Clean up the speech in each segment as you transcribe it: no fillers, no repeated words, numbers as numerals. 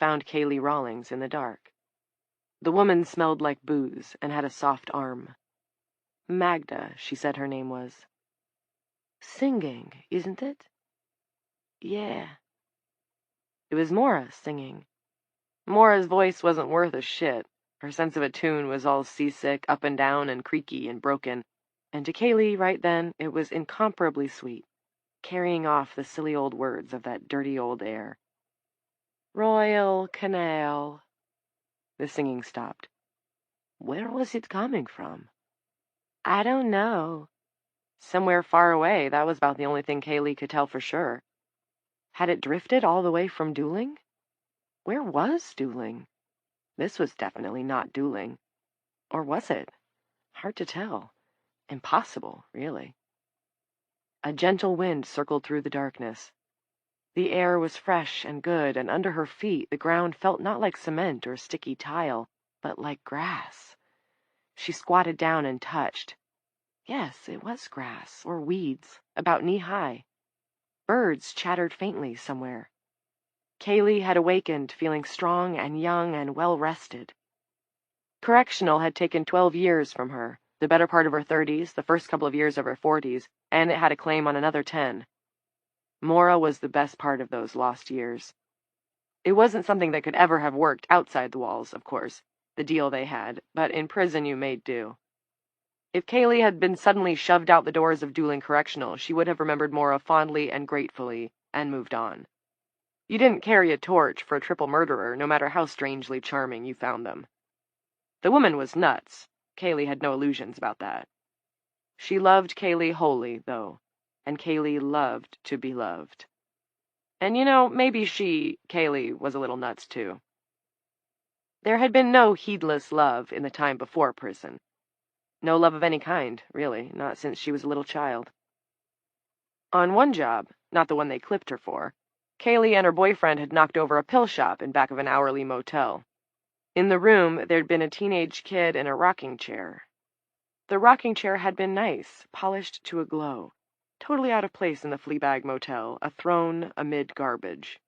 found Kaylee Rawlings in the dark. The woman smelled like booze and had a soft arm. Magda, she said her name was. Singing, isn't it? Yeah. It was Mora singing. Mora's voice wasn't worth a shit. Her sense of a tune was all seasick, up and down, and creaky and broken, and to Kaylee, right then, it was incomparably sweet, carrying off the silly old words of that dirty old air. Royal Canal. The singing stopped. Where was it coming from? I don't know. Somewhere far away, that was about the only thing Kaylee could tell for sure. Had it drifted all the way from Dooling? Where was Dooling? This was definitely not Dooling. Or was it? Hard to tell. Impossible, really. A gentle wind circled through the darkness. The air was fresh and good, and under her feet the ground felt not like cement or sticky tile, but like grass. She squatted down and touched. Yes, it was grass, or weeds, about knee-high. Birds chattered faintly somewhere. Kaylee had awakened feeling strong and young and well-rested. Correctional had taken 12 years from her, the better part of her 30s, the first couple of years of her 40s, and it had a claim on another 10. Mora was the best part of those lost years. It wasn't something that could ever have worked outside the walls, of course, the deal they had, but in prison you made do. If Kaylee had been suddenly shoved out the doors of Dooling Correctional, she would have remembered Mora fondly and gratefully, and moved on. You didn't carry a torch for a triple murderer, no matter how strangely charming you found them. The woman was nuts. Kaylee had no illusions about that. She loved Kaylee wholly, though, and Kaylee loved to be loved. And maybe Kaylee, was a little nuts, too. There had been no heedless love in the time before prison. No love of any kind, really, not since she was a little child. On one job, not the one they clipped her for, Kaylee and her boyfriend had knocked over a pill shop in back of an hourly motel. In the room, there'd been a teenage kid in a rocking chair. The rocking chair had been nice, polished to a glow, totally out of place in the Fleabag Motel, a throne amid garbage.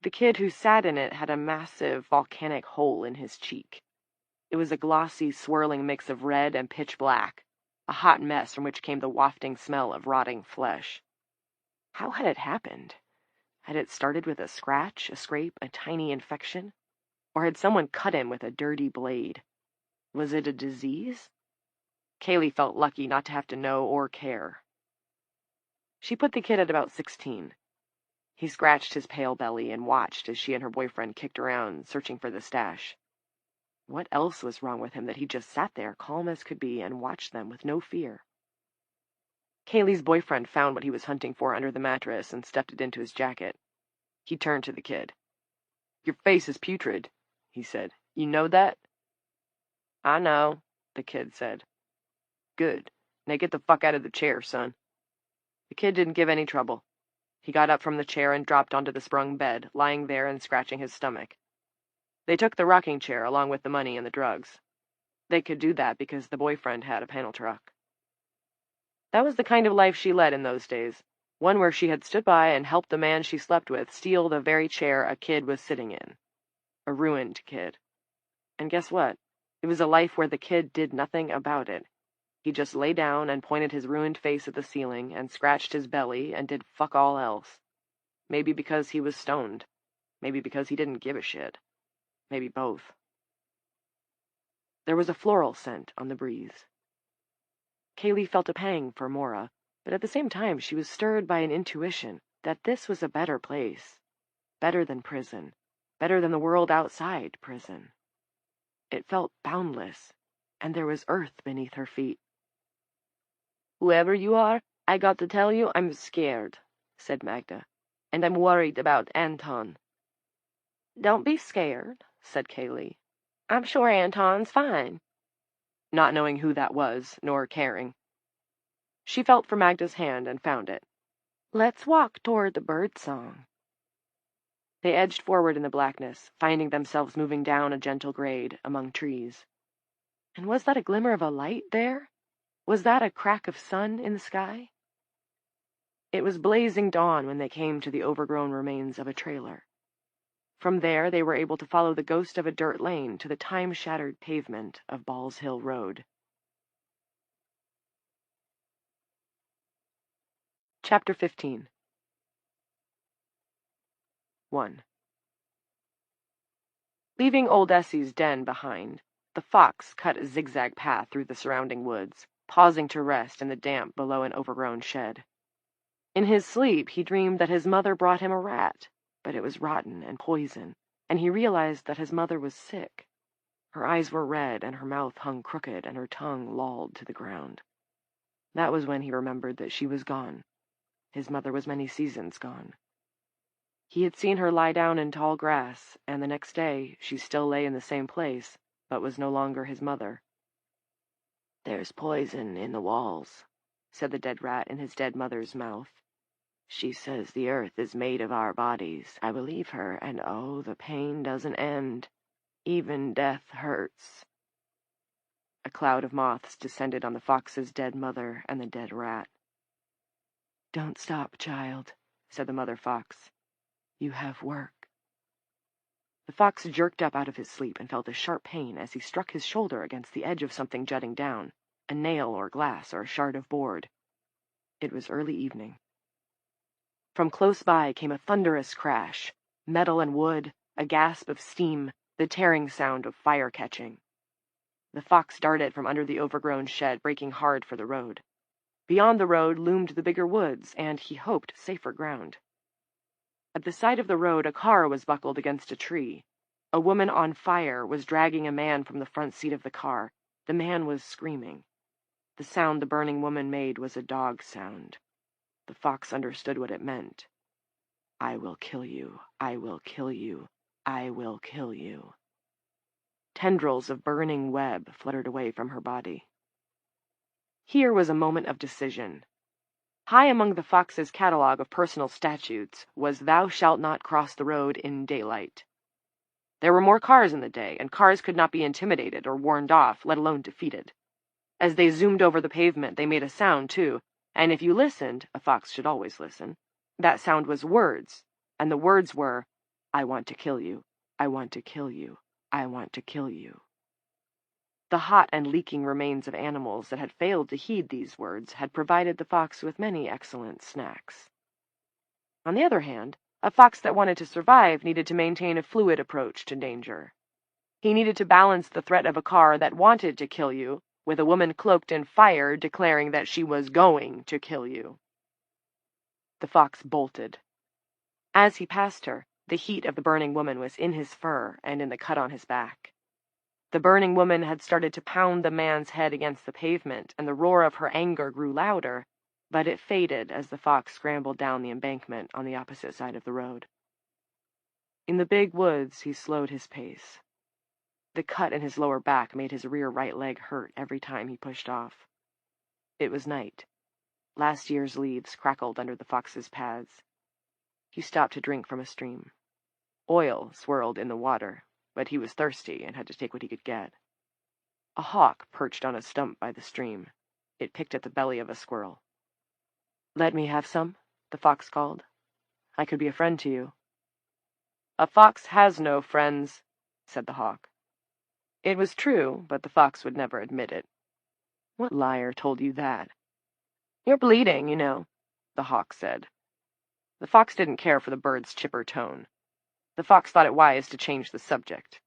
The kid who sat in it had a massive volcanic hole in his cheek. It was a glossy, swirling mix of red and pitch black, a hot mess from which came the wafting smell of rotting flesh. How had it happened? Had it started with a scratch, a scrape, a tiny infection? Or had someone cut him with a dirty blade? Was it a disease? Kaylee felt lucky not to have to know or care. She put the kid at about 16. He scratched his pale belly and watched as she and her boyfriend kicked around, searching for the stash. What else was wrong with him that he just sat there, calm as could be, and watched them with no fear? Kaylee's boyfriend found what he was hunting for under the mattress and stuffed it into his jacket. He turned to the kid. Your face is putrid, he said. You know that? I know, the kid said. Good. Now get the fuck out of the chair, son. The kid didn't give any trouble. He got up from the chair and dropped onto the sprung bed, lying there and scratching his stomach. They took the rocking chair along with the money and the drugs. They could do that because the boyfriend had a panel truck. That was the kind of life she led in those days, one where she had stood by and helped the man she slept with steal the very chair a kid was sitting in. A ruined kid. And guess what? It was a life where the kid did nothing about it. He just lay down and pointed his ruined face at the ceiling and scratched his belly and did fuck all else. Maybe because he was stoned. Maybe because he didn't give a shit. Maybe both. There was a floral scent on the breeze. Kaylee felt a pang for Mora, but at the same time she was stirred by an intuition that this was a better place. Better than prison. Better than the world outside prison. It felt boundless, and there was earth beneath her feet. Whoever you are, I got to tell you I'm scared, said Magda, and I'm worried about Anton. Don't be scared, said Kaylee. I'm sure Anton's fine. Not knowing who that was, nor caring. She felt for Magda's hand and found it. Let's walk toward the birdsong. They edged forward in the blackness, finding themselves moving down a gentle grade among trees. And was that a glimmer of a light there? Was that a crack of sun in the sky? It was blazing dawn when they came to the overgrown remains of a trailer. From there, they were able to follow the ghost of a dirt lane to the time-shattered pavement of Balls Hill Road. Chapter 15. 1. Leaving old Essie's den behind, the fox cut a zigzag path through the surrounding woods, pausing to rest in the damp below an overgrown shed. In his sleep, he dreamed that his mother brought him a rat, but it was rotten and poison, and he realized that his mother was sick. Her eyes were red, and her mouth hung crooked, and her tongue lolled to the ground. That was when he remembered that she was gone. His mother was many seasons gone. He had seen her lie down in tall grass, and the next day she still lay in the same place, but was no longer his mother. "There's poison in the walls," said the dead rat in his dead mother's mouth. "She says the earth is made of our bodies. I believe her, and oh, the pain doesn't end. Even death hurts." A cloud of moths descended on the fox's dead mother and the dead rat. "Don't stop, child," said the mother fox. "You have work." The fox jerked up out of his sleep and felt a sharp pain as he struck his shoulder against the edge of something jutting down, a nail or glass or a shard of board. It was early evening. From close by came a thunderous crash, metal and wood, a gasp of steam, the tearing sound of fire catching. The fox darted from under the overgrown shed, breaking hard for the road. Beyond the road loomed the bigger woods, and, he hoped, safer ground. At the side of the road, a car was buckled against a tree. A woman on fire was dragging a man from the front seat of the car. The man was screaming. The sound the burning woman made was a dog sound. The fox understood what it meant. "I will kill you. I will kill you. I will kill you." Tendrils of burning web fluttered away from her body. Here was a moment of decision. High among the fox's catalogue of personal statutes was "Thou shalt not cross the road in daylight." There were more cars in the day, and cars could not be intimidated or warned off, let alone defeated. As they zoomed over the pavement, they made a sound, too, and if you listened, a fox should always listen, that sound was words, and the words were, "I want to kill you. I want to kill you. I want to kill you." The hot and leaking remains of animals that had failed to heed these words had provided the fox with many excellent snacks. On the other hand, a fox that wanted to survive needed to maintain a fluid approach to danger. He needed to balance the threat of a car that wanted to kill you with a woman cloaked in fire declaring that she was going to kill you. The fox bolted. As he passed her, the heat of the burning woman was in his fur and in the cut on his back. The burning woman had started to pound the man's head against the pavement, and the roar of her anger grew louder, but it faded as the fox scrambled down the embankment on the opposite side of the road. In the big woods, he slowed his pace. The cut in his lower back made his rear right leg hurt every time he pushed off. It was night. Last year's leaves crackled under the fox's pads. He stopped to drink from a stream. Oil swirled in the water, but he was thirsty and had to take what he could get. A hawk perched on a stump by the stream. It picked at the belly of a squirrel. "Let me have some," the fox called. "I could be a friend to you." "A fox has no friends," said the hawk. It was true, but the fox would never admit it. "What liar told you that?" "You're bleeding, you know," the hawk said. The fox didn't care for the bird's chipper tone. The fox thought it wise to change the subject.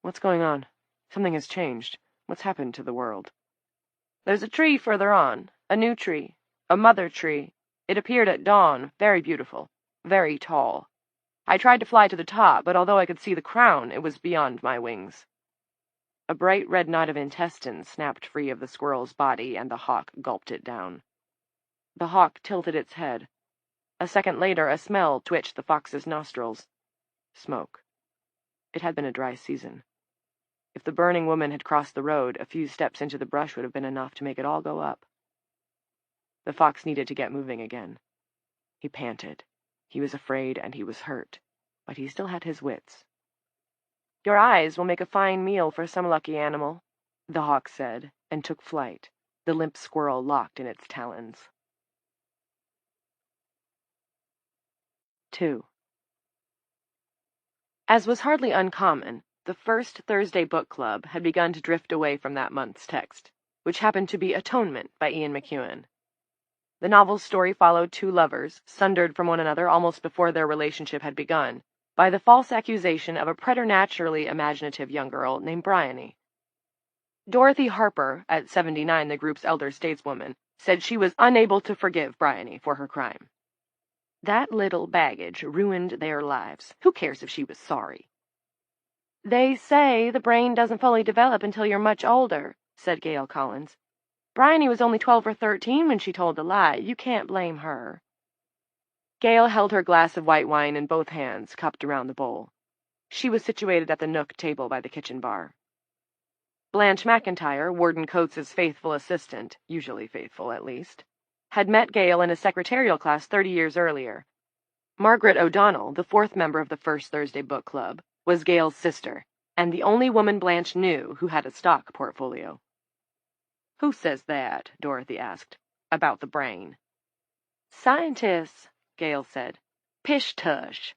"What's going on? Something has changed. What's happened to the world?" "There's a tree further on, a new tree, a mother tree. It appeared at dawn, very beautiful, very tall. I tried to fly to the top, but although I could see the crown, it was beyond my wings." A bright red knot of intestines snapped free of the squirrel's body, and the hawk gulped it down. The hawk tilted its head. A second later, a smell twitched the fox's nostrils. Smoke. It had been a dry season. If the burning woman had crossed the road, a few steps into the brush would have been enough to make it all go up. The fox needed to get moving again. He panted. He was afraid and he was hurt, but he still had his wits. "Your eyes will make a fine meal for some lucky animal," the hawk said, and took flight, the limp squirrel locked in its talons. 2. As was hardly uncommon, the first Thursday book club had begun to drift away from that month's text, which happened to be Atonement by Ian McEwan. The novel's story followed two lovers, sundered from one another almost before their relationship had begun, by the false accusation of a preternaturally imaginative young girl named Bryony. Dorothy Harper, at 79 the group's elder stateswoman, said she was unable to forgive Bryony for her crime. That little baggage ruined their lives. Who cares if she was sorry? They say the brain doesn't fully develop until you're much older, said Gail Collins. Bryony was only 12 or 13 when she told the lie. You can't blame her. Gail held her glass of white wine in both hands, cupped around the bowl. She was situated at the nook table by the kitchen bar. Blanche McIntyre, Warden Coates's faithful assistant, usually faithful at least, had met Gail in a secretarial class 30 years earlier. Margaret O'Donnell, the fourth member of the First Thursday Book Club, was Gail's sister, and the only woman Blanche knew who had a stock portfolio. Who says that? Dorothy asked. About the brain. Scientists, Gail said. Pish-tush.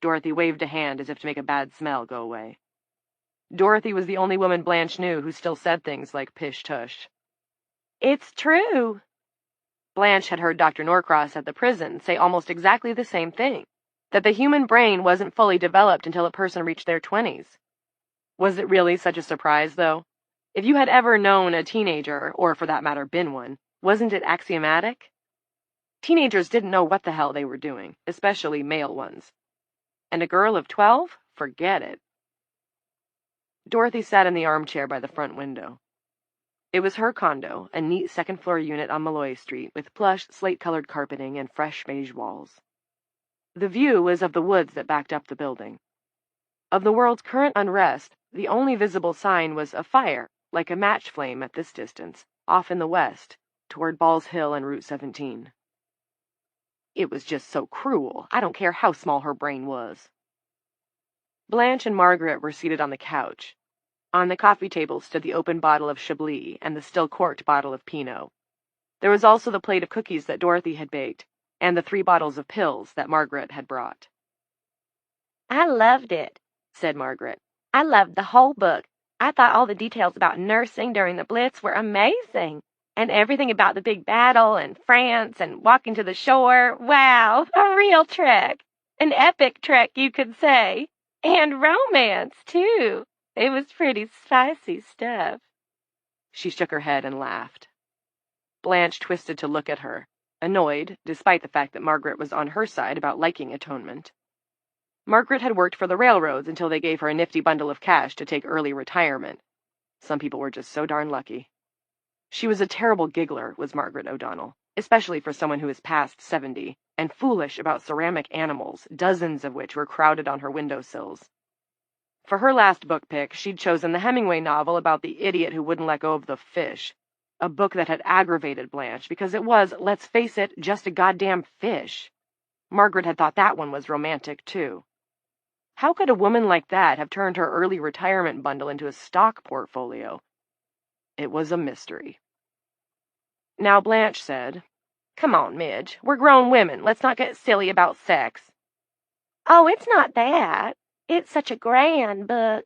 Dorothy waved a hand as if to make a bad smell go away. Dorothy was the only woman Blanche knew who still said things like pish-tush. It's true. Blanche had heard Dr. Norcross at the prison say almost exactly the same thing, that the human brain wasn't fully developed until a person reached their 20s. Was it really such a surprise, though? If you had ever known a teenager, or for that matter been one, wasn't it axiomatic? Teenagers didn't know what the hell they were doing, especially male ones. And a girl of 12? Forget it. Dorothy sat in the armchair by the front window. It was her condo, a neat second-floor unit on Malloy Street, with plush, slate-colored carpeting and fresh beige walls. The view was of the woods that backed up the building. Of the world's current unrest, the only visible sign was a fire, like a match flame at this distance, off in the west, toward Balls Hill and Route 17. It was just so cruel. I don't care how small her brain was. Blanche and Margaret were seated on the couch. On the coffee table stood the open bottle of Chablis and the still-corked bottle of Pinot. There was also the plate of cookies that Dorothy had baked, and the 3 bottles of pills that Margaret had brought. I loved it, said Margaret. I loved the whole book. I thought all the details about nursing during the Blitz were amazing, and everything about the big battle and France and walking to the shore. Wow, a real trek. An epic trek, you could say. And romance, too. It was pretty spicy stuff. She shook her head and laughed. Blanche twisted to look at her, annoyed, despite the fact that Margaret was on her side about liking Atonement. Margaret had worked for the railroads until they gave her a nifty bundle of cash to take early retirement. Some people were just so darn lucky. She was a terrible giggler, was Margaret O'Donnell, especially for someone who was past 70, and foolish about ceramic animals, dozens of which were crowded on her windowsills. For her last book pick, she'd chosen the Hemingway novel about the idiot who wouldn't let go of the fish, a book that had aggravated Blanche because it was, let's face it, just a goddamn fish. Margaret had thought that one was romantic, too. How could a woman like that have turned her early retirement bundle into a stock portfolio? It was a mystery. Now Blanche said, Come on, Midge, we're grown women. Let's not get silly about sex. Oh, it's not that. It's such a grand book.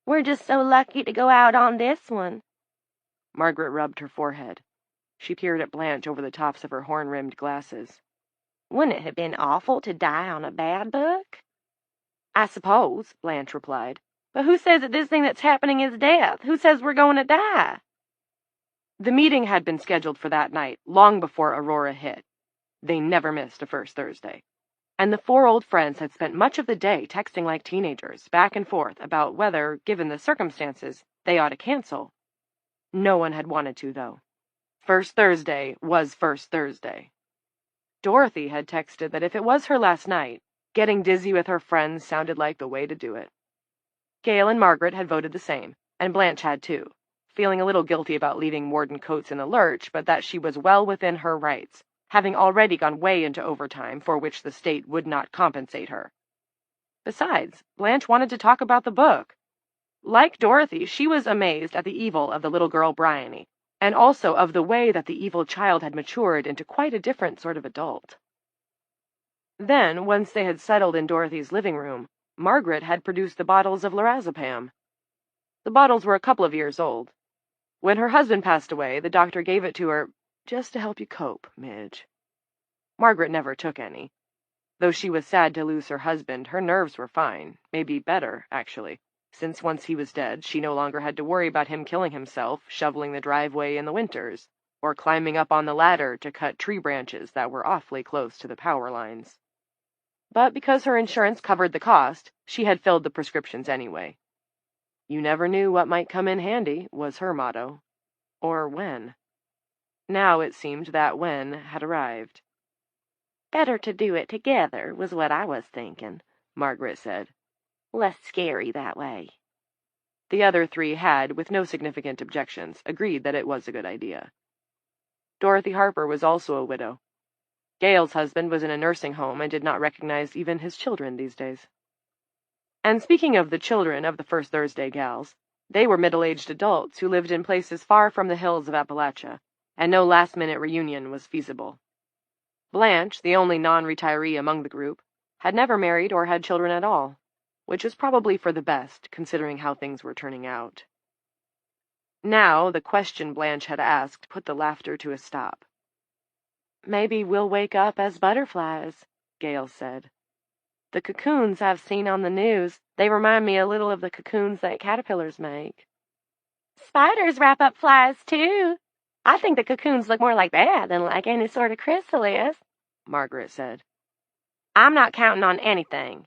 We're just so lucky to go out on this one. Margaret rubbed her forehead. She peered at Blanche over the tops of her horn-rimmed glasses. Wouldn't it have been awful to die on a bad book? I suppose, Blanche replied. But who says that this thing that's happening is death? Who says we're going to die? The meeting had been scheduled for that night, long before Aurora hit. They never missed a First Thursday. And the 4 old friends had spent much of the day texting like teenagers, back and forth, about whether, given the circumstances, they ought to cancel. No one had wanted to, though. First Thursday was First Thursday. Dorothy had texted that if it was her last night, getting dizzy with her friends sounded like the way to do it. Gail and Margaret had voted the same, and Blanche had too, feeling a little guilty about leaving Warden Coates in the lurch, but that she was well within her rights, having already gone way into overtime for which the state would not compensate her. Besides, Blanche wanted to talk about the book. Like Dorothy, she was amazed at the evil of the little girl Bryony, and also of the way that the evil child had matured into quite a different sort of adult. Then, once they had settled in Dorothy's living room, Margaret had produced the bottles of lorazepam. The bottles were a couple of years old. When her husband passed away, the doctor gave it to her, just to help you cope, Midge. Margaret never took any. Though she was sad to lose her husband, her nerves were fine, maybe better, actually, since once he was dead, she no longer had to worry about him killing himself, shoveling the driveway in the winters, or climbing up on the ladder to cut tree branches that were awfully close to the power lines. But because her insurance covered the cost, she had filled the prescriptions anyway. You never knew what might come in handy, was her motto. Or when. Now it seemed that when had arrived. Better to do it together, was what I was thinking, Margaret said. Less scary that way. The other three had, with no significant objections, agreed that it was a good idea. Dorothy Harper was also a widow. Gail's husband was in a nursing home and did not recognize even his children these days. And speaking of the children of the First Thursday gals, they were middle-aged adults who lived in places far from the hills of Appalachia, and no last-minute reunion was feasible. Blanche, the only non-retiree among the group, had never married or had children at all, which was probably for the best, considering how things were turning out. Now, the question Blanche had asked put the laughter to a stop. Maybe we'll wake up as butterflies, Gail said. The cocoons I've seen on the news, they remind me a little of the cocoons that caterpillars make. Spiders wrap up flies, too. I think the cocoons look more like that than like any sort of chrysalis, Margaret said. I'm not counting on anything.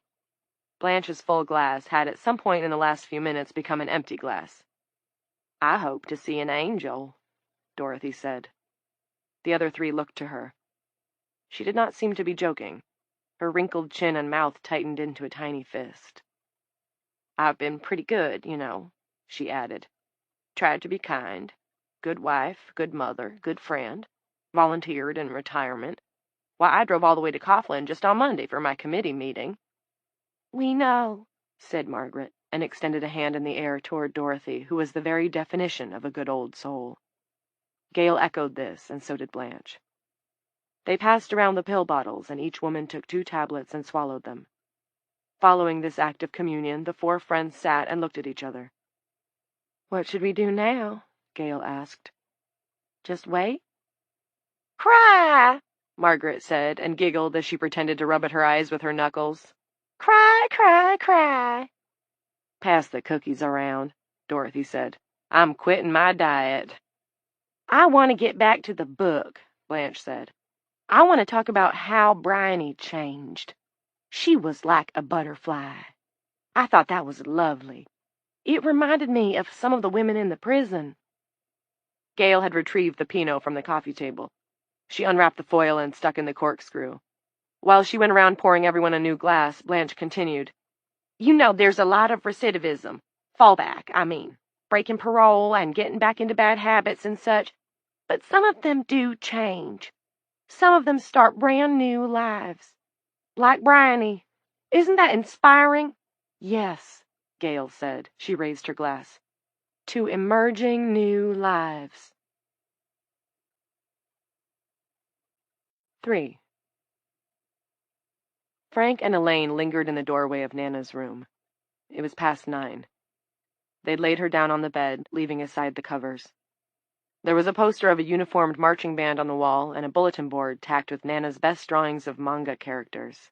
Blanche's full glass had at some point in the last few minutes become an empty glass. I hope to see an angel, Dorothy said. The other three looked to her. She did not seem to be joking. Her wrinkled chin and mouth tightened into a tiny fist. I've been pretty good, you know, she added. Tried to be kind. Good wife, good mother, good friend. Volunteered in retirement. Why, I drove all the way to Coughlin just on Monday for my committee meeting. We know, said Margaret, and extended a hand in the air toward Dorothy, who was the very definition of a good old soul. Gail echoed this, and so did Blanche. They passed around the pill bottles, and each woman took 2 tablets and swallowed them. Following this act of communion, the 4 friends sat and looked at each other. What should we do now? Gail asked. Just wait? Cry, Margaret said, and giggled as she pretended to rub at her eyes with her knuckles. Cry, cry, cry. Pass the cookies around, Dorothy said. I'm quitting my diet. I want to get back to the book, Blanche said. I want to talk about how Bryony changed. She was like a butterfly. I thought that was lovely. It reminded me of some of the women in the prison. Gail had retrieved the Pinot from the coffee table. She unwrapped the foil and stuck in the corkscrew. While she went around pouring everyone a new glass, Blanche continued. You know, there's a lot of recidivism. Fallback, I mean. Breaking parole and getting back into bad habits and such. But some of them do change. Some of them start brand new lives. Like Bryony. Isn't that inspiring? Yes, Gail said. She raised her glass. To emerging new lives. 3. Frank and Elaine lingered in the doorway of Nana's room. It was past 9. They'd laid her down on the bed, leaving aside the covers. There was a poster of a uniformed marching band on the wall and a bulletin board tacked with Nana's best drawings of manga characters.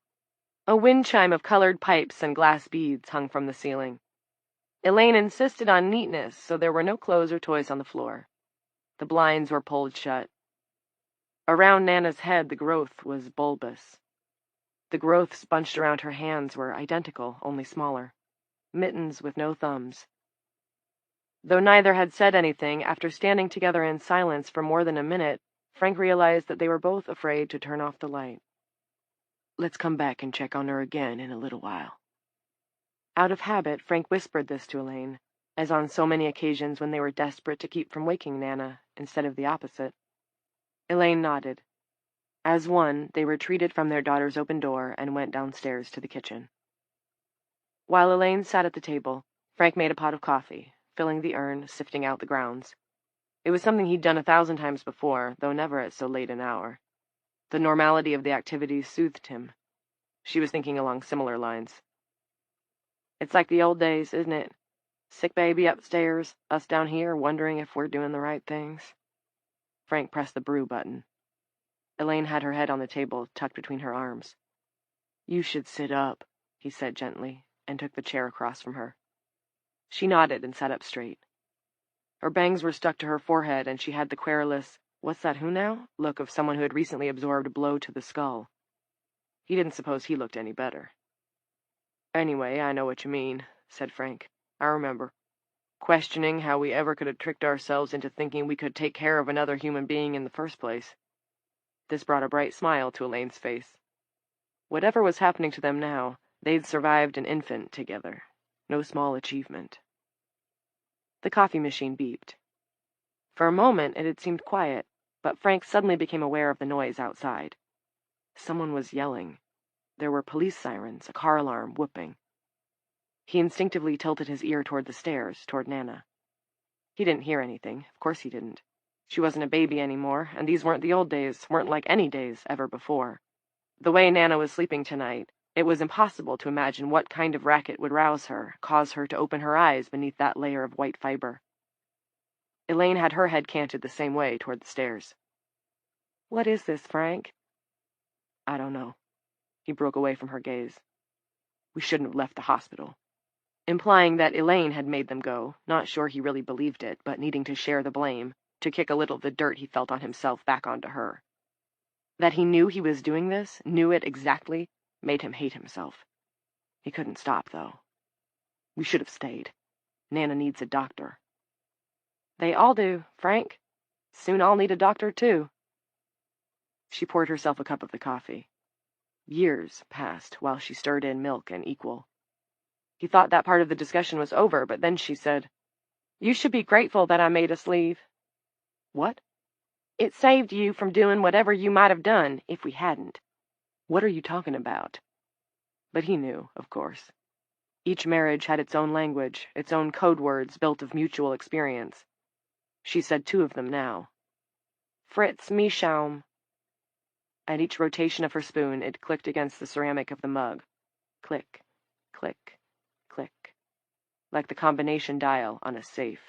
A wind chime of colored pipes and glass beads hung from the ceiling. Elaine insisted on neatness, so there were no clothes or toys on the floor. The blinds were pulled shut. Around Nana's head the growth was bulbous. The growths bunched around her hands were identical, only smaller. Mittens with no thumbs. Though neither had said anything, after standing together in silence for more than a minute, Frank realized that they were both afraid to turn off the light. Let's come back and check on her again in a little while. Out of habit, Frank whispered this to Elaine, as on so many occasions when they were desperate to keep from waking Nana, instead of the opposite. Elaine nodded. As one, they retreated from their daughter's open door and went downstairs to the kitchen. While Elaine sat at the table, Frank made a pot of coffee, filling the urn, sifting out the grounds. It was something he'd done 1,000 times before, though never at so late an hour. The normality of the activity soothed him. She was thinking along similar lines. It's like the old days, isn't it? Sick baby upstairs, us down here wondering if we're doing the right things. Frank pressed the brew button. Elaine had her head on the table, tucked between her arms. You should sit up, he said gently, and took the chair across from her. She nodded and sat up straight. Her bangs were stuck to her forehead, and she had the querulous, "What's that, who now?" look of someone who had recently absorbed a blow to the skull. He didn't suppose he looked any better. Anyway, I know what you mean, said Frank. I remember. Questioning how we ever could have tricked ourselves into thinking we could take care of another human being in the first place. This brought a bright smile to Elaine's face. Whatever was happening to them now, they'd survived an infant together. No small achievement. The coffee machine beeped. For a moment it had seemed quiet, but Frank suddenly became aware of the noise outside. Someone was yelling. There were police sirens, a car alarm, whooping. He instinctively tilted his ear toward the stairs, toward Nana. He didn't hear anything. Of course he didn't. She wasn't a baby anymore, and these weren't the old days, weren't like any days ever before. The way Nana was sleeping tonight, it was impossible to imagine what kind of racket would rouse her, cause her to open her eyes beneath that layer of white fiber. Elaine had her head canted the same way toward the stairs. What is this, Frank? I don't know. He broke away from her gaze. We shouldn't have left the hospital. Implying that Elaine had made them go, not sure he really believed it, but needing to share the blame, to kick a little of the dirt he felt on himself back onto her. That he knew he was doing this, knew it exactly, made him hate himself. He couldn't stop, though. We should have stayed. Nana needs a doctor. They all do, Frank. Soon I'll need a doctor, too. She poured herself a cup of the coffee. Years passed while she stirred in milk and equal. He thought that part of the discussion was over, but then she said, You should be grateful that I made us leave. What? It saved you from doing whatever you might have done if we hadn't. What are you talking about? But he knew, of course. Each marriage had its own language, its own code words built of mutual experience. She said 2 of them now. Fritz Mieschaum. At each rotation of her spoon, it clicked against the ceramic of the mug. Click, click, click. Like the combination dial on a safe.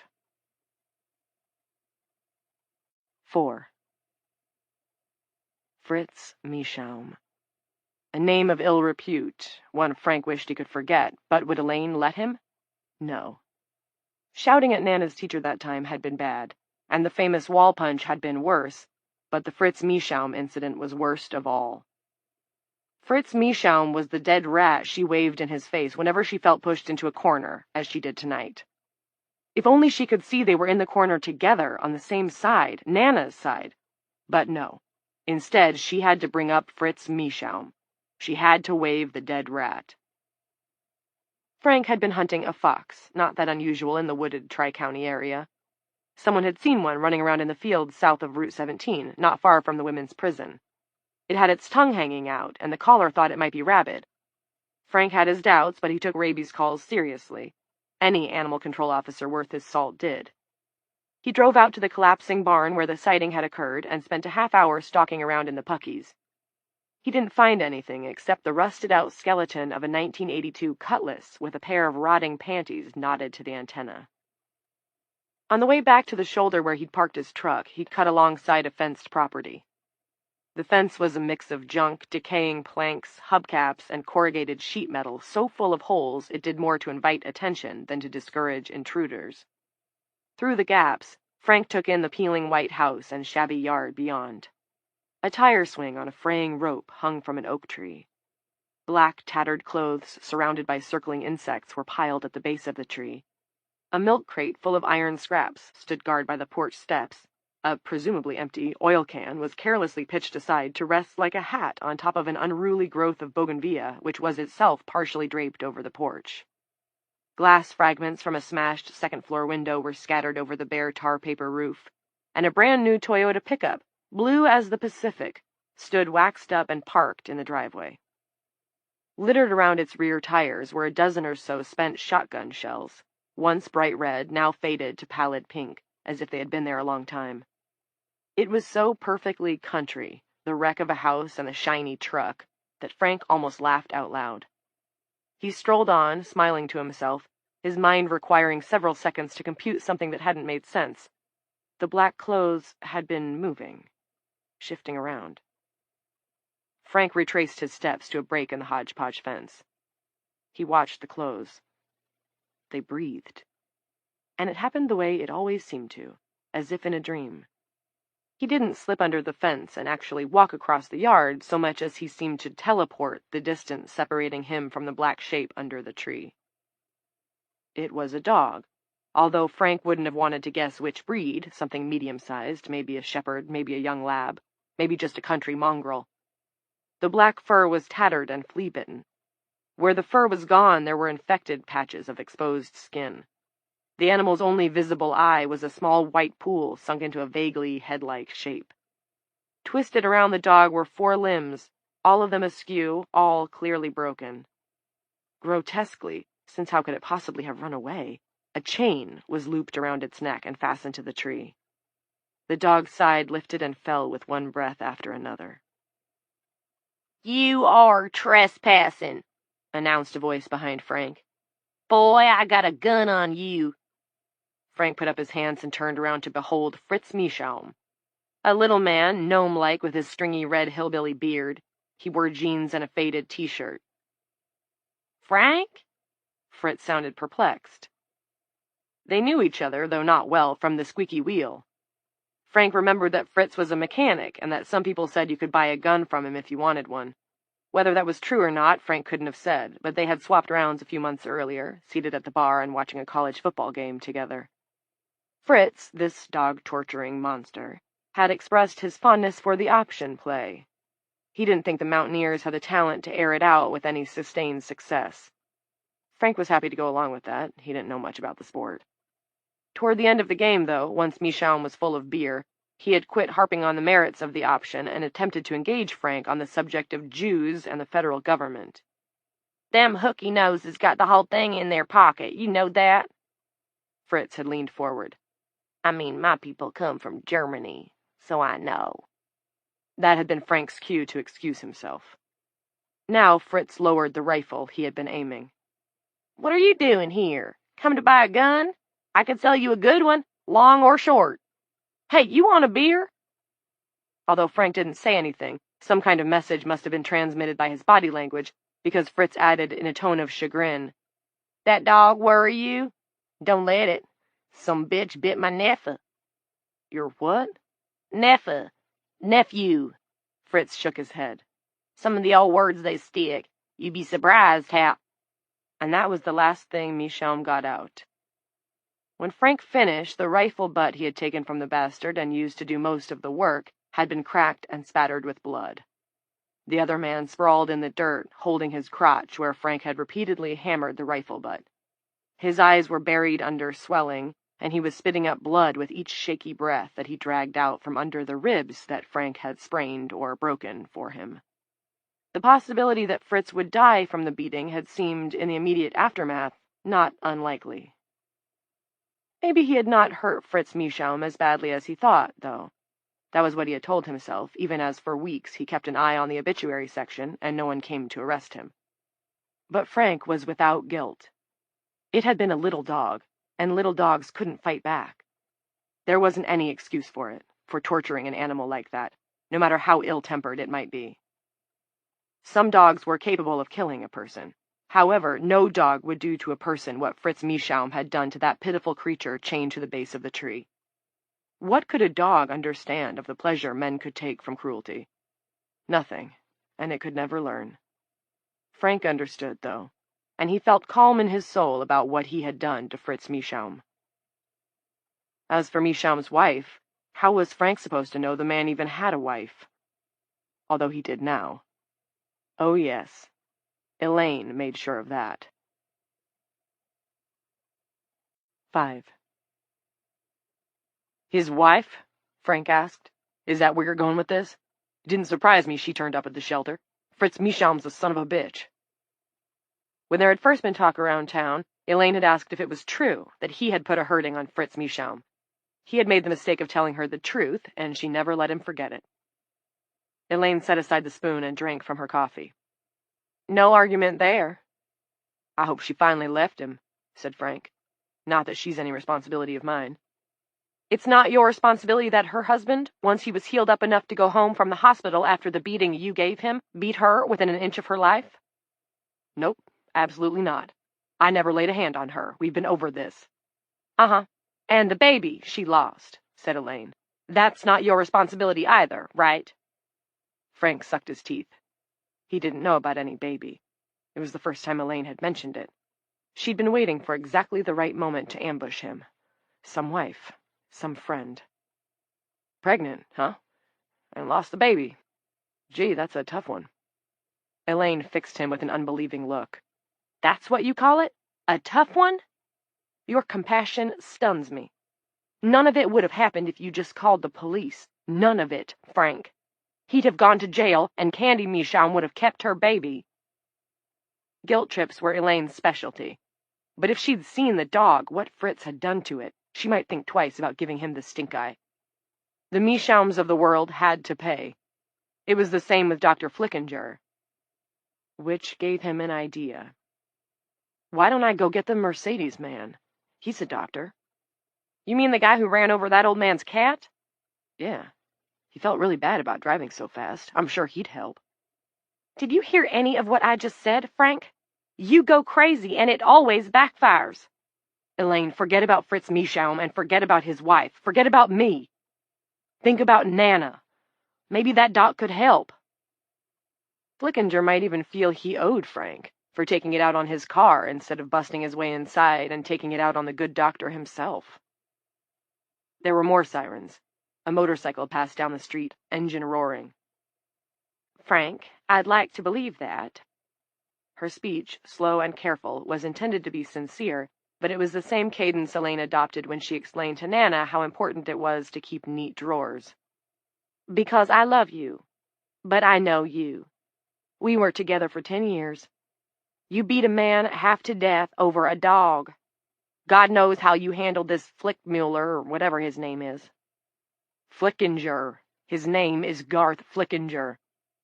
4. Fritz Mieschaum. A name of ill repute, one Frank wished he could forget, but would Elaine let him? No. Shouting at Nana's teacher that time had been bad, and the famous wall punch had been worse, but the Fritz Mieschaum incident was worst of all. Fritz Mieschaum was the dead rat she waved in his face whenever she felt pushed into a corner, as she did tonight. If only she could see they were in the corner together, on the same side, Nana's side. But no. Instead, she had to bring up Fritz Mieschaum. She had to wave the dead rat. Frank had been hunting a fox, not that unusual in the wooded Tri-County area. Someone had seen one running around in the fields south of Route 17, not far from the women's prison. It had its tongue hanging out, and the caller thought it might be rabid. Frank had his doubts, but he took rabies calls seriously. Any animal control officer worth his salt did. He drove out to the collapsing barn where the sighting had occurred and spent a half-hour stalking around in the puckies. He didn't find anything except the rusted-out skeleton of a 1982 Cutlass with a pair of rotting panties knotted to the antenna. On the way back to the shoulder where he'd parked his truck, he'd cut alongside a fenced property. The fence was a mix of junk, decaying planks, hubcaps, and corrugated sheet metal so full of holes it did more to invite attention than to discourage intruders. Through the gaps, Frank took in the peeling white house and shabby yard beyond. A tire swing on a fraying rope hung from an oak tree. Black, tattered clothes surrounded by circling insects were piled at the base of the tree. A milk crate full of iron scraps stood guard by the porch steps. A presumably empty oil can was carelessly pitched aside to rest like a hat on top of an unruly growth of bougainvillea, which was itself partially draped over the porch. Glass fragments from a smashed second-floor window were scattered over the bare tar paper roof, and a brand-new Toyota pickup, blue as the Pacific, stood waxed up and parked in the driveway. Littered around its rear tires were a dozen or so spent shotgun shells, once bright red, now faded to pallid pink, as if they had been there a long time. It was so perfectly country, the wreck of a house and the shiny truck, that Frank almost laughed out loud. He strolled on, smiling to himself, his mind requiring several seconds to compute something that hadn't made sense. The black clothes had been moving, shifting around. Frank retraced his steps to a break in the hodgepodge fence. He watched the clothes. They breathed. And it happened the way it always seemed to, as if in a dream. He didn't slip under the fence and actually walk across the yard so much as he seemed to teleport the distance separating him from the black shape under the tree. It was a dog, although Frank wouldn't have wanted to guess which breed, something medium-sized, maybe a shepherd, maybe a young lab, maybe just a country mongrel. The black fur was tattered and flea-bitten. Where the fur was gone, there were infected patches of exposed skin. The animal's only visible eye was a small white pool sunk into a vaguely head-like shape. Twisted around the dog were 4 limbs, all of them askew, all clearly broken. Grotesquely, since how could it possibly have run away, a chain was looped around its neck and fastened to the tree. The dog's side lifted and fell with one breath after another. "You are trespassing," announced a voice behind Frank. "Boy, I got a gun on you." Frank put up his hands and turned around to behold Fritz Mieschaum. A little man, gnome-like with his stringy red hillbilly beard. He wore jeans and a faded t-shirt. "Frank?" Fritz sounded perplexed. They knew each other, though not well, from the squeaky wheel. Frank remembered that Fritz was a mechanic, and that some people said you could buy a gun from him if you wanted one. Whether that was true or not, Frank couldn't have said, but they had swapped rounds a few months earlier, seated at the bar and watching a college football game together. Fritz, this dog-torturing monster, had expressed his fondness for the option play. He didn't think the Mountaineers had the talent to air it out with any sustained success. Frank was happy to go along with that. He didn't know much about the sport. Toward the end of the game, though, once Mieschaum was full of beer, he had quit harping on the merits of the option and attempted to engage Frank on the subject of Jews and the federal government. "Them hooky noses got the whole thing in their pocket, you know that?" Fritz had leaned forward. "I mean, my people come from Germany, so I know." That had been Frank's cue to excuse himself. Now Fritz lowered the rifle he had been aiming. "What are you doing here? Come to buy a gun? I could sell you a good one, long or short. Hey, you want a beer?" Although Frank didn't say anything, some kind of message must have been transmitted by his body language, because Fritz added in a tone of chagrin, "That dog worry you? Don't let it. Some bitch bit my nephew." "Your what?" "Nephew. Nephew." Fritz shook his head. "Some of the old words they stick. You'd be surprised how—" And that was the last thing Mieschaum got out. When Frank finished, the rifle butt he had taken from the bastard and used to do most of the work had been cracked and spattered with blood. The other man sprawled in the dirt, holding his crotch where Frank had repeatedly hammered the rifle butt. His eyes were buried under swelling, and he was spitting up blood with each shaky breath that he dragged out from under the ribs that Frank had sprained or broken for him. The possibility that Fritz would die from the beating had seemed, in the immediate aftermath, not unlikely. Maybe he had not hurt Fritz Mieschaum as badly as he thought, though. That was what he had told himself, even as for weeks he kept an eye on the obituary section and no one came to arrest him. But Frank was without guilt. It had been a little dog, and little dogs couldn't fight back. There wasn't any excuse for it, for torturing an animal like that, no matter how ill-tempered it might be. Some dogs were capable of killing a person. However, no dog would do to a person what Fritz Mieschaum had done to that pitiful creature chained to the base of the tree. What could a dog understand of the pleasure men could take from cruelty? Nothing, and it could never learn. Frank understood, though, and he felt calm in his soul about what he had done to Fritz Mieschaum. As for Mieschaum's wife, how was Frank supposed to know the man even had a wife? Although he did now. Oh, yes. Elaine made sure of that. 5. "His wife?" Frank asked. "Is that where you're going with this? It didn't surprise me she turned up at the shelter. Fritz Mieschaum's a son of a bitch." When there had first been talk around town, Elaine had asked if it was true that he had put a hurting on Fritz Mieschaum. He had made the mistake of telling her the truth, and she never let him forget it. Elaine set aside the spoon and drank from her coffee. "No argument there." I hope she finally left him, said Frank. Not that she's any responsibility of mine. It's not your responsibility that her husband, once he was healed up enough to go home from the hospital after the beating you gave him, beat her within an inch of her life? Nope, absolutely not. I never laid a hand on her. We've been over this. Uh-huh. And the baby she lost, said Elaine. That's not your responsibility either, right? Frank sucked his teeth. He didn't know about any baby. It was the first time Elaine had mentioned it. She'd been waiting for exactly the right moment to ambush him. Some wife. Some friend. Pregnant, huh? And lost the baby. Gee, that's a tough one. Elaine fixed him with an unbelieving look. That's what you call it? A tough one? Your compassion stuns me. None of it would have happened if you just called the police. None of it, Frank. He'd have gone to jail, and Candy Michon would have kept her baby. Guilt trips were Elaine's specialty. But if she'd seen the dog, what Fritz had done to it, she might think twice about giving him the stink eye. The Michons of the world had to pay. It was the same with Dr. Flickinger. Which gave him an idea. Why don't I go get the Mercedes man? He's a doctor. You mean the guy who ran over that old man's cat? Yeah. He felt really bad about driving so fast. I'm sure he'd help. Did you hear any of what I just said, Frank? You go crazy, and it always backfires. Elaine, forget about Fritz Michaum and forget about his wife. Forget about me. Think about Nana. Maybe that doc could help. Flickinger might even feel he owed Frank for taking it out on his car instead of busting his way inside and taking it out on the good doctor himself. There were more sirens. A motorcycle passed down the street, engine roaring. Frank, I'd like to believe that. Her speech, slow and careful, was intended to be sincere, but it was the same cadence Elaine adopted when she explained to Nana how important it was to keep neat drawers. Because I love you. But I know you. We were together for 10 years. You beat a man half to death over a dog. God knows how you handled this Flickmuller, or whatever his name is. Flickinger. His name is Garth Flickinger.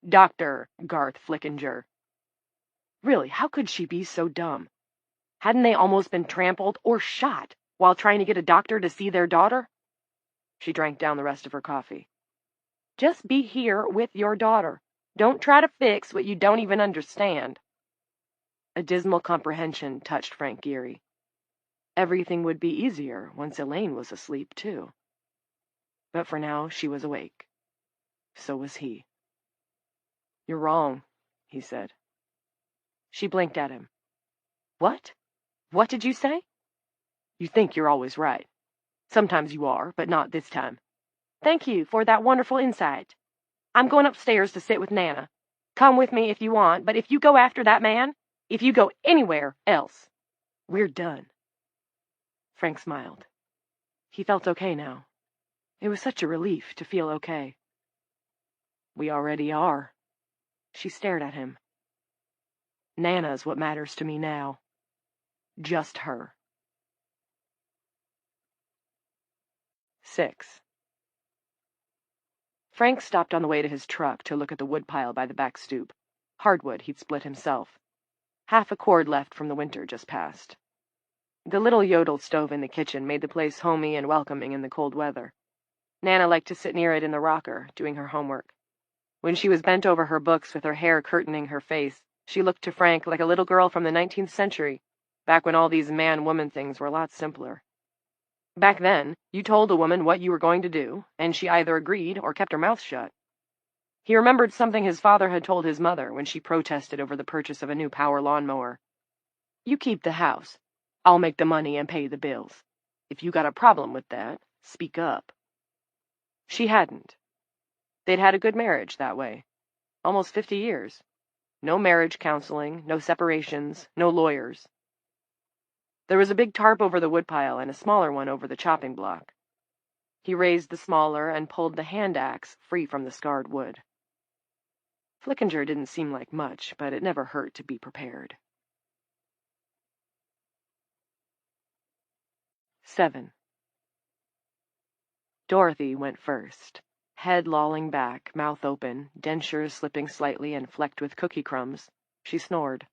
Dr. Garth Flickinger. Really, how could she be so dumb? Hadn't they almost been trampled or shot while trying to get a doctor to see their daughter? She drank down the rest of her coffee. Just be here with your daughter. Don't try to fix what you don't even understand. A dismal comprehension touched Frank Geary. Everything would be easier once Elaine was asleep, too. But for now, she was awake. So was he. You're wrong, he said. She blinked at him. What? What did you say? You think you're always right. Sometimes you are, but not this time. Thank you for that wonderful insight. I'm going upstairs to sit with Nana. Come with me if you want, but if you go after that man, if you go anywhere else, we're done. Frank smiled. He felt okay now. It was such a relief to feel okay. We already are. She stared at him. Nana's what matters to me now. Just her. 6. Frank stopped on the way to his truck to look at the woodpile by the back stoop. Hardwood he'd split himself. Half a cord left from the winter just past. The little yodel stove in the kitchen made the place homey and welcoming in the cold weather. Nana liked to sit near it in the rocker, doing her homework. When she was bent over her books with her hair curtaining her face, she looked to Frank like a little girl from the 19th century, back when all these man-woman things were a lot simpler. Back then, you told a woman what you were going to do, and she either agreed or kept her mouth shut. He remembered something his father had told his mother when she protested over the purchase of a new power lawnmower. You keep the house. I'll make the money and pay the bills. If you got a problem with that, speak up. She hadn't. They'd had a good marriage that way. Almost 50 years. No marriage counseling, no separations, no lawyers. There was a big tarp over the woodpile and a smaller one over the chopping block. He raised the smaller and pulled the hand axe free from the scarred wood. Flickinger didn't seem like much, but it never hurt to be prepared. 7. Dorothy went first, head lolling back, mouth open, dentures slipping slightly and flecked with cookie crumbs. She snored.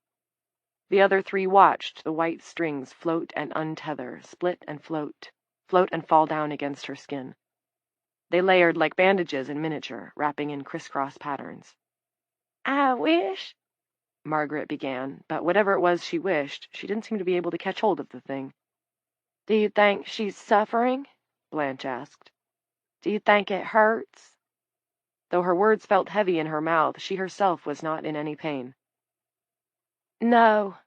The other three watched the white strings float and untether, split and float and fall down against her skin. They layered like bandages in miniature, wrapping in crisscross patterns. "I wish," Margaret began, but whatever it was she wished, she didn't seem to be able to catch hold of the thing. "Do you think she's suffering?" Blanche asked. "Do you think it hurts?" Though her words felt heavy in her mouth, she herself was not in any pain. "No."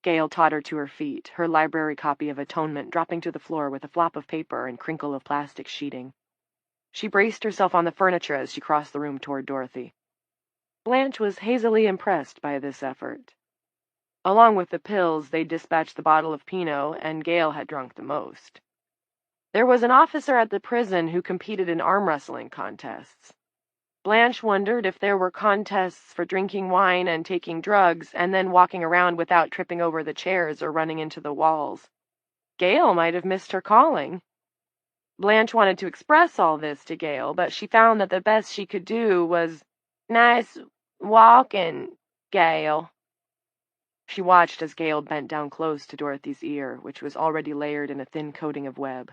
Gale tottered to her feet, her library copy of Atonement dropping to the floor with a flop of paper and crinkle of plastic sheeting. She braced herself on the furniture as she crossed the room toward Dorothy. Blanche was hazily impressed by this effort. Along with the pills, they dispatched the bottle of Pinot, and Gale had drunk the most. There was an officer at the prison who competed in arm wrestling contests. Blanche wondered if there were contests for drinking wine and taking drugs, and then walking around without tripping over the chairs or running into the walls. Gale might have missed her calling. Blanche wanted to express all this to Gale, but she found that the best she could do was, "Nice walking, Gale." She watched as Gale bent down close to Dorothy's ear, which was already layered in a thin coating of web.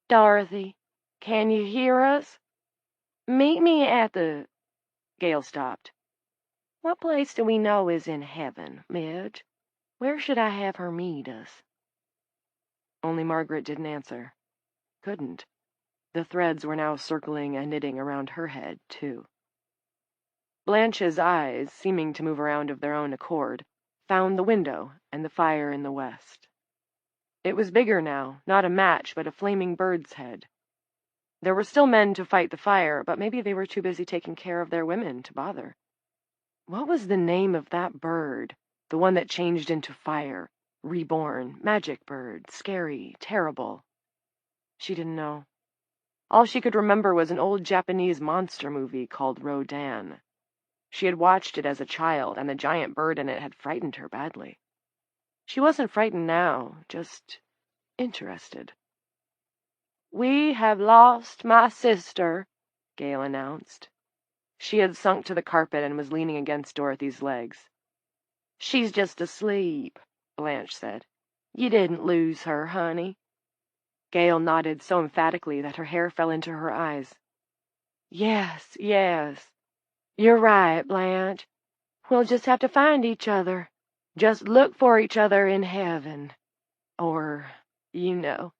"Dorothy, can you hear us? Meet me at the—" Gale stopped. "What place do we know is in heaven, Midge? Where should I have her meet us?" Only Margaret didn't answer. Couldn't. The threads were now circling and knitting around her head, too. Blanche's eyes, seeming to move around of their own accord, found the window and the fire in the west. It was bigger now, not a match, but a flaming bird's head. There were still men to fight the fire, but maybe they were too busy taking care of their women to bother. What was the name of that bird? The one that changed into fire, reborn, magic bird, scary, terrible. She didn't know. All she could remember was an old Japanese monster movie called Rodan. She had watched it as a child, and the giant bird in it had frightened her badly. She wasn't frightened now, just interested. "We have lost my sister," Gale announced. She had sunk to the carpet and was leaning against Dorothy's legs. "She's just asleep," Blanche said. "You didn't lose her, honey." Gale nodded so emphatically that her hair fell into her eyes. Yes, yes. You're right, Blanche. We'll just have to find each other. Just look for each other in heaven. Or, you know,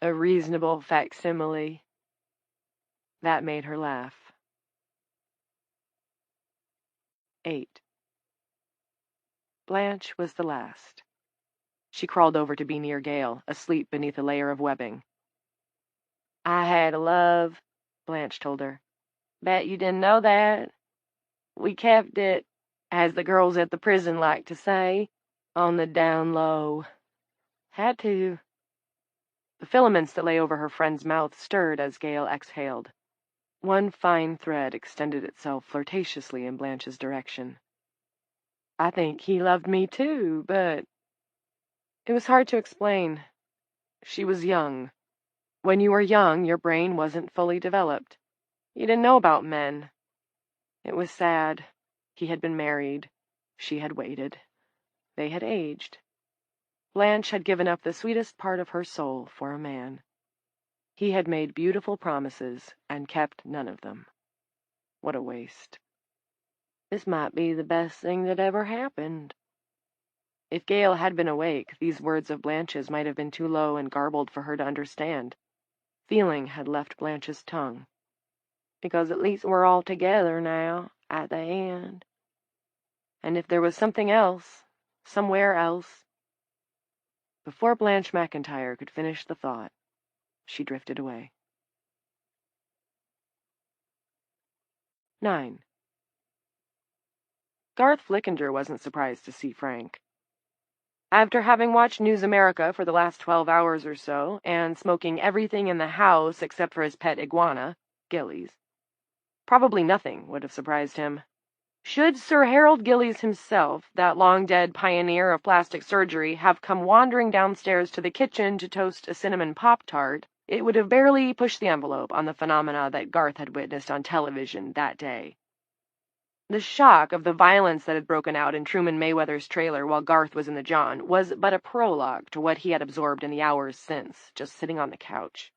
a reasonable facsimile." That made her laugh. 8. Blanche was the last. She crawled over to be near Gale, asleep beneath a layer of webbing. "I had a love," Blanche told her. "Bet you didn't know that. We kept it, as the girls at the prison like to say, on the down low. Had to." The filaments that lay over her friend's mouth stirred as Gale exhaled. One fine thread extended itself flirtatiously in Blanche's direction. "I think he loved me too, but—" It was hard to explain. She was young. When you were young, your brain wasn't fully developed. You didn't know about men. It was sad. He had been married. She had waited. They had aged. Blanche had given up the sweetest part of her soul for a man. He had made beautiful promises and kept none of them. What a waste. This might be the best thing that ever happened. If Gale had been awake, these words of Blanche's might have been too low and garbled for her to understand. Feeling had left Blanche's tongue. Because at least we're all together now, at the end. And if there was something else, somewhere else... Before Blanche McIntyre could finish the thought, she drifted away. 9. Garth Flickinger wasn't surprised to see Frank. After having watched News America for the last 12 hours or so, and smoking everything in the house except for his pet iguana, Gillies, probably nothing would have surprised him. Should Sir Harold Gillies himself, that long-dead pioneer of plastic surgery, have come wandering downstairs to the kitchen to toast a cinnamon Pop-Tart, it would have barely pushed the envelope on the phenomena that Garth had witnessed on television that day. The shock of the violence that had broken out in Truman Mayweather's trailer while Garth was in the John was but a prologue to what he had absorbed in the hours since, just sitting on the couch.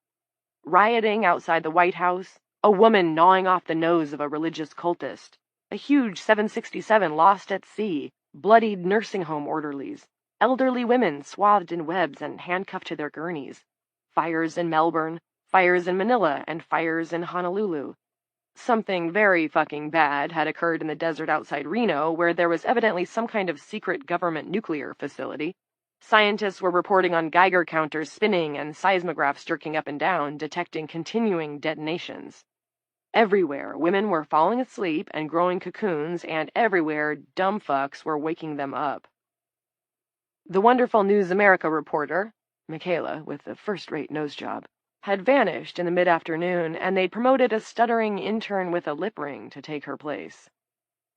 Rioting outside the White House, a woman gnawing off the nose of a religious cultist, a huge 767 lost at sea, bloodied nursing home orderlies, elderly women swathed in webs and handcuffed to their gurneys, fires in Melbourne, fires in Manila, and fires in Honolulu. Something very fucking bad had occurred in the desert outside Reno, where there was evidently some kind of secret government nuclear facility. Scientists were reporting on Geiger counters spinning and seismographs jerking up and down, detecting continuing detonations. Everywhere, women were falling asleep and growing cocoons, and everywhere, dumb fucks were waking them up. The wonderful News America reporter, Michaela, with a first-rate nose job, had vanished in the mid-afternoon, and they'd promoted a stuttering intern with a lip ring to take her place.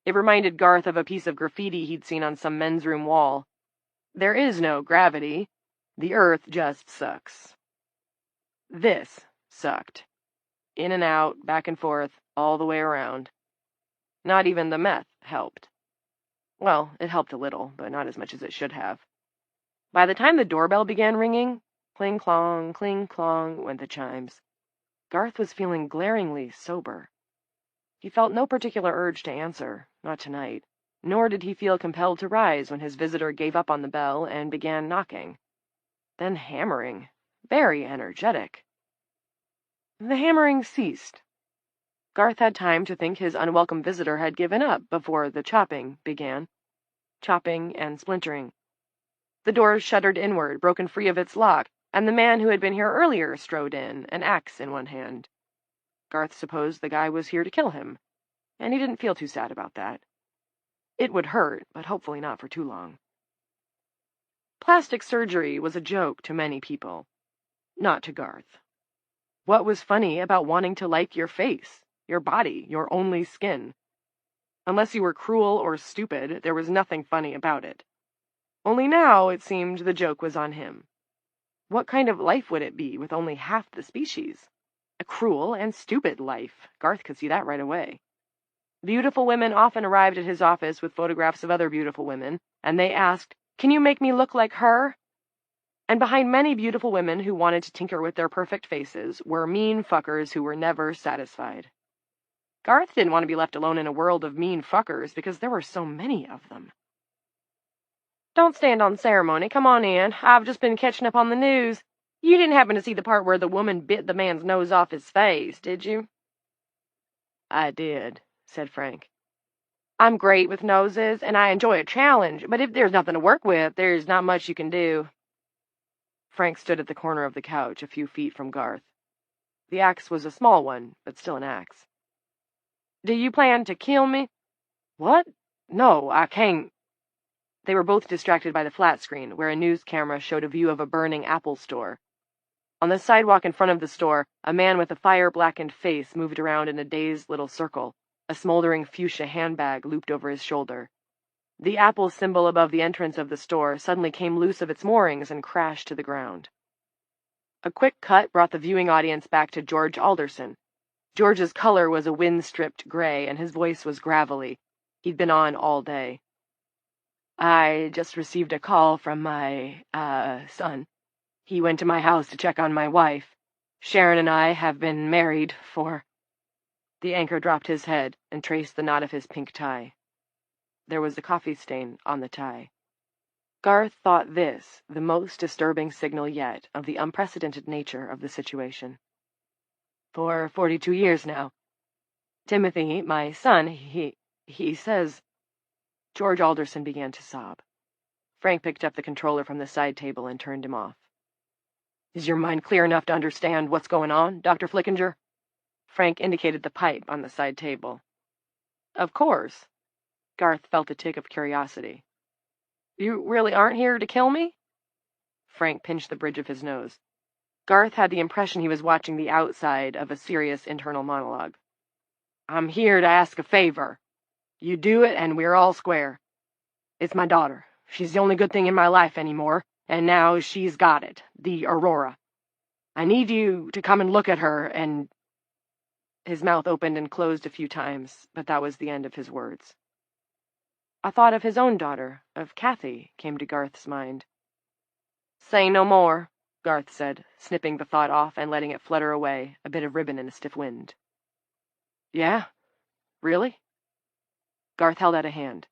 It reminded Garth of a piece of graffiti he'd seen on some men's room wall. There is no gravity. The earth just sucks. This sucked. In and out, back and forth, all the way around. Not even the meth helped. Well, it helped a little, but not as much as it should have. By the time the doorbell began ringing, cling clong went the chimes. Garth was feeling glaringly sober. He felt no particular urge to answer, not tonight, nor did he feel compelled to rise when his visitor gave up on the bell and began knocking. Then hammering, very energetic. The hammering ceased. Garth had time to think his unwelcome visitor had given up before the chopping began. Chopping and splintering. The door shuddered inward, broken free of its lock, and the man who had been here earlier strode in, an axe in one hand. Garth supposed the guy was here to kill him, and he didn't feel too sad about that. It would hurt, but hopefully not for too long. Plastic surgery was a joke to many people. Not to Garth. What was funny about wanting to like your face, your body, your only skin? Unless you were cruel or stupid, there was nothing funny about it. Only now, it seemed, the joke was on him. What kind of life would it be with only half the species? A cruel and stupid life. Garth could see that right away. Beautiful women often arrived at his office with photographs of other beautiful women, and they asked, "Can you make me look like her?" And behind many beautiful women who wanted to tinker with their perfect faces were mean fuckers who were never satisfied. Garth didn't want to be left alone in a world of mean fuckers because there were so many of them. "Don't stand on ceremony. Come on in. I've just been catching up on the news. You didn't happen to see the part where the woman bit the man's nose off his face, did you?" "I did," said Frank. "I'm great with noses, and I enjoy a challenge, but if there's nothing to work with, there's not much you can do." Frank stood at the corner of the couch, a few feet from Garth. The axe was a small one, but still an axe. "Do you plan to kill me?" "What? No, I can't." They were both distracted by the flat screen, where a news camera showed a view of a burning Apple store. On the sidewalk in front of the store, a man with a fire-blackened face moved around in a dazed little circle, a smoldering fuchsia handbag looped over his shoulder. The Apple symbol above the entrance of the store suddenly came loose of its moorings and crashed to the ground. A quick cut brought the viewing audience back to George Alderson. George's color was a wind-stripped gray, and his voice was gravelly. He'd been on all day. "I just received a call from my, son. He went to my house to check on my wife. Sharon and I have been married for—" The anchor dropped his head and traced the knot of his pink tie. There was a coffee stain on the tie. Garth thought this the most disturbing signal yet of the unprecedented nature of the situation. "For 42 years now. Timothy, my son, he says—" George Alderson began to sob. Frank picked up the controller from the side table and turned him off. "Is your mind clear enough to understand what's going on, Dr. Flickinger?" Frank indicated the pipe on the side table. "Of course." Garth felt a tick of curiosity. "You really aren't here to kill me?" Frank pinched the bridge of his nose. Garth had the impression he was watching the outside of a serious internal monologue. "I'm here to ask a favor. You do it, and we're all square. It's my daughter. She's the only good thing in my life anymore, and now she's got it, the Aurora. I need you to come and look at her and—" His mouth opened and closed a few times, but that was the end of his words. A thought of his own daughter, of Kathy, came to Garth's mind. "Say no more," Garth said, snipping the thought off and letting it flutter away, a bit of ribbon in a stiff wind. "Yeah? Really?" Garth held out a hand.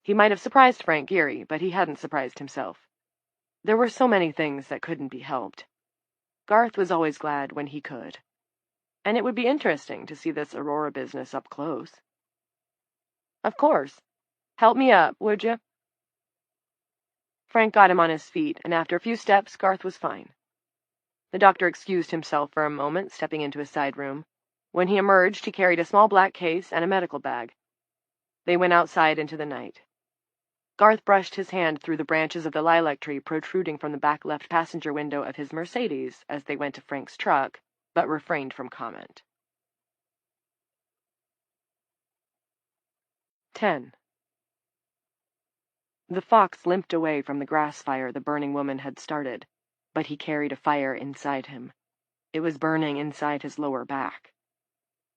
He might have surprised Frank Geary, but he hadn't surprised himself. There were so many things that couldn't be helped. Garth was always glad when he could. And it would be interesting to see this Aurora business up close. "Of course. Help me up, would you?" Frank got him on his feet, and after a few steps, Garth was fine. The doctor excused himself for a moment, stepping into a side room. When he emerged, he carried a small black case and a medical bag. They went outside into the night. Garth brushed his hand through the branches of the lilac tree protruding from the back left passenger window of his Mercedes as they went to Frank's truck, but refrained from comment. 10. The fox limped away from the grass fire the burning woman had started, but he carried a fire inside him. It was burning inside his lower back.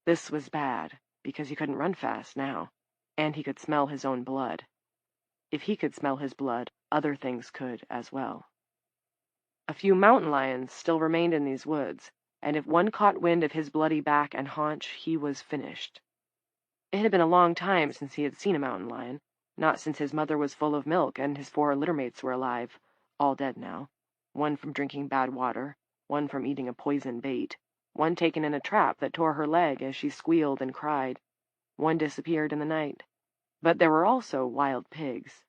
This was bad, because he couldn't run fast now, and he could smell his own blood. If he could smell his blood, other things could as well. A few mountain lions still remained in these woods, and if one caught wind of his bloody back and haunch, he was finished. It had been a long time since he had seen a mountain lion, not since his mother was full of milk and his 4 littermates were alive, all dead now, one from drinking bad water, one from eating a poison bait, one taken in a trap that tore her leg as she squealed and cried, one disappeared in the night. But there were also wild pigs.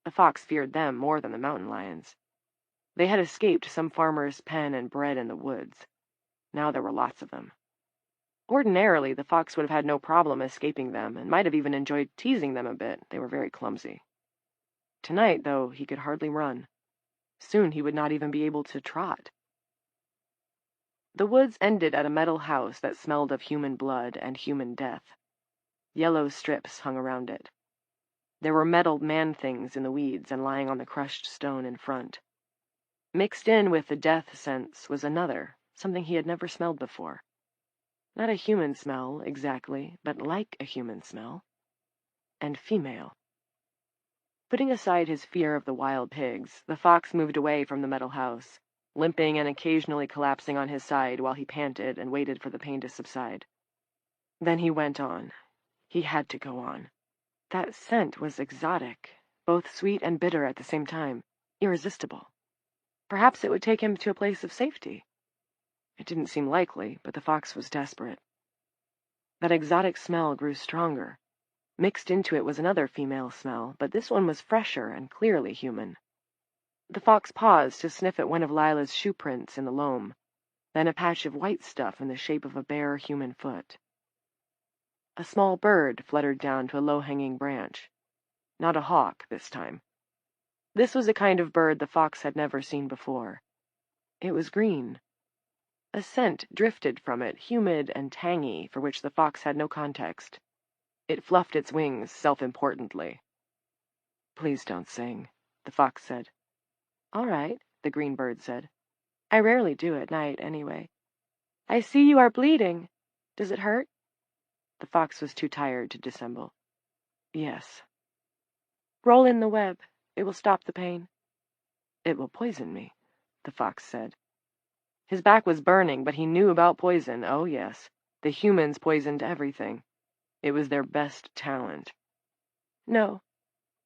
The fox feared them more than the mountain lions. They had escaped some farmer's pen and bred in the woods. Now there were lots of them. Ordinarily, the fox would have had no problem escaping them, and might have even enjoyed teasing them a bit. They were very clumsy. Tonight, though, he could hardly run. Soon he would not even be able to trot. The woods ended at a metal house that smelled of human blood and human death. Yellow strips hung around it. There were metal man-things in the weeds and lying on the crushed stone in front. Mixed in with the death sense was another, something he had never smelled before. Not a human smell, exactly, but like a human smell. And female. Putting aside his fear of the wild pigs, the fox moved away from the metal house, limping and occasionally collapsing on his side while he panted and waited for the pain to subside. Then he went on. He had to go on. That scent was exotic, both sweet and bitter at the same time, irresistible. Perhaps it would take him to a place of safety. It didn't seem likely, but the fox was desperate. That exotic smell grew stronger. Mixed into it was another female smell, but this one was fresher and clearly human. The fox paused to sniff at one of Lila's shoe prints in the loam, then a patch of white stuff in the shape of a bare human foot. A small bird fluttered down to a low-hanging branch. Not a hawk this time. This was a kind of bird the fox had never seen before. It was green. A scent drifted from it, humid and tangy, for which the fox had no context. It fluffed its wings self-importantly. "Please don't sing," the fox said. "All right," the green bird said. "I rarely do at night, anyway. I see you are bleeding. Does it hurt?" The fox was too tired to dissemble. "Yes." "Roll in the web. It will stop the pain." "It will poison me," the fox said. His back was burning, but he knew about poison. Oh, yes. The humans poisoned everything. It was their best talent. "No.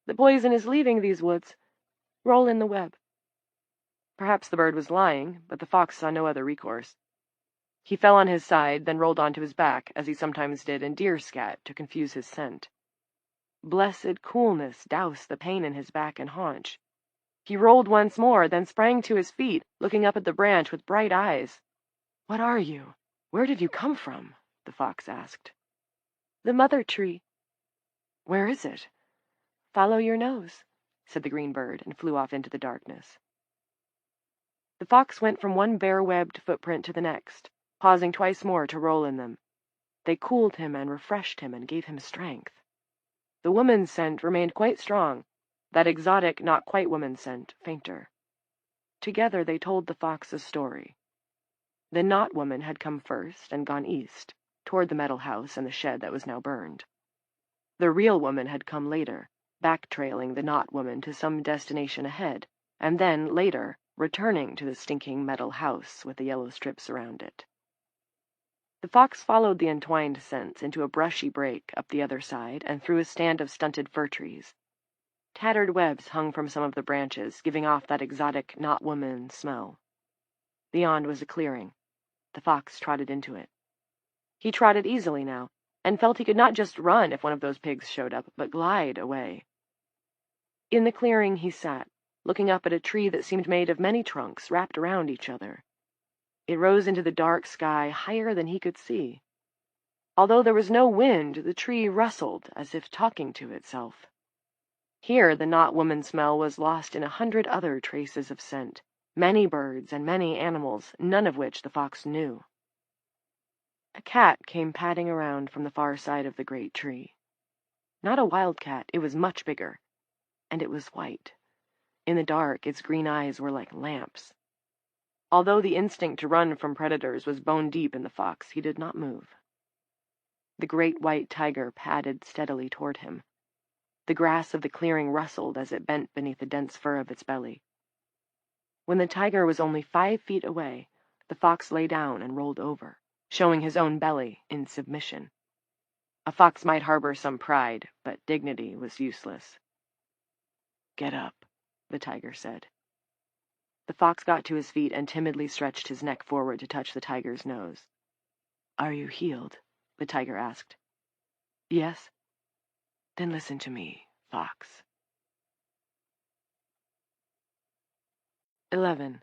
The poison is leaving these woods. Roll in the web." Perhaps the bird was lying, but the fox saw no other recourse. He fell on his side, then rolled onto his back, as he sometimes did in deer scat, to confuse his scent. Blessed coolness doused the pain in his back and haunch. He rolled once more, then sprang to his feet, looking up at the branch with bright eyes. "What are you? Where did you come from?" the fox asked. "The mother tree." "Where is it?" "Follow your nose," said the green bird, and flew off into the darkness. The fox went from one bare-webbed footprint to the next, pausing twice more to roll in them. They cooled him and refreshed him and gave him strength. The woman's scent remained quite strong, that exotic, not-quite-woman scent fainter. Together they told the fox a story. The not-woman had come first and gone east. toward the metal house and the shed that was now burned. The real woman had come later, back-trailing the not woman to some destination ahead, and then, later, returning to the stinking metal house with the yellow strips around it. The fox followed the entwined scents into a brushy break up the other side and through a stand of stunted fir trees. Tattered webs hung from some of the branches, giving off that exotic not-woman smell. Beyond was a clearing. The fox trotted into it. He trotted easily now, and felt he could not just run if one of those pigs showed up, but glide away. In the clearing he sat, looking up at a tree that seemed made of many trunks wrapped around each other. It rose into the dark sky higher than he could see. Although there was no wind, the tree rustled as if talking to itself. Here the not-woman smell was lost in 100 other traces of scent, many birds and many animals, none of which the fox knew. A cat came padding around from the far side of the great tree. Not a wild cat, it was much bigger, and it was white. In the dark, its green eyes were like lamps. Although the instinct to run from predators was bone deep in the fox, he did not move. The great white tiger padded steadily toward him. The grass of the clearing rustled as it bent beneath the dense fur of its belly. When the tiger was only 5 feet away, the fox lay down and rolled over, showing his own belly in submission. A fox might harbor some pride, but dignity was useless. "Get up," the tiger said. The fox got to his feet and timidly stretched his neck forward to touch the tiger's nose. "Are you healed?" the tiger asked. "Yes." "Then listen to me, fox." 11.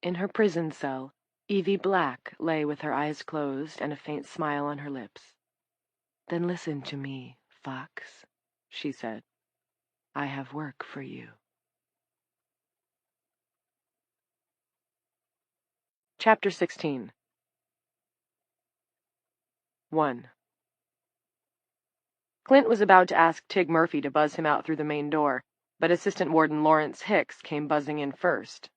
In her prison cell, Evie Black lay with her eyes closed and a faint smile on her lips. "Then listen to me, fox," she said. "I have work for you." Chapter 16. 1. Clint was about to ask Tig Murphy to buzz him out through the main door, but Assistant Warden Lawrence Hicks came buzzing in first.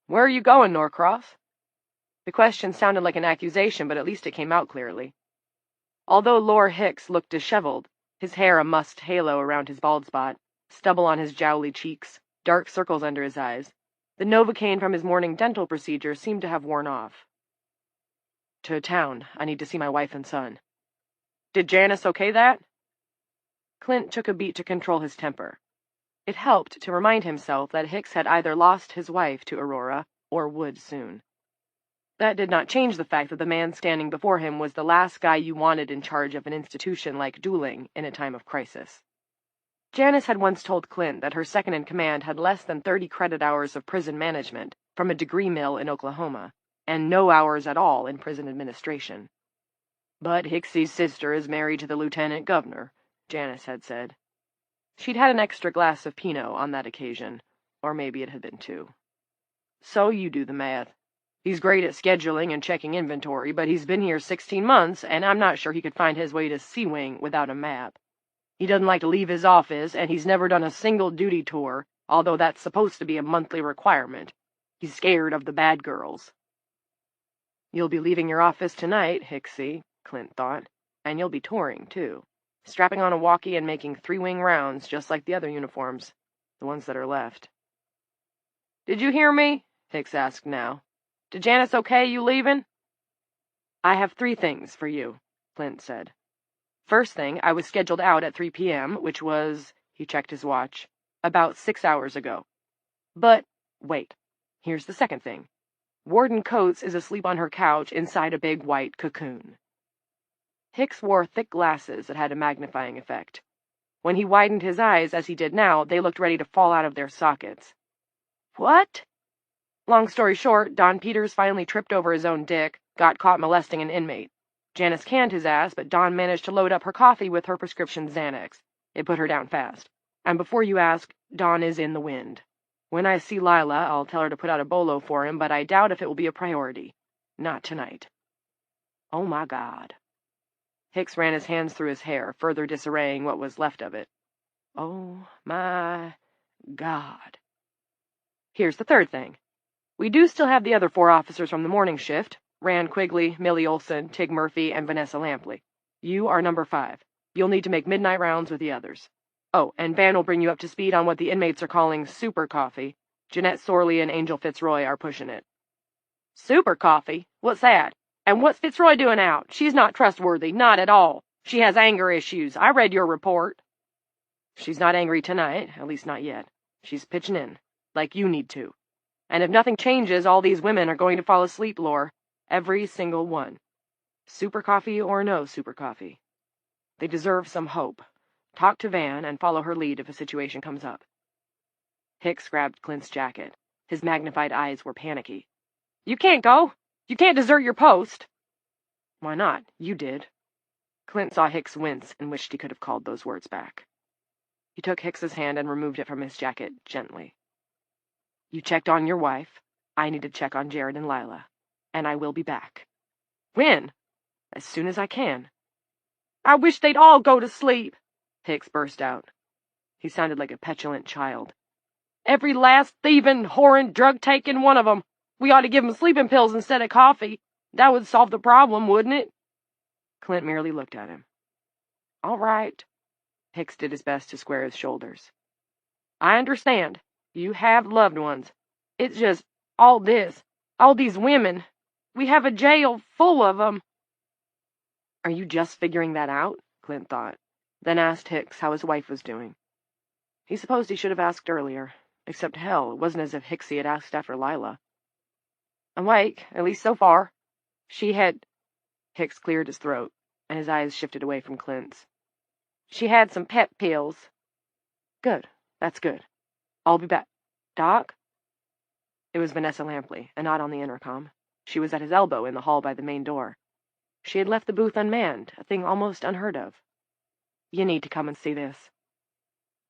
"Where are you going, Norcross?" The question sounded like an accusation, but at least it came out clearly. Although Lord Hicks looked disheveled, his hair a mussed halo around his bald spot, stubble on his jowly cheeks, dark circles under his eyes, the Novocaine from his morning dental procedure seemed to have worn off. "To town. I need to see my wife and son." "Did Janice okay that?" Clint took a beat to control his temper. It helped to remind himself that Hicks had either lost his wife to Aurora or would soon. That did not change the fact that the man standing before him was the last guy you wanted in charge of an institution like dueling in a time of crisis. Janice had once told Clint that her second-in-command had less than 30 credit hours of prison management from a degree mill in Oklahoma, and no hours at all in prison administration. "But Hicksy's sister is married to the lieutenant governor," Janice had said. She'd had an extra glass of Pinot on that occasion, or maybe it had been 2. "So you do the math. He's great at scheduling and checking inventory, but he's been here 16 months, and I'm not sure he could find his way to Sea Wing without a map. He doesn't like to leave his office, and he's never done a single duty tour, although that's supposed to be a monthly requirement. He's scared of the bad girls." "You'll be leaving your office tonight, Hicksy," Clint thought, "and you'll be touring, too, strapping on a walkie and making 3-wing rounds just like the other uniforms, the ones that are left." "Did you hear me?" Hicks asked now. "Did Janice okay you leaving?" "I have 3 things for you," Clint said. "First thing, I was scheduled out at 3 p.m., which was," he checked his watch, "about 6 hours ago. But, wait, here's the second thing. Warden Coates is asleep on her couch inside a big white cocoon." Hicks wore thick glasses that had a magnifying effect. When he widened his eyes, as he did now, they looked ready to fall out of their sockets. "What?" Long story short, Don Peters finally tripped over his own dick, got caught molesting an inmate. Janice canned his ass, but Don managed to load up her coffee with her prescription Xanax. It put her down fast. And before you ask, Don is in the wind. When I see Lila, I'll tell her to put out a bolo for him, but I doubt if it will be a priority. Not tonight. Oh my God. Hicks ran his hands through his hair, further disarraying what was left of it. Oh my God. Here's the third thing. We do still have the other 4 officers from the morning shift, Rand Quigley, Millie Olson, Tig Murphy, and Vanessa Lampley. You are number 5. You'll need to make midnight rounds with the others. Oh, and Van will bring you up to speed on what the inmates are calling super coffee. Jeanette Sorley and Angel Fitzroy are pushing it. Super coffee? What's that? And what's Fitzroy doing out? She's not trustworthy, not at all. She has anger issues. I read your report. She's not angry tonight, at least not yet. She's pitching in, like you need to. And if nothing changes, all these women are going to fall asleep, Lore. Every single one. Super coffee or no super coffee. They deserve some hope. Talk to Van and follow her lead if a situation comes up. Hicks grabbed Clint's jacket. His magnified eyes were panicky. You can't go. You can't desert your post. Why not? You did. Clint saw Hicks wince and wished he could have called those words back. He took Hicks's hand and removed it from his jacket gently. You checked on your wife. I need to check on Jared and Lila. And I will be back. When? As soon as I can. I wish they'd all go to sleep, Hicks burst out. He sounded like a petulant child. Every last thieving, whoring, drug-taking one of them. We ought to give them sleeping pills instead of coffee. That would solve the problem, wouldn't it? Clint merely looked at him. All right. Hicks did his best to square his shoulders. I understand. You have loved ones. It's just all this. All these women. We have a jail full of them. Are you just figuring that out? Clint thought, then asked Hicks how his wife was doing. He supposed he should have asked earlier, except hell, it wasn't as if Hicksy had asked after Lila. Awake, at least so far. She had... Hicks cleared his throat, and his eyes shifted away from Clint's. She had some pep pills. Good, that's good. I'll be back. Doc? It was Vanessa Lampley, a nod on the intercom. She was at his elbow in the hall by the main door. She had left the booth unmanned, a thing almost unheard of. You need to come and see this.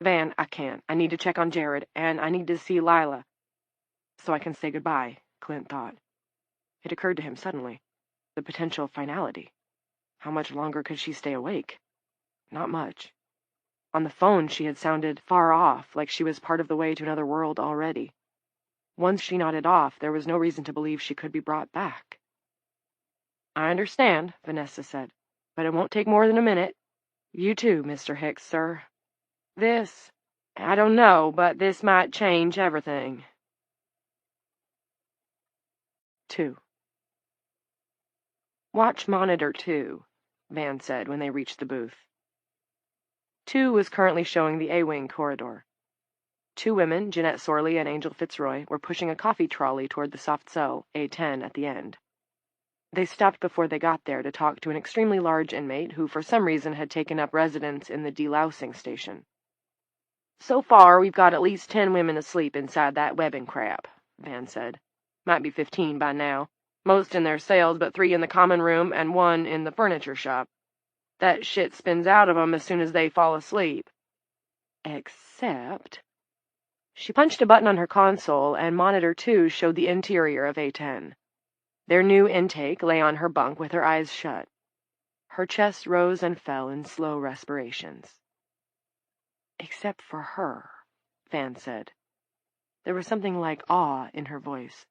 Van, I can't. I need to check on Jared, and I need to see Lila. So I can say goodbye, Clint thought. It occurred to him suddenly. The potential finality. How much longer could she stay awake? Not much. On the phone she had sounded far off, like she was part of the way to another world already. Once she nodded off, there was no reason to believe she could be brought back. I understand, Vanessa said, but it won't take more than a minute. You too, Mr. Hicks, sir. I don't know, but this might change everything. 2. Watch monitor 2, Van said when they reached the booth. 2 was currently showing the A-Wing corridor. 2 women, Jeanette Sorley and Angel Fitzroy, were pushing a coffee trolley toward the soft cell, A10, at the end. They stopped before they got there to talk to an extremely large inmate who for some reason had taken up residence in the delousing station. So far, we've got at least 10 women asleep inside that webbing crap, Van said. Might be 15 by now. Most in their cells, but 3 in the common room and 1 in the furniture shop. That shit spins out of 'em as soon as they fall asleep. Except... She punched a button on her console, and Monitor 2 showed the interior of A10. Their new intake lay on her bunk with her eyes shut. Her chest rose and fell in slow respirations. Except for her, Van said. There was something like awe in her voice.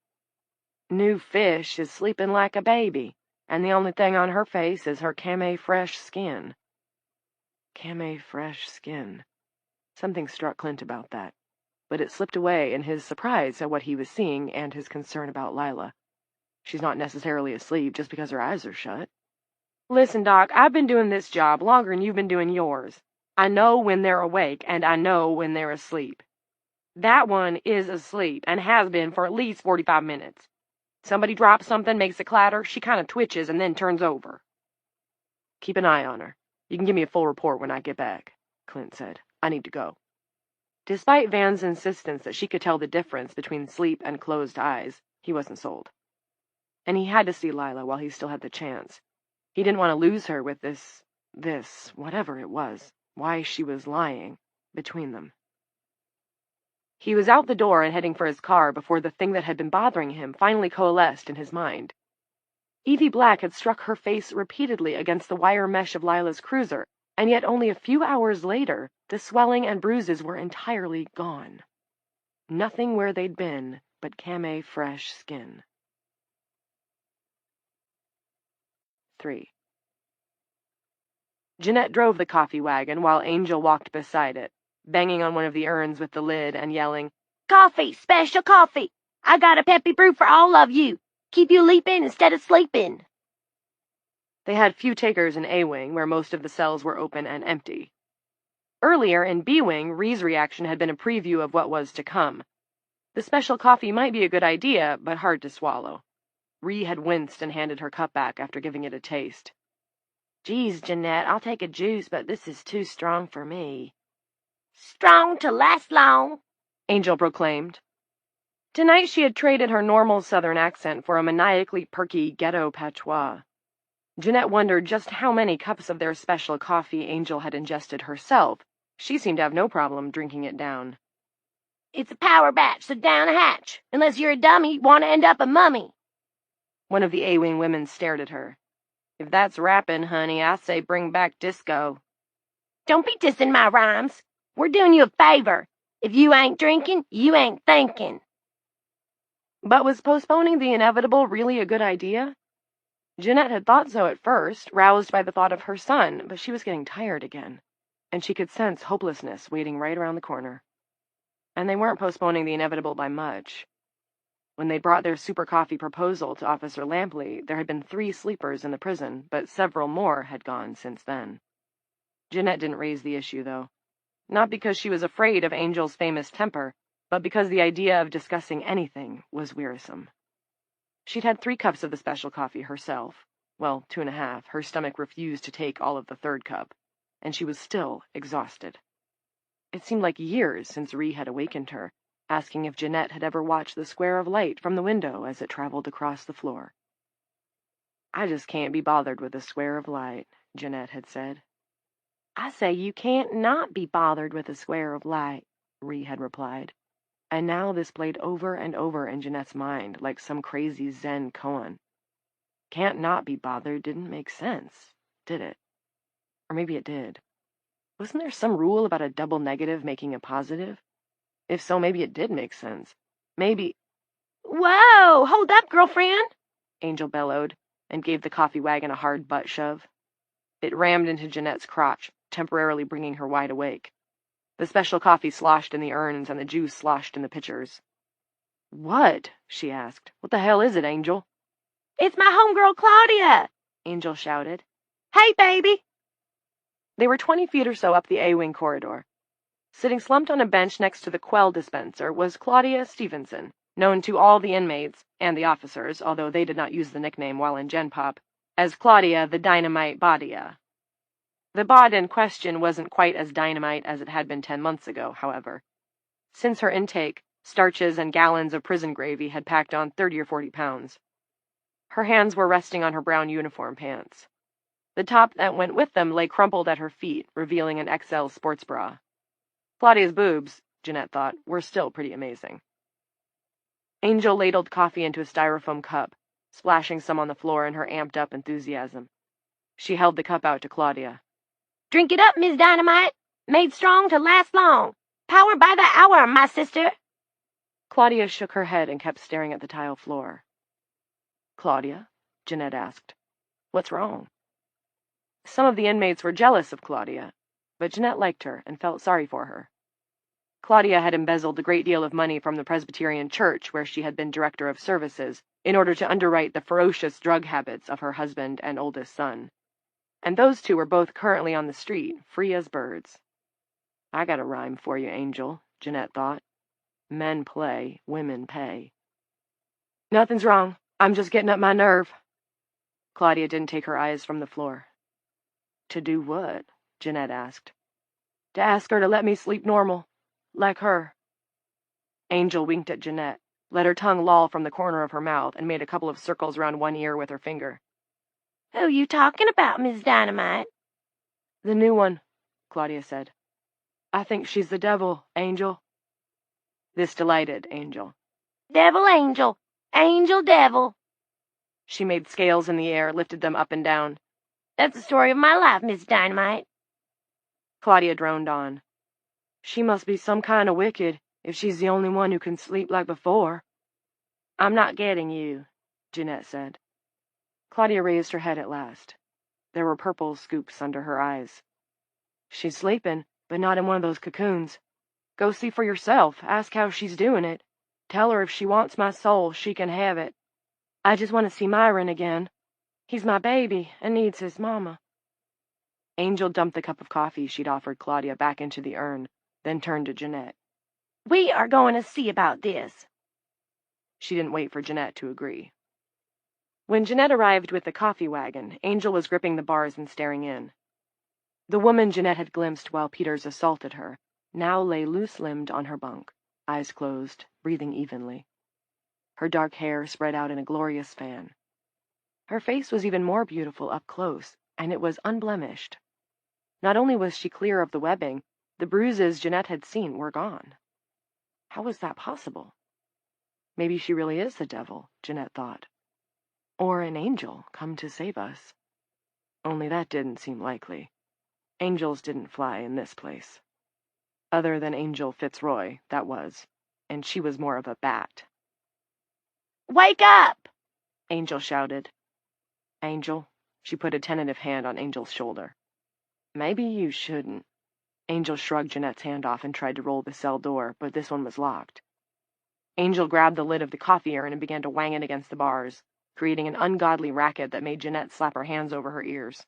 New Fish is sleeping like a baby, and the only thing on her face is her came fresh skin. Came fresh skin. Something struck Clint about that, but it slipped away in his surprise at what he was seeing and his concern about Lila. She's not necessarily asleep just because her eyes are shut. Listen, Doc, I've been doing this job longer than you've been doing yours. I know when they're awake, and I know when they're asleep. That one is asleep, and has been for at least 45 minutes. Somebody drops something, makes a clatter, she kind of twitches and then turns over. Keep an eye on her. You can give me a full report when I get back, Clint said. I need to go. Despite Van's insistence that she could tell the difference between sleep and closed eyes, he wasn't sold. And he had to see Lila while he still had the chance. He didn't want to lose her with this, whatever it was, why she was lying, between them. He was out the door and heading for his car before the thing that had been bothering him finally coalesced in his mind. Evie Black had struck her face repeatedly against the wire mesh of Lila's cruiser, and yet only a few hours later, the swelling and bruises were entirely gone. Nothing where they'd been but came fresh skin. 3. Jeanette drove the coffee wagon while Angel walked beside it, banging on one of the urns with the lid and yelling, "Coffee! Special coffee! I got a peppy brew for all of you! Keep you leaping instead of sleeping!" They had few takers in A-Wing, where most of the cells were open and empty. Earlier, in B-Wing, Rhee's reaction had been a preview of what was to come. The special coffee might be a good idea, but hard to swallow. Rhee had winced and handed her cup back after giving it a taste. "Geez, Jeanette, I'll take a juice, but this is too strong for me." "Strong to last long," Angel proclaimed. Tonight she had traded her normal Southern accent for a maniacally perky ghetto patois. Jeanette wondered just how many cups of their special coffee Angel had ingested herself. She seemed to have no problem drinking it down. "It's a power batch, so down the hatch. Unless you're a dummy, want to end up a mummy." One of the A-Wing women stared at her. "If that's rapping, honey, I say bring back disco." "Don't be dissing my rhymes. We're doing you a favor. If you ain't drinking, you ain't thinking." But was postponing the inevitable really a good idea? Jeanette had thought so at first, roused by the thought of her son, but she was getting tired again, and she could sense hopelessness waiting right around the corner. And they weren't postponing the inevitable by much. When they brought their super coffee proposal to Officer Lampley, there had been 3 sleepers in the prison, but several more had gone since then. Jeanette didn't raise the issue, though. Not because she was afraid of Angel's famous temper, but because the idea of discussing anything was wearisome. She'd had 3 cups of the special coffee herself. Well, 2.5. Her stomach refused to take all of the 3rd cup, and she was still exhausted. It seemed like years since Rhee had awakened her, asking if Jeanette had ever watched the square of light from the window as it traveled across the floor. "I just can't be bothered with a square of light," Jeanette had said. "I say you can't not be bothered with a square of light," Rhee had replied. And now this played over and over in Jeanette's mind like some crazy Zen koan. Can't not be bothered didn't make sense, did it? Or maybe it did. Wasn't there some rule about a double negative making a positive? If so, maybe it did make sense. Maybe— "Whoa! Hold up, girlfriend!" Angel bellowed, and gave the coffee wagon a hard butt shove. It rammed into Jeanette's crotch, temporarily bringing her wide awake. The special coffee sloshed in the urns, and the juice sloshed in the pitchers. "What?" she asked. "What the hell is it, Angel?" "It's my homegirl Claudia!" Angel shouted. "Hey, baby!" They were 20 feet or so up the A-Wing corridor. Sitting slumped on a bench next to the Quell dispenser was Claudia Stevenson, known to all the inmates, and the officers, although they did not use the nickname while in Gen Pop, as Claudia the Dynamite Badia. The bod in question wasn't quite as dynamite as it had been 10 months ago, however. Since her intake, starches and gallons of prison gravy had packed on 30 or 40 pounds. Her hands were resting on her brown uniform pants. The top that went with them lay crumpled at her feet, revealing an XL sports bra. Claudia's boobs, Jeanette thought, were still pretty amazing. Angel ladled coffee into a styrofoam cup, splashing some on the floor in her amped-up enthusiasm. She held the cup out to Claudia. "Drink it up, Miss Dynamite. Made strong to last long. Power by the hour, my sister." Claudia shook her head and kept staring at the tile floor. "Claudia?" Jeanette asked. "What's wrong?" Some of the inmates were jealous of Claudia, but Jeanette liked her and felt sorry for her. Claudia had embezzled a great deal of money from the Presbyterian Church, where she had been director of services, in order to underwrite the ferocious drug habits of her husband and oldest son. And those 2 were both currently on the street, free as birds. "I got a rhyme for you, Angel," Jeanette thought. "Men play, women pay." "Nothing's wrong. I'm just getting up my nerve." Claudia didn't take her eyes from the floor. "To do what?" Jeanette asked. "To ask her to let me sleep normal. Like her." Angel winked at Jeanette, let her tongue loll from the corner of her mouth, and made a couple of circles around one ear with her finger. "Who you talking about, Miss Dynamite?" "The new one," Claudia said. "I think she's the devil, Angel." This delighted Angel. "Devil, angel. Angel, devil." She made scales in the air, lifted them up and down. "That's the story of my life, Miss Dynamite." Claudia droned on. "She must be some kind of wicked, if she's the only one who can sleep like before." "I'm not getting you," Jeanette said. Claudia raised her head at last. There were purple scoops under her eyes. She's sleeping, but not in one of those cocoons. Go see for yourself. Ask how she's doing it. Tell her if she wants my soul, she can have it. I just want to see Myron again. He's my baby and needs his mama. Angel dumped the cup of coffee she'd offered Claudia back into the urn, then turned to Jeanette. We are going to see about this. She didn't wait for Jeanette to agree. When Jeanette arrived with the coffee wagon, Angel was gripping the bars and staring in. The woman Jeanette had glimpsed while Peters assaulted her now lay loose-limbed on her bunk, eyes closed, breathing evenly. Her dark hair spread out in a glorious fan. Her face was even more beautiful up close, and it was unblemished. Not only was she clear of the webbing, the bruises Jeanette had seen were gone. How was that possible? Maybe she really is the devil, Jeanette thought. Or an angel come to save us. Only that didn't seem likely. Angels didn't fly in this place. Other than Angel Fitzroy, that was, and she was more of a bat. Wake up! Angel shouted. Angel, she put a tentative hand on Angel's shoulder. Maybe you shouldn't. Angel shrugged Jeanette's hand off and tried to roll the cell door, but this one was locked. Angel grabbed the lid of the coffee urn and began to wang it against the bars, creating an ungodly racket that made Jeanette slap her hands over her ears.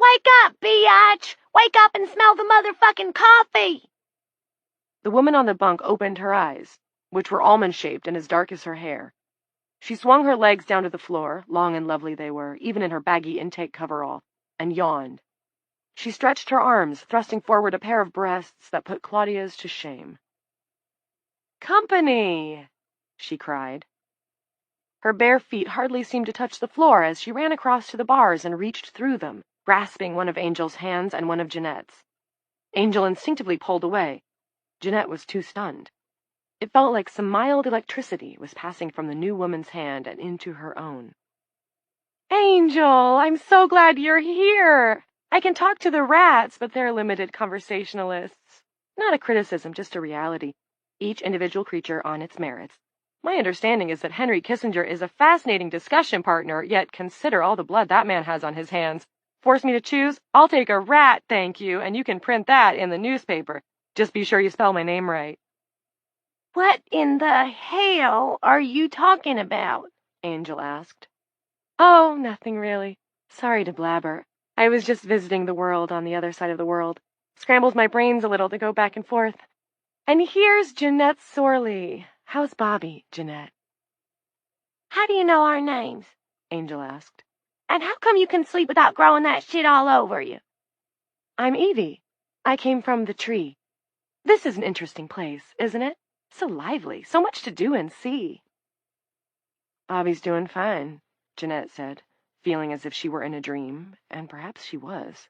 Wake up, biatch! Wake up and smell the motherfucking coffee! The woman on the bunk opened her eyes, which were almond-shaped and as dark as her hair. She swung her legs down to the floor, long and lovely they were, even in her baggy intake coverall, and yawned. She stretched her arms, thrusting forward a pair of breasts that put Claudia's to shame. Company! She cried. Her bare feet hardly seemed to touch the floor as she ran across to the bars and reached through them, grasping one of Angel's hands and one of Jeanette's. Angel instinctively pulled away. Jeanette was too stunned. It felt like some mild electricity was passing from the new woman's hand and into her own. Angel, I'm so glad you're here! I can talk to the rats, but they're limited conversationalists. Not a criticism, just a reality. Each individual creature on its merits. My understanding is that Henry Kissinger is a fascinating discussion partner, yet consider all the blood that man has on his hands. Force me to choose? I'll take a rat, thank you, and you can print that in the newspaper. Just be sure you spell my name right. What in the hell are you talking about? Angel asked. Oh, nothing really. Sorry to blabber. I was just visiting the world on the other side of the world. Scrambled my brains a little to go back and forth. And here's Jeanette Sorley. How's Bobby, Jeanette? How do you know our names? Angel asked. And how come you can sleep without growing that shit all over you? I'm Evie. I came from the tree. This is an interesting place, isn't it? So lively, so much to do and see. Bobby's doing fine, Jeanette said, feeling as if she were in a dream, and perhaps she was.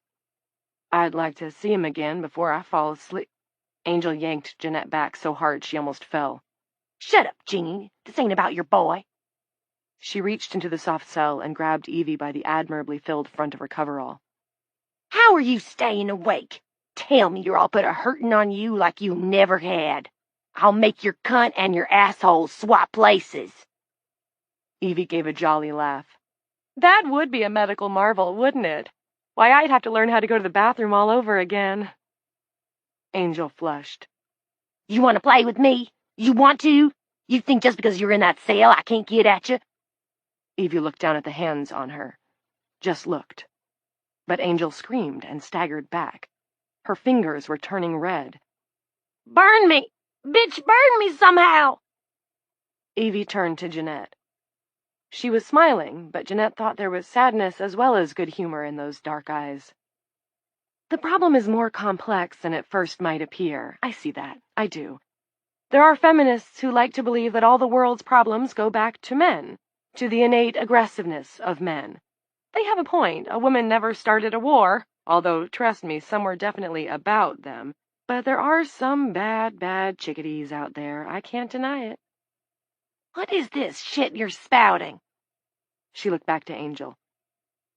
I'd like to see him again before I fall asleep. Angel yanked Jeanette back so hard she almost fell. Shut up, Jeannie. This ain't about your boy. She reached into the soft cell and grabbed Evie by the admirably filled front of her coverall. How are you staying awake? Tell me, or I'll put a hurtin' on you like you never had. I'll make your cunt and your asshole swap places. Evie gave a jolly laugh. That would be a medical marvel, wouldn't it? Why, I'd have to learn how to go to the bathroom all over again. Angel flushed. You want to play with me? You want to? You think just because you're in that cell I can't get at you? Evie looked down at the hands on her. Just looked. But Angel screamed and staggered back. Her fingers were turning red. Burn me! Bitch, burn me somehow! Evie turned to Jeanette. She was smiling, but Jeanette thought there was sadness as well as good humor in those dark eyes. The problem is more complex than it first might appear. I see that. I do. There are feminists who like to believe that all the world's problems go back to men, to the innate aggressiveness of men. They have a point. A woman never started a war, although, trust me, some were definitely about them. But there are some bad chickadees out there. I can't deny it. What is this shit you're spouting? She looked back to Angel.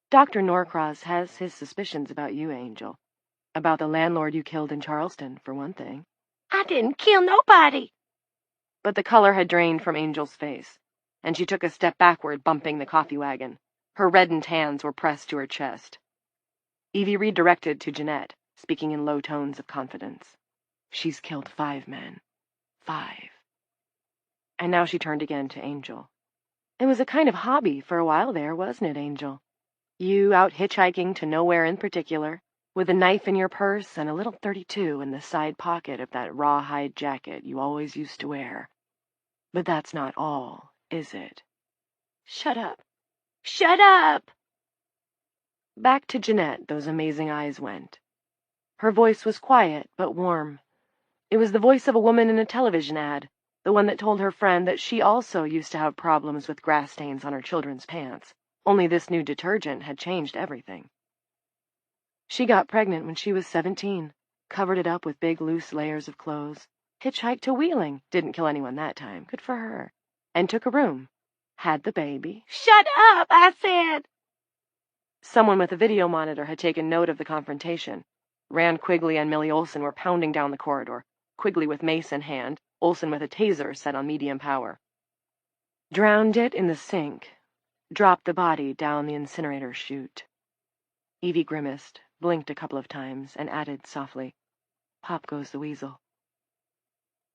Dr. Norcross has his suspicions about you, Angel. About the landlord you killed in Charleston, for one thing. I didn't kill nobody. But the color had drained from Angel's face, and she took a step backward, bumping the coffee wagon. Her reddened hands were pressed to her chest. Evie redirected to Jeanette, speaking in low tones of confidence. She's killed 5 men. 5. And now she turned again to Angel. It was a kind of hobby for a while there, wasn't it, Angel? You out hitchhiking to nowhere in particular, with a knife in your purse and a little .32 in the side pocket of that rawhide jacket you always used to wear. But that's not all, is it? Shut up. Shut up! Back to Jeanette those amazing eyes went. Her voice was quiet but warm. It was the voice of a woman in a television ad, the one that told her friend that she also used to have problems with grass stains on her children's pants, only this new detergent had changed everything. She got pregnant when she was 17, covered it up with big loose layers of clothes, hitchhiked to Wheeling, didn't kill anyone that time, good for her, and took a room, had the baby. Shut up, I said! Someone with a video monitor had taken note of the confrontation. Rand Quigley and Millie Olsen were pounding down the corridor, Quigley with mace in hand, Olsen with a taser set on medium power. Drowned it in the sink. Dropped the body down the incinerator chute. Evie grimaced, blinked a couple of times, and added softly, Pop goes the weasel.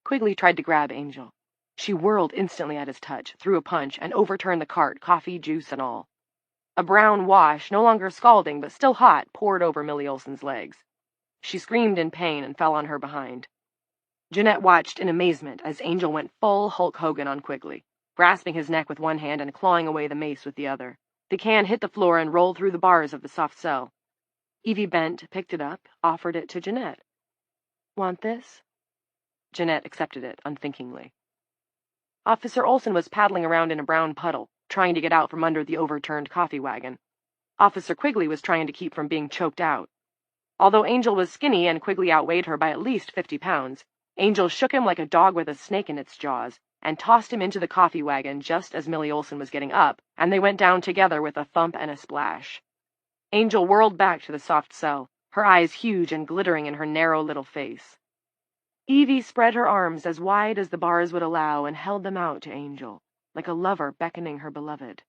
Quigley tried to grab Angel. She whirled instantly at his touch, threw a punch, and overturned the cart, coffee, juice, and all. A brown wash, no longer scalding but still hot, poured over Millie Olsen's legs. She screamed in pain and fell on her behind. Jeanette watched in amazement as Angel went full Hulk Hogan on Quigley, grasping his neck with one hand and clawing away the mace with the other. The can hit the floor and rolled through the bars of the soft cell. Evie bent, picked it up, offered it to Jeanette. Want this? Jeanette accepted it unthinkingly. Officer Olsen was paddling around in a brown puddle, trying to get out from under the overturned coffee wagon. Officer Quigley was trying to keep from being choked out. Although Angel was skinny and Quigley outweighed her by at least 50 pounds, Angel shook him like a dog with a snake in its jaws and tossed him into the coffee wagon just as Millie Olsen was getting up, and they went down together with a thump and a splash. Angel whirled back to the soft cell, her eyes huge and glittering in her narrow little face. Evie spread her arms as wide as the bars would allow and held them out to Angel, like a lover beckoning her beloved.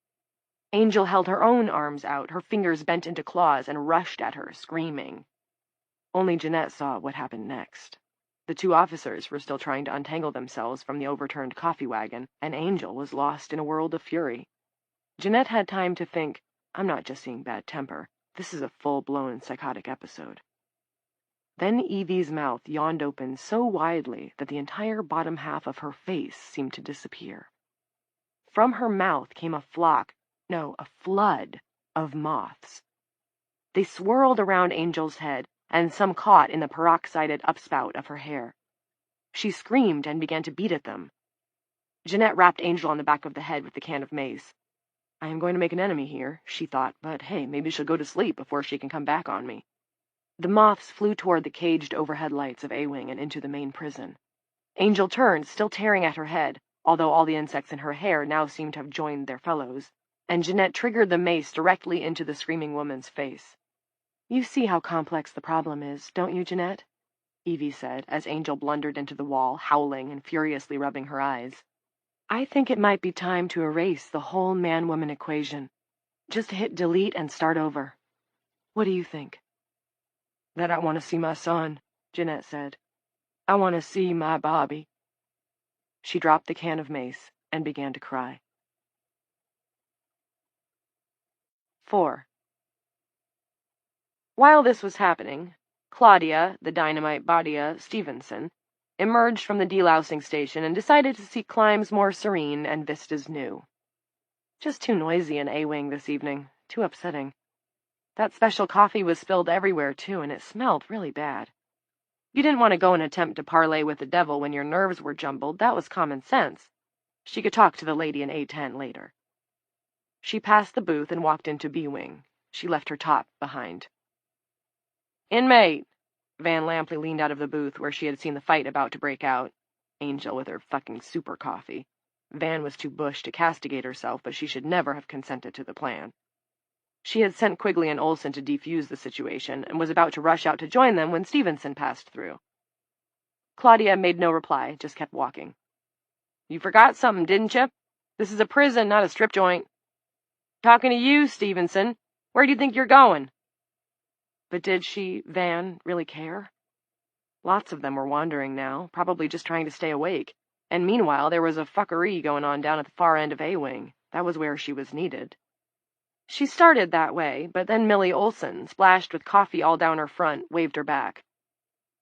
Angel held her own arms out, her fingers bent into claws, and rushed at her, screaming. Only Jeanette saw what happened next. The 2 officers were still trying to untangle themselves from the overturned coffee wagon, and Angel was lost in a world of fury. Jeanette had time to think, I'm not just seeing bad temper. This is a full-blown psychotic episode. Then Evie's mouth yawned open so widely that the entire bottom half of her face seemed to disappear. From her mouth came a flood of moths. They swirled around Angel's head, and some caught in the peroxided upspout of her hair. She screamed and began to beat at them. Jeanette rapped Angel on the back of the head with the can of mace. I am going to make an enemy here, she thought, but hey, maybe she'll go to sleep before she can come back on me. The moths flew toward the caged overhead lights of A-Wing and into the main prison. Angel turned, still tearing at her head, although all the insects in her hair now seemed to have joined their fellows, and Jeanette triggered the mace directly into the screaming woman's face. You see how complex the problem is, don't you, Jeanette? Evie said, as Angel blundered into the wall, howling and furiously rubbing her eyes. I think it might be time to erase the whole man-woman equation. Just hit delete and start over. What do you think? That I want to see my son, Jeanette said. I want to see my Bobby. She dropped the can of mace and began to cry. 4. While this was happening, Claudia, the dynamite Badia Stevenson, emerged from the delousing station and decided to seek climes more serene and vistas new. Just too noisy in A-Wing this evening, too upsetting. That special coffee was spilled everywhere, too, and it smelled really bad. You didn't want to go and attempt to parley with the devil when your nerves were jumbled. That was common sense. She could talk to the lady in A-10 later. She passed the booth and walked into B-Wing. She left her top behind. Inmate! Van Lampley leaned out of the booth where she had seen the fight about to break out. Angel with her fucking super coffee. Van was too bush to castigate herself, but she should never have consented to the plan. She had sent Quigley and Olsen to defuse the situation and was about to rush out to join them when Stevenson passed through. Claudia made no reply, just kept walking. You forgot something, didn't you? This is a prison, not a strip joint. Talking to you, Stevenson. Where do you think you're going? But did she, Van, really care? Lots of them were wandering now, probably just trying to stay awake. And meanwhile, there was a fuckery going on down at the far end of A-Wing. That was where she was needed. She started that way, but then Millie Olson, splashed with coffee all down her front, waved her back.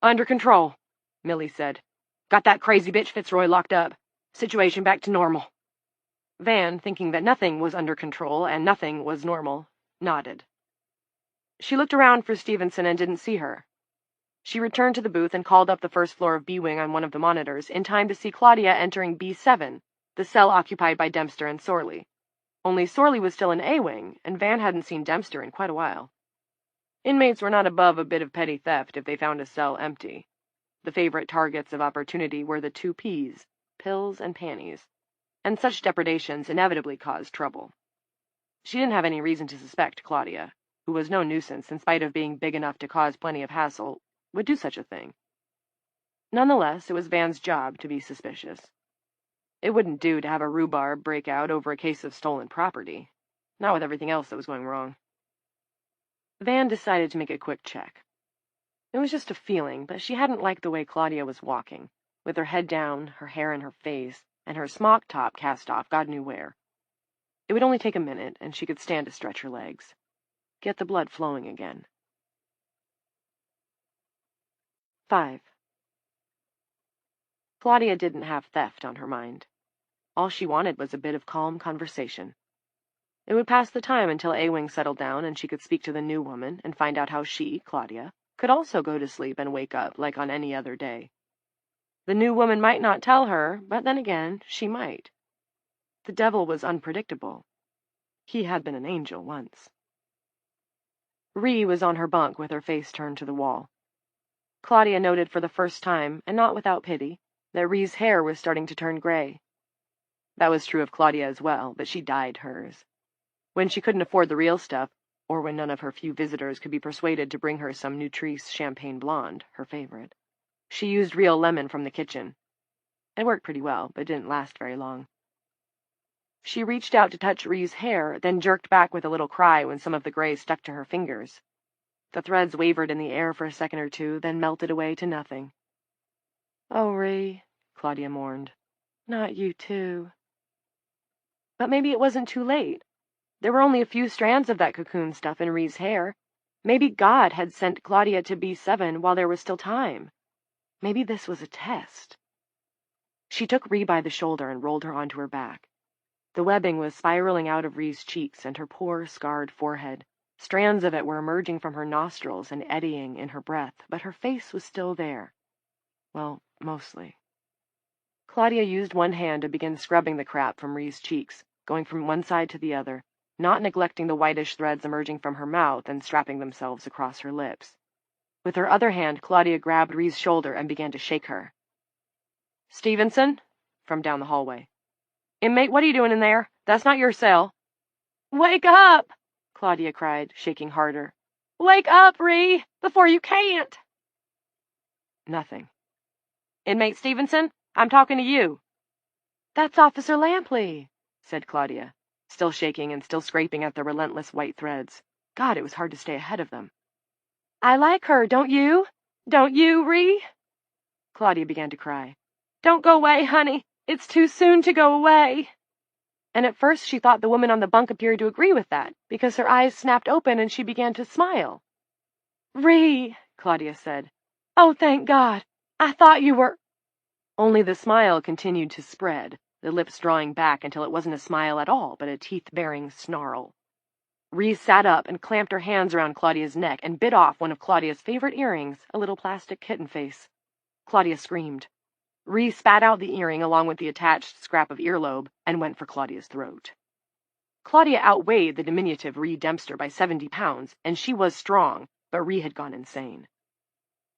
Under control, Millie said. Got that crazy bitch Fitzroy locked up. Situation back to normal. Van, thinking that nothing was under control and nothing was normal, nodded. She looked around for Stevenson and didn't see her. She returned to the booth and called up the first floor of B-Wing on one of the monitors in time to see Claudia entering B7, the cell occupied by Dempster and Sorley. Only Sorley was still in A-Wing, and Van hadn't seen Dempster in quite a while. Inmates were not above a bit of petty theft if they found a cell empty. The favorite targets of opportunity were the 2 Ps, pills and panties, and such depredations inevitably caused trouble. She didn't have any reason to suspect Claudia, who was no nuisance in spite of being big enough to cause plenty of hassle, would do such a thing. Nonetheless, it was Van's job to be suspicious. It wouldn't do to have a rhubarb break out over a case of stolen property, not with everything else that was going wrong. Van decided to make a quick check. It was just a feeling, but she hadn't liked the way Claudia was walking, with her head down, her hair in her face, and her smock top cast off God knew where. It would only take a minute, and she could stand to stretch her legs. Get the blood flowing again. 5. Claudia didn't have theft on her mind. All she wanted was a bit of calm conversation. It would pass the time until A-Wing settled down and she could speak to the new woman and find out how she, Claudia, could also go to sleep and wake up like on any other day. The new woman might not tell her, but then again, she might. The devil was unpredictable. He had been an angel once. Ree was on her bunk with her face turned to the wall. Claudia noted for the first time, and not without pity, that Ree's hair was starting to turn gray. That was true of Claudia as well, but she dyed hers. When she couldn't afford the real stuff, or when none of her few visitors could be persuaded to bring her some Nutrice Champagne Blonde, her favorite, she used real lemon from the kitchen. It worked pretty well, but didn't last very long. She reached out to touch Ree's hair, then jerked back with a little cry when some of the gray stuck to her fingers. The threads wavered in the air for a second or two, then melted away to nothing. "Oh, Ree," Claudia mourned. "Not you, too." But maybe it wasn't too late. There were only a few strands of that cocoon stuff in Ree's hair. Maybe God had sent Claudia to B7 while there was still time. Maybe this was a test. She took Ree by the shoulder and rolled her onto her back. The webbing was spiraling out of Ree's cheeks and her poor, scarred forehead. Strands of it were emerging from her nostrils and eddying in her breath, but her face was still there. Well, mostly. Claudia used one hand to begin scrubbing the crap from Ree's cheeks, going from one side to the other, not neglecting the whitish threads emerging from her mouth and strapping themselves across her lips. With her other hand, Claudia grabbed Ree's shoulder and began to shake her. "Stevenson?" from down the hallway. "Inmate, what are you doing in there? That's not your cell." "Wake up!" Claudia cried, shaking harder. "Wake up, Ree, before you can't!" Nothing. "Inmate Stevenson, I'm talking to you." "That's Officer Lampley," said Claudia, still shaking and still scraping at the relentless white threads. God, it was hard to stay ahead of them. "I like her, don't you? Don't you, Ree?" Claudia began to cry. "Don't go away, honey. It's too soon to go away." And at first she thought the woman on the bunk appeared to agree with that, because her eyes snapped open and she began to smile. "Ree," Claudia said. "Oh, thank God. I thought you were—" Only the smile continued to spread, the lips drawing back until it wasn't a smile at all, but a teeth-baring snarl. Ree sat up and clamped her hands around Claudia's neck and bit off one of Claudia's favorite earrings, a little plastic kitten face. Claudia screamed. Ree spat out the earring along with the attached scrap of earlobe and went for Claudia's throat. Claudia outweighed the diminutive Ree Dempster by 70 pounds, and she was strong, but Ree had gone insane.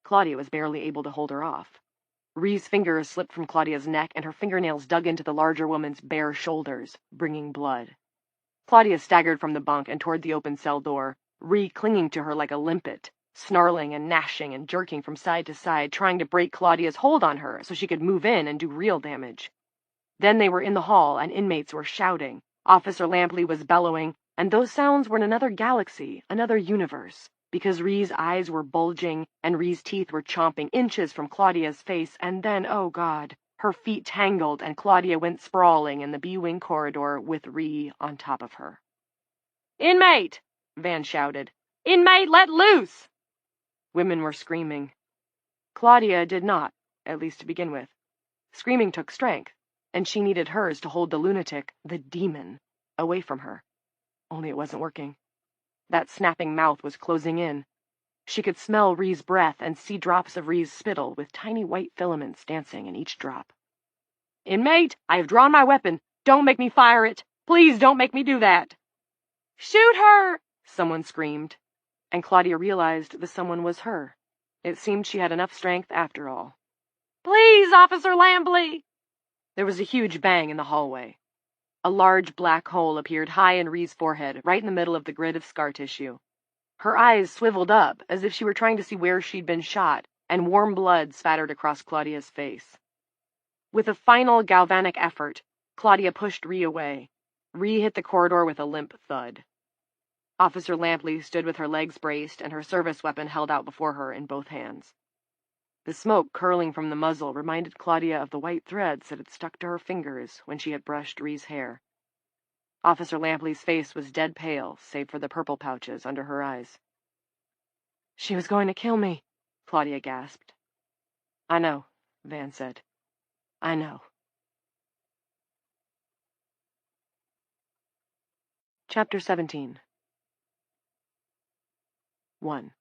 Claudia was barely able to hold her off. Ree's fingers slipped from Claudia's neck, and her fingernails dug into the larger woman's bare shoulders, bringing blood. Claudia staggered from the bunk and toward the open cell door, Ree clinging to her like a limpet, snarling and gnashing and jerking from side to side, trying to break Claudia's hold on her so she could move in and do real damage. Then they were in the hall, and inmates were shouting. Officer Lampley was bellowing, And those sounds were in another galaxy, another universe, because Ree's eyes were bulging and Ree's teeth were chomping inches from Claudia's face, and then, oh God, her feet tangled and Claudia went sprawling in the B-wing corridor with Ree on top of her. "Inmate!" Van shouted. "Inmate, let loose!" Women were screaming. Claudia did not, at least to begin with. Screaming took strength, and she needed hers to hold the lunatic, the demon, away from her. Only it wasn't working. That snapping mouth was closing in. She could smell Ree's breath and see drops of Ree's spittle with tiny white filaments dancing in each drop. "Inmate, I have drawn my weapon. Don't make me fire it. Please don't make me do that." "Shoot her!" someone screamed, and Claudia realized the someone was her. It seemed she had enough strength after all. "Please, Officer Lampley!" There was a huge bang in the hallway. A large black hole appeared high in Ree's forehead, right in the middle of the grid of scar tissue. Her eyes swiveled up, as if she were trying to see where she'd been shot, and warm blood spattered across Claudia's face. With a final galvanic effort, Claudia pushed Ree away. Ree hit the corridor with a limp thud. Officer Lampley stood with her legs braced and her service weapon held out before her in both hands. The smoke curling from the muzzle reminded Claudia of the white threads that had stuck to her fingers when she had brushed Ree's hair. Officer Lampley's face was dead pale, save for the purple pouches under her eyes. "She was going to kill me," Claudia gasped. "I know," Van said. "I know." Chapter 17. 1.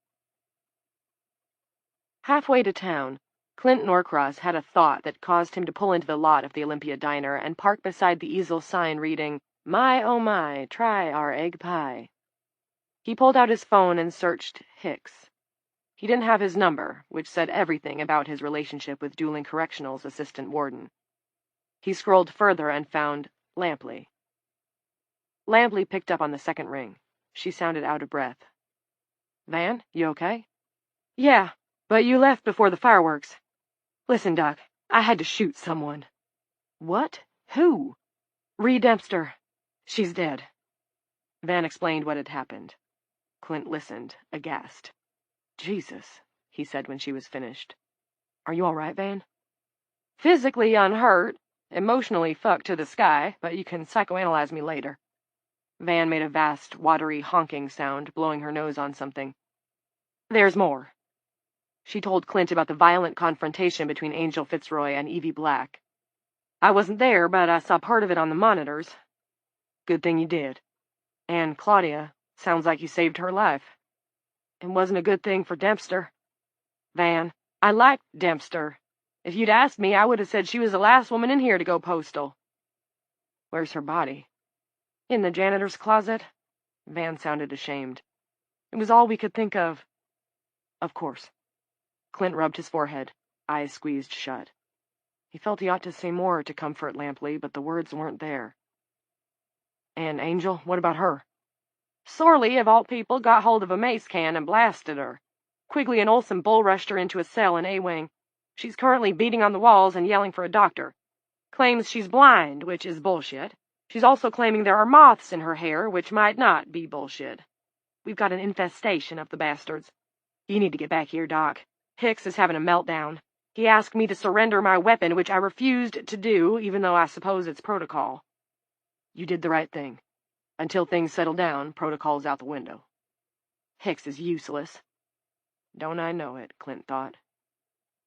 Halfway to town, Clint Norcross had a thought that caused him to pull into the lot of the Olympia Diner and park beside the easel sign reading, "My, oh my, try our egg pie." He pulled out his phone and searched Hicks. He didn't have his number, which said everything about his relationship with Dueling Correctional's assistant warden. He scrolled further and found Lampley. Lampley picked up on the second ring. She sounded out of breath. "Van, you okay?" "Yeah, but you left before the fireworks. Listen, Doc, I had to shoot someone." "What? Who?" "Ree Dempster. She's dead." Van explained what had happened. Clint listened, aghast. "Jesus," he said when she was finished. "Are you all right, Van?" "Physically unhurt, emotionally fucked to the sky, but you can psychoanalyze me later." Van made a vast, watery honking sound, blowing her nose on something. "There's more." She told Clint about the violent confrontation between Angel Fitzroy and Evie Black. "I wasn't there, but I saw part of it on the monitors." "Good thing you did. And Claudia, sounds like you saved her life." "It wasn't a good thing for Dempster." "Van, I liked Dempster. If you'd asked me, I would have said she was the last woman in here to go postal." "Where's her body?" "In the janitor's closet." Van sounded ashamed. "It was all we could think of." "Of course." Clint rubbed his forehead, eyes squeezed shut. He felt he ought to say more to comfort Lampley, but the words weren't there. "And Angel, what about her?" "Sorley, of all people, got hold of a mace can and blasted her. Quigley and Olson bull rushed her into a cell in A-Wing. She's currently beating on the walls and yelling for a doctor. Claims she's blind, which is bullshit. She's also claiming there are moths in her hair, which might not be bullshit. We've got an infestation of the bastards. You need to get back here, Doc. Hicks is having a meltdown. He asked me to surrender my weapon, which I refused to do, even though I suppose it's protocol." "You did the right thing. Until things settle down, protocol's out the window." "Hicks is useless." "Don't I know it," Clint thought.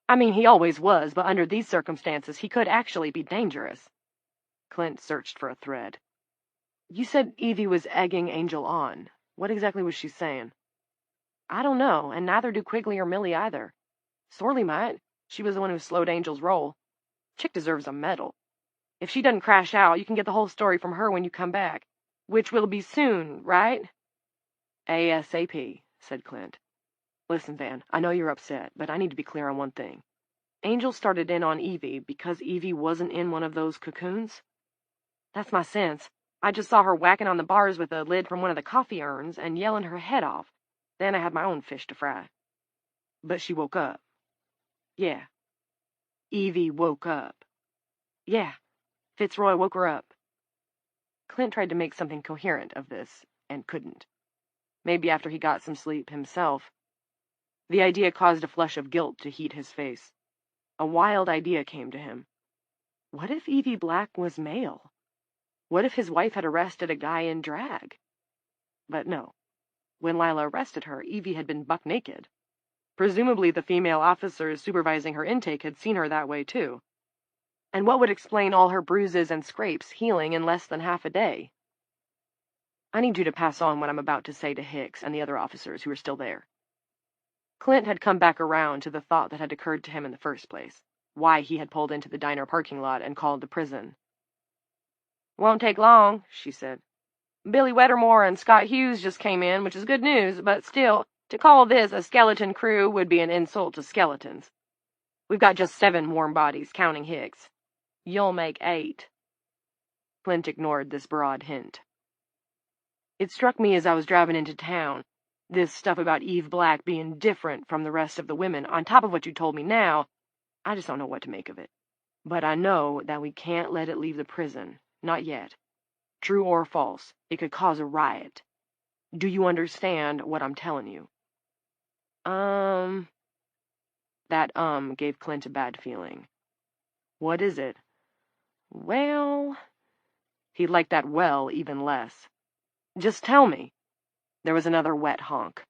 "I mean, he always was, but under these circumstances he could actually be dangerous." Clint searched for a thread. "You said Evie was egging Angel on. What exactly was she saying?" "I don't know, and neither do Quigley or Millie either. Sorley might. She was the one who slowed Angel's roll. Chick deserves a medal. If she doesn't crash out, you can get the whole story from her when you come back. Which will be soon, right?" "ASAP," said Clint. "Listen, Van, I know you're upset, but I need to be clear on one thing. Angel started in on Evie because Evie wasn't in one of those cocoons?" "That's my sense. I just saw her whacking on the bars with a lid from one of the coffee urns and yelling her head off. Then I had my own fish to fry." "But she woke up." "Yeah." "Evie woke up." "Yeah. Fitzroy woke her up." Clint tried to make something coherent of this. and couldn't. Maybe after he got some sleep himself. The idea caused a flush of guilt to heat his face. A wild idea came to him. What if Evie Black was male? What if his wife had arrested a guy in drag? But no. When Lila arrested her, Evie had been buck naked. Presumably the female officers supervising her intake had seen her that way too. And what would explain all her bruises and scrapes healing in less than half a day? I need you to pass on what I'm about to say to Hicks and the other officers who are still there. Clint had come back around to the thought that had occurred to him in the first place, why he had pulled into the diner parking lot and called the prison. Won't take long, she said. Billy Wettermore and Scott Hughes just came in, which is good news, but still, to call this a skeleton crew would be an insult to skeletons. We've got just 7 warm bodies, counting Hicks. You'll make 8. Clint ignored this broad hint. It struck me as I was driving into town. This stuff about Eve Black being different from the rest of the women, on top of what you told me now, I just don't know what to make of it. But I know that we can't let it leave the prison. Not yet. True or false, it could cause a riot. Do you understand what I'm telling you? That gave Clint a bad feeling. What is it? Well... He liked that well even less. Just tell me. There was another wet honk.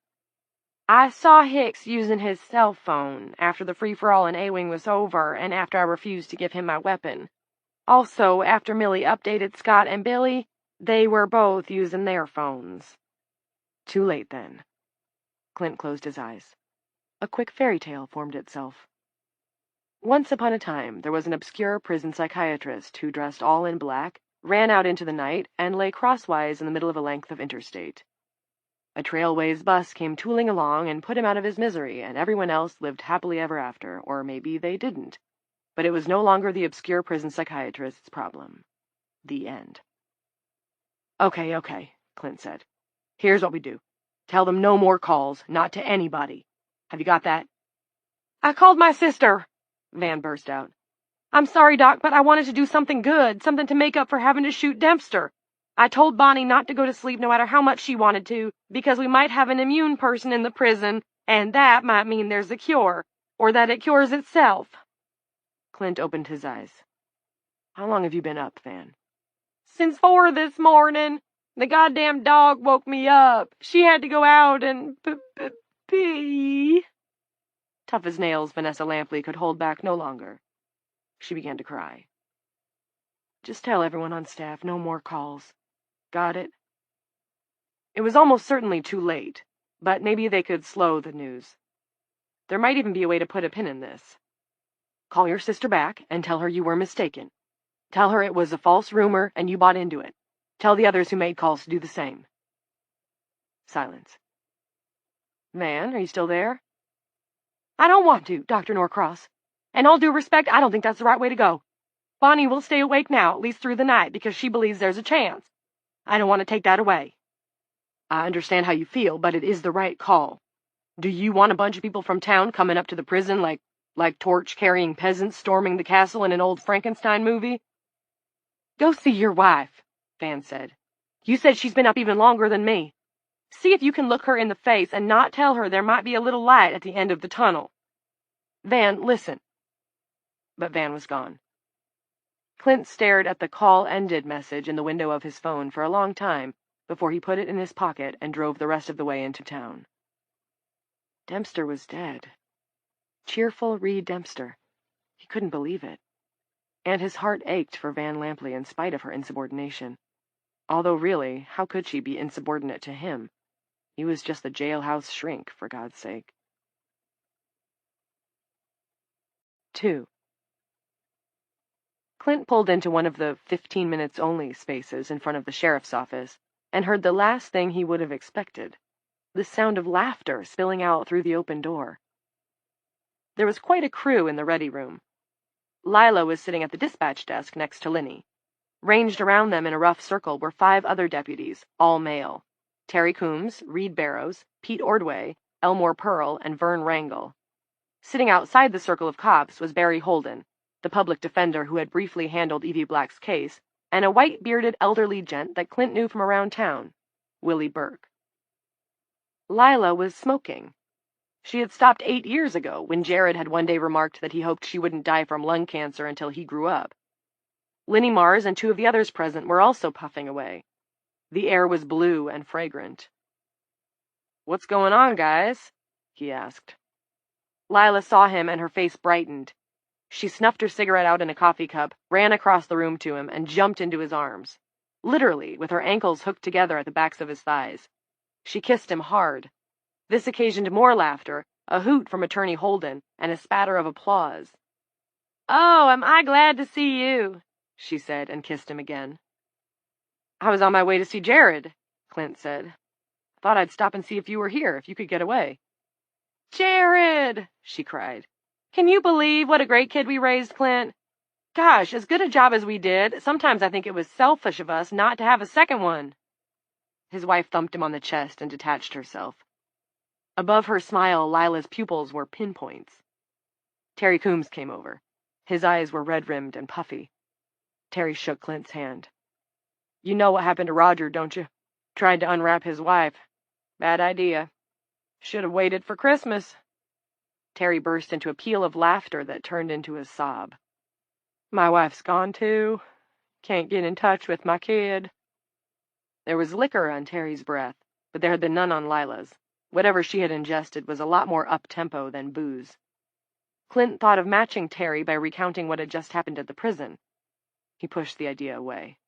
I saw Hicks using his cell phone after the free-for-all in A-Wing was over and after I refused to give him my weapon. Also, after Millie updated Scott and Billy, they were both using their phones. Too late, then. Clint closed his eyes. A quick fairy tale formed itself. Once upon a time, there was an obscure prison psychiatrist who dressed all in black, ran out into the night, and lay crosswise in the middle of a length of interstate. A Trailways bus came tooling along and put him out of his misery, and everyone else lived happily ever after, or maybe they didn't. But it was no longer the obscure prison psychiatrist's problem. The end. Okay, Clint said. Here's what we do. Tell them no more calls, not to anybody. Have you got that? I called my sister, Van burst out. I'm sorry, Doc, but I wanted to do something good, something to make up for having to shoot Dempster. I told Bonnie not to go to sleep no matter how much she wanted to, because we might have an immune person in the prison, and that might mean there's a cure, or that it cures itself. Clint opened his eyes. How long have you been up, Van? Since 4 this morning. The goddamn dog woke me up. She had to go out and pee. Tough as nails, Vanessa Lampley could hold back no longer. She began to cry. Just tell everyone on staff no more calls. Got it? It was almost certainly too late, but maybe they could slow the news. There might even be a way to put a pin in this. Call your sister back and tell her you were mistaken. Tell her it was a false rumor and you bought into it. Tell the others who made calls to do the same. Silence. Van, are you still there? I don't want to, Dr. Norcross. And all due respect, I don't think that's the right way to go. Bonnie will stay awake now, at least through the night, because she believes there's a chance. I don't want to take that away. I understand how you feel, but it is the right call. Do you want a bunch of people from town coming up to the prison like torch-carrying peasants storming the castle in an old Frankenstein movie? Go see your wife, Van said. You said she's been up even longer than me. See if you can look her in the face and not tell her there might be a little light at the end of the tunnel. Van, listen. But Van was gone. Clint stared at the call-ended message in the window of his phone for a long time before he put it in his pocket and drove the rest of the way into town. Dempster was dead. Cheerful Reed Dempster. He couldn't believe it. And his heart ached for Van Lampley in spite of her insubordination. Although really, how could she be insubordinate to him? He was just the jailhouse shrink, for God's sake. 2. Clint pulled into one of the 15 minutes only spaces in front of the sheriff's office and heard the last thing he would have expected, the sound of laughter spilling out through the open door. There was quite a crew in the ready room. Lila was sitting at the dispatch desk next to Linny. Ranged around them in a rough circle were 5 other deputies, all male. Terry Coombs, Reed Barrows, Pete Ordway, Elmore Pearl, and Vern Wrangle. Sitting outside the circle of cops was Barry Holden, the public defender who had briefly handled Evie Black's case, and a white-bearded elderly gent that Clint knew from around town. Willie Burke. Lila was smoking. She had stopped 8 years ago when Jared had one day remarked that he hoped she wouldn't die from lung cancer until he grew up. Linnie Mars and 2 of the others present were also puffing away. The air was blue and fragrant. "What's going on, guys?" he asked. Lila saw him and her face brightened. She snuffed her cigarette out in a coffee cup, ran across the room to him, and jumped into his arms. Literally, with her ankles hooked together at the backs of his thighs. She kissed him hard. This occasioned more laughter, a hoot from Attorney Holden, and a spatter of applause. "Oh, am I glad to see you," she said, and kissed him again. "I was on my way to see Jared," Clint said. "Thought I'd stop and see if you were here, if you could get away." "Jared!" she cried. "Can you believe what a great kid we raised, Clint? Gosh, as good a job as we did, sometimes I think it was selfish of us not to have a second one." His wife thumped him on the chest and detached herself. Above her smile, Lila's pupils were pinpoints. Terry Coombs came over. His eyes were red-rimmed and puffy. Terry shook Clint's hand. "You know what happened to Roger, don't you? Tried to unwrap his wife. Bad idea. Should have waited for Christmas." Terry burst into a peal of laughter that turned into a sob. "My wife's gone too. Can't get in touch with my kid." There was liquor on Terry's breath, but there had been none on Lila's. Whatever she had ingested was a lot more up-tempo than booze. Clint thought of matching Terry by recounting what had just happened at the prison. He pushed the idea away.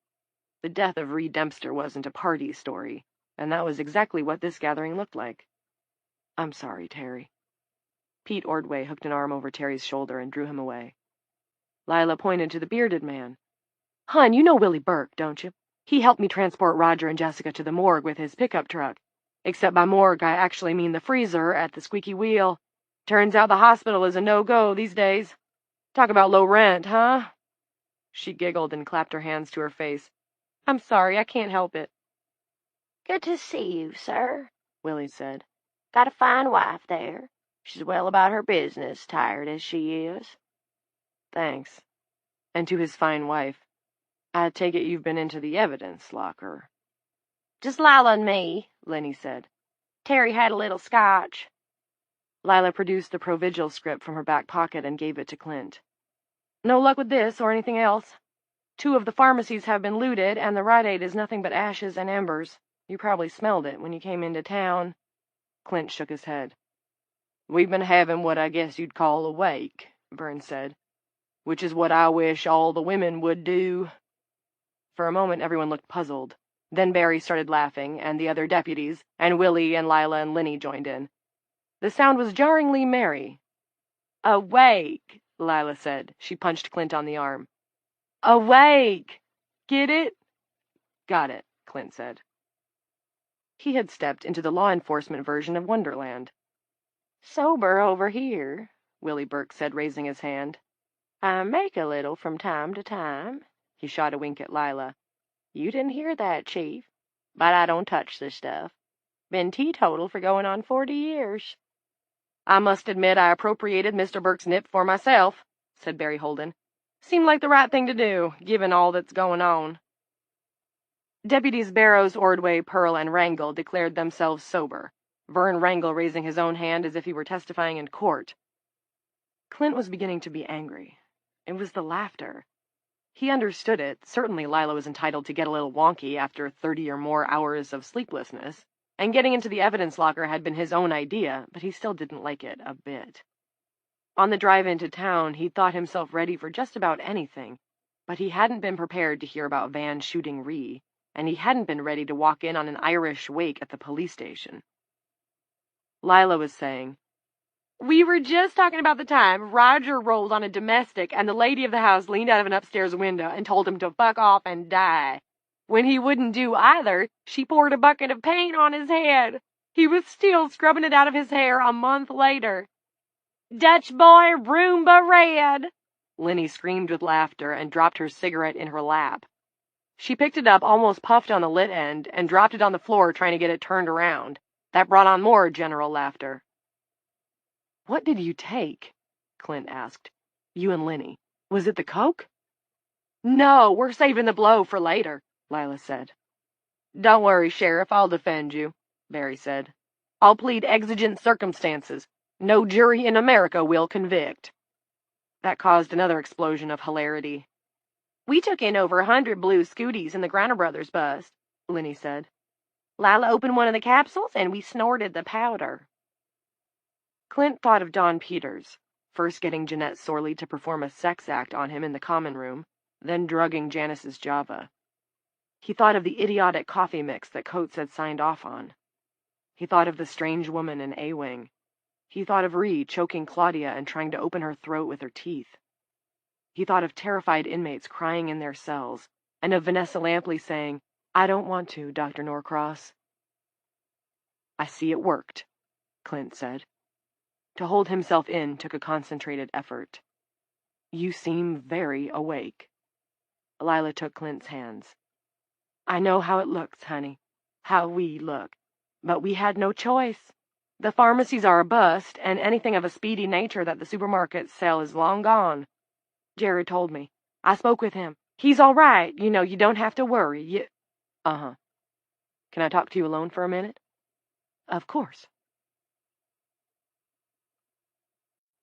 The death of Reed Dempster wasn't a party story, and that was exactly what this gathering looked like. "I'm sorry, Terry." Pete Ordway hooked an arm over Terry's shoulder and drew him away. Lila pointed to the bearded man. "Hon, you know Willie Burke, don't you? He helped me transport Roger and Jessica to the morgue with his pickup truck. Except by morgue, I actually mean the freezer at the Squeaky Wheel. Turns out the hospital is a no-go these days. Talk about low rent, huh?" She giggled and clapped her hands to her face. "I'm sorry, I can't help it." "Good to see you, sir," Willie said. "Got a fine wife there. She's well about her business, tired as she is." "Thanks." And to his fine wife, "I take it you've been into the evidence locker." "Just Lila and me," Lenny said. "Terry had a little scotch." Lila produced the Provigil script from her back pocket and gave it to Clint. "No luck with this or anything else. 2 of the pharmacies have been looted, and the Rite Aid is nothing but ashes and embers. You probably smelled it when you came into town." Clint shook his head. "We've been having what I guess you'd call a wake," Vern said. "Which is what I wish all the women would do." For a moment everyone looked puzzled. Then Barry started laughing, and the other deputies, and Willie and Lila and Linnie joined in. The sound was jarringly merry. "Awake," Lila said. She punched Clint on the arm. "Awake! Get it?" "Got it," Clint said. He had stepped into the law enforcement version of Wonderland. "Sober over here," Willie Burke said, raising his hand. "I make a little from time to time." He shot a wink at Lila. "You didn't hear that, Chief. But I don't touch this stuff. Been teetotal for going on 40 years. "I must admit I appropriated Mr. Burke's nip for myself," said Barry Holden. "Seemed like the right thing to do, given all that's going on." Deputies Barrows, Ordway, Pearl, and Wrangle declared themselves sober, Vern Wrangle raising his own hand as if he were testifying in court. Clint was beginning to be angry. It was the laughter. He understood it. Certainly Lila was entitled to get a little wonky after 30 or more hours of sleeplessness, and getting into the evidence locker had been his own idea, but he still didn't like it a bit. On the drive into town, he'd thought himself ready for just about anything, but he hadn't been prepared to hear about Van shooting Ree, and he hadn't been ready to walk in on an Irish wake at the police station. Lila was saying, "We were just talking about the time Roger rolled on a domestic and the lady of the house leaned out of an upstairs window and told him to fuck off and die. When he wouldn't do either, she poured a bucket of paint on his head. He was still scrubbing it out of his hair a month later. Dutch boy, Roomba red!" Linnie screamed with laughter and dropped her cigarette in her lap. She picked it up, almost puffed on the lit end, and dropped it on the floor trying to get it turned around. That brought on more general laughter. "What did you take?" Clint asked. "You and Linnie. Was it the coke?" "No, we're saving the blow for later," Lila said. Don't worry, Sheriff, I'll defend you, Barry said. I'll plead exigent circumstances. No jury in America will convict. That caused another explosion of hilarity. We took in over 100 blue scooties in the Griner Brothers bus, Lenny said. Lila opened one of the capsules, and we snorted the powder. Clint thought of Don Peters, first getting Jeanette Sorley to perform a sex act on him in the common room, then drugging Janice's Java. He thought of the idiotic coffee mix that Coates had signed off on. He thought of the strange woman in A-Wing. He thought of Ree choking Claudia and trying to open her throat with her teeth. He thought of terrified inmates crying in their cells, and of Vanessa Lampley saying, "I don't want to, Dr. Norcross." "I see it worked," Clint said. To hold himself in took a concentrated effort. "You seem very awake." Lila took Clint's hands. "I know how it looks, honey, how we look, but we had no choice. The pharmacies are a bust, and anything of a speedy nature that the supermarkets sell is long gone. Jared told me. I spoke with him. He's all right. You know, you don't have to worry. Uh-huh. Can I talk to you alone for a minute?" "Of course."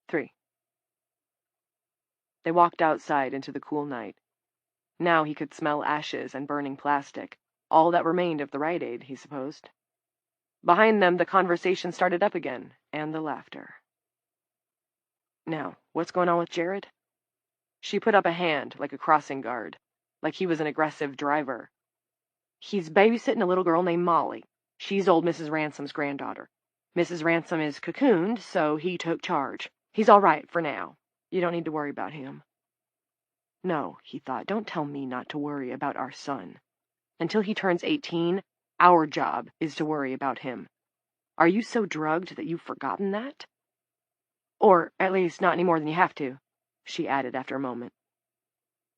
3. They walked outside into the cool night. Now he could smell ashes and burning plastic, all that remained of the Rite Aid, he supposed. Behind them, the conversation started up again, and the laughter. "Now, what's going on with Jared?" She put up a hand, like a crossing guard, like he was an aggressive driver. "He's babysitting a little girl named Molly. She's old Mrs. Ransom's granddaughter. Mrs. Ransom is cocooned, so he took charge. He's all right for now. You don't need to worry about him." No, he thought, don't tell me not to worry about our son. Until he turns 18, our job is to worry about him. Are you so drugged that you've forgotten that? Or, at least, not any more than you have to, she added after a moment.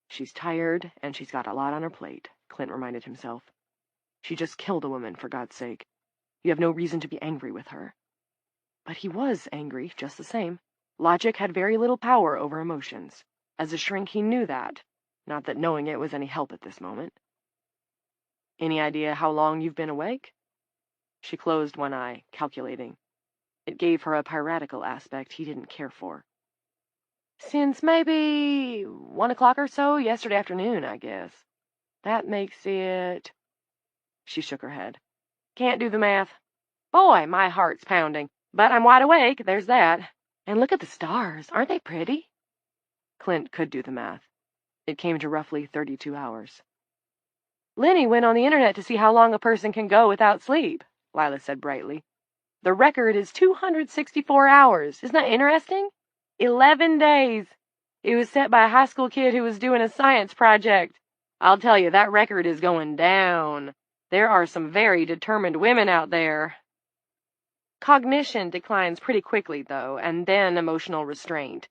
She's tired, and she's got a lot on her plate, Clint reminded himself. She just killed a woman, for God's sake. You have no reason to be angry with her. But he was angry, just the same. Logic had very little power over emotions. As a shrink, he knew that. Not that knowing it was any help at this moment. "Any idea how long you've been awake?" She closed one eye, calculating. It gave her a piratical aspect he didn't care for. "Since maybe 1 o'clock or so yesterday afternoon, I guess. That makes it—" She shook her head. "Can't do the math. Boy, my heart's pounding. But I'm wide awake, there's that. And look at the stars. Aren't they pretty?" Clint could do the math. It came to roughly 32 hours. "Lenny went on the internet to see how long a person can go without sleep," Lila said brightly. "The record is 264 hours. Isn't that interesting? 11 days. It was set by a high school kid who was doing a science project. I'll tell you, that record is going down. There are some very determined women out there." Cognition declines pretty quickly, though, and then emotional restraint.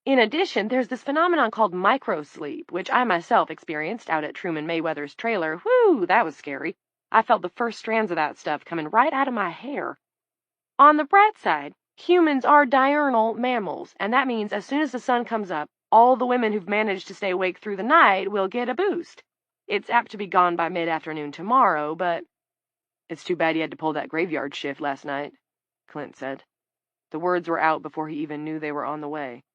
In addition, there's this phenomenon called microsleep, which I myself experienced out at Truman Mayweather's trailer. Whew, that was scary. I felt the first strands of that stuff coming right out of my hair. On the bright side, humans are diurnal mammals, and that means as soon as the sun comes up, all the women who've managed to stay awake through the night will get a boost. It's apt to be gone by mid-afternoon tomorrow, but... "It's too bad you had to pull that graveyard shift last night," Clint said. The words were out before he even knew they were on the way.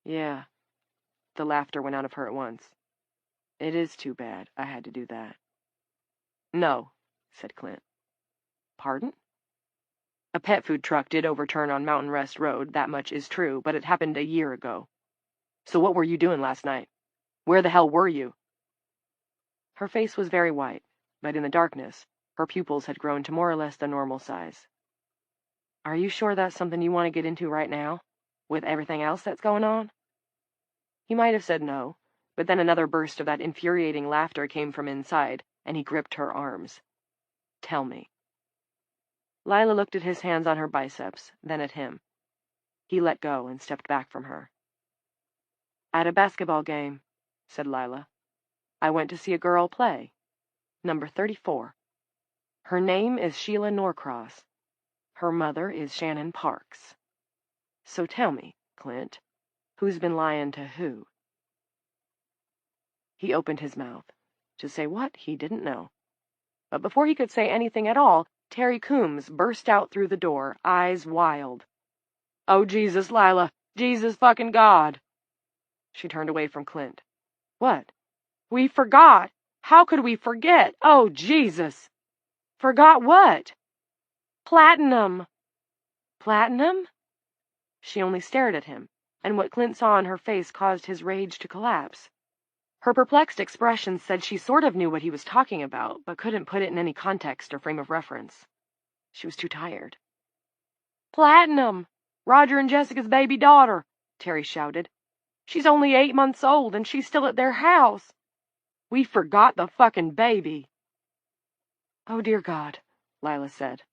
"Yeah." The laughter went out of her at once. "It is too bad I had to do that." "No," said Clint. "Pardon?" "A pet food truck did overturn on Mountain Rest Road, that much is true, but it happened a year ago. So what were you doing last night? Where the hell were you?" Her face was very white, but in the darkness, her pupils had grown to more or less the normal size. "Are you sure that's something you want to get into right now? With everything else that's going on?" He might have said no, but then another burst of that infuriating laughter came from inside, and he gripped her arms. "Tell me." Lila looked at his hands on her biceps, then at him. He let go and stepped back from her. "At a basketball game," said Lila. "I went to see a girl play. Number 34. Her name is Sheila Norcross. Her mother is Shannon Parks. So tell me, Clint, who's been lying to who?" He opened his mouth. To say what, he didn't know. But before he could say anything at all, Terry Coombs burst out through the door, eyes wild. "Oh, Jesus, Lila! Jesus fucking God!" She turned away from Clint. "What?" "We forgot! How could we forget? Oh, Jesus!" "Forgot what?" "Platinum!" "Platinum?" She only stared at him, and what Clint saw on her face caused his rage to collapse. Her perplexed expression said she sort of knew what he was talking about, but couldn't put it in any context or frame of reference. She was too tired. "Platinum! Roger and Jessica's baby daughter," Terry shouted. "She's only 8 months old, and she's still at their house. We forgot the fucking baby." "Oh, dear God," Lila said.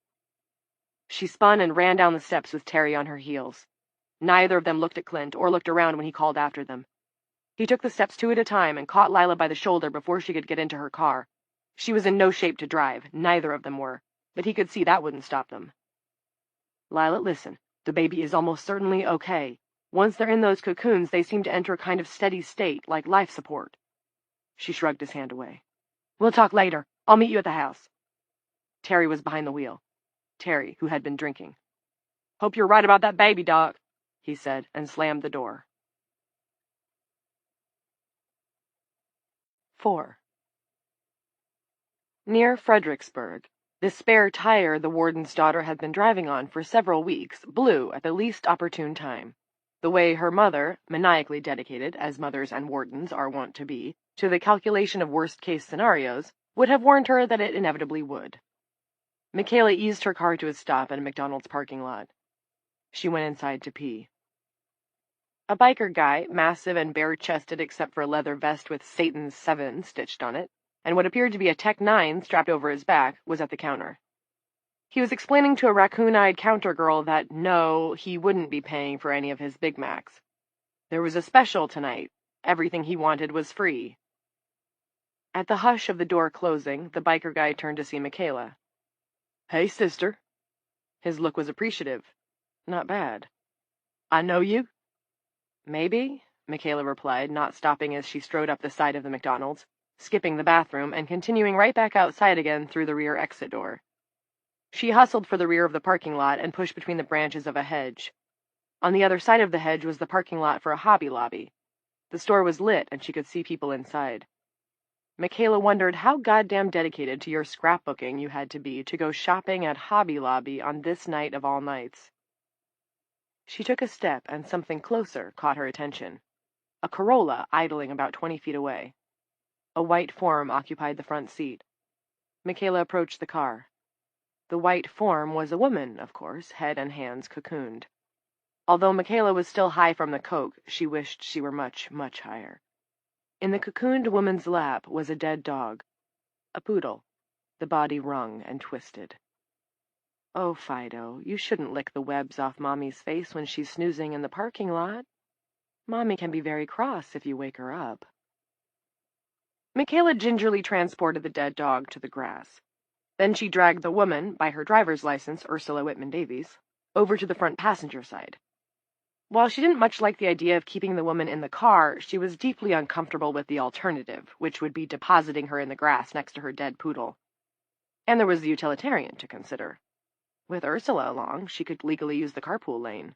She spun and ran down the steps with Terry on her heels. Neither of them looked at Clint or looked around when he called after them. He took the steps 2 at a time and caught Lila by the shoulder before she could get into her car. She was in no shape to drive, neither of them were, but he could see that wouldn't stop them. "Lila, listen. The baby is almost certainly okay. Once they're in those cocoons, they seem to enter a kind of steady state, like life support." She shrugged his hand away. "We'll talk later. I'll meet you at the house." Terry was behind the wheel. Terry, who had been drinking. "Hope you're right about that baby, Doc," he said, and slammed the door. 4. Near Fredericksburg, the spare tire the warden's daughter had been driving on for several weeks blew at the least opportune time, the way her mother, maniacally dedicated, as mothers and wardens are wont to be, to the calculation of worst-case scenarios, would have warned her that it inevitably would. Michaela eased her car to a stop at a McDonald's parking lot. She went inside to pee. A biker guy, massive and bare-chested except for a leather vest with Satan's 7 stitched on it, and what appeared to be a Tech 9 strapped over his back, was at the counter. He was explaining to a raccoon-eyed counter girl that no, he wouldn't be paying for any of his Big Macs. There was a special tonight. Everything he wanted was free. At the hush of the door closing, the biker guy turned to see Michaela. "Hey, sister." His look was appreciative. Not bad. "I know you?" "Maybe," Michaela replied, not stopping as she strode up the side of the McDonald's, skipping the bathroom and continuing right back outside again through the rear exit door. She hustled for the rear of the parking lot and pushed between the branches of a hedge. On the other side of the hedge was the parking lot for a Hobby Lobby. The store was lit and she could see people inside. Michaela wondered how goddamn dedicated to your scrapbooking you had to go shopping at Hobby Lobby on this night of all nights. She took a step, and something closer caught her attention. A Corolla idling about 20 feet away. A white form occupied the front seat. Michaela approached the car. The white form was a woman, of course, head and hands cocooned. Although Michaela was still high from the coke, she wished she were much, much higher. In the cocooned woman's lap was a dead dog. A poodle, the body wrung and twisted. "Oh, Fido, you shouldn't lick the webs off Mommy's face when she's snoozing in the parking lot. Mommy can be very cross if you wake her up." Michaela gingerly transported the dead dog to the grass. Then she dragged the woman, by her driver's license, Ursula Whitman Davies, over to the front passenger side. While she didn't much like the idea of keeping the woman in the car, she was deeply uncomfortable with the alternative, which would be depositing her in the grass next to her dead poodle. And there was the utilitarian to consider. With Ursula along, she could legally use the carpool lane.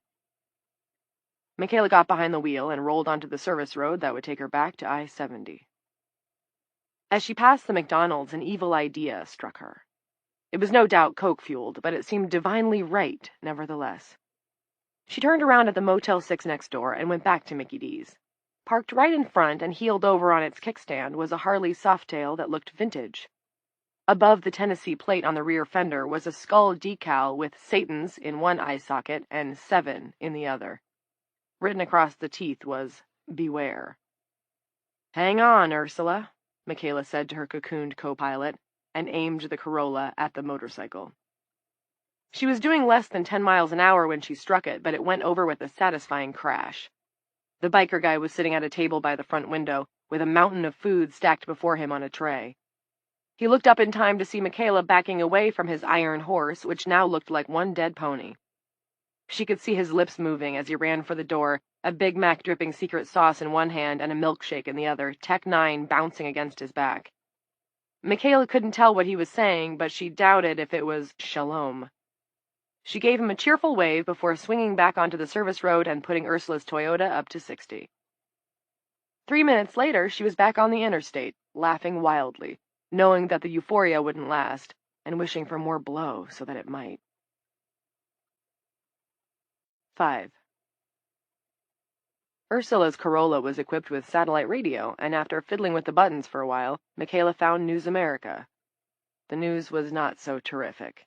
Michaela got behind the wheel and rolled onto the service road that would take her back to I-70. As she passed the McDonald's, an evil idea struck her. It was no doubt coke-fueled, but it seemed divinely right, nevertheless. She turned around at the Motel 6 next door and went back to Mickey D's. Parked right in front and heeled over on its kickstand was a Harley Softail that looked vintage. Above the Tennessee plate on the rear fender was a skull decal with Satan's in one eye socket and 7 in the other. Written across the teeth was, "Beware." "Hang on, Ursula," Michaela said to her cocooned co-pilot, and aimed the Corolla at the motorcycle. She was doing less than 10 miles an hour when she struck it, but it went over with a satisfying crash. The biker guy was sitting at a table by the front window, with a mountain of food stacked before him on a tray. He looked up in time to see Michaela backing away from his iron horse, which now looked like one dead pony. She could see his lips moving as he ran for the door, a Big Mac dripping secret sauce in one hand and a milkshake in the other, Tech 9 bouncing against his back. Michaela couldn't tell what he was saying, but she doubted if it was shalom. She gave him a cheerful wave before swinging back onto the service road and putting Ursula's Toyota up to 60. 3 minutes later, she was back on the interstate, laughing wildly, knowing that the euphoria wouldn't last, and wishing for more blow so that it might. 5. Ursula's Corolla was equipped with satellite radio, and after fiddling with the buttons for a while, Michaela found News America. The news was not so terrific.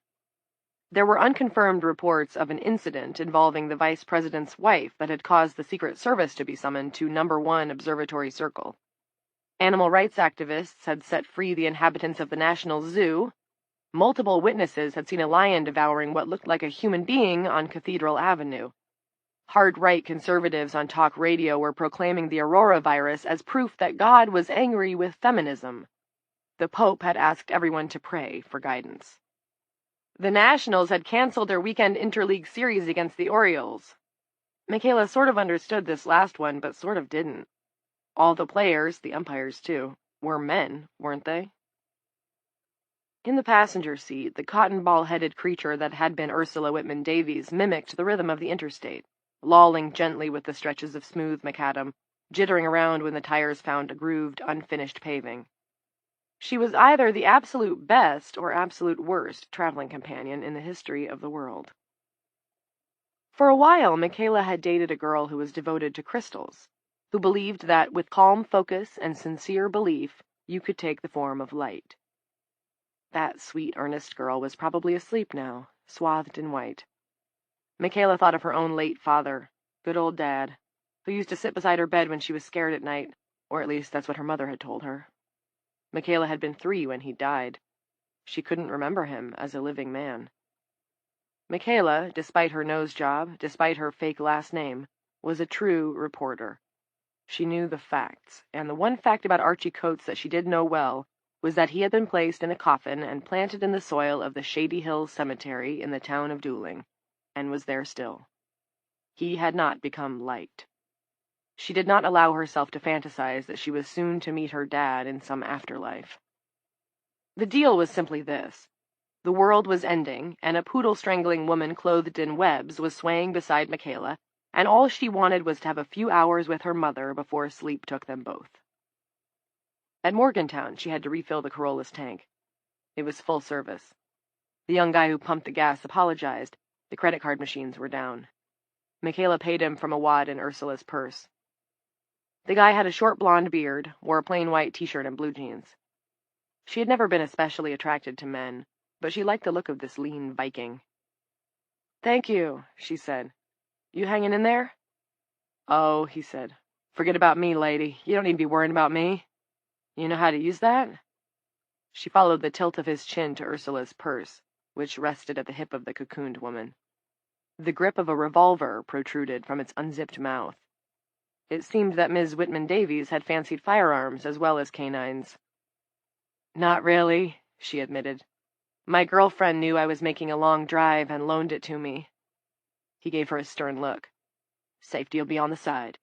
There were unconfirmed reports of an incident involving the vice president's wife that had caused the Secret Service to be summoned to No. 1 Observatory Circle. Animal rights activists had set free the inhabitants of the National Zoo. Multiple witnesses had seen a lion devouring what looked like a human being on Cathedral Avenue. Hard-right conservatives on talk radio were proclaiming the Aurora virus as proof that God was angry with feminism. The Pope had asked everyone to pray for guidance. The Nationals had canceled their weekend interleague series against the Orioles. Michaela sort of understood this last one, but sort of didn't. All the players, the umpires too, were men, weren't they? In the passenger seat, the cotton ball-headed creature that had been Ursula Whitman Davies mimicked the rhythm of the interstate, lolling gently with the stretches of smooth macadam, jittering around when the tires found a grooved, unfinished paving. She was either the absolute best or absolute worst traveling companion in the history of the world. For a while, Michaela had dated a girl who was devoted to crystals, who believed that with calm focus and sincere belief, you could take the form of light. That sweet, earnest girl was probably asleep now, swathed in white. Michaela thought of her own late father, good old Dad, who used to sit beside her bed when she was scared at night, or at least that's what her mother had told her. Michaela had been 3 when he died. She couldn't remember him as a living man. Michaela, despite her nose job, despite her fake last name, was a true reporter. She knew the facts, and the one fact about Archie Coates that she did know well was that he had been placed in a coffin and planted in the soil of the Shady Hills Cemetery in the town of Dooling, and was there still. He had not become light. She did not allow herself to fantasize that she was soon to meet her dad in some afterlife. The deal was simply this. The world was ending, and a poodle-strangling woman clothed in webs was swaying beside Michaela, and all she wanted was to have a few hours with her mother before sleep took them both. At Morgantown, she had to refill the Corolla's tank. It was full service. The young guy who pumped the gas apologized. The credit card machines were down. Michaela paid him from a wad in Ursula's purse. The guy had a short blonde beard, wore a plain white t-shirt and blue jeans. She had never been especially attracted to men, but she liked the look of this lean Viking. "Thank you," she said. "You hanging in there?" "Oh," he said. "Forget about me, lady. You don't need to be worrying about me. You know how to use that?" She followed the tilt of his chin to Ursula's purse, which rested at the hip of the cocooned woman. The grip of a revolver protruded from its unzipped mouth. It seemed that Ms. Whitman Davies had fancied firearms as well as canines. "Not really," she admitted. "My girlfriend knew I was making a long drive and loaned it to me." He gave her a stern look. "Safety'll be on the side.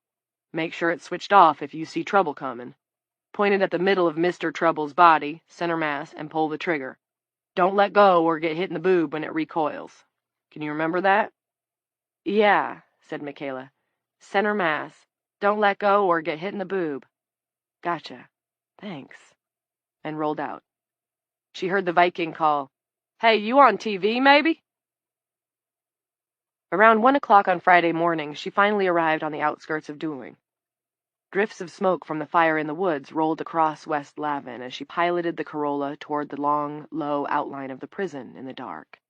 Make sure it's switched off if you see trouble coming. Point it at the middle of Mr. Trouble's body, center mass, and pull the trigger. Don't let go or get hit in the boob when it recoils. Can you remember that?" "Yeah," said Michaela. "Center mass. Don't let go or get hit in the boob. Gotcha. Thanks." And rolled out. She heard the Viking call, "Hey, you on TV, maybe?" Around 1 o'clock on Friday morning, she finally arrived on the outskirts of Dooling. Drifts of smoke from the fire in the woods rolled across West Lavin as she piloted the Corolla toward the long, low outline of the prison in the dark.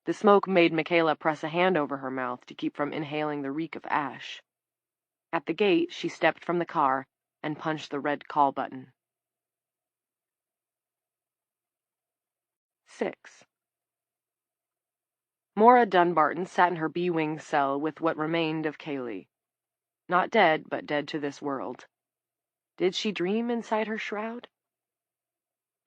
The smoke made Michaela press a hand over her mouth to keep from inhaling the reek of ash. At the gate, she stepped from the car and punched the red call button. 6. Maura Dunbarton sat in her B-wing cell with what remained of Kaylee. Not dead, but dead to this world. Did she dream inside her shroud?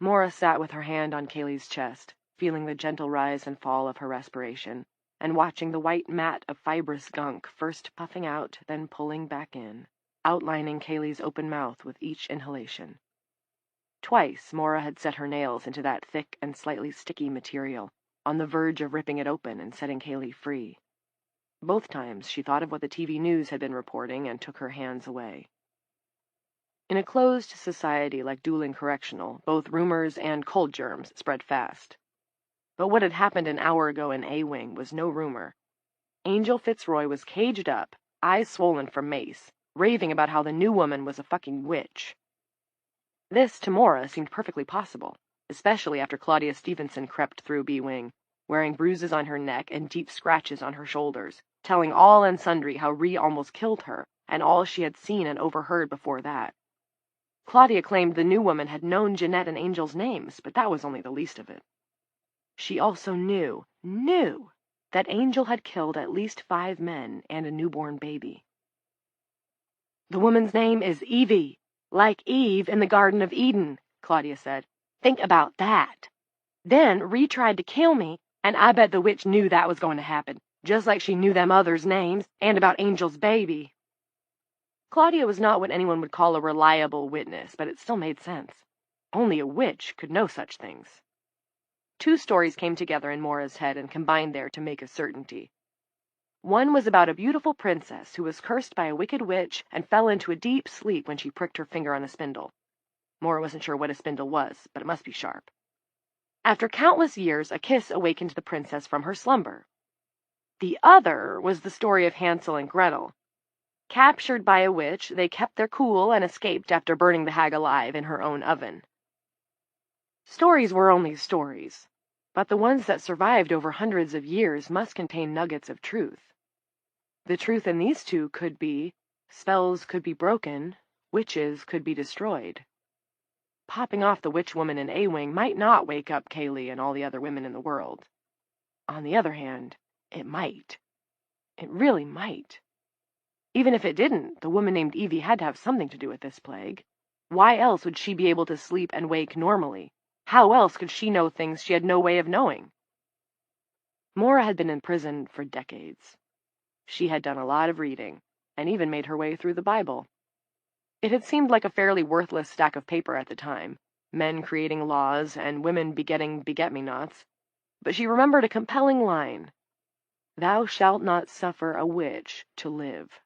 Maura sat with her hand on Kaylee's chest, feeling the gentle rise and fall of her respiration, and watching the white mat of fibrous gunk first puffing out, then pulling back in, outlining Kaylee's open mouth with each inhalation. Twice Maura had set her nails into that thick and slightly sticky material, on the verge of ripping it open and setting Kaylee free. Both times she thought of what the TV news had been reporting and took her hands away. In a closed society like Dooling Correctional, both rumors and cold germs spread fast. But what had happened an hour ago in A-Wing was no rumor. Angel Fitzroy was caged up, eyes swollen from mace, raving about how the new woman was a fucking witch. This, to Maura, seemed perfectly possible, especially after Claudia Stevenson crept through B-Wing, wearing bruises on her neck and deep scratches on her shoulders, telling all and sundry how Ree almost killed her, and all she had seen and overheard before that. Claudia claimed the new woman had known Jeanette and Angel's names, but that was only the least of it. She also knew that Angel had killed at least 5 men and a newborn baby. "The woman's name is Evie, like Eve in the Garden of Eden," Claudia said. "Think about that. Then Ree tried to kill me, and I bet the witch knew that was going to happen, just like she knew them others' names, and about Angel's baby." Claudia was not what anyone would call a reliable witness, but it still made sense. Only a witch could know such things. 2 stories came together in Maura's head and combined there to make a certainty. One was about a beautiful princess who was cursed by a wicked witch and fell into a deep sleep when she pricked her finger on a spindle. Maura wasn't sure what a spindle was, but it must be sharp. After countless years, a kiss awakened the princess from her slumber. The other was the story of Hansel and Gretel. Captured by a witch, they kept their cool and escaped after burning the hag alive in her own oven. Stories were only stories, but the ones that survived over hundreds of years must contain nuggets of truth. The truth in these 2 could be, spells could be broken, witches could be destroyed. Popping off the witch woman in A-Wing might not wake up Kaylee and all the other women in the world. On the other hand, it might. It really might. Even if it didn't, the woman named Evie had to have something to do with this plague. Why else would she be able to sleep and wake normally? How else could she know things she had no way of knowing? Maura had been in prison for decades. She had done a lot of reading, and even made her way through the Bible. It had seemed like a fairly worthless stack of paper at the time, men creating laws and women begetting beget-me-nots, but she remembered a compelling line: "Thou shalt not suffer a witch to live."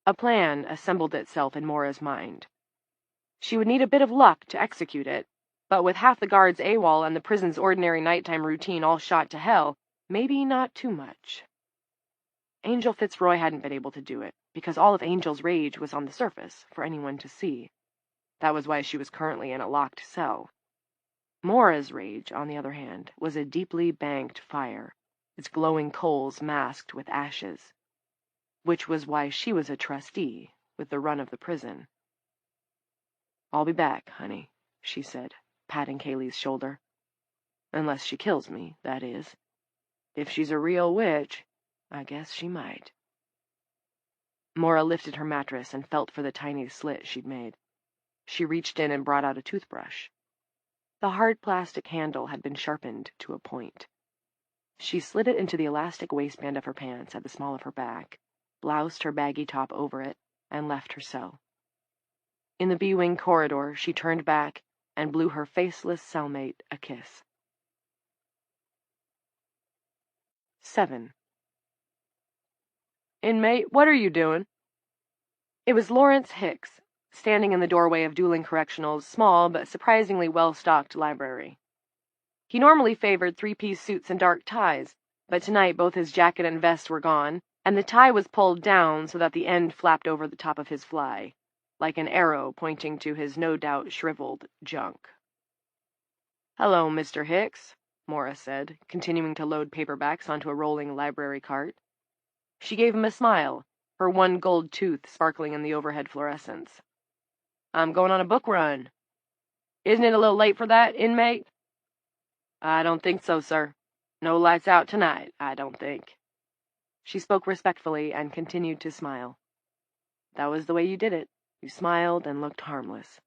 A plan assembled itself in Maura's mind. She would need a bit of luck to execute it, but with half the guards AWOL and the prison's ordinary nighttime routine all shot to hell, maybe not too much. Angel Fitzroy hadn't been able to do it, because all of Angel's rage was on the surface for anyone to see. That was why she was currently in a locked cell. Maura's rage, on the other hand, was a deeply banked fire, its glowing coals masked with ashes, which was why she was a trustee with the run of the prison. "I'll be back, honey," she said, patting Kaylee's shoulder. "Unless she kills me, that is. If she's a real witch, I guess she might." Maura lifted her mattress and felt for the tiny slit she'd made. She reached in and brought out a toothbrush. The hard plastic handle had been sharpened to a point. She slid it into the elastic waistband of her pants at the small of her back, bloused her baggy top over it, and left her cell. In the B-Wing corridor, she turned back and blew her faceless cellmate a kiss. 7. "Inmate, what are you doing?" It was Lawrence Hicks, standing in the doorway of Dooling Correctional's small but surprisingly well-stocked library. He normally favored 3-piece suits and dark ties, but tonight both his jacket and vest were gone, and the tie was pulled down so that the end flapped over the top of his fly, like an arrow pointing to his no-doubt shriveled junk. "Hello, Mr. Hicks," Maura said, continuing to load paperbacks onto a rolling library cart. She gave him a smile, her one gold tooth sparkling in the overhead fluorescence. "I'm going on a book run." "Isn't it a little late for that, inmate?" "I don't think so, sir. No lights out tonight, I don't think." She spoke respectfully and continued to smile. That was the way you did it. You smiled and looked harmless.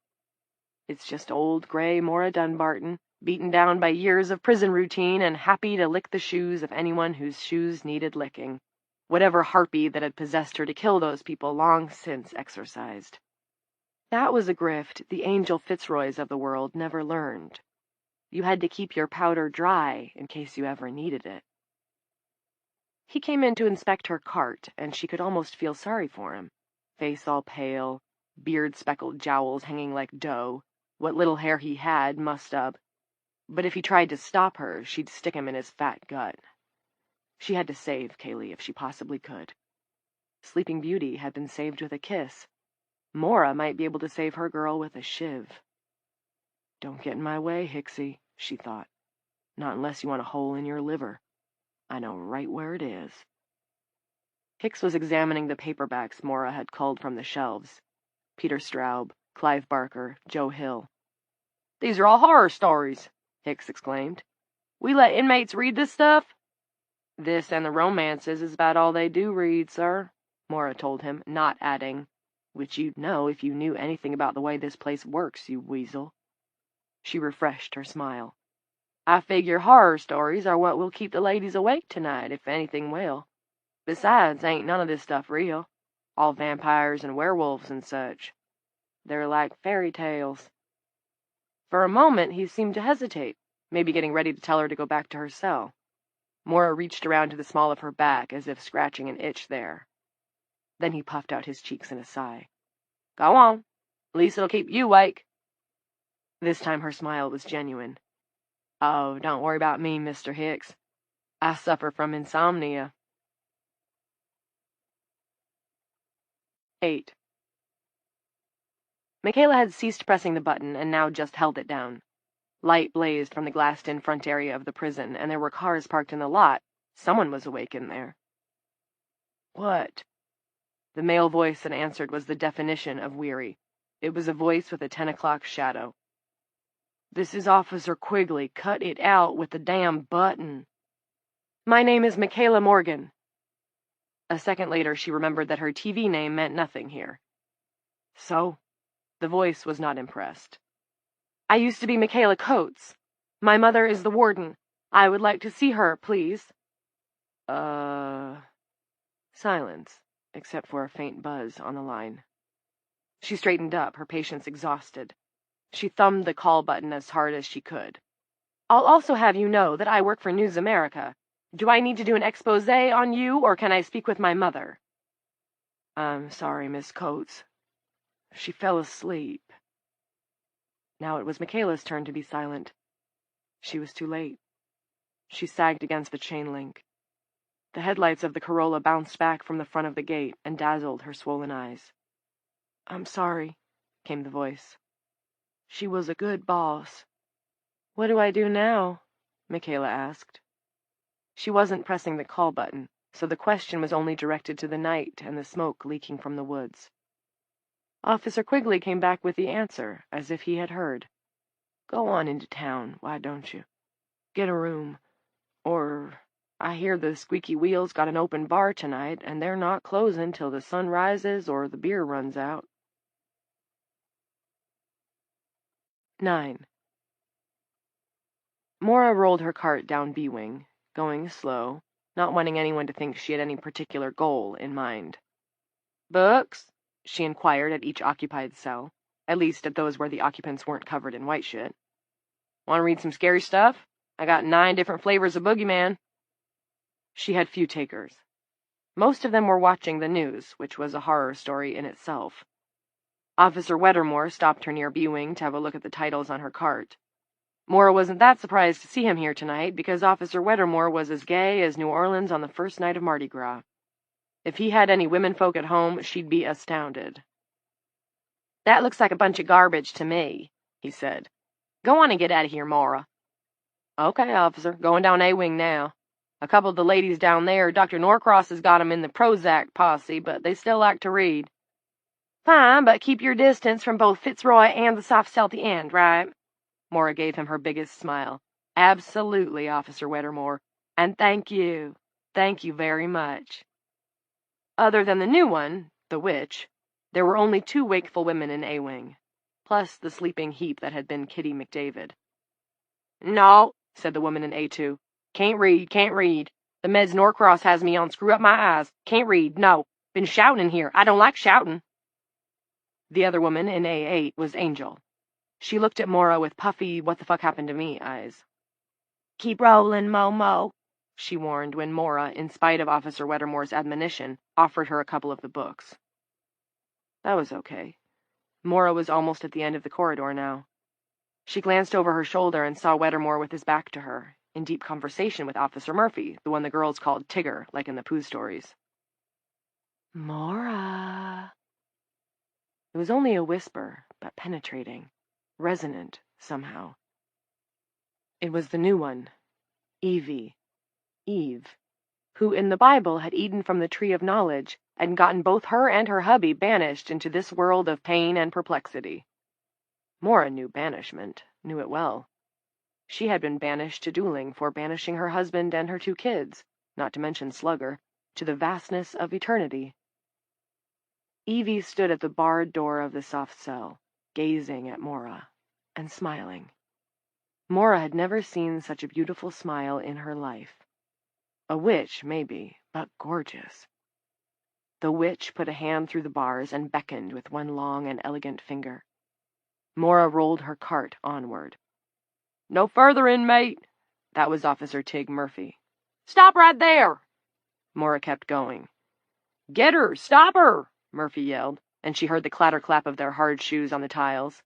It's just old gray Maura Dunbarton, beaten down by years of prison routine and happy to lick the shoes of anyone whose shoes needed licking. Whatever harpy that had possessed her to kill those people long since exorcised. That was a grift the Angel Fitzroys of the world never learned. You had to keep your powder dry in case you ever needed it. He came in to inspect her cart, and she could almost feel sorry for him. Face all pale, beard-speckled jowls hanging like dough, what little hair he had mussed up. But if he tried to stop her, she'd stick him in his fat gut. She had to save Kaylee if she possibly could. Sleeping Beauty had been saved with a kiss. Mora might be able to save her girl with a shiv. Don't get in my way, Hicksy, she thought. Not unless you want a hole in your liver. I know right where it is. Hicks was examining the paperbacks Mora had culled from the shelves. Peter Straub, Clive Barker, Joe Hill. "These are all horror stories," Hicks exclaimed. "We let inmates read this stuff?" "This and the romances is about all they do read, sir," Mora told him, not adding, "which you'd know if you knew anything about the way this place works, you weasel." She refreshed her smile. "I figure horror stories are what will keep the ladies awake tonight, if anything will. Besides, ain't none of this stuff real. All vampires and werewolves and such. They're like fairy tales." For a moment he seemed to hesitate, maybe getting ready to tell her to go back to her cell. Mora reached around to the small of her back as if scratching an itch there. Then he puffed out his cheeks in a sigh. "Go on. At least it'll keep you awake." This time her smile was genuine. "Oh, don't worry about me, Mr. Hicks. I suffer from insomnia." 8. Michaela had ceased pressing the button and now just held it down. Light blazed from the glassed-in front area of the prison, and there were cars parked in the lot. Someone was awake in there. "What?" The male voice that answered was the definition of weary. It was a voice with a 10 o'clock shadow. "This is Officer Quigley. Cut it out with the damn button." "My name is Michaela Morgan." A second later she remembered that her TV name meant nothing here. "So?" The voice was not impressed. "I used to be Michaela Coates. My mother is the warden. I would like to see her, please." Silence, except for a faint buzz on the line. She straightened up, her patience exhausted. She thumbed the call button as hard as she could. "I'll also have you know that I work for News America. Do I need to do an expose on you, or can I speak with my mother?" "I'm sorry, Miss Coates. She fell asleep." Now it was Michaela's turn to be silent. She was too late. She sagged against the chain link. The headlights of the Corolla bounced back from the front of the gate and dazzled her swollen eyes. "I'm sorry," came the voice. "She was a good boss." "What do I do now?" Michaela asked. She wasn't pressing the call button, so the question was only directed to the night and the smoke leaking from the woods. Officer Quigley came back with the answer, as if he had heard. "Go on into town, why don't you? Get a room. Or, I hear the Squeaky Wheel's got an open bar tonight, and they're not closing till the sun rises or the beer runs out." 9. Mora rolled her cart down B-Wing, going slow, not wanting anyone to think she had any particular goal in mind. "Books?" she inquired at each occupied cell, at least at those where the occupants weren't covered in white shit. "Want to read some scary stuff? I got 9 different flavors of boogeyman." She had few takers. Most of them were watching the news, which was a horror story in itself. Officer Weddermore stopped her near B-Wing to have a look at the titles on her cart. Mora wasn't that surprised to see him here tonight, because Officer Weddermore was as gay as New Orleans on the first night of Mardi Gras. If he had any womenfolk at home, she'd be astounded. "That looks like a bunch of garbage to me," he said. "Go on and get out of here, Mora." "Okay, officer, going down A-Wing now. A couple of the ladies down there, Dr. Norcross has got 'em in the Prozac posse, but they still like to read." "Fine, but keep your distance from both Fitzroy and the soft stealthy end, right?" Mora gave him her biggest smile. "Absolutely, Officer Weddermore. And thank you. Thank you very much." Other than the new one, the witch, there were only 2 wakeful women in A-Wing, plus the sleeping heap that had been Kitty McDavid. "No," said the woman in A2. Can't read. The meds Norcross has me on screw up my eyes. Can't read, no. Been shouting in here. I don't like shouting." The other woman in A8 was Angel. She looked at Mora with puffy, what-the-fuck-happened-to-me eyes. "Keep rolling, Momo," she warned when Mora, in spite of Officer Weddermore's admonition, offered her a couple of the books. That was okay. Mora was almost at the end of the corridor now. She glanced over her shoulder and saw Weddermore with his back to her, in deep conversation with Officer Murphy, the one the girls called Tigger, like in the Pooh stories. "Mora." It was only a whisper, but penetrating, resonant, somehow. It was the new one, Eve, who in the Bible had eaten from the tree of knowledge and gotten both her and her hubby banished into this world of pain and perplexity. Mora knew banishment, knew it well. She had been banished to dueling for banishing her husband and her 2 kids, not to mention Slugger, to the vastness of eternity. Evie stood at the barred door of the soft cell, gazing at Mora, and smiling. Mora had never seen such a beautiful smile in her life. A witch, maybe, but gorgeous. The witch put a hand through the bars and beckoned with one long and elegant finger. Mora rolled her cart onward. "No further, inmate!" That was Officer Tig Murphy. "Stop right there!" Mora kept going. "Get her! Stop her!" Murphy yelled, and she heard the clatter-clap of their hard shoes on the tiles.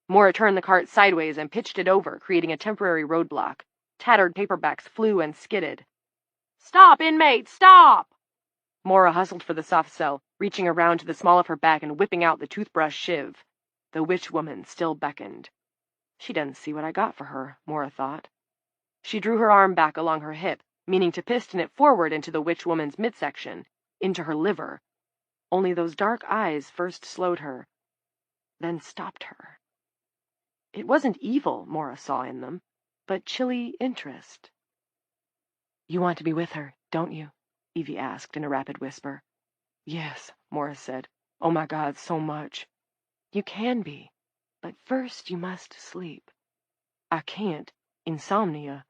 Mora turned the cart sideways and pitched it over, creating a temporary roadblock. Tattered paperbacks flew and skidded. "Stop, inmate! Stop!" Mora hustled for the soft cell, reaching around to the small of her back and whipping out the toothbrush shiv. The witch woman still beckoned. She doesn't see what I got for her, Mora thought. She drew her arm back along her hip, meaning to piston it forward into the witch woman's midsection, into her liver. Only those dark eyes first slowed her, then stopped her. It wasn't evil Mora saw in them, but chilly interest. "You want to be with her, don't you?" Evie asked in a rapid whisper. "Yes," Mora said. "Oh my God, so much." "You can be, but first you must sleep." "I can't. Insomnia."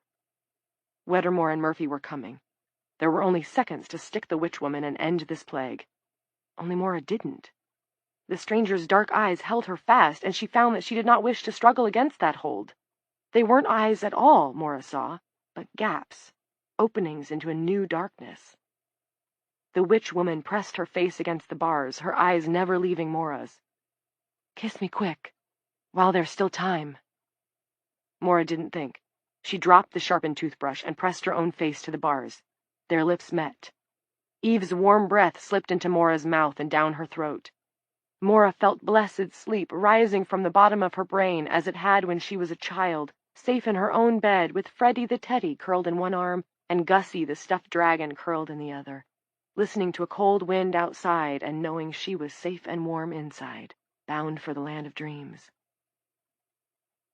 Weddermore and Murphy were coming. There were only seconds to stick the witch woman and end this plague. Only Mora didn't. The stranger's dark eyes held her fast, and she found that she did not wish to struggle against that hold. They weren't eyes at all, Mora saw, but gaps, openings into a new darkness. The witch woman pressed her face against the bars, her eyes never leaving Mora's. "Kiss me quick, while there's still time." Mora didn't think. She dropped the sharpened toothbrush and pressed her own face to the bars. Their lips met. Eve's warm breath slipped into Mora's mouth and down her throat. Mora felt blessed sleep rising from the bottom of her brain as it had when she was a child, safe in her own bed with Freddie the teddy curled in one arm and Gussie the stuffed dragon curled in the other, listening to a cold wind outside and knowing she was safe and warm inside, bound for the land of dreams.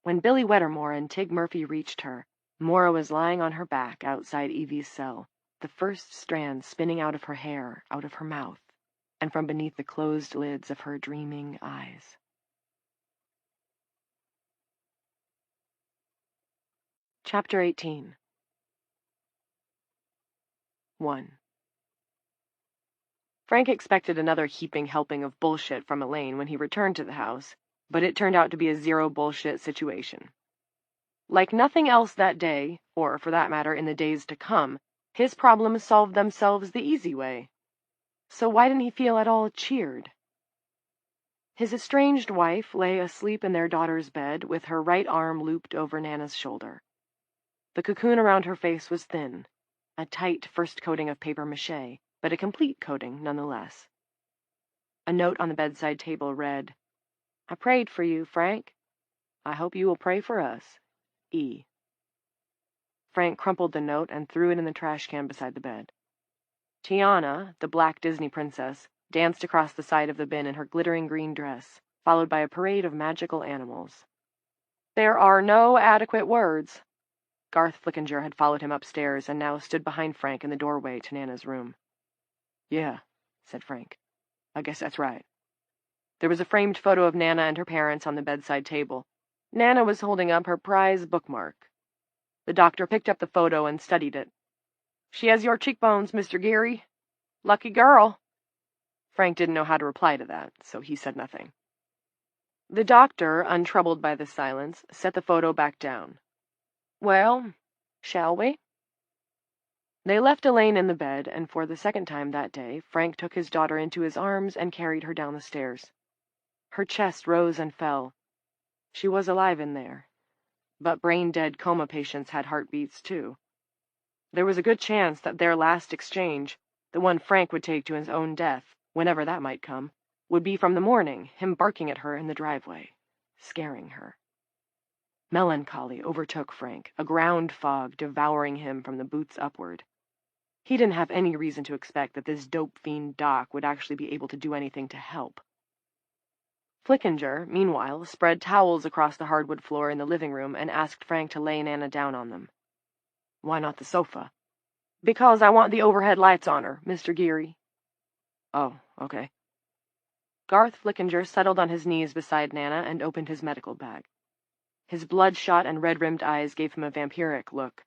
When Billy Weddermore and Tig Murphy reached her, Mora was lying on her back outside Evie's cell, the first strand spinning out of her hair, out of her mouth, and from beneath the closed lids of her dreaming eyes. Chapter 18. 1. Frank expected another heaping helping of bullshit from Elaine when he returned to the house, but it turned out to be a zero-bullshit situation. Like nothing else that day, or for that matter in the days to come, his problems solved themselves the easy way. So why didn't he feel at all cheered? His estranged wife lay asleep in their daughter's bed with her right arm looped over Nana's shoulder. The cocoon around her face was thin, a tight first coating of papier-mâché, but a complete coating nonetheless. A note on the bedside table read, "I prayed for you, Frank. I hope you will pray for us. E." Frank crumpled the note and threw it in the trash can beside the bed. Tiana, the black Disney princess, danced across the side of the bin in her glittering green dress, followed by a parade of magical animals. There are no adequate words. Garth Flickinger had followed him upstairs and now stood behind Frank in the doorway to Nana's room. "Yeah," said Frank. "I guess that's right." There was a framed photo of Nana and her parents on the bedside table. Nana was holding up her prize bookmark. The doctor picked up the photo and studied it. "She has your cheekbones, Mr. Geary. Lucky girl." Frank didn't know how to reply to that, so he said nothing. The doctor, untroubled by the silence, set the photo back down. Well, shall we? They left Elaine in the bed, and for the second time that day, Frank took his daughter into his arms and carried her down the stairs. Her chest rose and fell. She was alive in there. But brain-dead coma patients had heartbeats, too. There was a good chance that their last exchange, the one Frank would take to his own death, whenever that might come, would be from the morning, him barking at her in the driveway, scaring her. Melancholy overtook Frank, a ground fog devouring him from the boots upward. He didn't have any reason to expect that this dope fiend Doc would actually be able to do anything to help. Flickinger, meanwhile, spread towels across the hardwood floor in the living room and asked Frank to lay Nana down on them. Why not the sofa? Because I want the overhead lights on her, Mr. Geary. Oh, okay. Garth Flickinger settled on his knees beside Nana and opened his medical bag. His bloodshot and red-rimmed eyes gave him a vampiric look.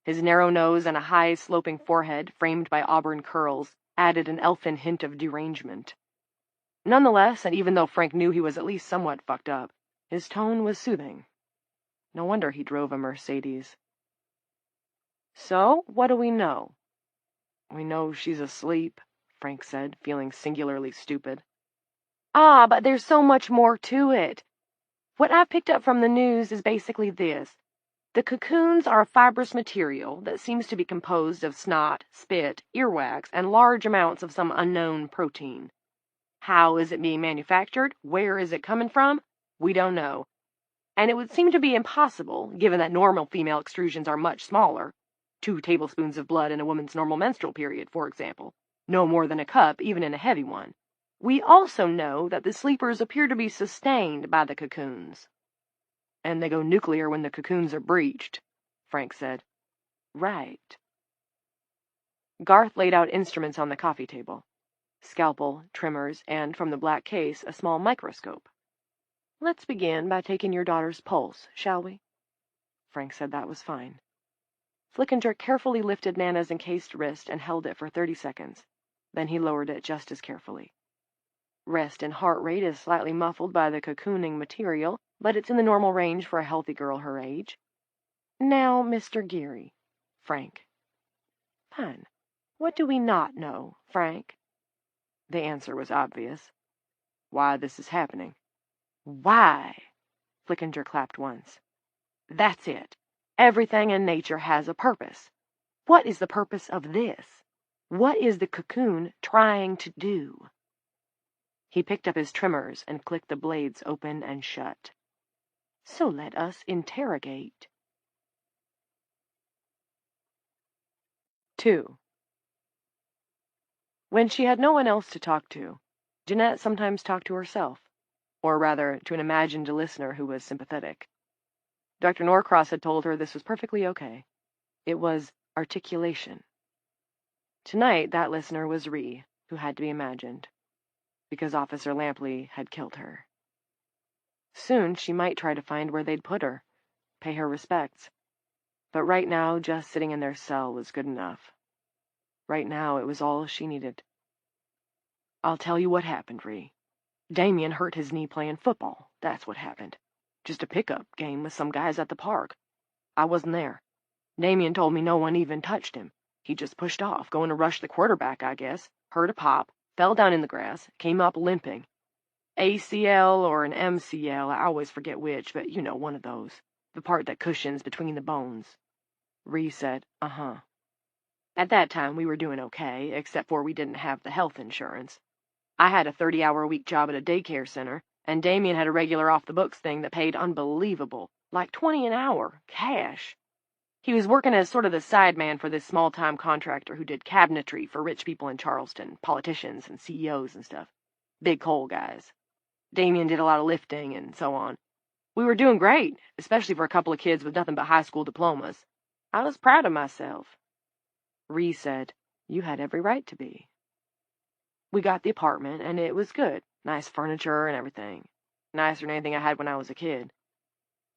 His narrow nose and a high, sloping forehead, framed by auburn curls, added an elfin hint of derangement. Nonetheless, and even though Frank knew he was at least somewhat fucked up, his tone was soothing. No wonder he drove a Mercedes. So, what do we know? We know she's asleep, Frank said, feeling singularly stupid. Ah, but there's so much more to it. What I've picked up from the news is basically this. The cocoons are a fibrous material that seems to be composed of snot, spit, earwax, and large amounts of some unknown protein. How is it being manufactured? Where is it coming from? We don't know. And it would seem to be impossible, given that normal female extrusions are much smaller. 2 tablespoons of blood in a woman's normal menstrual period, for example. No more than a cup, even in a heavy one. We also know that the sleepers appear to be sustained by the cocoons. And they go nuclear when the cocoons are breached, Frank said. Right. Garth laid out instruments on the coffee table. Scalpel, trimmers, and, from the black case, a small microscope. Let's begin by taking your daughter's pulse, shall we? Frank said that was fine. Flickinger carefully lifted Nana's encased wrist and held it for 30 seconds. Then he lowered it just as carefully. Rest and heart rate is slightly muffled by the cocooning material, but it's in the normal range for a healthy girl her age. Now, Mr. Geary. Frank. Fine. What do we not know, Frank? The answer was obvious. Why this is happening. Why? Flickinger clapped once. That's it. Everything in nature has a purpose. What is the purpose of this? What is the cocoon trying to do? He picked up his trimmers and clicked the blades open and shut. So let us interrogate. 2. When she had no one else to talk to, Jeanette sometimes talked to herself, or rather, to an imagined listener who was sympathetic. Dr. Norcross had told her this was perfectly okay. It was articulation. Tonight, that listener was Ree, who had to be imagined, because Officer Lampley had killed her. Soon she might try to find where they'd put her, pay her respects. But right now, just sitting in their cell was good enough. Right now, it was all she needed. I'll tell you what happened, Ree. Damien hurt his knee playing football. That's what happened. Just a pickup game with some guys at the park. I wasn't there. Damien told me no one even touched him. He just pushed off, going to rush the quarterback, I guess, heard a pop, fell down in the grass, came up limping. ACL or an MCL, I always forget which, but you know, one of those. The part that cushions between the bones. Ree said, uh-huh. At that time, we were doing okay, except for we didn't have the health insurance. I had a 30-hour-a-week job at a daycare center, and Damien had a regular off-the-books thing that paid unbelievable, like $20 an hour, cash. He was working as sort of the sideman for this small-time contractor who did cabinetry for rich people in Charleston, politicians and CEOs and stuff. Big coal guys. Damien did a lot of lifting and so on. We were doing great, especially for a couple of kids with nothing but high school diplomas. I was proud of myself. Ree said, you had every right to be. We got the apartment, and it was good. Nice furniture and everything. Nicer than anything I had when I was a kid.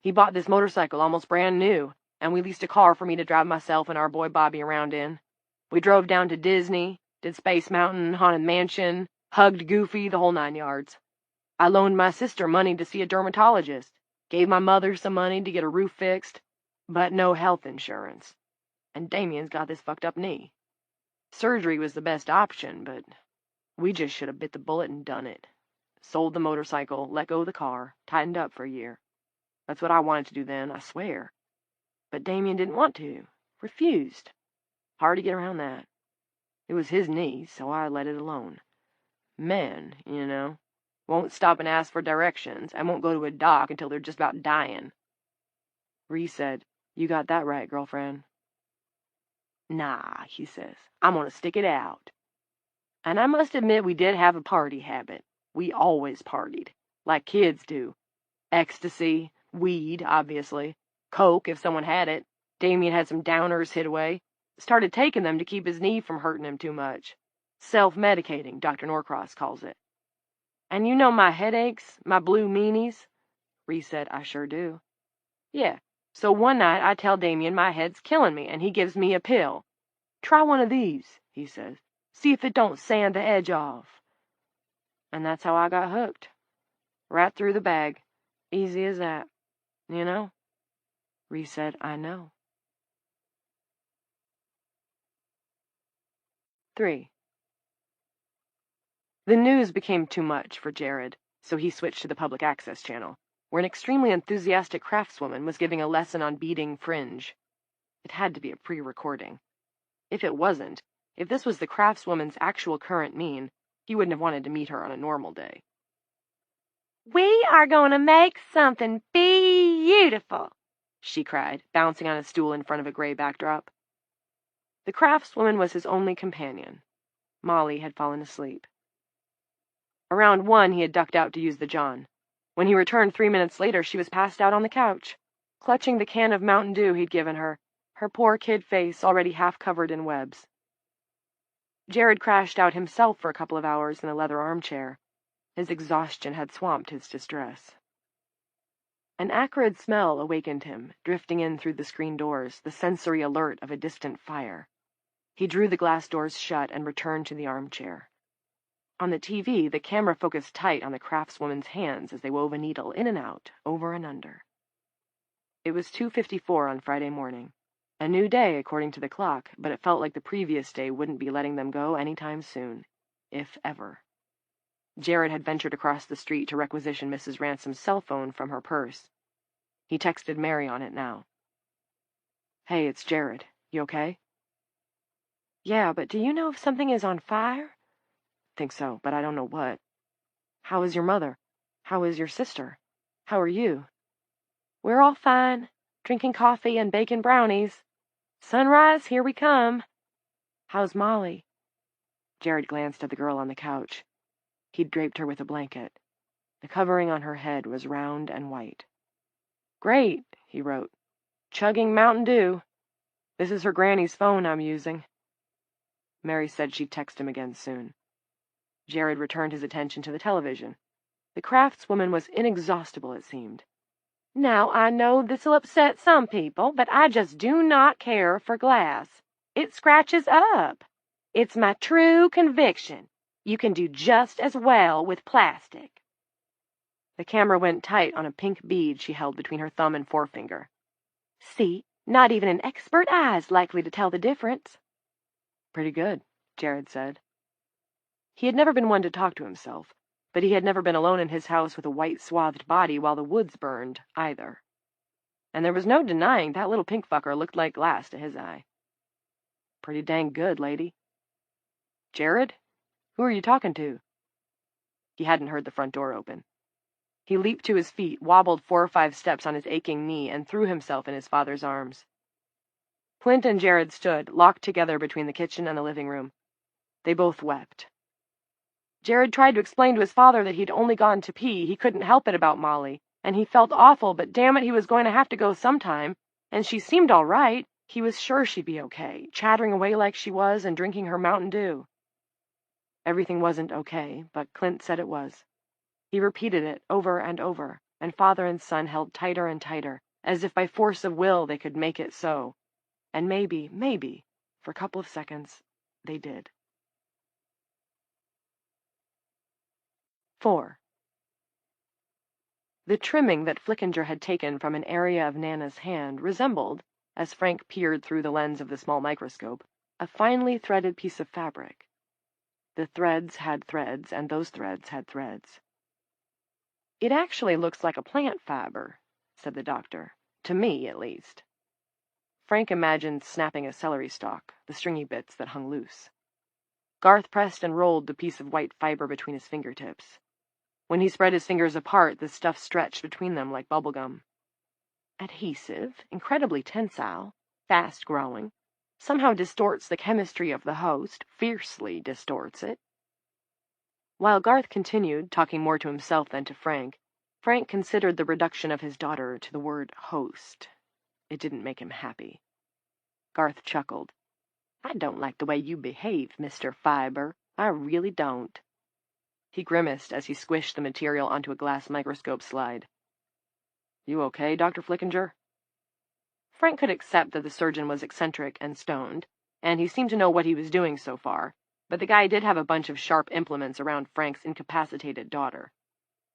He bought this motorcycle almost brand new, and we leased a car for me to drive myself and our boy Bobby around in. We drove down to Disney, did Space Mountain, Haunted Mansion, hugged Goofy, the whole 9 yards. I loaned my sister money to see a dermatologist, gave my mother some money to get a roof fixed, but no health insurance. And Damien's got this fucked up knee. Surgery was the best option, but we just should have bit the bullet and done it. Sold the motorcycle, let go of the car, tightened up for a year. That's what I wanted to do then, I swear. But Damien didn't want to. Refused. Hard to get around that. It was his knee, so I let it alone. Men, you know, won't stop and ask for directions, and won't go to a doc until they're just about dying. Ree said, "You got that right, girlfriend." "Nah," he says, "I'm gonna stick it out." And I must admit we did have a party habit. We always partied, like kids do. Ecstasy, weed, obviously, coke if someone had it. Damien had some downers hid away. Started taking them to keep his knee from hurting him too much. Self-medicating, Dr. Norcross calls it. And you know my headaches, my blue meanies? Ree said, "I sure do." Yeah, so one night I tell Damien my head's killing me, and he gives me a pill. "Try one of these," he says. "See if it don't sand the edge off." And that's how I got hooked. Right through the bag. Easy as that. You know? Ree said, "I know." 3. The news became too much for Jared, so he switched to the public access channel, where an extremely enthusiastic craftswoman was giving a lesson on beading fringe. It had to be a pre-recording. If it wasn't, if this was the craftswoman's actual current mien, he wouldn't have wanted to meet her on a normal day. "We are going to make something beautiful," she cried, bouncing on a stool in front of a gray backdrop. The craftswoman was his only companion. Molly had fallen asleep. Around 1, he had ducked out to use the John. When he returned 3 minutes later, she was passed out on the couch, clutching the can of Mountain Dew he'd given her, her poor kid face already half covered in webs. Jared crashed out himself for a couple of hours in a leather armchair. His exhaustion had swamped his distress. An acrid smell awakened him, drifting in through the screen doors, the sensory alert of a distant fire. He drew the glass doors shut and returned to the armchair. On the TV, the camera focused tight on the craftswoman's hands as they wove a needle in and out, over and under. It was 2:54 on Friday morning. A new day, according to the clock, but it felt like the previous day wouldn't be letting them go any time soon, if ever. Jared had ventured across the street to requisition Mrs. Ransom's cell phone from her purse. He texted Mary on it now. "Hey, it's Jared. You okay?" "Yeah, but do you know if something is on fire?" "Think so, but I don't know what." "How is your mother? How is your sister? How are you?" "We're all fine, drinking coffee and baking brownies. Sunrise, here we come." "How's Molly?" Jared glanced at the girl on the couch. He'd draped her with a blanket. The covering on her head was round and white. "Great," he wrote. "Chugging Mountain Dew. This is her granny's phone I'm using." Mary said she'd text him again soon. Jared returned his attention to the television. The craftswoman was inexhaustible, it seemed. "Now, I know this'll upset some people, but I just do not care for glass. It scratches up. It's my true conviction. You can do just as well with plastic." The camera went tight on a pink bead she held between her thumb and forefinger. "See, not even an expert eye's likely to tell the difference." "Pretty good," Jared said. He had never been one to talk to himself, but he had never been alone in his house with a white-swathed body while the woods burned, either. And there was no denying that little pink fucker looked like glass to his eye. "Pretty dang good, lady." "Jared? Who are you talking to?" He hadn't heard the front door open. He leaped to his feet, wobbled 4 or 5 steps on his aching knee, and threw himself in his father's arms. Clint and Jared stood, locked together between the kitchen and the living room. They both wept. Jared tried to explain to his father that he'd only gone to pee, he couldn't help it about Molly, and he felt awful, but damn it, he was going to have to go sometime, and she seemed all right. He was sure she'd be okay, chattering away like she was and drinking her Mountain Dew. Everything wasn't okay, but Clint said it was. He repeated it over and over, and father and son held tighter and tighter, as if by force of will they could make it so. And maybe, for a couple of seconds, they did. 4. The trimming that Flickinger had taken from an area of Nana's hand resembled, as Frank peered through the lens of the small microscope, a finely threaded piece of fabric. The threads had threads, and those threads had threads. "It actually looks like a plant fiber," said the doctor. "To me, at least." Frank imagined snapping a celery stalk, the stringy bits that hung loose. Garth pressed and rolled the piece of white fiber between his fingertips. When he spread his fingers apart, the stuff stretched between them like bubblegum. Adhesive, incredibly tensile, fast-growing, somehow distorts the chemistry of the host, fiercely distorts it. While Garth continued, talking more to himself than to Frank considered the reduction of his daughter to the word host. It didn't make him happy. Garth chuckled. "I don't like the way you behave, Mr. Fiber. I really don't." He grimaced as he squished the material onto a glass microscope slide. "You okay, Dr. Flickinger?" Frank could accept that the surgeon was eccentric and stoned, and he seemed to know what he was doing so far, but the guy did have a bunch of sharp implements around Frank's incapacitated daughter.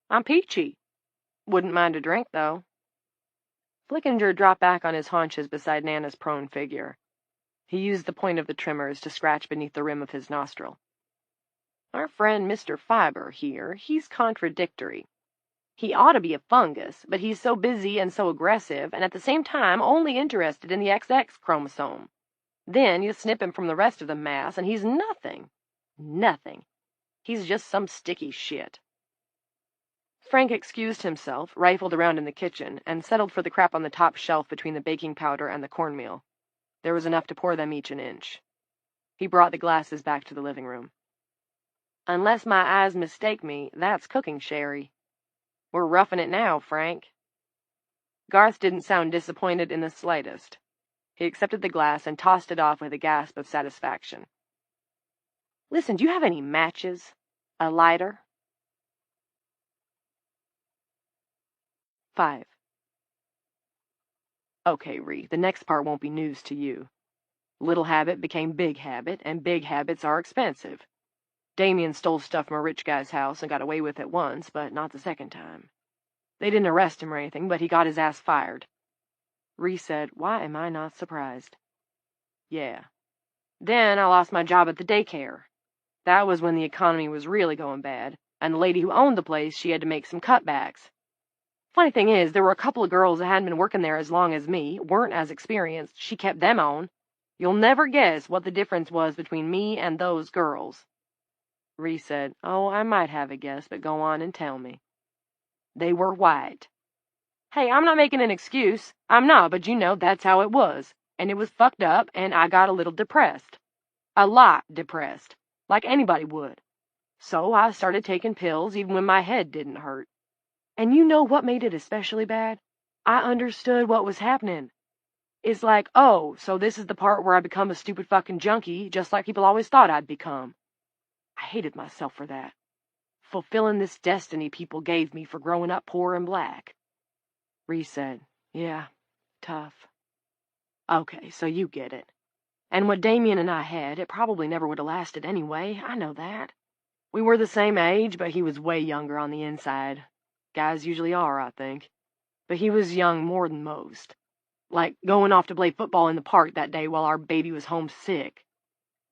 "I'm peachy. Wouldn't mind a drink, though." Flickinger dropped back on his haunches beside Nana's prone figure. He used the point of the trimmers to scratch beneath the rim of his nostril. "Our friend Mr. Fiber here, he's contradictory. He ought to be a fungus, but he's so busy and so aggressive, and at the same time only interested in the XX chromosome. Then you snip him from the rest of the mass, and he's nothing. Nothing. He's just some sticky shit." Frank excused himself, rifled around in the kitchen, and settled for the crap on the top shelf between the baking powder and the cornmeal. There was enough to pour them each an inch. He brought the glasses back to the living room. "Unless my eyes mistake me, that's cooking sherry. We're roughing it now, Frank." Garth didn't sound disappointed in the slightest. He accepted the glass and tossed it off with a gasp of satisfaction. "Listen, do you have any matches? A lighter?" 5. "Okay, Ree, the next part won't be news to you. Little habit became big habit, and big habits are expensive. Damien stole stuff from a rich guy's house and got away with it once, but not the second time. They didn't arrest him or anything, but he got his ass fired." Ree said, "Why am I not surprised?" "Yeah. Then I lost my job at the daycare. That was when the economy was really going bad, and the lady who owned the place, she had to make some cutbacks. Funny thing is, there were a couple of girls that hadn't been working there as long as me, weren't as experienced. She kept them on. You'll never guess what the difference was between me and those girls." Ree said, "Oh, I might have a guess, but go on and tell me." "They were white. Hey, I'm not making an excuse. I'm not, but you know, that's how it was. And it was fucked up, and I got a little depressed. A lot depressed. Like anybody would. So I started taking pills even when my head didn't hurt. And you know what made it especially bad? I understood what was happening. It's like, oh, so this is the part where I become a stupid fucking junkie, just like people always thought I'd become. I hated myself for that. Fulfilling this destiny people gave me for growing up poor and black." Ree said, "Yeah, tough. Okay, so you get it. And what Damien and I had, it probably never would have lasted anyway. I know that. We were the same age, but he was way younger on the inside. Guys usually are, I think. But he was young more than most. Like going off to play football in the park that day while our baby was home sick.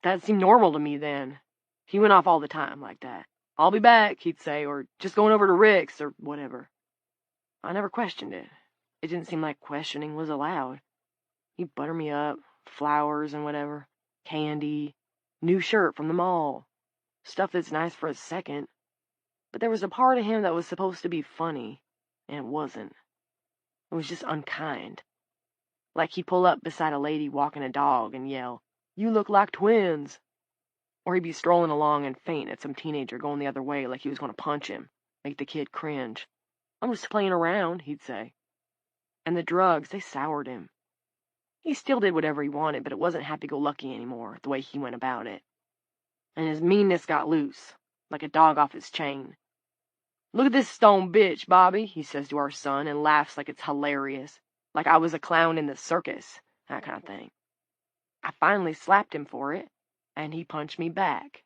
That seemed normal to me then. He went off all the time like that. 'I'll be back,' he'd say, or 'just going over to Rick's,' or whatever. I never questioned it. It didn't seem like questioning was allowed. He'd butter me up, flowers and whatever, candy, new shirt from the mall, stuff that's nice for a second. But there was a part of him that was supposed to be funny, and it wasn't. It was just unkind. Like he'd pull up beside a lady walking a dog and yell, 'You look like twins.' Or he'd be strolling along and faint at some teenager going the other way like he was going to punch him, make the kid cringe. 'I'm just playing around,' he'd say. And the drugs, they soured him. He still did whatever he wanted, but it wasn't happy-go-lucky anymore, the way he went about it. And his meanness got loose, like a dog off his chain. 'Look at this stone bitch, Bobby,' he says to our son, and laughs like it's hilarious, like I was a clown in the circus, that kind of thing. I finally slapped him for it, and he punched me back.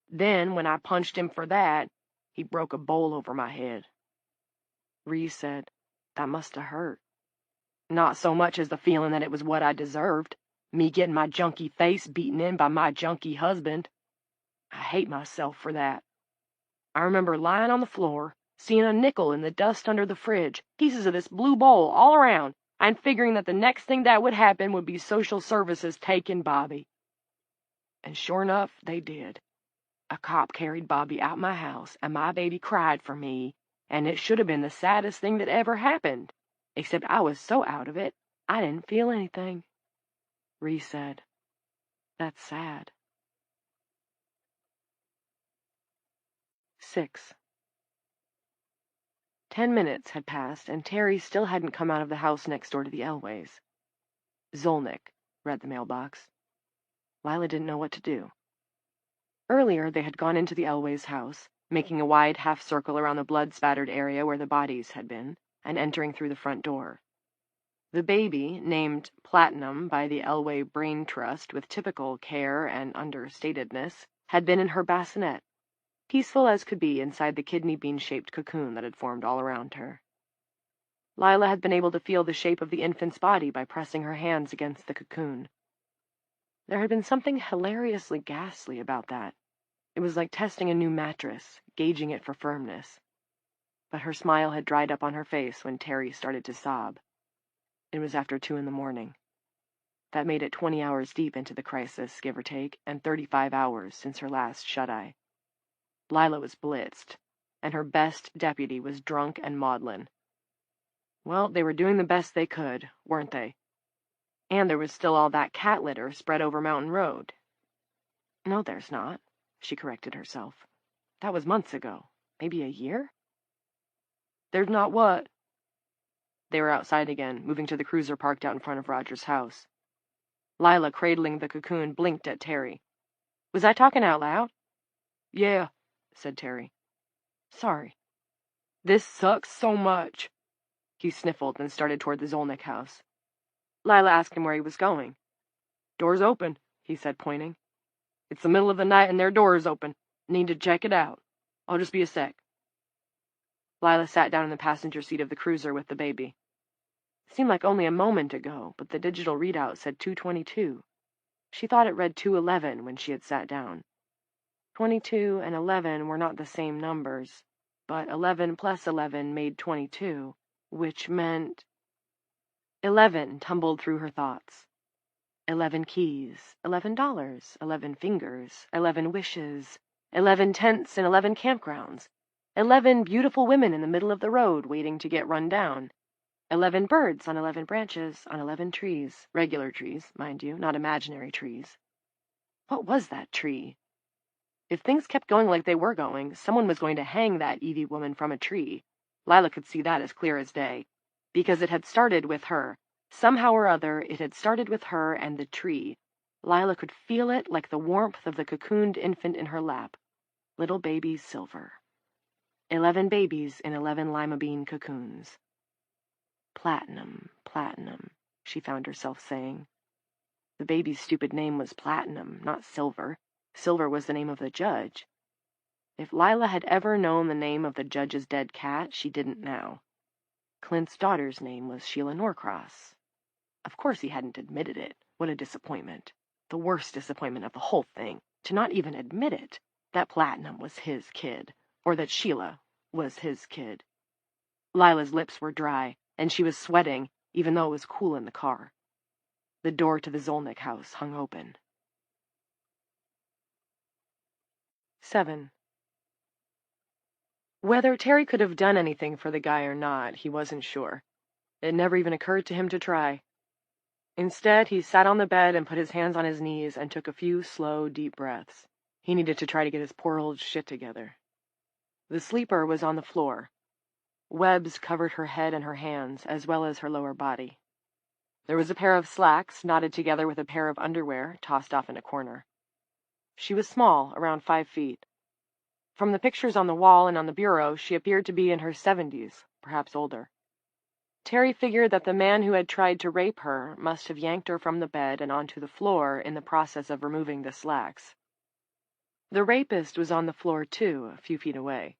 Then, when I punched him for that, he broke a bowl over my head. Ree said, "That must have hurt." "Not so much as the feeling that it was what I deserved, me getting my junky face beaten in by my junky husband. I hate myself for that. I remember lying on the floor, seeing a nickel in the dust under the fridge, pieces of this blue bowl all around, and figuring that the next thing that would happen would be social services taking Bobby. And sure enough, they did. A cop carried Bobby out my house, and my baby cried for me, and it should have been the saddest thing that ever happened, except I was so out of it, I didn't feel anything." Ree said, "That's sad." 6. 10 minutes had passed, and Terry still hadn't come out of the house next door to the Elways. Zolnik, read the mailbox. Lila didn't know what to do. Earlier, they had gone into the Elways' house, making a wide half-circle around the blood-spattered area where the bodies had been, and entering through the front door. The baby, named Platinum by the Elway Brain Trust with typical care and understatedness, had been in her bassinet, peaceful as could be inside the kidney bean-shaped cocoon that had formed all around her. Lila had been able to feel the shape of the infant's body by pressing her hands against the cocoon. There had been something hilariously ghastly about that. It was like testing a new mattress, gauging it for firmness. But her smile had dried up on her face when Terry started to sob. It was after 2 a.m. That made it 20 hours deep into the crisis, give or take, and 35 hours since her last shut-eye. Lila was blitzed, and her best deputy was drunk and maudlin. Well, they were doing the best they could, weren't they? And there was still all that cat litter spread over Mountain Road. No, there's not, she corrected herself. That was months ago. Maybe a year? There's not what? They were outside again, moving to the cruiser parked out in front of Roger's house. Lila, cradling the cocoon, blinked at Terry. Was I talking out loud? Yeah, said Terry. Sorry. This sucks so much. He sniffled and started toward the Zolnik house. Lila asked him where he was going. Door's open, he said, pointing. It's the middle of the night and their door is open. Need to check it out. I'll just be a sec. Lila sat down in the passenger seat of the cruiser with the baby. It seemed like only a moment ago, but the digital readout said 2:22. She thought it read 2:11 when she had sat down. 22 and 11 were not the same numbers, but 11 plus 11 made 22, which meant... 11 tumbled through her thoughts. 11 keys, $11, 11 fingers, 11 wishes, 11 tents in 11 campgrounds, 11 beautiful women in the middle of the road waiting to get run down, 11 birds on 11 branches on 11 trees, regular trees, mind you, not imaginary trees. What was that tree? If things kept going like they were going, someone was going to hang that Evie woman from a tree. Lila could see that as clear as day, because it had started with her. Somehow or other, it had started with her and the tree. Lila could feel it like the warmth of the cocooned infant in her lap. Little baby Silver. 11 babies in 11 lima bean cocoons. Platinum, Platinum, she found herself saying. The baby's stupid name was Platinum, not Silver. Silver was the name of the judge. If Lila had ever known the name of the judge's dead cat, she didn't now. Clint's daughter's name was Sheila Norcross. Of course he hadn't admitted it. What a disappointment. The worst disappointment of the whole thing, to not even admit it, that Platinum was his kid, or that Sheila was his kid. Lila's lips were dry, and she was sweating, even though it was cool in the car. The door to the Zolnik house hung open. 7. Whether Terry could have done anything for the guy or not, he wasn't sure. It never even occurred to him to try. Instead, he sat on the bed and put his hands on his knees and took a few slow, deep breaths. He needed to try to get his poor old shit together. The sleeper was on the floor. Webs covered her head and her hands, as well as her lower body. There was a pair of slacks knotted together with a pair of underwear tossed off in a corner. She was small, around 5 feet. From the pictures on the wall and on the bureau, she appeared to be in her 70s, perhaps older. Terry figured that the man who had tried to rape her must have yanked her from the bed and onto the floor in the process of removing the slacks. The rapist was on the floor, too, a few feet away.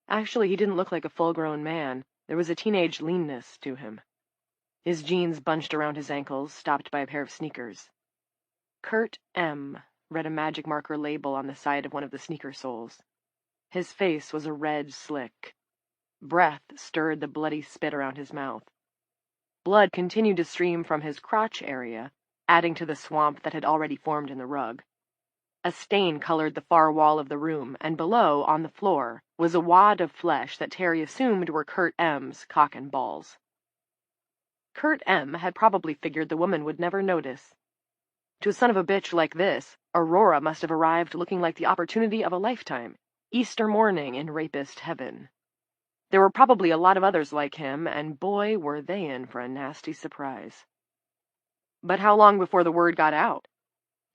Actually, he didn't look like a full-grown man. There was a teenage leanness to him. His jeans bunched around his ankles, stopped by a pair of sneakers. Kurt M. read a magic marker label on the side of one of the sneaker soles. His face was a red slick. Breath stirred the bloody spit around his mouth. Blood continued to stream from his crotch area, adding to the swamp that had already formed in the rug. A stain colored the far wall of the room, and below, on the floor, was a wad of flesh that Terry assumed were Kurt M.'s cock and balls. Kurt M. had probably figured the woman would never notice. To a son of a bitch like this, Aurora must have arrived looking like the opportunity of a lifetime, Easter morning in rapist heaven. There were probably a lot of others like him, and boy, were they in for a nasty surprise. But how long before the word got out?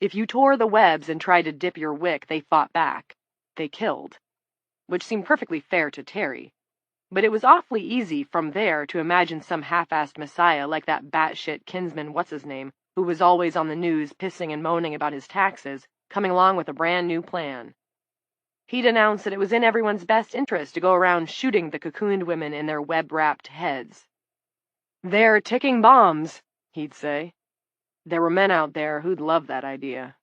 If you tore the webs and tried to dip your wick, they fought back. They killed. Which seemed perfectly fair to Terry. But it was awfully easy from there to imagine some half-assed messiah like that batshit kinsman what's-his-name, who was always on the news pissing and moaning about his taxes, coming along with a brand new plan. He'd announced that it was in everyone's best interest to go around shooting the cocooned women in their web-wrapped heads. "They're ticking bombs," he'd say. There were men out there who'd love that idea.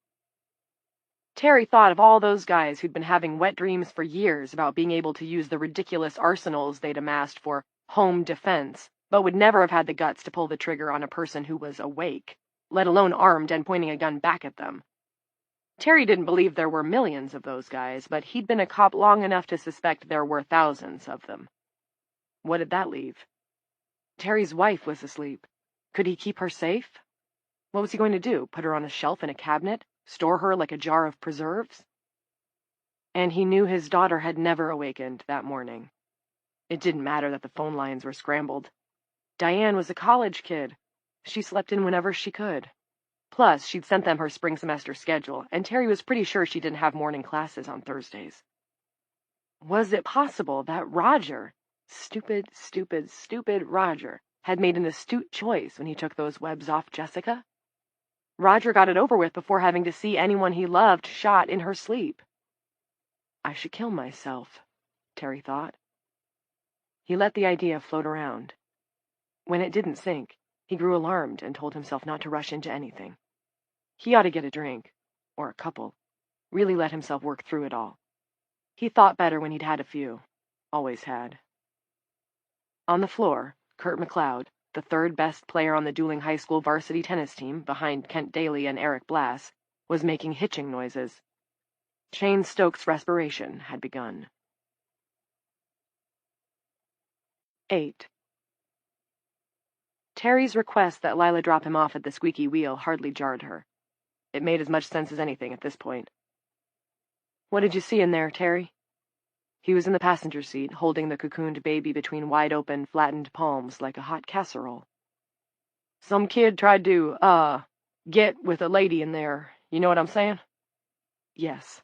Terry thought of all those guys who'd been having wet dreams for years about being able to use the ridiculous arsenals they'd amassed for home defense, but would never have had the guts to pull the trigger on a person who was awake, let alone armed and pointing a gun back at them. Terry didn't believe there were millions of those guys, but he'd been a cop long enough to suspect there were thousands of them. What did that leave? Terry's wife was asleep. Could he keep her safe? What was he going to do? Put her on a shelf in a cabinet? Store her like a jar of preserves? And he knew his daughter had never awakened that morning. It didn't matter that the phone lines were scrambled. Diane was a college kid. She slept in whenever she could. Plus, she'd sent them her spring semester schedule, and Terry was pretty sure she didn't have morning classes on Thursdays. Was it possible that Roger, stupid Roger, had made an astute choice when he took those webs off Jessica? Roger got it over with before having to see anyone he loved shot in her sleep. I should kill myself, Terry thought. He let the idea float around. When it didn't sink, he grew alarmed and told himself not to rush into anything. He ought to get a drink, or a couple, really let himself work through it all. He thought better when he'd had a few, always had. On the floor, Kurt McLeod, the third best player on the dueling high school varsity tennis team, behind Kent Daly and Eric Blass, was making hitching noises. Shane Stokes' respiration had begun. 8. Terry's request that Lila drop him off at the squeaky wheel hardly jarred her. It made as much sense as anything at this point. What did you see in there, Terry? He was in the passenger seat, holding the cocooned baby between wide-open, flattened palms like a hot casserole. Some kid tried to, get with a lady in there. You know what I'm saying? Yes.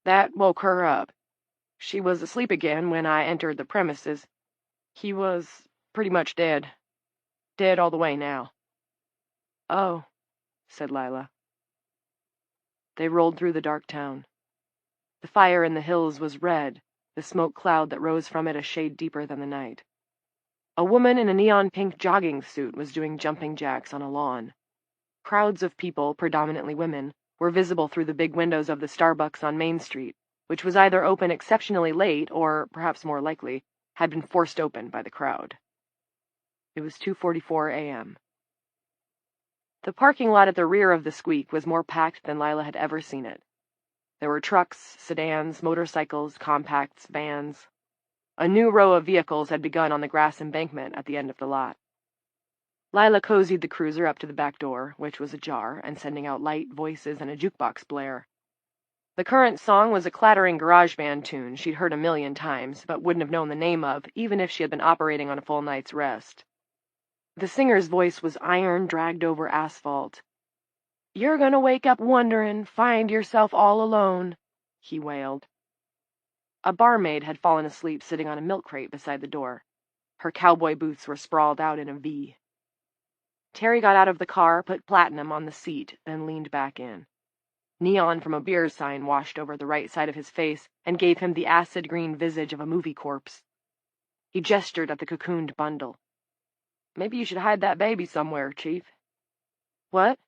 That woke her up. She was asleep again when I entered the premises. He was pretty much dead. Dead all the way now. Oh, said Lila. They rolled through the dark town. The fire in the hills was red, the smoke cloud that rose from it a shade deeper than the night. A woman in a neon-pink jogging suit was doing jumping jacks on a lawn. Crowds of people, predominantly women, were visible through the big windows of the Starbucks on Main Street, which was either open exceptionally late or, perhaps more likely, had been forced open by the crowd. It was 2:44 a.m. The parking lot at the rear of the Squeak was more packed than Lila had ever seen it. There were trucks, sedans, motorcycles, compacts, vans. A new row of vehicles had begun on the grass embankment at the end of the lot. Lila cozied the cruiser up to the back door, which was ajar and sending out light, voices, and a jukebox blare. The current song was a clattering garage band tune she'd heard a million times, but wouldn't have known the name of, even if she had been operating on a full night's rest. The singer's voice was iron dragged over asphalt. "You're gonna wake up wondering, find yourself all alone," he wailed. A barmaid had fallen asleep sitting on a milk crate beside the door. Her cowboy boots were sprawled out in a V. Terry got out of the car, put Platinum on the seat, then leaned back in. Neon from a beer sign washed over the right side of his face and gave him the acid green visage of a movie corpse. He gestured at the cocooned bundle. Maybe you should hide that baby somewhere, Chief. What?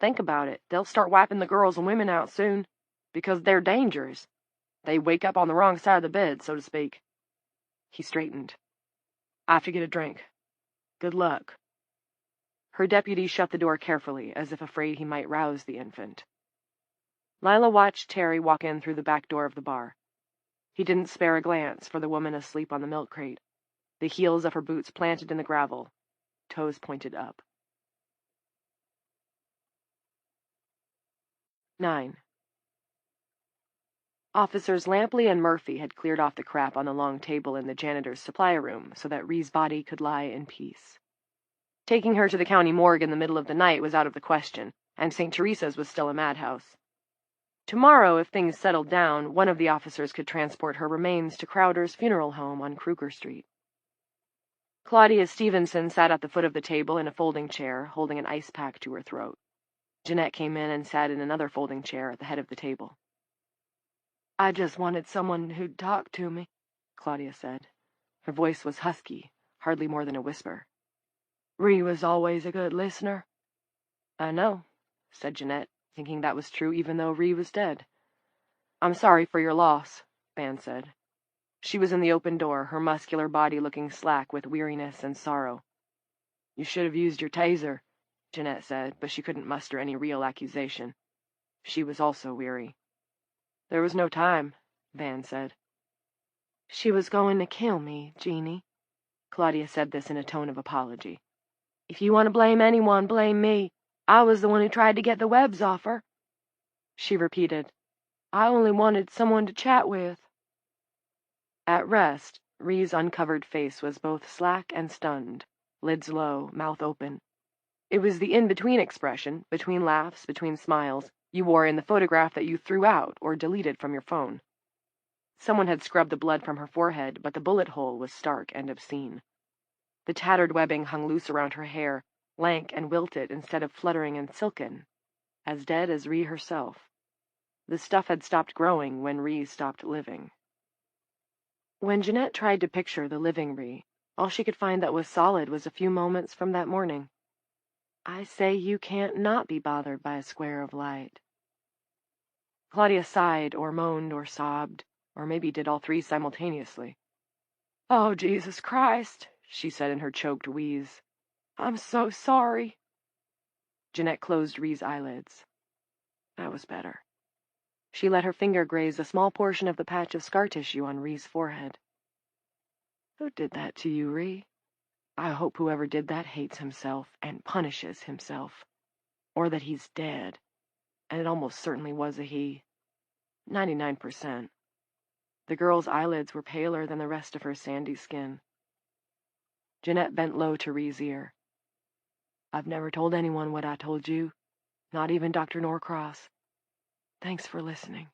Think about it. They'll start wiping the girls and women out soon, because they're dangerous. They wake up on the wrong side of the bed, so to speak. He straightened. I have to get a drink. Good luck. Her deputy shut the door carefully, as if afraid he might rouse the infant. Lila watched Terry walk in through the back door of the bar. He didn't spare a glance for the woman asleep on the milk crate, the heels of her boots planted in the gravel, toes pointed up. 9. Officers Lampley and Murphy had cleared off the crap on the long table in the janitor's supply room so that Rhee's body could lie in peace. Taking her to the county morgue in the middle of the night was out of the question, and St. Teresa's was still a madhouse. Tomorrow, if things settled down, one of the officers could transport her remains to Crowder's funeral home on Kruger Street. Claudia Stevenson sat at the foot of the table in a folding chair, holding an ice pack to her throat. Jeanette came in and sat in another folding chair at the head of the table. I just wanted someone who'd talk to me, Claudia said. Her voice was husky, hardly more than a whisper. Rhee was always a good listener. I know, said Jeanette, thinking that was true even though Rhee was dead. I'm sorry for your loss, Van said. She was in the open door, her muscular body looking slack with weariness and sorrow. You should have used your taser, Jeanette said, but she couldn't muster any real accusation. She was also weary. There was no time, Van said. She was going to kill me, Jeannie. Claudia said this in a tone of apology. If you want to blame anyone, blame me. I was the one who tried to get the webs off her. She repeated, I only wanted someone to chat with. At rest, Rhee's uncovered face was both slack and stunned, lids low, mouth open. It was the in-between expression, between laughs, between smiles, you wore in the photograph that you threw out or deleted from your phone. Someone had scrubbed the blood from her forehead, but the bullet hole was stark and obscene. The tattered webbing hung loose around her hair, lank and wilted instead of fluttering and silken, as dead as Rhee herself. The stuff had stopped growing when Rhee stopped living. When Jeanette tried to picture the living Rhee, all she could find that was solid was a few moments from that morning. I say you can't not be bothered by a square of light. Claudia sighed or moaned or sobbed, or maybe did all three simultaneously. Oh, Jesus Christ, she said in her choked wheeze. I'm so sorry. Jeanette closed Rhee's eyelids. That was better. She let her finger graze a small portion of the patch of scar tissue on Rhee's forehead. Who did that to you, Rhee? I hope whoever did that hates himself and punishes himself. Or that he's dead. And it almost certainly was a he. 99%. The girl's eyelids were paler than the rest of her sandy skin. Jeanette bent low to Rhee's ear. I've never told anyone what I told you, not even Dr. Norcross. Thanks for listening.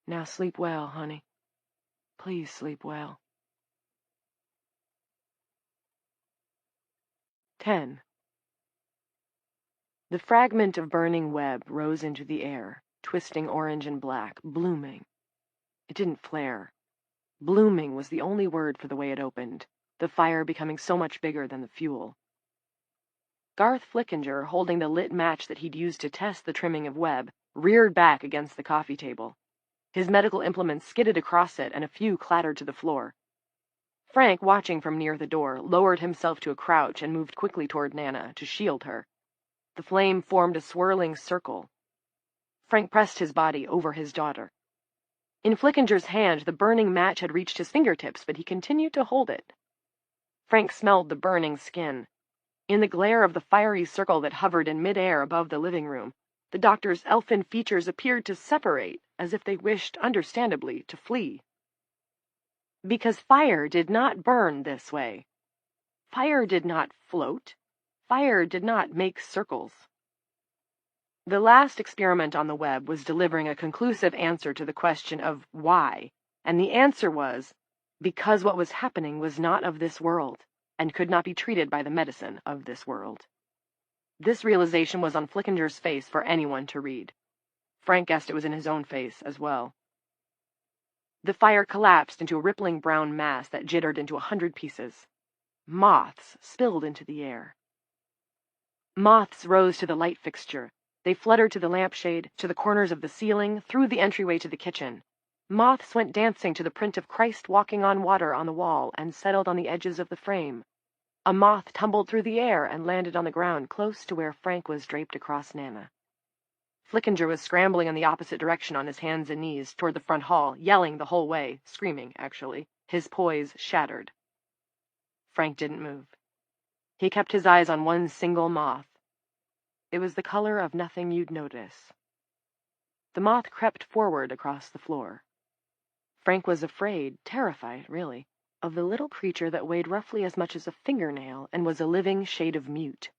Now sleep well, honey. Please sleep well. 10. The fragment of burning web rose into the air, twisting orange and black, blooming. It didn't flare. Blooming was the only word for the way it opened, the fire becoming so much bigger than the fuel. Garth Flickinger, holding the lit match that he'd used to test the trimming of web, reared back against the coffee table. His medical implements skidded across it, and a few clattered to the floor. Frank, watching from near the door, lowered himself to a crouch and moved quickly toward Nana, to shield her. The flame formed a swirling circle. Frank pressed his body over his daughter. In Flickinger's hand, the burning match had reached his fingertips, but he continued to hold it. Frank smelled the burning skin. In the glare of the fiery circle that hovered in mid-air above the living room, the doctor's elfin features appeared to separate, as if they wished, understandably, to flee. Because fire did not burn this way. Fire did not float. Fire did not make circles. The last experiment on the web was delivering a conclusive answer to the question of why, and the answer was, because what was happening was not of this world, and could not be treated by the medicine of this world. This realization was on Flickinger's face for anyone to read. Frank guessed it was in his own face as well. The fire collapsed into a rippling brown mass that jittered into 100 pieces. Moths spilled into the air. Moths rose to the light fixture. They fluttered to the lampshade, to the corners of the ceiling, through the entryway to the kitchen. Moths went dancing to the print of Christ walking on water on the wall and settled on the edges of the frame. A moth tumbled through the air and landed on the ground close to where Frank was draped across Nana. Flickinger was scrambling in the opposite direction on his hands and knees toward the front hall, yelling the whole way, screaming, actually, his poise shattered. Frank didn't move. He kept his eyes on one single moth. It was the color of nothing you'd notice. The moth crept forward across the floor. Frank was afraid, terrified, really, of the little creature that weighed roughly as much as a fingernail and was a living shade of mute.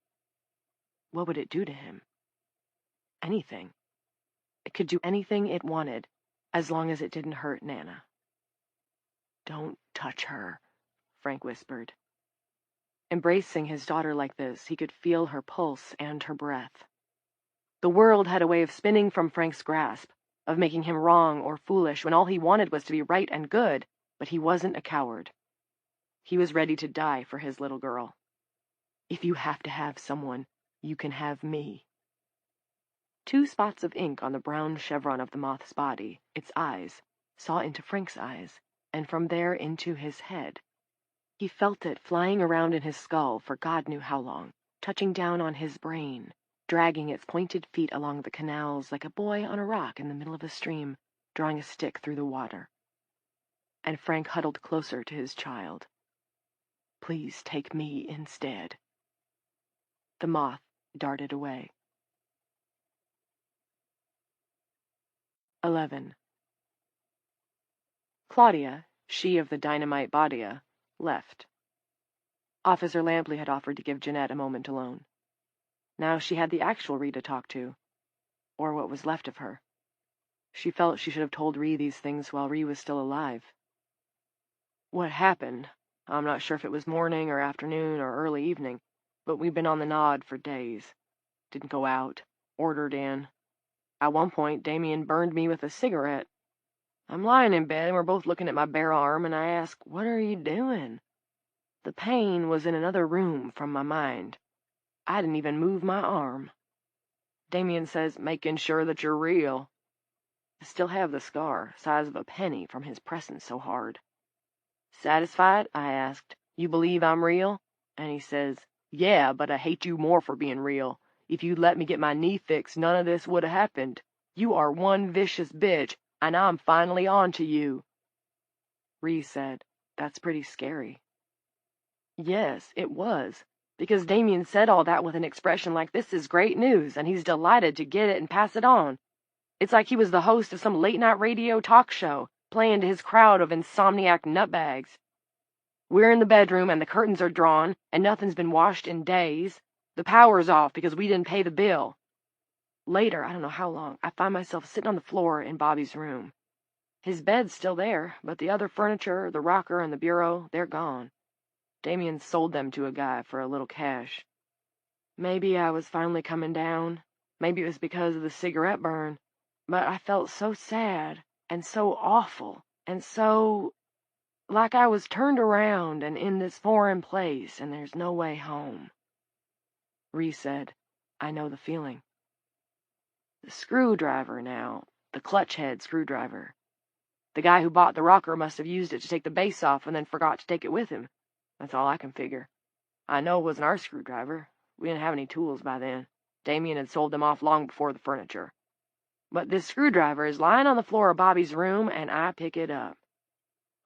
What would it do to him? Anything. It could do anything it wanted, as long as it didn't hurt Nana. "Don't touch her," Frank whispered. Embracing his daughter like this, he could feel her pulse and her breath. The world had a way of spinning from Frank's grasp, of making him wrong or foolish when all he wanted was to be right and good, but he wasn't a coward. He was ready to die for his little girl. "If you have to have someone, you can have me." 2 spots of ink on the brown chevron of the moth's body, its eyes, saw into Frank's eyes, and from there into his head. He felt it flying around in his skull for God knew how long, touching down on his brain, dragging its pointed feet along the canals like a boy on a rock in the middle of a stream, drawing a stick through the water. And Frank huddled closer to his child. "Please take me instead." The moth darted away. 11. Claudia, she of the dynamite bodia, left. Officer Lampley had offered to give Jeanette a moment alone. Now she had the actual Ree to talk to, or what was left of her. She felt she should have told Ree these things while Ree was still alive. "What happened? I'm not sure if it was morning or afternoon or early evening, but we've been on the nod for days. Didn't go out, ordered in. At one point, Damien burned me with a cigarette. I'm lying in bed and we're both looking at my bare arm, and I ask, 'What are you doing?' The pain was in another room from my mind. I didn't even move my arm. Damien says, 'Making sure that you're real.' I still have the scar, size of a penny, from his pressing so hard. 'Satisfied?' I asked. 'You believe I'm real?' And he says, 'Yeah, but I hate you more for being real. If you'd let me get my knee fixed, none of this would have happened. You are one vicious bitch, and I'm finally on to you.'" Ree said, "That's pretty scary." Yes, it was, because Damien said all that with an expression like this is great news, and he's delighted to get it and pass it on. It's like he was the host of some late-night radio talk show, playing to his crowd of insomniac nutbags. We're in the bedroom, and the curtains are drawn, and nothing's been washed in days. The power's off because we didn't pay the bill. Later, I don't know how long, I find myself sitting on the floor in Bobby's room. His bed's still there, but the other furniture, the rocker and the bureau, they're gone. Damien sold them to a guy for a little cash. Maybe I was finally coming down. Maybe it was because of the cigarette burn. But I felt so sad, and so awful, and so like I was turned around and in this foreign place, and there's no way home. Ree said, "I know the feeling." The screwdriver now, the clutch head screwdriver. The guy who bought the rocker must have used it to take the base off and then forgot to take it with him. That's all I can figure. I know it wasn't our screwdriver. We didn't have any tools by then. Damien had sold them off long before the furniture. But this screwdriver is lying on the floor of Bobby's room, and I pick it up.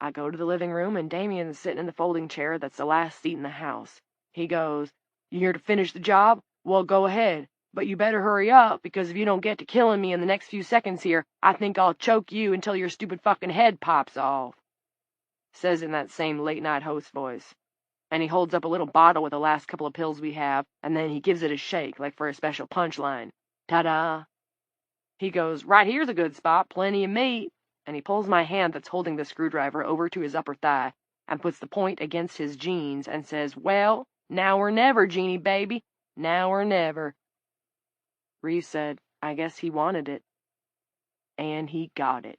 I go to the living room, and Damien's sitting in the folding chair that's the last seat in the house. He goes, "You here to finish the job? Well, go ahead. But you better hurry up, because if you don't get to killing me in the next few seconds here, I think I'll choke you until your stupid fucking head pops off." Says in that same late-night host voice. And he holds up a little bottle with the last couple of pills we have, and then he gives it a shake, like for a special punchline. Ta-da! He goes, "Right here's a good spot, plenty of meat," and he pulls my hand that's holding the screwdriver over to his upper thigh, and puts the point against his jeans, and says, "Well, now or never, Jeannie baby, now or never." Reese said, "I guess he wanted it." And he got it.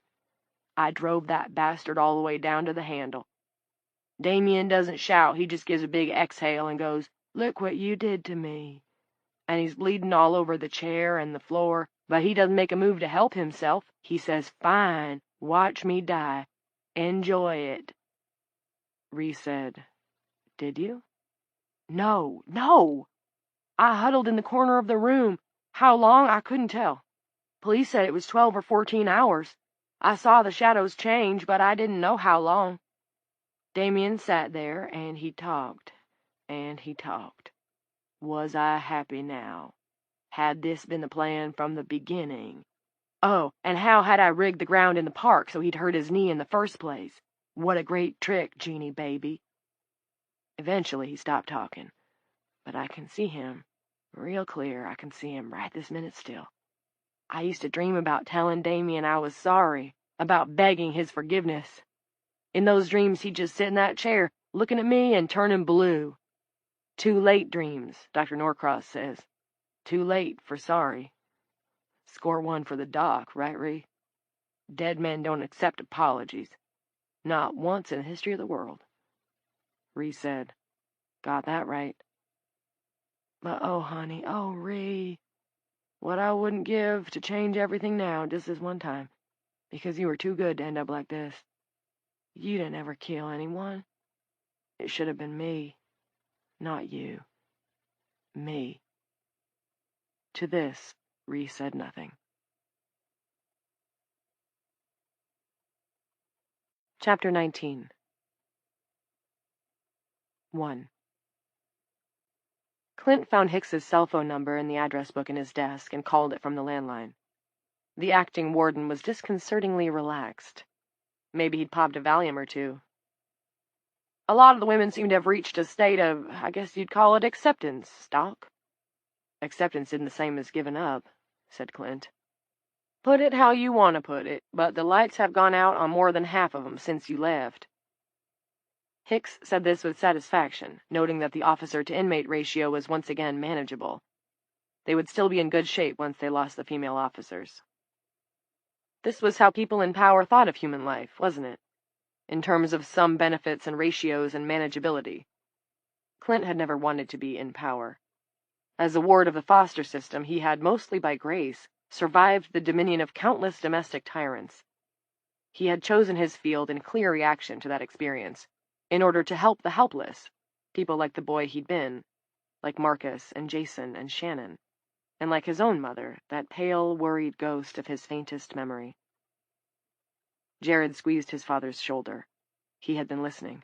I drove that bastard all the way down to the handle. Damien doesn't shout, he just gives a big exhale and goes, 'Look what you did to me.' And he's bleeding all over the chair and the floor, but he doesn't make a move to help himself. He says, 'Fine, watch me die. Enjoy it.'" Ree said, "Did you?" "No, no! I huddled in the corner of the room. How long, I couldn't tell. Police said it was 12 or 14 hours. I saw the shadows change, but I didn't know how long. Damien sat there, and he talked, and he talked. Was I happy now? Had this been the plan from the beginning? Oh, and how had I rigged the ground in the park so he'd hurt his knee in the first place? What a great trick, Jeannie baby." Eventually he stopped talking, but I can see him, real clear. I can see him right this minute still. I used to dream about telling Damien I was sorry, about begging his forgiveness. In those dreams he'd just sit in that chair, looking at me and turning blue. Too late dreams, Dr. Norcross says. Too late for sorry. Score one for the doc, right, Ree? Dead men don't accept apologies. Not once in the history of the world. Ree said, "Got that right." But oh, honey, oh, Ree, what I wouldn't give to change everything now just this one time, because you were too good to end up like this. You didn't ever kill anyone. It should have been me, not you. Me. To this, Ree said nothing. Chapter 19. 1. Clint found Hicks's cell phone number in the address book in his desk and called it from the landline. The acting warden was disconcertingly relaxed. Maybe he'd popped a Valium or two. "A lot of the women seem to have reached a state of, I guess you'd call it acceptance, Doc." "Acceptance isn't the same as giving up," said Clint. "Put it how you want to put it, but the lights have gone out on more than half of them since you left." Hicks said this with satisfaction, noting that the officer-to-inmate ratio was once again manageable. They would still be in good shape once they lost the female officers. This was how people in power thought of human life, wasn't it? In terms of some benefits and ratios and manageability. Clint had never wanted to be in power. As a ward of the foster system, he had, mostly by grace, survived the dominion of countless domestic tyrants. He had chosen his field in clear reaction to that experience, in order to help the helpless, people like the boy he'd been, like Marcus and Jason and Shannon, and like his own mother, that pale, worried ghost of his faintest memory. Jared squeezed his father's shoulder. He had been listening.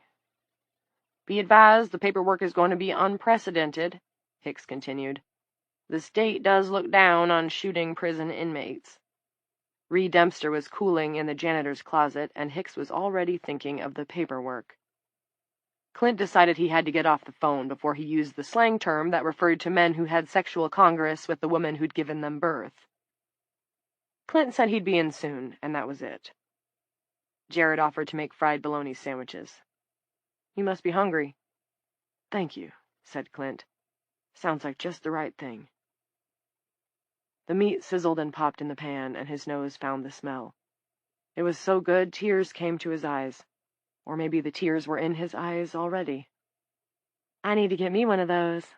"Be advised, the paperwork is going to be unprecedented," Hicks continued. "The state does look down on shooting prison inmates." Ree Dempster was cooling in the janitor's closet, and Hicks was already thinking of the paperwork. Clint decided he had to get off the phone before he used the slang term that referred to men who had sexual congress with the woman who'd given them birth. Clint said he'd be in soon, and that was it. Jared offered to make fried bologna sandwiches. "You must be hungry." "Thank you," said Clint. "Sounds like just the right thing." The meat sizzled and popped in the pan, and his nose found the smell. It was so good, tears came to his eyes. Or maybe the tears were in his eyes already. "I need to get me one of those."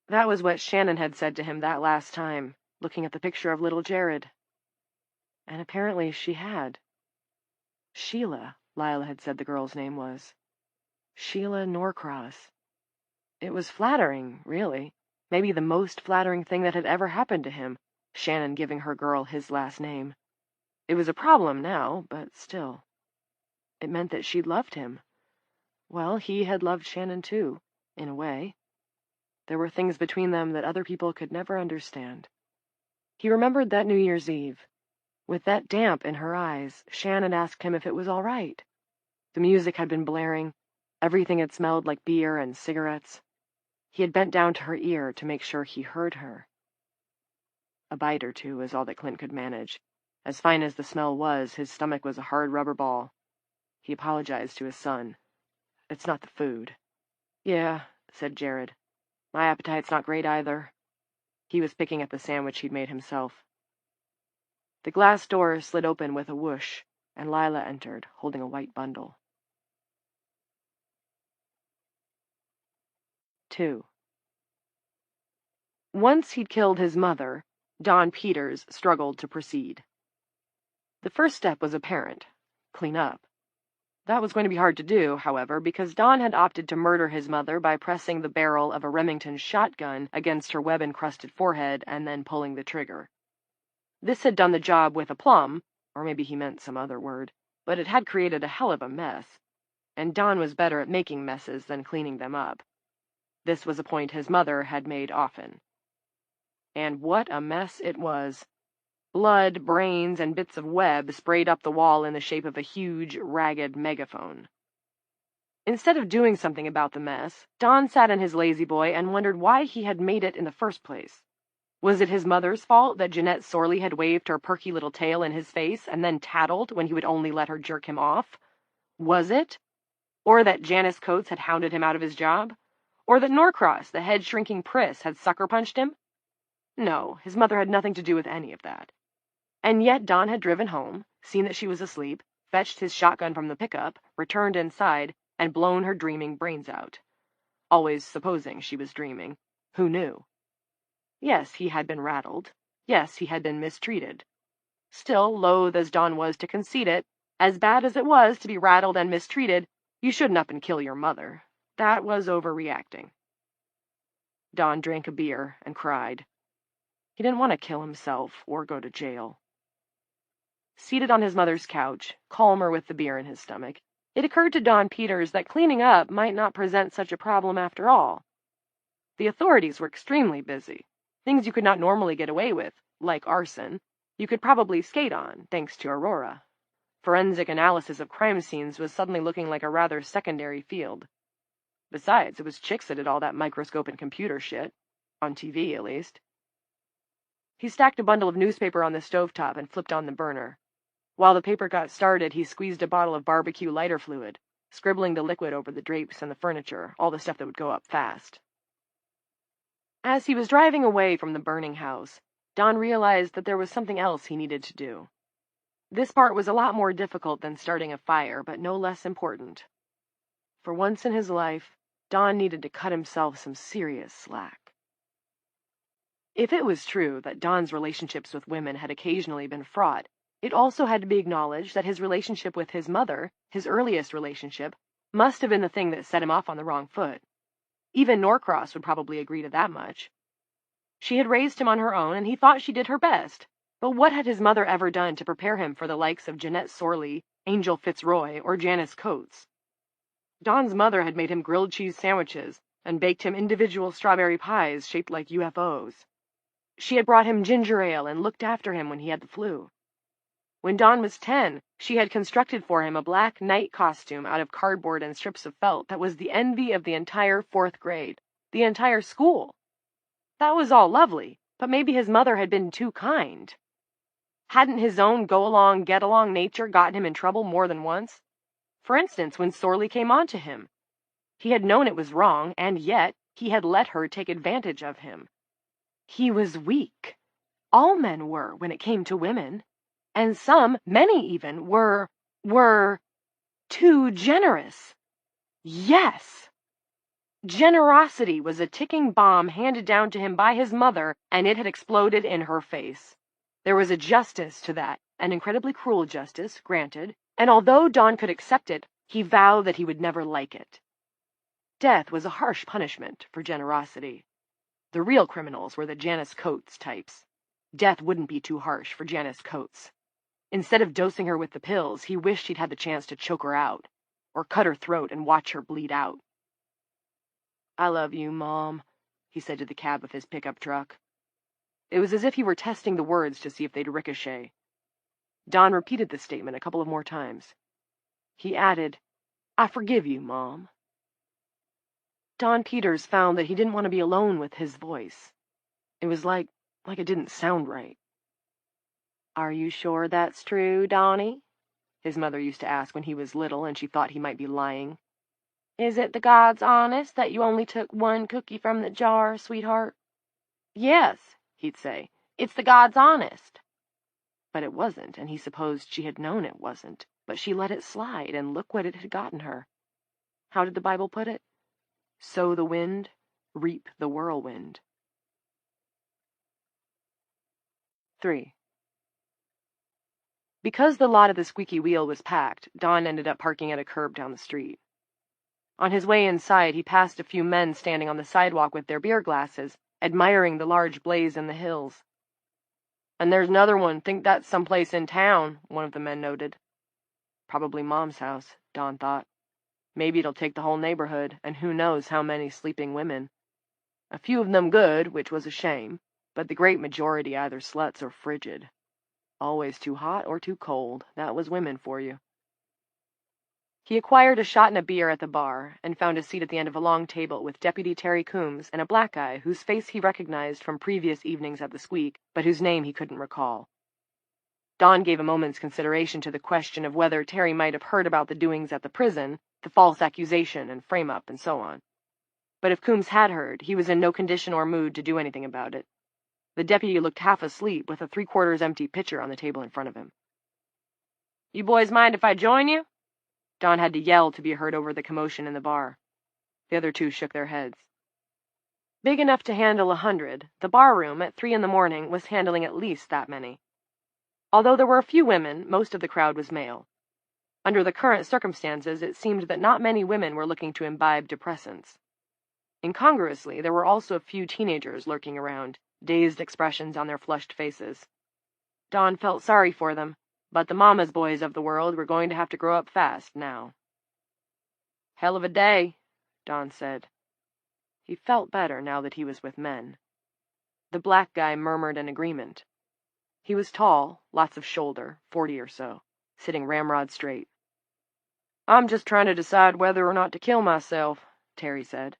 That was what Shannon had said to him that last time, looking at the picture of little Jared. And apparently she had. Sheila, Lila had said the girl's name was. Sheila Norcross. It was flattering, really. Maybe the most flattering thing that had ever happened to him, Shannon giving her girl his last name. It was a problem now, but still. It meant that she'd loved him. Well, he had loved Shannon too, in a way. There were things between them that other people could never understand. He remembered that New Year's Eve. With that damp in her eyes, Shannon asked him if it was all right. The music had been blaring. Everything had smelled like beer and cigarettes. He had bent down to her ear to make sure he heard her. A bite or two was all that Clint could manage. As fine as the smell was, his stomach was a hard rubber ball. He apologized to his son. "It's not the food." "Yeah," said Jared. "My appetite's not great either." He was picking at the sandwich he'd made himself. The glass door slid open with a whoosh, and Lila entered, holding a white bundle. 2. Once he'd killed his mother, Don Peters struggled to proceed. The first step was apparent: clean up. That was going to be hard to do, however, because Don had opted to murder his mother by pressing the barrel of a Remington shotgun against her web-encrusted forehead and then pulling the trigger. This had done the job with aplomb, or maybe he meant some other word, but it had created a hell of a mess, and Don was better at making messes than cleaning them up. This was a point his mother had made often. And what a mess it was. Blood, brains, and bits of web sprayed up the wall in the shape of a huge, ragged megaphone. Instead of doing something about the mess, Don sat in his lazy boy and wondered why he had made it in the first place. Was it his mother's fault that Jeanette Sorley had waved her perky little tail in his face and then tattled when he would only let her jerk him off? Was it? Or that Janice Coates had hounded him out of his job? Or that Norcross, the head-shrinking priss, had sucker-punched him? No, his mother had nothing to do with any of that. And yet Don had driven home, seen that she was asleep, fetched his shotgun from the pickup, returned inside, and blown her dreaming brains out. Always supposing she was dreaming. Who knew? Yes, he had been rattled. Yes, he had been mistreated. Still, loath as Don was to concede it, as bad as it was to be rattled and mistreated, you shouldn't up and kill your mother. That was overreacting. Don drank a beer and cried. He didn't want to kill himself or go to jail. Seated on his mother's couch, calmer with the beer in his stomach, it occurred to Don Peters that cleaning up might not present such a problem after all. The authorities were extremely busy. Things you could not normally get away with, like arson, you could probably skate on, thanks to Aurora. Forensic analysis of crime scenes was suddenly looking like a rather secondary field. Besides, it was chicks that did all that microscope and computer shit. On TV, at least. He stacked a bundle of newspaper on the stovetop and flipped on the burner. While the paper got started, he squeezed a bottle of barbecue lighter fluid, scribbling the liquid over the drapes and the furniture, all the stuff that would go up fast. As he was driving away from the burning house, Don realized that there was something else he needed to do. This part was a lot more difficult than starting a fire, but no less important. For once in his life, Don needed to cut himself some serious slack. If it was true that Don's relationships with women had occasionally been fraught, it also had to be acknowledged that his relationship with his mother, his earliest relationship, must have been the thing that set him off on the wrong foot. Even Norcross would probably agree to that much. She had raised him on her own, and he thought she did her best. But what had his mother ever done to prepare him for the likes of Jeanette Sorley, Angel Fitzroy, or Janice Coates? Don's mother had made him grilled cheese sandwiches and baked him individual strawberry pies shaped like UFOs. She had brought him ginger ale and looked after him when he had the flu. When Don was 10, she had constructed for him a black night costume out of cardboard and strips of felt that was the envy of the entire 4th grade, the entire school. That was all lovely, but maybe his mother had been too kind. Hadn't his own go-along, get-along nature gotten him in trouble more than once? For instance, when Sorley came on to him. He had known it was wrong, and yet he had let her take advantage of him. He was weak. All men were when it came to women. And some, many even, were too generous. Yes! Generosity was a ticking bomb handed down to him by his mother, and it had exploded in her face. There was a justice to that, an incredibly cruel justice, granted, and although Don could accept it, he vowed that he would never like it. Death was a harsh punishment for generosity. The real criminals were the Janice Coates types. Death wouldn't be too harsh for Janice Coates. Instead of dosing her with the pills, he wished he'd had the chance to choke her out, or cut her throat and watch her bleed out. "I love you, Mom," he said to the cab of his pickup truck. It was as if he were testing the words to see if they'd ricochet. Don repeated the statement a couple of more times. He added, "I forgive you, Mom." Don Peters found that he didn't want to be alone with his voice. It was like it didn't sound right. "Are you sure that's true, Donnie?" his mother used to ask when he was little and she thought he might be lying. "Is it the God's honest that you only took one cookie from the jar, sweetheart?" "Yes," he'd say, "it's the God's honest." But it wasn't, and he supposed she had known it wasn't. But she let it slide, and look what it had gotten her. How did the Bible put it? Sow the wind, reap the whirlwind. 3. Because the lot of the squeaky wheel was packed, Don ended up parking at a curb down the street. On his way inside, he passed a few men standing on the sidewalk with their beer glasses, admiring the large blaze in the hills. "And there's another one. Think that's someplace in town," one of the men noted. Probably Mom's house, Don thought. Maybe it'll take the whole neighborhood, and who knows how many sleeping women. A few of them good, which was a shame, but the great majority either sluts or frigid. Always too hot or too cold. That was women for you. He acquired a shot and a beer at the bar, and found a seat at the end of a long table with Deputy Terry Coombs and a black guy whose face he recognized from previous evenings at the Squeak, but whose name he couldn't recall. Don gave a moment's consideration to the question of whether Terry might have heard about the doings at the prison, the false accusation and frame-up and so on. But if Coombs had heard, he was in no condition or mood to do anything about it. The deputy looked half asleep with a 3/4 empty pitcher on the table in front of him. "You boys mind if I join you?" Don had to yell to be heard over the commotion in the bar. The other two shook their heads. Big enough to handle 100, the barroom at 3 in the morning was handling at least that many. Although there were a few women, most of the crowd was male. Under the current circumstances, it seemed that not many women were looking to imbibe depressants. Incongruously, there were also a few teenagers lurking around, dazed expressions on their flushed faces. Don felt sorry for them, but the mama's boys of the world were going to have to grow up fast now. "Hell of a day," Don said. He felt better now that he was with men. The black guy murmured an agreement. He was tall, lots of shoulder, 40 or so, sitting ramrod straight. "I'm just trying to decide whether or not to kill myself," Terry said.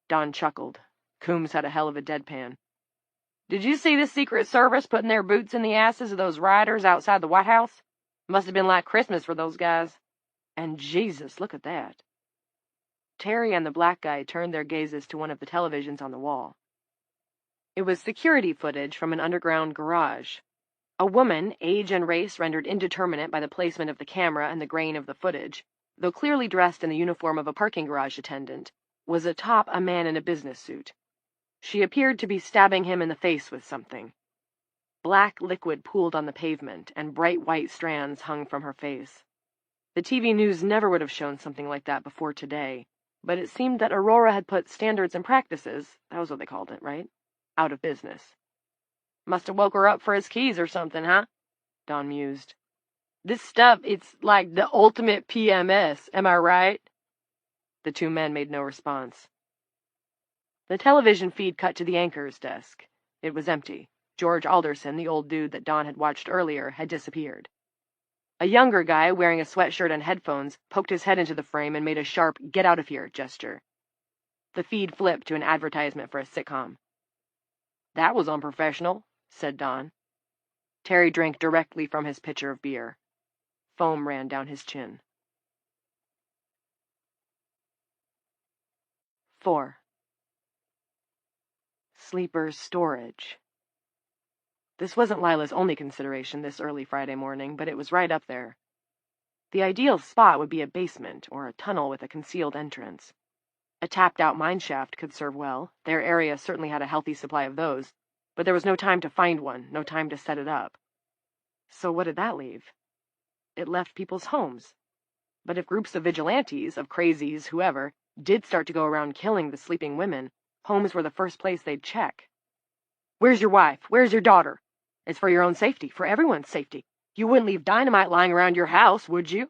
Don chuckled. Coombs had a hell of a deadpan. "Did you see the Secret Service putting their boots in the asses of those rioters outside the White House? Must have been like Christmas for those guys. And Jesus, look at that." Terry and the black guy turned their gazes to one of the televisions on the wall. It was security footage from an underground garage. A woman, age and race rendered indeterminate by the placement of the camera and the grain of the footage, though clearly dressed in the uniform of a parking garage attendant, was atop a man in a business suit. She appeared to be stabbing him in the face with something. Black liquid pooled on the pavement, and bright white strands hung from her face. The TV news never would have shown something like that before today, but it seemed that Aurora had put standards and practices, that was what they called it, right, out of business. "Must have woke her up for his keys or something, huh?" Don mused. "This stuff, it's like the ultimate PMS, am I right?" The two men made no response. The television feed cut to the anchor's desk. It was empty. George Alderson, the old dude that Don had watched earlier, had disappeared. A younger guy, wearing a sweatshirt and headphones, poked his head into the frame and made a sharp get-out-of-here gesture. The feed flipped to an advertisement for a sitcom. "That was unprofessional," said Don. Terry drank directly from his pitcher of beer. Foam ran down his chin. 4. Sleeper's storage. This wasn't Lila's only consideration this early Friday morning, but it was right up there. The ideal spot would be a basement or a tunnel with a concealed entrance. A tapped-out mine shaft could serve well. Their area certainly had a healthy supply of those, but there was no time to find one, no time to set it up. So what did that leave? It left people's homes. But if groups of vigilantes, of crazies, whoever, did start to go around killing the sleeping women, homes were the first place they'd check. "Where's your wife? Where's your daughter? It's for your own safety, for everyone's safety. You wouldn't leave dynamite lying around your house, would you?"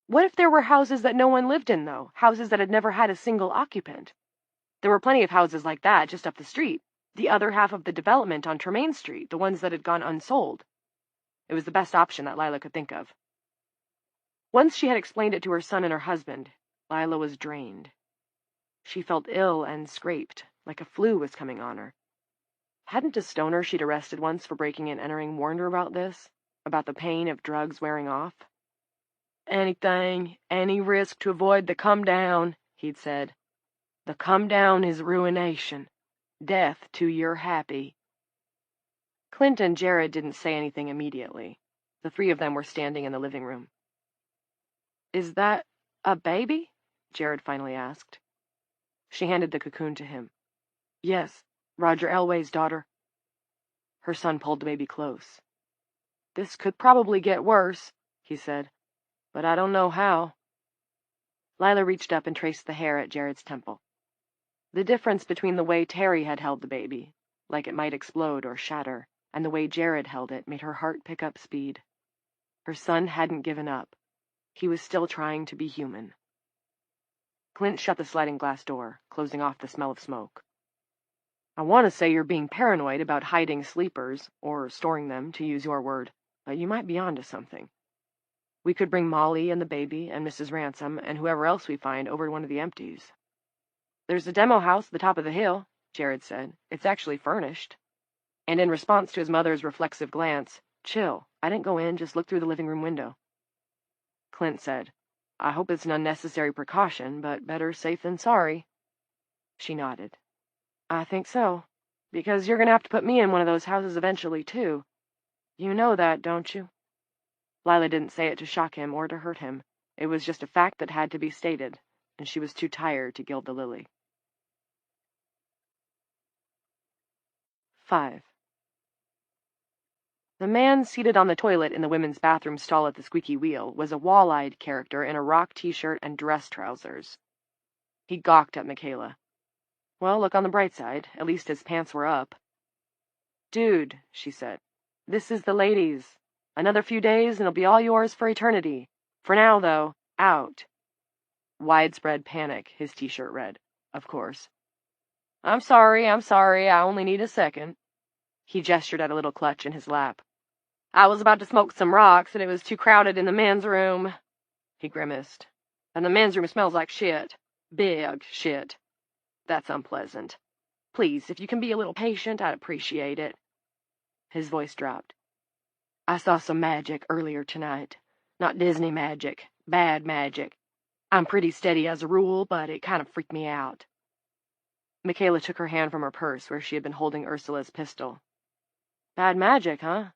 What if there were houses that no one lived in, though? Houses that had never had a single occupant? There were plenty of houses like that just up the street, the other half of the development on Tremaine Street, the ones that had gone unsold. It was the best option that Lila could think of. Once she had explained it to her son and her husband, Lila was drained. She felt ill and scraped, like a flu was coming on her. Hadn't a stoner she'd arrested once for breaking and entering warned her about this? About the pain of drugs wearing off? "Anything, any risk to avoid the come-down," he'd said. "The come-down is ruination. Death to your happy." Clint and Jared didn't say anything immediately. The three of them were standing in the living room. "Is that a baby?" Jared finally asked. She handed the cocoon to him. "Yes, Roger Elway's daughter." Her son pulled the baby close. "This could probably get worse," he said, "but I don't know how." Lila reached up and traced the hair at Jared's temple. The difference between the way Terry had held the baby, like it might explode or shatter, and the way Jared held it made her heart pick up speed. Her son hadn't given up. He was still trying to be human. Clint shut the sliding glass door, closing off the smell of smoke. "I want to say you're being paranoid about hiding sleepers, or storing them, to use your word, but you might be onto something. We could bring Molly and the baby and Mrs. Ransom and whoever else we find over to one of the empties." "There's a demo house at the top of the hill," Jared said. "It's actually furnished." And in response to his mother's reflexive glance, "Chill, I didn't go in, just look through the living room window." Clint said, "I hope it's an unnecessary precaution, but better safe than sorry." She nodded. "I think so, because you're going to have to put me in one of those houses eventually, too. You know that, don't you?" Lila didn't say it to shock him or to hurt him. It was just a fact that had to be stated, and she was too tired to gild the lily. 5. The man seated on the toilet in the women's bathroom stall at the squeaky wheel was a wall-eyed character in a rock t-shirt and dress trousers. He gawked at Michaela. Well, look on the bright side. At least his pants were up. "Dude," she said, "this is the ladies. Another few days and it'll be all yours for eternity. For now, though, out." Widespread panic, his t-shirt read, of course. I'm sorry, I only need a second." He gestured at a little clutch in his lap. "I was about to smoke some rocks, and it was too crowded in the men's room." He grimaced. "And the men's room smells like shit. Big shit. That's unpleasant. Please, if you can be a little patient, I'd appreciate it." His voice dropped. "I saw some magic earlier tonight. Not Disney magic. Bad magic. I'm pretty steady as a rule, but it kind of freaked me out." Michaela took her hand from her purse where she had been holding Ursula's pistol. "Bad magic, huh?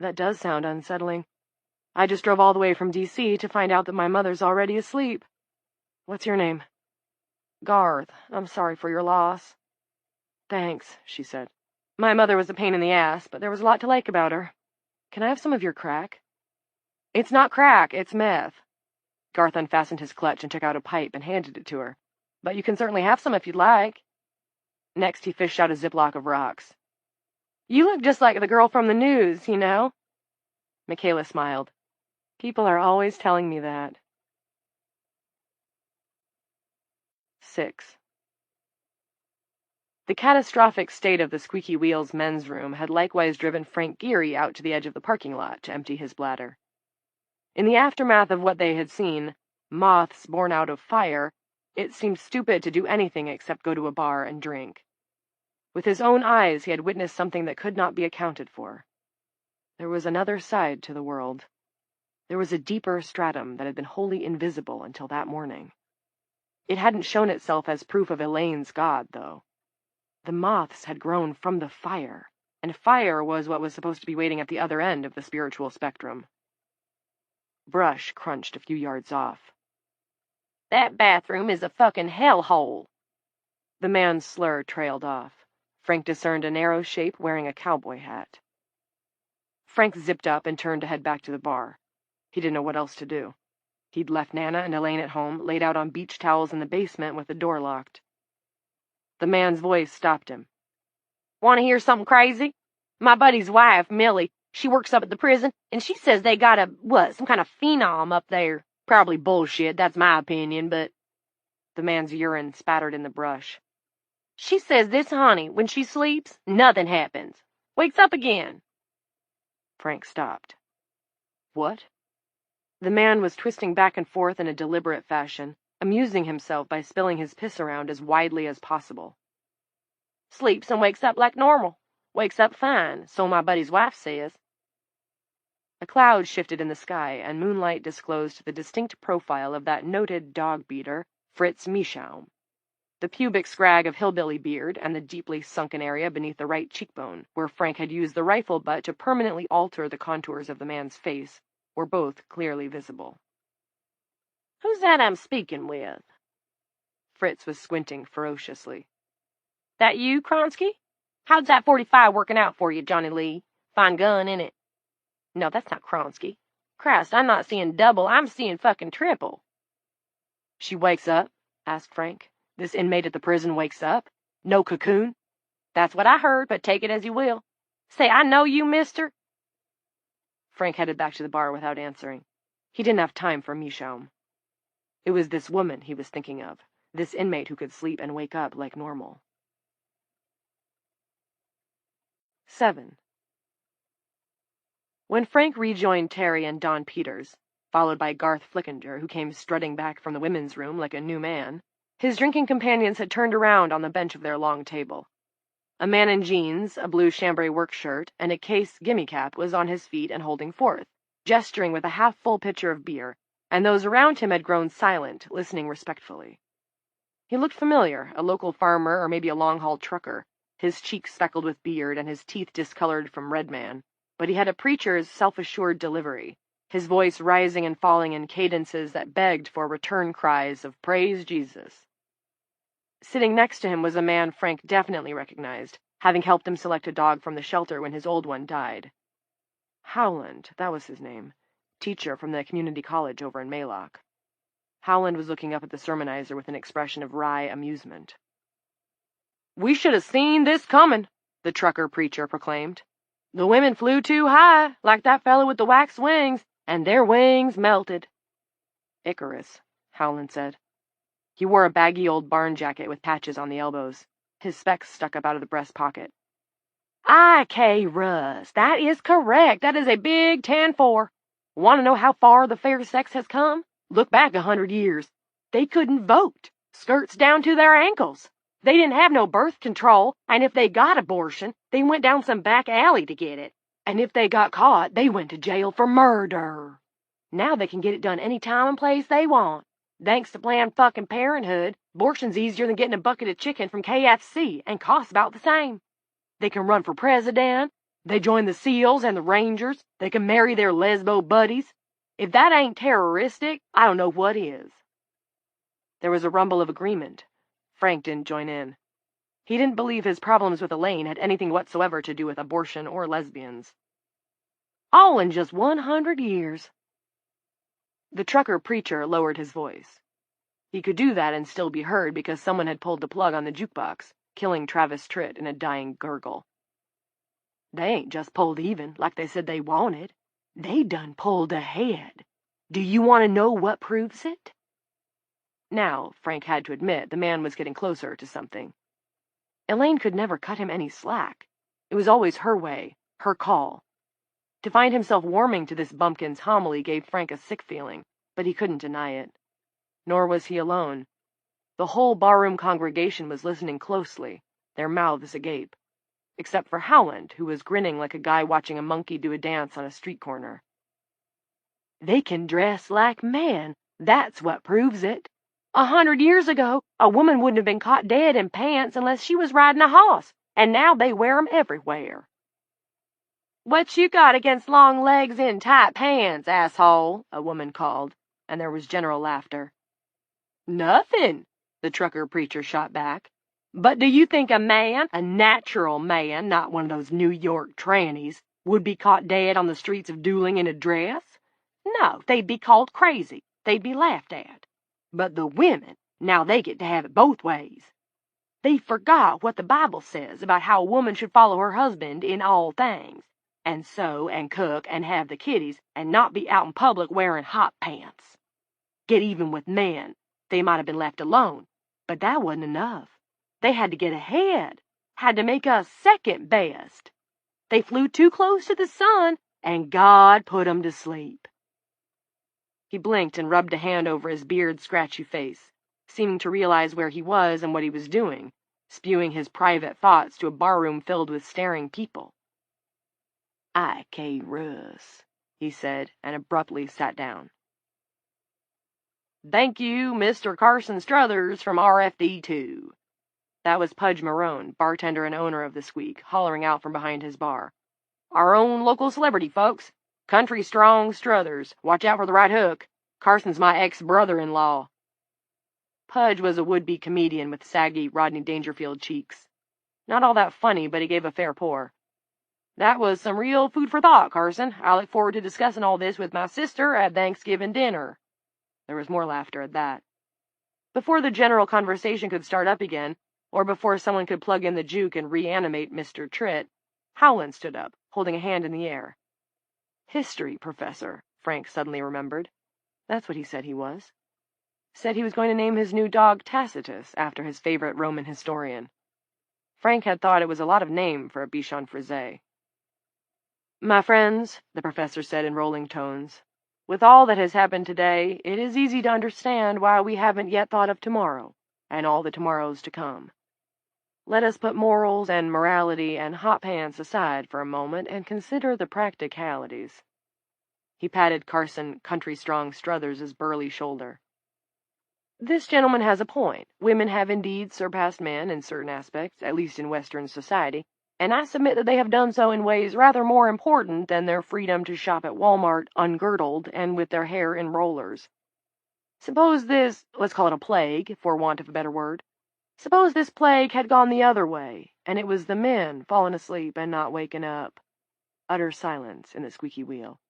That does sound unsettling. I just drove all the way from D.C. to find out that my mother's already asleep. What's your name?" "Garth. I'm sorry for your loss." "Thanks," she said. "My mother was a pain in the ass, but there was a lot to like about her. Can I have some of your crack?" "It's not crack, it's meth." Garth unfastened his clutch and took out a pipe and handed it to her. "But you can certainly have some if you'd like." Next, he fished out a Ziploc of rocks. "You look just like the girl from the news, you know." Michaela smiled. "People are always telling me that." 6. The catastrophic state of the Squeaky Wheel's men's room had likewise driven Frank Geary out to the edge of the parking lot to empty his bladder. In the aftermath of what they had seen, moths born out of fire, it seemed stupid to do anything except go to a bar and drink. With his own eyes he had witnessed something that could not be accounted for. There was another side to the world. There was a deeper stratum that had been wholly invisible until that morning. It hadn't shown itself as proof of Elaine's god, though. The moths had grown from the fire, and fire was what was supposed to be waiting at the other end of the spiritual spectrum. Brush crunched a few yards off. "That bathroom is a fucking hellhole." The man's slur trailed off. Frank discerned a narrow shape wearing a cowboy hat. Frank zipped up and turned to head back to the bar. He didn't know what else to do. He'd left Nana and Elaine at home, laid out on beach towels in the basement with the door locked. The man's voice stopped him. "Want to hear something crazy? My buddy's wife, Millie, she works up at the prison, and she says they got some kind of phenom up there. Probably bullshit, that's my opinion, but—" The man's urine spattered in the brush. "She says this honey, when she sleeps, nothing happens. Wakes up again." Frank stopped. "What?" The man was twisting back and forth in a deliberate fashion, amusing himself by spilling his piss around as widely as possible. "Sleeps and wakes up like normal. Wakes up fine, so my buddy's wife says." A cloud shifted in the sky, and moonlight disclosed the distinct profile of that noted dog-beater, Fritz Mieschaum. the pubic scrag of hillbilly beard and the deeply sunken area beneath the right cheekbone, where Frank had used the rifle butt to permanently alter the contours of the man's face, were both clearly visible. "Who's that I'm speaking with?" Fritz was squinting ferociously. "That you, Kronsky? How's that 45 working out for you, Johnny Lee? Fine gun, innit?" "No, that's not Kronsky. Christ, I'm not seeing double, I'm seeing fucking triple." "She wakes up?" asked Frank. "This inmate at the prison wakes up? No cocoon?" "That's what I heard, but take it as you will. Say, I know you, mister." Frank headed back to the bar without answering. He didn't have time for Michaume. It was this woman he was thinking of, this inmate who could sleep and wake up like normal. 7. When Frank rejoined Terry and Don Peters, followed by Garth Flickinger, who came strutting back from the women's room like a new man, his drinking companions had turned around on the bench of their long table. A man in jeans, a blue chambray work shirt, and a case gimme cap was on his feet and holding forth, gesturing with a half-full pitcher of beer, and those around him had grown silent, listening respectfully. He looked familiar, a local farmer or maybe a long-haul trucker, his cheeks speckled with beard and his teeth discolored from red man, but he had a preacher's self-assured delivery, his voice rising and falling in cadences that begged for return cries of "Praise Jesus." Sitting next to him was a man Frank definitely recognized, having helped him select a dog from the shelter when his old one died. Howland, that was his name, teacher from the community college over in Maylock. Howland was looking up at the sermonizer with an expression of wry amusement. "We should have seen this coming," the trucker preacher proclaimed. "The women flew too high, like that fellow with the wax wings, and their wings melted." "Icarus," Howland said. He wore a baggy old barn jacket with patches on the elbows. His specs stuck up out of the breast pocket. "I.K. Russ, that is correct. That is a big 10-4. Want to know how far the fair sex has come? Look back 100 years. They couldn't vote. Skirts down to their ankles. They didn't have no birth control, and if they got abortion, they went down some back alley to get it. And if they got caught, they went to jail for murder. Now they can get it done any time and place they want. Thanks to Planned fucking Parenthood, abortion's easier than getting a bucket of chicken from KFC and costs about the same. They can run for president. They join the SEALs and the Rangers. They can marry their lesbo buddies. If that ain't terroristic, I don't know what is." There was a rumble of agreement. Frank didn't join in. He didn't believe his problems with Elaine had anything whatsoever to do with abortion or lesbians. "All in just 100 years. The trucker preacher lowered his voice. He could do that and still be heard because someone had pulled the plug on the jukebox, killing Travis Tritt in a dying gurgle. "They ain't just pulled even, like they said they wanted. They done pulled ahead. Do you want to know what proves it?" Now, Frank had to admit, the man was getting closer to something. Elaine could never cut him any slack. It was always her way, her call. To find himself warming to this bumpkin's homily gave Frank a sick feeling, but he couldn't deny it. Nor was he alone. The whole barroom congregation was listening closely, their mouths agape, except for Howland, who was grinning like a guy watching a monkey do a dance on a street corner. "They can dress like men. That's what proves it. 100 years ago, a woman wouldn't have been caught dead in pants unless she was riding a hoss, and now they wear 'em everywhere." "What you got against long legs in tight pants, asshole?" a woman called, and there was general laughter. "Nothing," the trucker preacher shot back. "But do you think a man, a natural man, not one of those New York trannies, would be caught dead on the streets of Dooling in a dress? No, they'd be called crazy. They'd be laughed at. But the women, now they get to have it both ways. They forgot what the Bible says about how a woman should follow her husband in all things, and sew and cook and have the kiddies, and not be out in public wearing hot pants. Get even with men. They might have been left alone, but that wasn't enough. They had to get ahead, had to make us second best. They flew too close to the sun, and God put 'em to sleep." He blinked and rubbed a hand over his beard-scratchy face, seeming to realize where he was and what he was doing, spewing his private thoughts to a barroom filled with staring people. "I.K. Russ," he said, and abruptly sat down. Thank you, Mr. Carson Struthers from RFD2. That was Pudge Marone, bartender and owner of the Squeak, hollering out from behind his bar. Our own local celebrity, folks. Country Strong Struthers. Watch out for the right hook. Carson's my ex-brother-in-law. Pudge was a would-be comedian with saggy Rodney Dangerfield cheeks. Not all that funny, but he gave a fair pour. That was some real food for thought, Carson. I look forward to discussing all this with my sister at Thanksgiving dinner. There was more laughter at that. Before the general conversation could start up again, or before someone could plug in the juke and reanimate Mr. Tritt, Howland stood up, holding a hand in the air. History professor, Frank suddenly remembered. That's what he said he was. Said he was going to name his new dog Tacitus after his favorite Roman historian. Frank had thought it was a lot of name for a Bichon Frise. My friends, the professor said in rolling tones, with all that has happened today, it is easy to understand why we haven't yet thought of tomorrow, and all the tomorrows to come. Let us put morals and morality and hot pants aside for a moment and consider the practicalities. He patted Carson Country Strong Struthers' burly shoulder. This gentleman has a point. Women have indeed surpassed men in certain aspects, at least in Western society, and I submit that they have done so in ways rather more important than their freedom to shop at Walmart ungirdled and with their hair in rollers. Suppose this, let's call it a plague, for want of a better word, suppose this plague had gone the other way, and it was the men falling asleep and not waking up. Utter silence in the squeaky wheel.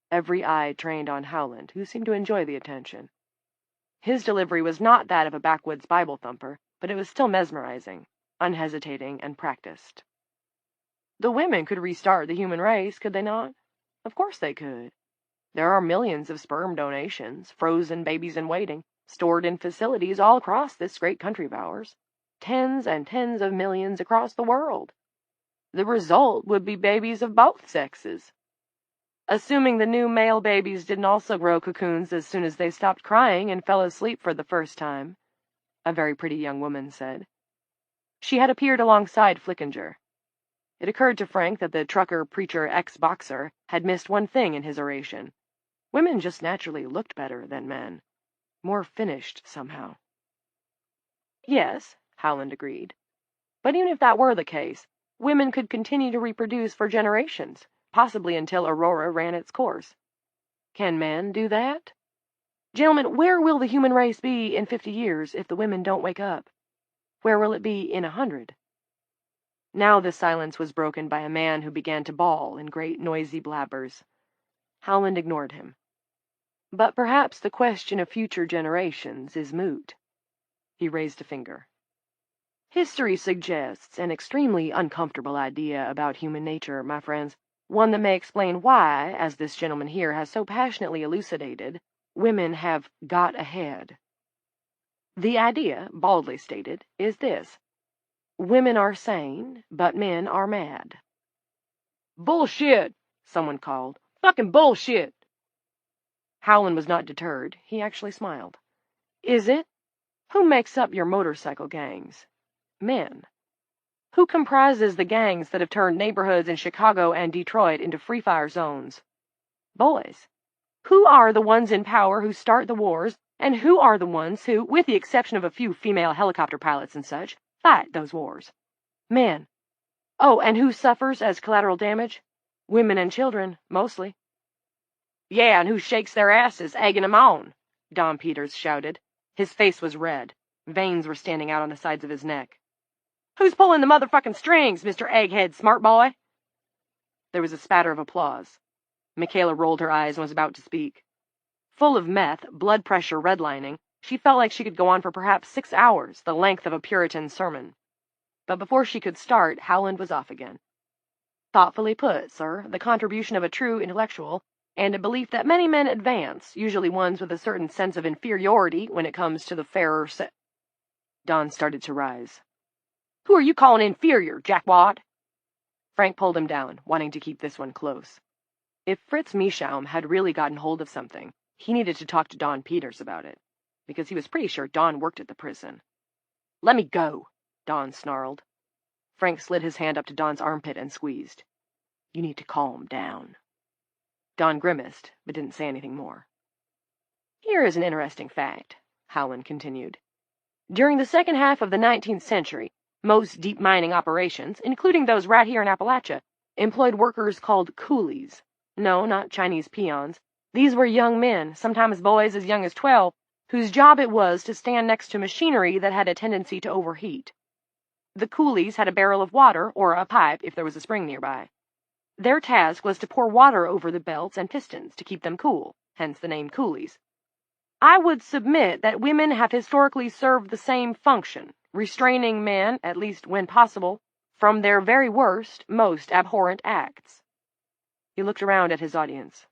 Every eye trained on Howland, who seemed to enjoy the attention. His delivery was not that of a backwoods Bible thumper, but it was still mesmerizing, unhesitating, and practiced. The women could restart the human race, could they not? Of course they could. There are millions of sperm donations, frozen babies in waiting, stored in facilities all across this great country of ours. Tens and tens of millions across the world. The result would be babies of both sexes. Assuming the new male babies didn't also grow cocoons as soon as they stopped crying and fell asleep for the first time, a very pretty young woman said. She had appeared alongside Flickinger. It occurred to Frank that the trucker, preacher, ex-boxer had missed one thing in his oration. Women just naturally looked better than men. More finished, somehow. Yes, Howland agreed. But even if that were the case, women could continue to reproduce for generations, possibly until Aurora ran its course. Can men do that? Gentlemen, where will the human race be in 50 years if the women don't wake up? Where will it be in 100? Now the silence was broken by a man who began to bawl in great noisy blabbers. Howland ignored him. But perhaps the question of future generations is moot. He raised a finger. History suggests an extremely uncomfortable idea about human nature, my friends, one that may explain why, as this gentleman here has so passionately elucidated, women have got ahead. The idea, baldly stated, is this. Women are sane, but men are mad. Bullshit, someone called. Fucking bullshit. Howland was not deterred. He actually smiled. Is it? Who makes up your motorcycle gangs? Men. Who comprises the gangs that have turned neighborhoods in Chicago and Detroit into free fire zones? Boys. Who are the ones in power who start the wars, and who are the ones who, with the exception of a few female helicopter pilots and such, fight those wars? Men. Oh, and who suffers as collateral damage? Women and children, mostly. Yeah, and who shakes their asses, egging 'em on? Don Peters shouted. His face was red. Veins were standing out on the sides of his neck. Who's pulling the motherfucking strings, Mr. Egghead, smart boy? There was a spatter of applause. Michaela rolled her eyes and was about to speak. Full of meth, blood pressure redlining, she felt like she could go on for perhaps 6 hours, the length of a Puritan sermon. But before she could start, Howland was off again. Thoughtfully put, sir, the contribution of a true intellectual, and a belief that many men advance, usually ones with a certain sense of inferiority when it comes to the fairer sex. Don started to rise. Who are you calling inferior, jackwad? Frank pulled him down, wanting to keep this one close. If Fritz Mieschaum had really gotten hold of something, he needed to talk to Don Peters about it, because he was pretty sure Don worked at the prison. Let me go, Don snarled. Frank slid his hand up to Don's armpit and squeezed. You need to calm down. Don grimaced, but didn't say anything more. Here is an interesting fact, Howland continued. During the second half of the 19th century, most deep mining operations, including those right here in Appalachia, employed workers called coolies. No, not Chinese peons. These were young men, sometimes boys as young as 12, whose job it was to stand next to machinery that had a tendency to overheat. The coolies had a barrel of water, or a pipe if there was a spring nearby. Their task was to pour water over the belts and pistons to keep them cool, hence the name coolies. I would submit that women have historically served the same function, restraining men, at least when possible, from their very worst, most abhorrent acts. He looked around at his audience.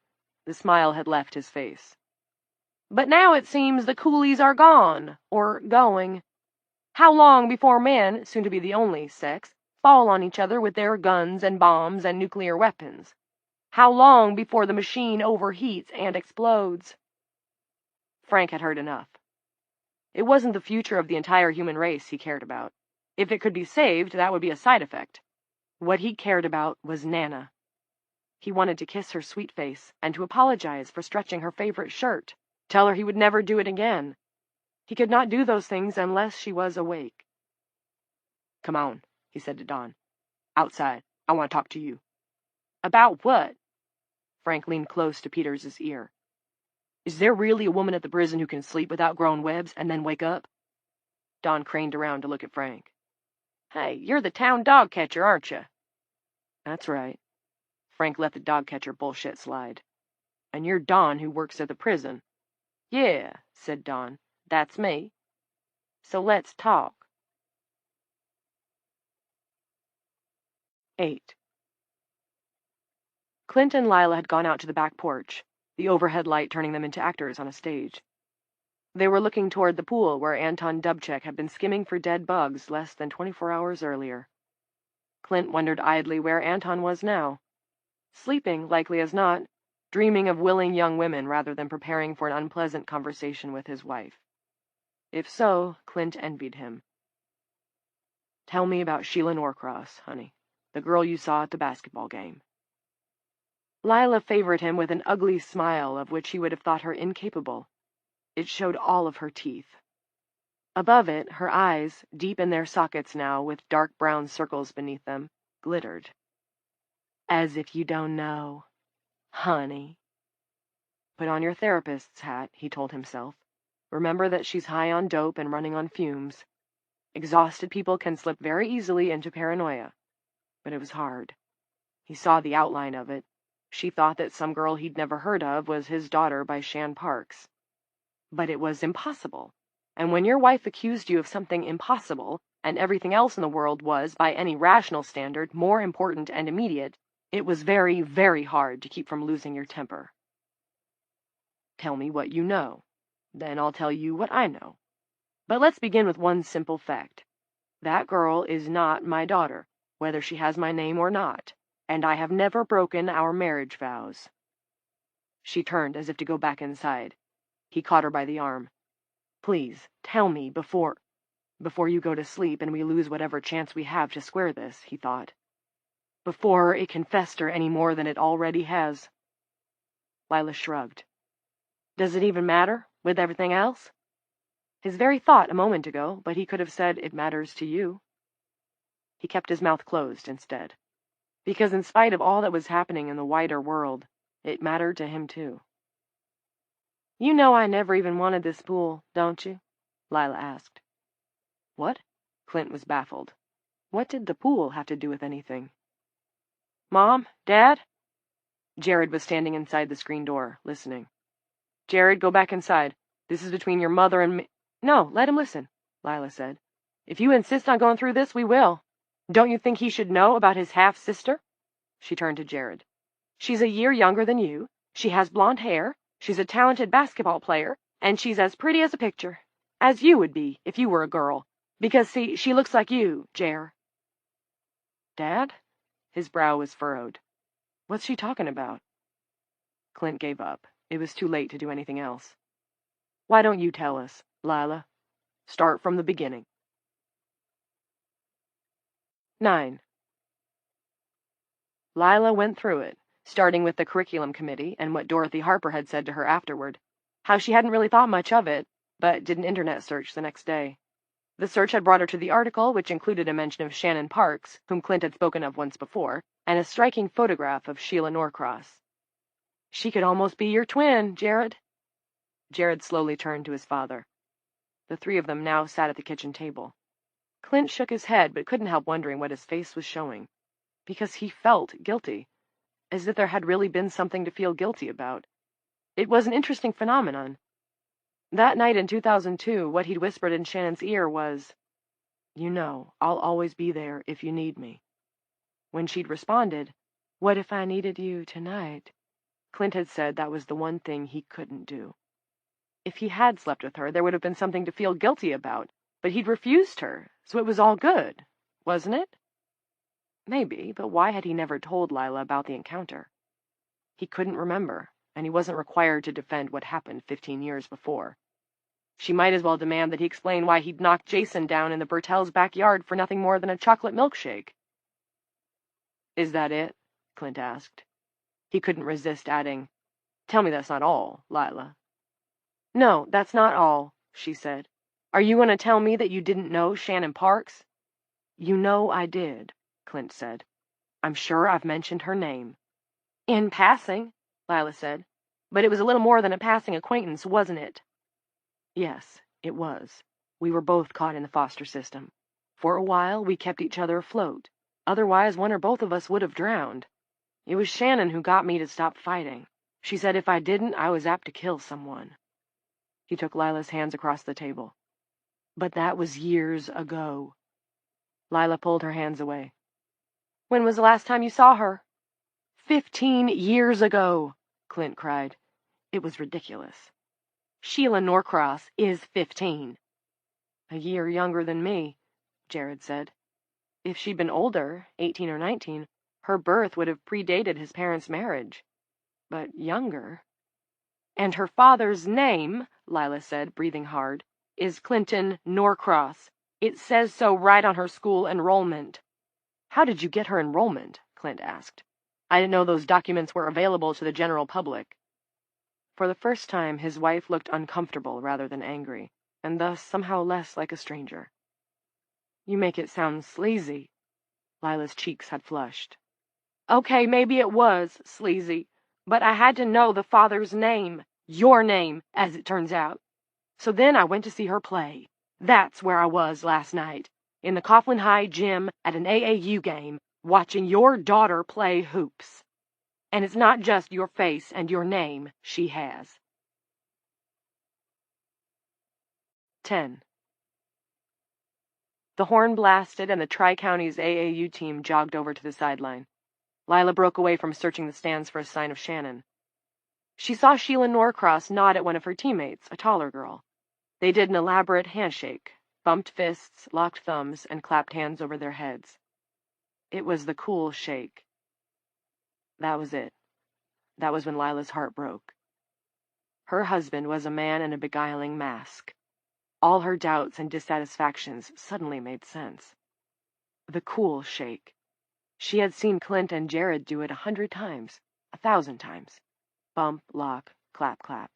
The smile had left his face. But now it seems the coolies are gone, or going. How long before men, soon to be the only sex, fall on each other with their guns and bombs and nuclear weapons? How long before the machine overheats and explodes? Frank had heard enough. It wasn't the future of the entire human race he cared about. If it could be saved, that would be a side effect. What he cared about was Nana. He wanted to kiss her sweet face and to apologize for stretching her favorite shirt, tell her he would never do it again. He could not do those things unless she was awake. "Come on," he said to Dawn. "Outside. I want to talk to you." "About what?" Frank leaned close to Peters's ear. "Is there really a woman at the prison who can sleep without growing webs and then wake up?" Dawn craned around to look at Frank. "Hey, you're the town dog catcher, aren't you?" "That's right." Frank let the dog catcher bullshit slide. "And you're Dawn, who works at the prison." "Yeah," said Dawn. "That's me. So let's talk." 8. Clint and Lila had gone out to the back porch, the overhead light turning them into actors on a stage. They were looking toward the pool where Anton Dubček had been skimming for dead bugs less than 24 hours earlier. Clint wondered idly where Anton was now. Sleeping, likely as not, dreaming of willing young women rather than preparing for an unpleasant conversation with his wife. If so, Clint envied him. "Tell me about Sheila Norcross, honey, the girl you saw at the basketball game." Lila favored him with an ugly smile of which he would have thought her incapable. It showed all of her teeth. Above it, her eyes, deep in their sockets now with dark brown circles beneath them, glittered. "As if you don't know, honey." "Put on your therapist's hat," he told himself. "Remember that she's high on dope and running on fumes. Exhausted people can slip very easily into paranoia." But it was hard. He saw the outline of it. She thought that some girl he'd never heard of was his daughter by Shan Parks. But it was impossible. And when your wife accused you of something impossible, and everything else in the world was, by any rational standard, more important and immediate, it was very, very hard to keep from losing your temper. "Tell me what you know. Then I'll tell you what I know. But let's begin with one simple fact. That girl is not my daughter, whether she has my name or not, and I have never broken our marriage vows." She turned as if to go back inside. He caught her by the arm. "Please, tell me before you go to sleep and we lose whatever chance we have to square this," he thought. "Before it can fester any more than it already has." Lila shrugged. "Does it even matter, with everything else?" His very thought a moment ago, but he could have said, "It matters to you." He kept his mouth closed instead, because in spite of all that was happening in the wider world, it mattered to him too. "You know I never even wanted this pool, don't you?" Lila asked. "What?" Clint was baffled. What did the pool have to do with anything? "Mom? Dad?" Jared was standing inside the screen door, listening. "Jared, go back inside. This is between your mother and me." "No, let him listen," Lila said. "If you insist on going through this, we will. Don't you think he should know about his half-sister?" She turned to Jared. "She's a year younger than you. She has blonde hair. She's a talented basketball player. And she's as pretty as a picture. As you would be, if you were a girl. Because, see, she looks like you, Jer." "Dad?" His brow was furrowed. "What's she talking about?" Clint gave up. It was too late to do anything else. "Why don't you tell us, Lila? Start from the beginning." 9. Lila went through it, starting with the curriculum committee and what Dorothy Harper had said to her afterward. how she hadn't really thought much of it, but did an internet search the next day. The search had brought her to the article, which included a mention of Shannon Parks, whom Clint had spoken of once before, and a striking photograph of Sheila Norcross. "She could almost be your twin, Jared." Jared slowly turned to his father. The three of them now sat at the kitchen table. Clint shook his head, but couldn't help wondering what his face was showing, because he felt guilty, as if there had really been something to feel guilty about. It was an interesting phenomenon. That night in 2002, what he'd whispered in Shannon's ear was, "You know, I'll always be there if you need me." When she'd responded, "What if I needed you tonight?" Clint had said that was the one thing he couldn't do. If he had slept with her, there would have been something to feel guilty about, but he'd refused her, so it was all good, wasn't it? Maybe, but why had he never told Lila about the encounter? He couldn't remember, and he wasn't required to defend what happened 15 years before. She might as well demand that he explain why he'd knocked Jason down in the Bertels' backyard for nothing more than a chocolate milkshake. "Is that it?" Clint asked. He couldn't resist adding, "Tell me that's not all, Lila." "No, that's not all," she said. "Are you going to tell me that you didn't know Shannon Parks?" "You know I did," Clint said. "I'm sure I've mentioned her name." "In passing," Lila said. "But it was a little more than a passing acquaintance, wasn't it?" "Yes, it was. We were both caught in the foster system. For a while, we kept each other afloat. Otherwise, one or both of us would have drowned. It was Shannon who got me to stop fighting. She said if I didn't, I was apt to kill someone." He took Lila's hands across the table. "But that was years ago." Lila pulled her hands away. "When was the last time you saw her?" 15 years ago, Clint cried. It was ridiculous. "Sheila Norcross is 15. "A year younger than me," Jared said. "If she'd been older, 18 or 19, her birth would have predated his parents' marriage. But younger—" "And her father's name," Lila said, breathing hard, "is Clinton Norcross. It says so right on her school enrollment." "How did you get her enrollment?" Clint asked. "I didn't know those documents were available to the general public." For the first time, his wife looked uncomfortable rather than angry, and thus somehow less like a stranger. "You make it sound sleazy." Lila's cheeks had flushed. "Okay, maybe it was sleazy, but I had to know the father's name. Your name, as it turns out. So then I went to see her play. That's where I was last night, in the Coughlin High gym at an AAU game, watching your daughter play hoops. And it's not just your face and your name she has." 10. The horn blasted, and the Tri-Counties AAU team jogged over to the sideline. Lila broke away from searching the stands for a sign of Shannon. She saw Sheila Norcross nod at one of her teammates, a taller girl. They did an elaborate handshake, bumped fists, locked thumbs, and clapped hands over their heads. It was the cool shake. That was it. That was when Lila's heart broke. Her husband was a man in a beguiling mask. All her doubts and dissatisfactions suddenly made sense. The cool shake. She had seen Clint and Jared do it 100 times, 1,000 times. Bump, lock, clap, clap.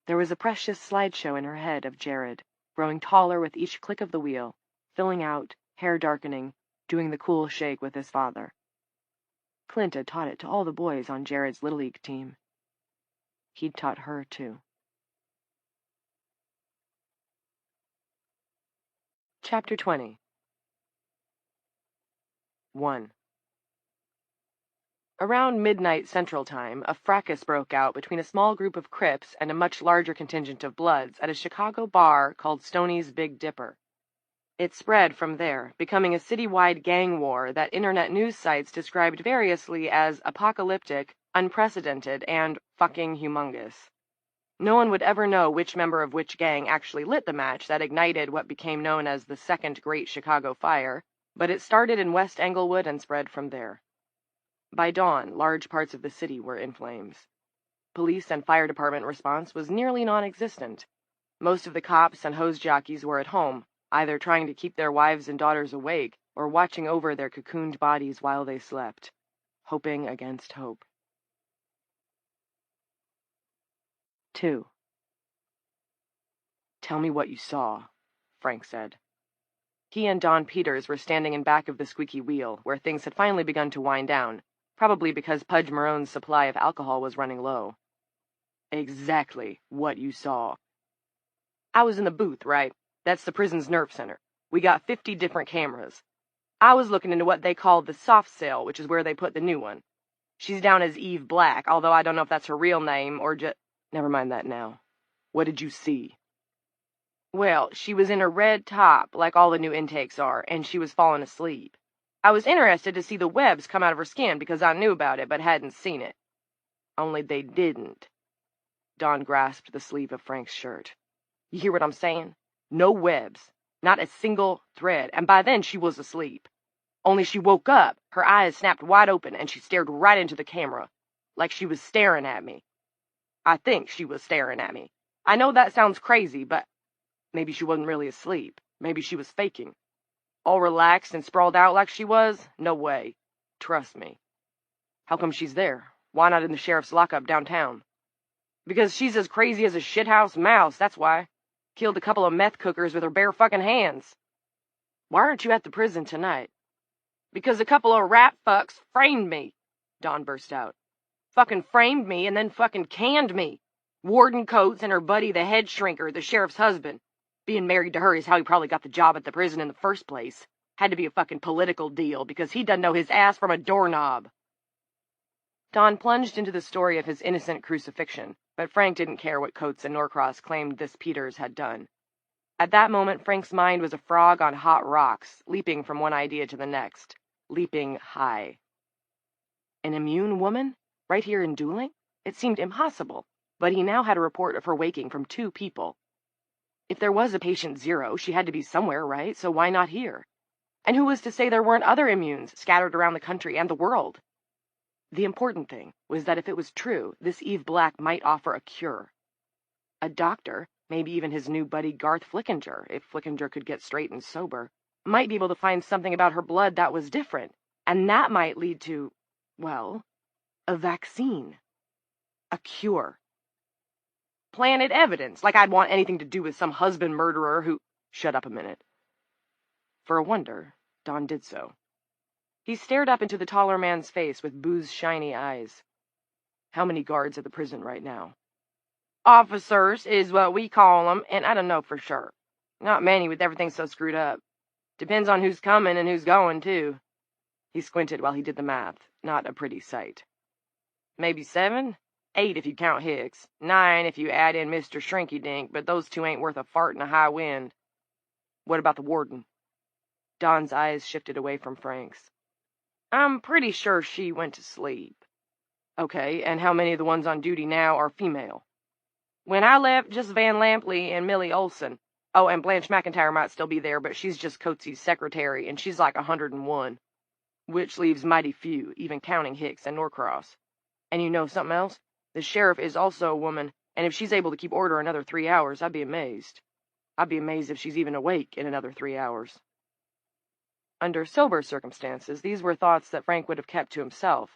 There was a precious slideshow in her head of Jared, growing taller with each click of the wheel, filling out, hair darkening, doing the cool shake with his father. Clint had taught it to all the boys on Jared's Little League team. He'd taught her, too. Chapter 20. 1. Around midnight Central Time, a fracas broke out between a small group of Crips and a much larger contingent of Bloods at a Chicago bar called Stoney's Big Dipper. It spread from there, becoming a citywide gang war that internet news sites described variously as apocalyptic, unprecedented, and fucking humongous. No one would ever know which member of which gang actually lit the match that ignited what became known as the Second Great Chicago Fire, but it started in West Englewood and spread from there. By dawn, large parts of the city were in flames. Police and fire department response was nearly non-existent. Most of the cops and hose jockeys were at home, either trying to keep their wives and daughters awake or watching over their cocooned bodies while they slept, hoping against hope. 2. Tell me what you saw, Frank said. He and Don Peters were standing in back of the squeaky wheel, where things had finally begun to wind down, probably because Pudge Marone's supply of alcohol was running low. Exactly what you saw. I was in the booth, right? That's the prison's nerve center. We got 50 different cameras. I was looking into what they call the soft cell, which is where they put the new one. She's down as Eve Black, although I don't know if that's her real name or just... Never mind that now. What did you see? Well, she was in a red top, like all the new intakes are, and she was falling asleep. I was interested to see the webs come out of her skin because I knew about it but hadn't seen it. Only they didn't. Don grasped the sleeve of Frank's shirt. You hear what I'm saying? No webs. Not a single thread, and by then she was asleep. Only she woke up, her eyes snapped wide open, and she stared right into the camera, like she was staring at me. I think she was staring at me. I know that sounds crazy, but maybe she wasn't really asleep. Maybe she was faking. All relaxed and sprawled out like she was? No way. Trust me. How come she's there? Why not in the sheriff's lockup downtown? Because she's as crazy as a shithouse mouse, that's why. Killed a couple of meth cookers with her bare fucking hands. Why aren't you at the prison tonight? Because a couple of rat fucks framed me, Dawn burst out. Fucking framed me and then fucking canned me. Warden Coates and her buddy the head shrinker, the sheriff's husband. Being married to her is how he probably got the job at the prison in the first place. Had to be a fucking political deal because he doesn't know his ass from a doorknob. Don plunged into the story of his innocent crucifixion, but Frank didn't care what Coates and Norcross claimed this Peters had done. At that moment, Frank's mind was a frog on hot rocks, leaping from one idea to the next, leaping high. An immune woman? Right here in Dooling? It seemed impossible, but he now had a report of her waking from 2 people. If there was a patient 0, she had to be somewhere, right? So why not here? And who was to say there weren't other immunes scattered around the country and the world? The important thing was that if it was true, this Eve Black might offer a cure. A doctor, maybe even his new buddy Garth Flickinger, if Flickinger could get straight and sober, might be able to find something about her blood that was different, and that might lead to, well, a vaccine. A cure. Planted evidence, like I'd want anything to do with some husband murderer who... Shut up a minute. For a wonder, Don did so. He stared up into the taller man's face with Boo's shiny eyes. How many guards at the prison right now? Officers is what we call them, and I don't know for sure. Not many with everything so screwed up. Depends on who's coming and who's going, too. He squinted while he did the math. Not a pretty sight. Maybe 7? 8 if you count Hicks. 9 if you add in Mr. Shrinky-Dink, but those 2 ain't worth a fart in a high wind. What about the warden? Don's eyes shifted away from Frank's. I'm pretty sure she went to sleep. Okay, and how many of the ones on duty now are female? When I left, just Van Lampley and Millie Olson. Oh, and Blanche McIntyre might still be there, but she's just Coates's secretary, and she's like 101. Which leaves mighty few, even counting Hicks and Norcross. And you know something else? The sheriff is also a woman, and if she's able to keep order another 3 hours, I'd be amazed. I'd be amazed if she's even awake in another 3 hours. Under sober circumstances, these were thoughts that Frank would have kept to himself.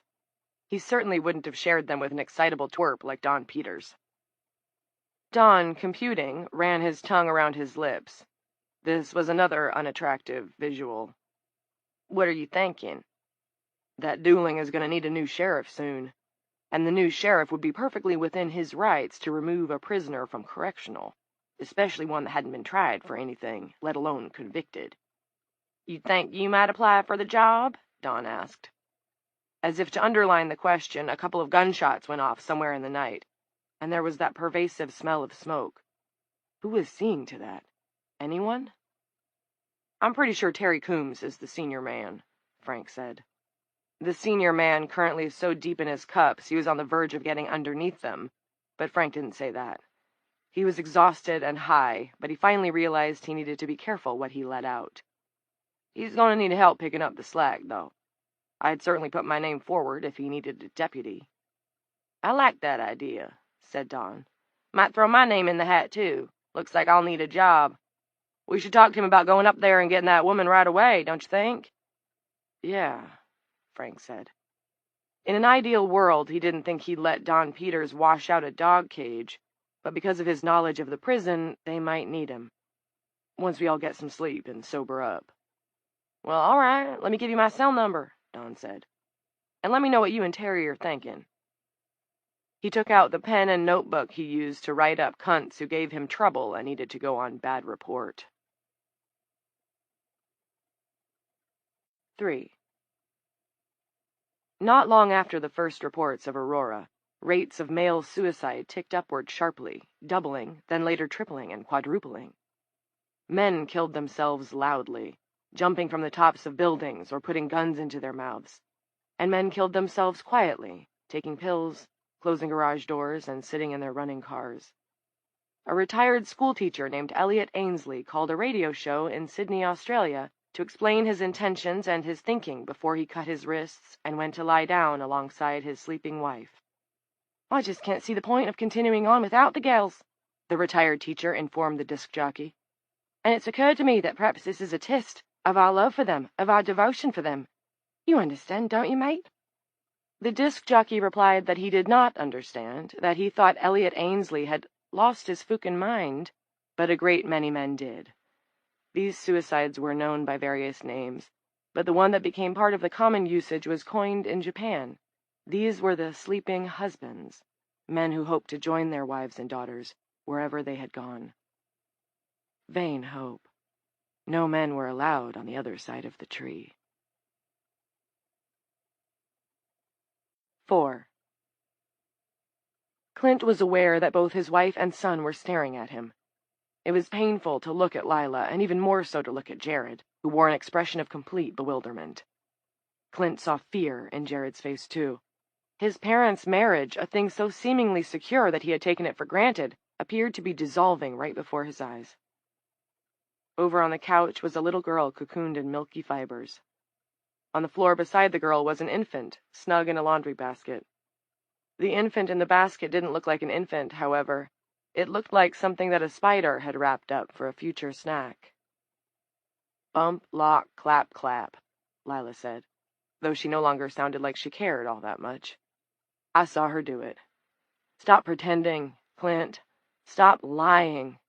He certainly wouldn't have shared them with an excitable twerp like Don Peters. Don, computing, ran his tongue around his lips. This was another unattractive visual. What are you thinking? That Dooling is going to need a new sheriff soon, and the new sheriff would be perfectly within his rights to remove a prisoner from correctional, especially one that hadn't been tried for anything, let alone convicted. You think you might apply for the job? Don asked. As if to underline the question, a couple of gunshots went off somewhere in the night, and there was that pervasive smell of smoke. Who was seeing to that? Anyone? I'm pretty sure Terry Coombs is the senior man, Frank said. The senior man currently so deep in his cups he was on the verge of getting underneath them, but Frank didn't say that. He was exhausted and high, but he finally realized he needed to be careful what he let out. He's going to need help picking up the slack, though. I'd certainly put my name forward if he needed a deputy. I like that idea, said Don. Might throw my name in the hat, too. Looks like I'll need a job. We should talk to him about going up there and getting that woman right away, don't you think? Yeah, Frank said. In an ideal world, he didn't think he'd let Don Peters wash out a dog cage, but because of his knowledge of the prison, they might need him. Once we all get some sleep and sober up. Well, all right, let me give you my cell number, Don said. And let me know what you and Terry are thinking. He took out the pen and notebook he used to write up cunts who gave him trouble and needed to go on bad report. 3. Not long after the first reports of Aurora, rates of male suicide ticked upward sharply, doubling, then later tripling and quadrupling. Men killed themselves loudly, jumping from the tops of buildings or putting guns into their mouths. And men killed themselves quietly, taking pills, closing garage doors, and sitting in their running cars. A retired schoolteacher named Elliot Ainsley called a radio show in Sydney, Australia, to explain his intentions and his thinking before he cut his wrists and went to lie down alongside his sleeping wife. "I just can't see the point of continuing on without the gals," the retired teacher informed the disc jockey. "And it's occurred to me that perhaps this is a test of our love for them, of our devotion for them. You understand, don't you, mate?" The disc jockey replied that he did not understand, that he thought Elliot Ainsley had lost his fucking mind, but a great many men did. These suicides were known by various names, but the one that became part of the common usage was coined in Japan. These were the sleeping husbands, men who hoped to join their wives and daughters wherever they had gone. Vain hope. No men were allowed on the other side of the tree. 4. Clint was aware that both his wife and son were staring at him. It was painful to look at Lila, and even more so to look at Jared, who wore an expression of complete bewilderment. Clint saw fear in Jared's face, too. His parents' marriage, a thing so seemingly secure that he had taken it for granted, appeared to be dissolving right before his eyes. Over on the couch was a little girl cocooned in milky fibers. On the floor beside the girl was an infant, snug in a laundry basket. The infant in the basket didn't look like an infant, however. It looked like something that a spider had wrapped up for a future snack. "Bump, lock, clap, clap," Lila said, though she no longer sounded like she cared all that much. "I saw her do it. Stop pretending, Clint. Stop lying."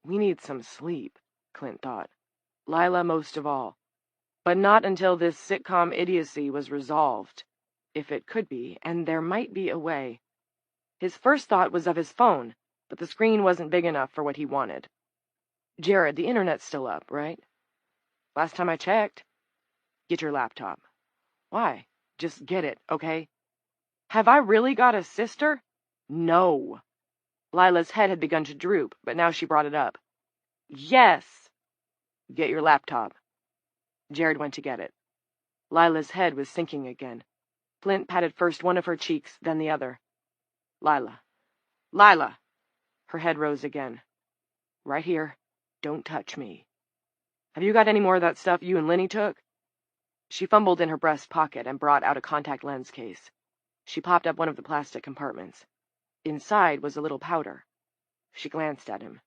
We need some sleep, Clint thought. Lila most of all. But not until this sitcom idiocy was resolved. If it could be, and there might be a way. His first thought was of his phone, but the screen wasn't big enough for what he wanted. "Jared, the internet's still up, right?" "Last time I checked." "Get your laptop." "Why?" "Just get it, okay?" "Have I really got a sister?" "No." Lila's head had begun to droop, but now she brought it up. "Yes." "Get your laptop." Jared went to get it. Lila's head was sinking again. Clint patted first one of her cheeks, then the other. "Lila. Lila!" Her head rose again. "Right here. Don't touch me. Have you got any more of that stuff you and Lenny took?" She fumbled in her breast pocket and brought out a contact lens case. She popped up one of the plastic compartments. Inside was a little powder. She glanced at him.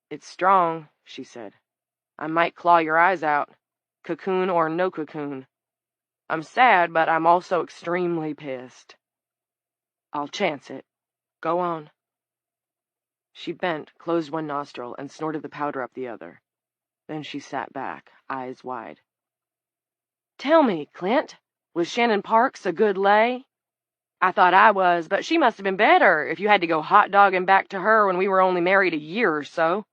"It's strong," she said. "I might claw your eyes out. Cocoon or no cocoon. I'm sad, but I'm also extremely pissed." "I'll chance it. Go on." She bent, closed one nostril, and snorted the powder up the other. Then she sat back, eyes wide. "Tell me, Clint, was Shannon Parks a good lay?" "I thought I was, but she must have been better if you had to go hot-dogging back to her when we were only married a year or so."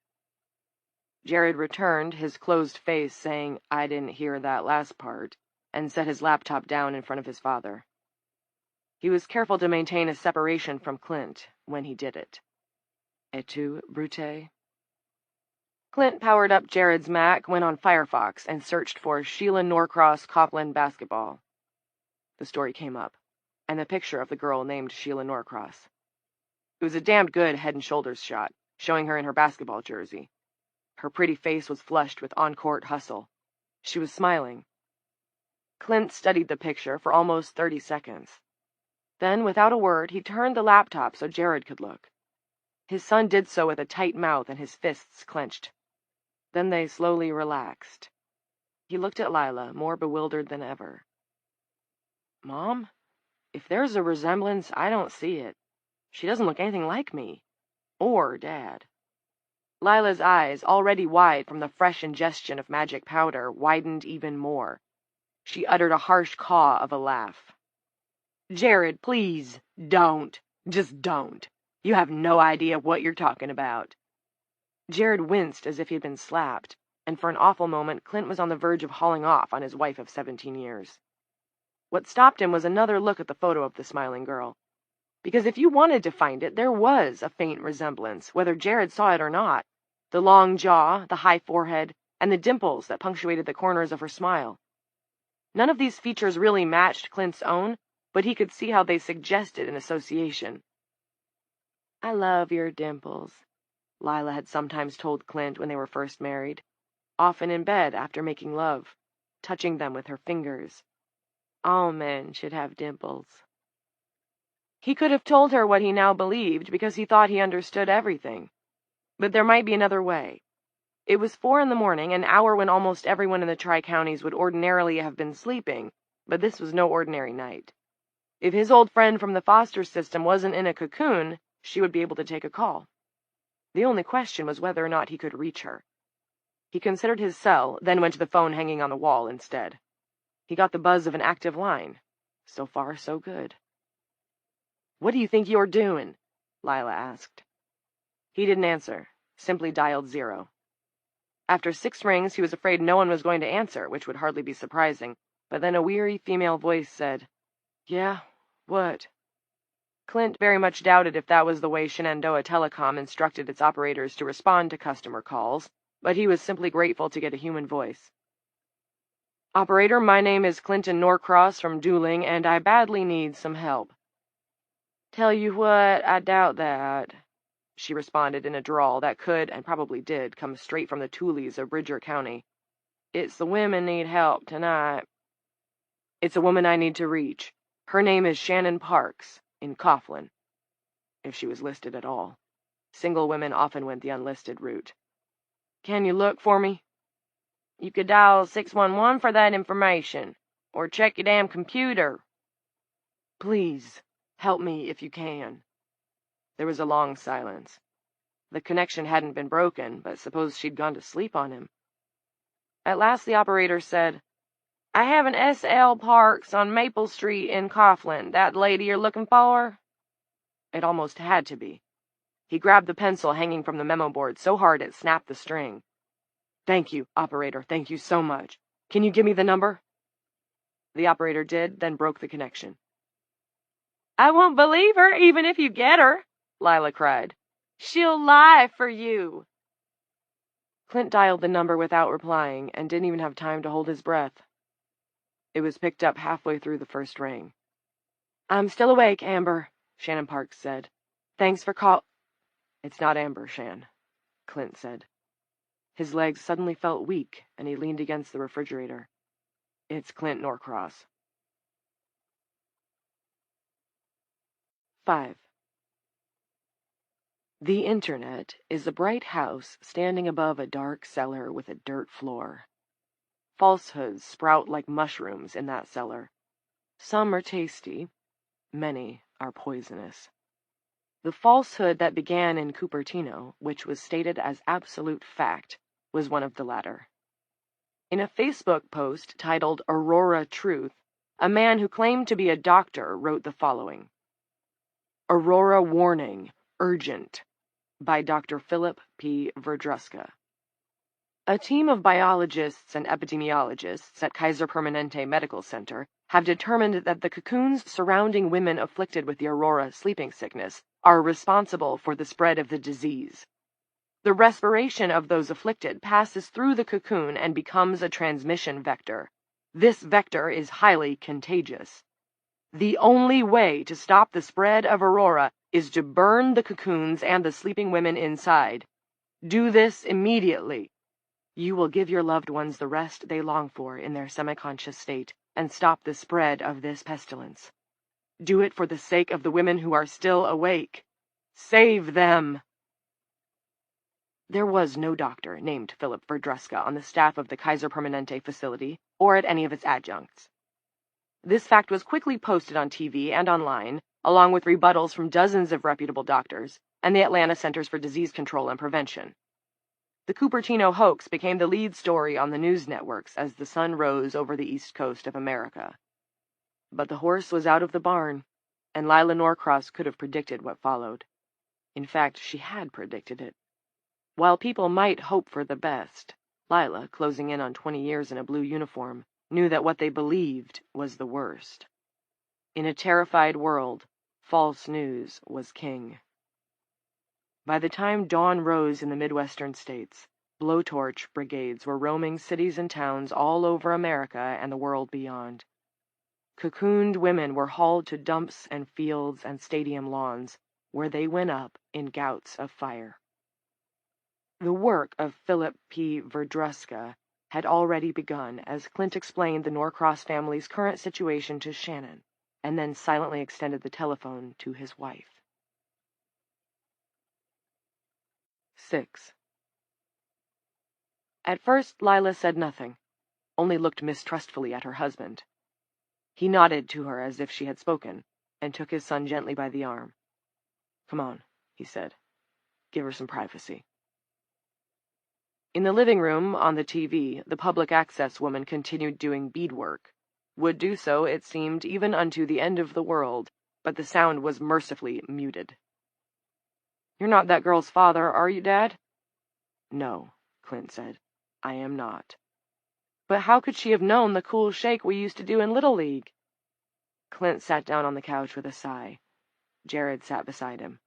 Jared returned, his closed face saying, "I didn't hear that last part," and set his laptop down in front of his father. He was careful to maintain a separation from Clint when he did it. Et tu, Brute? Clint powered up Jared's Mac, went on Firefox, and searched for Sheila Norcross Copland basketball. The story came up, and the picture of the girl named Sheila Norcross. It was a damned good head and shoulders shot, showing her in her basketball jersey. Her pretty face was flushed with on-court hustle. She was smiling. Clint studied the picture for almost 30 seconds. Then, without a word, he turned the laptop so Jared could look. His son did so with a tight mouth and his fists clenched. Then they slowly relaxed. He looked at Lila, more bewildered than ever. "Mom, if there's a resemblance, I don't see it. She doesn't look anything like me. Or Dad. Lila's eyes, already wide from the fresh ingestion of magic powder, widened even more. She uttered a harsh caw of a laugh. Jared, please, don't. Just don't. You have no idea what you're talking about. Jared winced as if he had been slapped, and for an awful moment Clint was on the verge of hauling off on his wife of 17 years. What stopped him was another look at the photo of the smiling girl. Because if you wanted to find it, there was a faint resemblance, whether Jared saw it or not. The long jaw, the high forehead, and the dimples that punctuated the corners of her smile. None of these features really matched Clint's own, but he could see how they suggested an association. I love your dimples, Lila had sometimes told Clint when they were first married, often in bed after making love, touching them with her fingers. All men should have dimples. He could have told her what he now believed because he thought he understood everything. But there might be another way. It was 4 a.m, an hour when almost everyone in the Tri-Counties would ordinarily have been sleeping, but this was no ordinary night. If his old friend from the foster system wasn't in a cocoon, she would be able to take a call. The only question was whether or not he could reach her. He considered his cell, then went to the phone hanging on the wall instead. He got the buzz of an active line. So far, so good. What do you think you're doing? Lila asked. He didn't answer, simply dialed 0. After 6 rings, he was afraid no one was going to answer, which would hardly be surprising, but then a weary female voice said, Yeah, what? Clint very much doubted if that was the way Shenandoah Telecom instructed its operators to respond to customer calls, but he was simply grateful to get a human voice. Operator, my name is Clinton Norcross from Dooling, and I badly need some help. Tell you what, I doubt that, she responded in a drawl that could, and probably did, come straight from the Toolies of Bridger County. It's the women need help tonight. It's a woman I need to reach. Her name is Shannon Parks, in Coughlin. If she was listed at all. Single women often went the unlisted route. Can you look for me? You could dial 611 for that information, or check your damn computer. Please, help me if you can. There was a long silence. The connection hadn't been broken, but suppose she'd gone to sleep on him. At last the operator said, I have an S.L. Parks on Maple Street in Coughlin. That lady you're looking for? It almost had to be. He grabbed the pencil hanging from the memo board so hard it snapped the string. Thank you, operator, thank you so much. Can you give me the number? The operator did, then broke the connection. I won't believe her, even if you get her, Lila cried. She'll lie for you. Clint dialed the number without replying, and didn't even have time to hold his breath. It was picked up halfway through the first ring. I'm still awake, Amber, Shannon Parks said. Thanks for call— It's not Amber, Shan, Clint said. His legs suddenly felt weak, and he leaned against the refrigerator. It's Clint Norcross. 5. The Internet is a bright house standing above a dark cellar with a dirt floor. Falsehoods sprout like mushrooms in that cellar. Some are tasty, many are poisonous. The falsehood that began in Cupertino, which was stated as absolute fact, was one of the latter. In a Facebook post titled Aurora Truth, a man who claimed to be a doctor wrote the following. Aurora Warning, Urgent, by Dr. Philip P. Verdruska. A team of biologists and epidemiologists at Kaiser Permanente Medical Center have determined that the cocoons surrounding women afflicted with the Aurora sleeping sickness are responsible for the spread of the disease. The respiration of those afflicted passes through the cocoon and becomes a transmission vector. This vector is highly contagious. The only way to stop the spread of Aurora is to burn the cocoons and the sleeping women inside. Do this immediately. You will give your loved ones the rest they long for in their semi-conscious state and stop the spread of this pestilence. Do it for the sake of the women who are still awake. Save them! There was no doctor named Philip Verdruska on the staff of the Kaiser Permanente facility or at any of its adjuncts. This fact was quickly posted on TV and online, along with rebuttals from dozens of reputable doctors and the Atlanta Centers for Disease Control and Prevention. The Cupertino hoax became the lead story on the news networks as the sun rose over the east coast of America. But the horse was out of the barn, and Lila Norcross could have predicted what followed. In fact, she had predicted it. While people might hope for the best, Lila, closing in on 20 years in a blue uniform, knew that what they believed was the worst. In a terrified world, false news was king. By the time dawn rose in the Midwestern states, blowtorch brigades were roaming cities and towns all over America and the world beyond. Cocooned women were hauled to dumps and fields and stadium lawns, where they went up in gouts of fire. The work of Philip P. Verdruska had already begun as Clint explained the Norcross family's current situation to Shannon, and then silently extended the telephone to his wife. 6. At first, Lila said nothing, only looked mistrustfully at her husband. He nodded to her as if she had spoken, and took his son gently by the arm. "Come on," he said. "Give her some privacy." In the living room, on the TV, the public access woman continued doing beadwork. Would do so, it seemed, even unto the end of the world, but the sound was mercifully muted. "You're not that girl's father, are you, Dad?" "No," Clint said. "I am not." "But how could she have known the cool shake we used to do in Little League?" Clint sat down on the couch with a sigh. Jared sat beside him.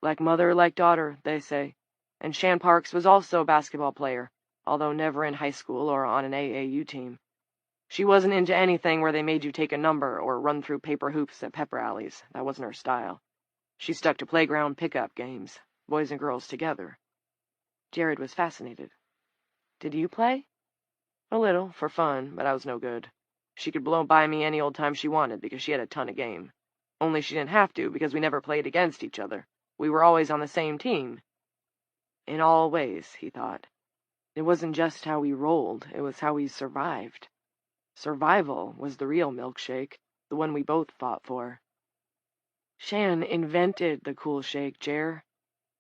"Like mother, like daughter, they say. And Shan Parks was also a basketball player, although never in high school or on an AAU team. She wasn't into anything where they made you take a number or run through paper hoops at pep rallies. That wasn't her style. She stuck to playground pickup games, boys and girls together." Jared was fascinated. "Did you play?" "A little, for fun, but I was no good. She could blow by me any old time she wanted because she had a ton of game. Only she didn't have to because we never played against each other. We were always on the same team." In all ways, he thought. It wasn't just how we rolled, it was how we survived. Survival was the real milkshake, the one we both fought for. "Shan invented the cool shake, Jer.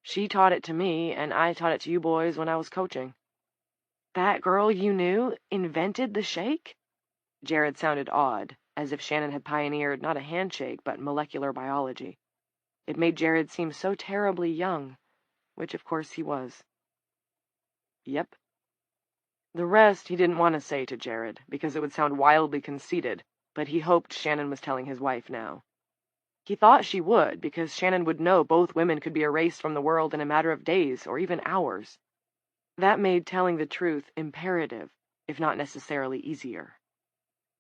She taught it to me, and I taught it to you boys when I was coaching." "That girl you knew invented the shake?" Jared sounded awed, as if Shannon had pioneered not a handshake, but molecular biology. It made Jared seem so terribly young, which of course he was. "Yep." The rest he didn't want to say to Jared, because it would sound wildly conceited, but he hoped Shannon was telling his wife now. He thought she would, because Shannon would know both women could be erased from the world in a matter of days, or even hours. That made telling the truth imperative, if not necessarily easier.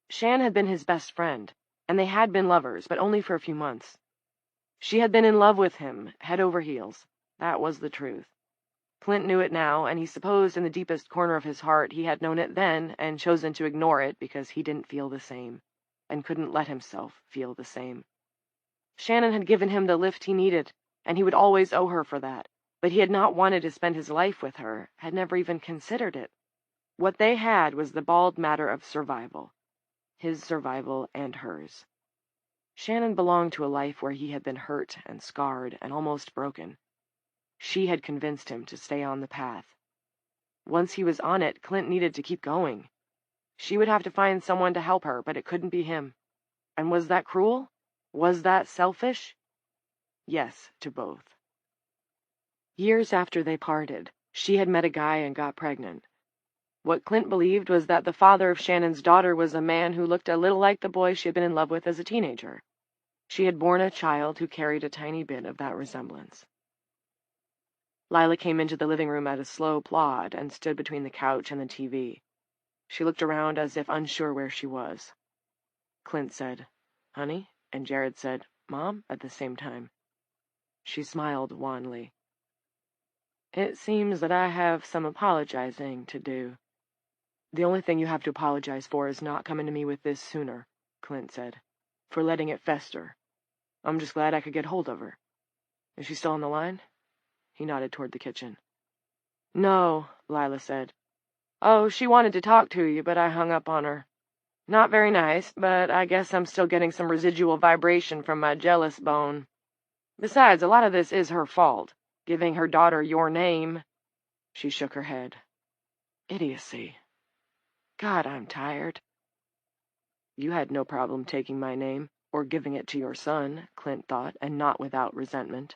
Shan had been his best friend, and they had been lovers, but only for a few months. She had been in love with him, head over heels. That was the truth. Clint knew it now, and he supposed in the deepest corner of his heart he had known it then and chosen to ignore it because he didn't feel the same, and couldn't let himself feel the same. Shannon had given him the lift he needed, and he would always owe her for that, but he had not wanted to spend his life with her, had never even considered it. What they had was the bald matter of survival. His survival and hers. Shannon belonged to a life where he had been hurt and scarred and almost broken. She had convinced him to stay on the path. Once he was on it, Clint needed to keep going. She would have to find someone to help her, but it couldn't be him. And was that cruel? Was that selfish? Yes, to both. Years after they parted, she had met a guy and got pregnant. What Clint believed was that the father of Shannon's daughter was a man who looked a little like the boy she had been in love with as a teenager. She had borne a child who carried a tiny bit of that resemblance. Lila came into the living room at a slow plod and stood between the couch and the TV. She looked around as if unsure where she was. Clint said, "Honey?" and Jared said, "Mom?" at the same time. She smiled wanly. "It seems that I have some apologizing to do." "The only thing you have to apologize for is not coming to me with this sooner," Clint said, "for letting it fester. I'm just glad I could get hold of her. Is she still on the line?" He nodded toward the kitchen. "No," Lila said. "Oh, she wanted to talk to you, but I hung up on her." Not very nice, but I guess I'm still getting some residual vibration from my jealous bone. Besides, a lot of this is her fault. Giving her daughter your name. She shook her head. Idiocy. God, I'm tired. You had no problem taking my name, or giving it to your son, Clint thought, and not without resentment.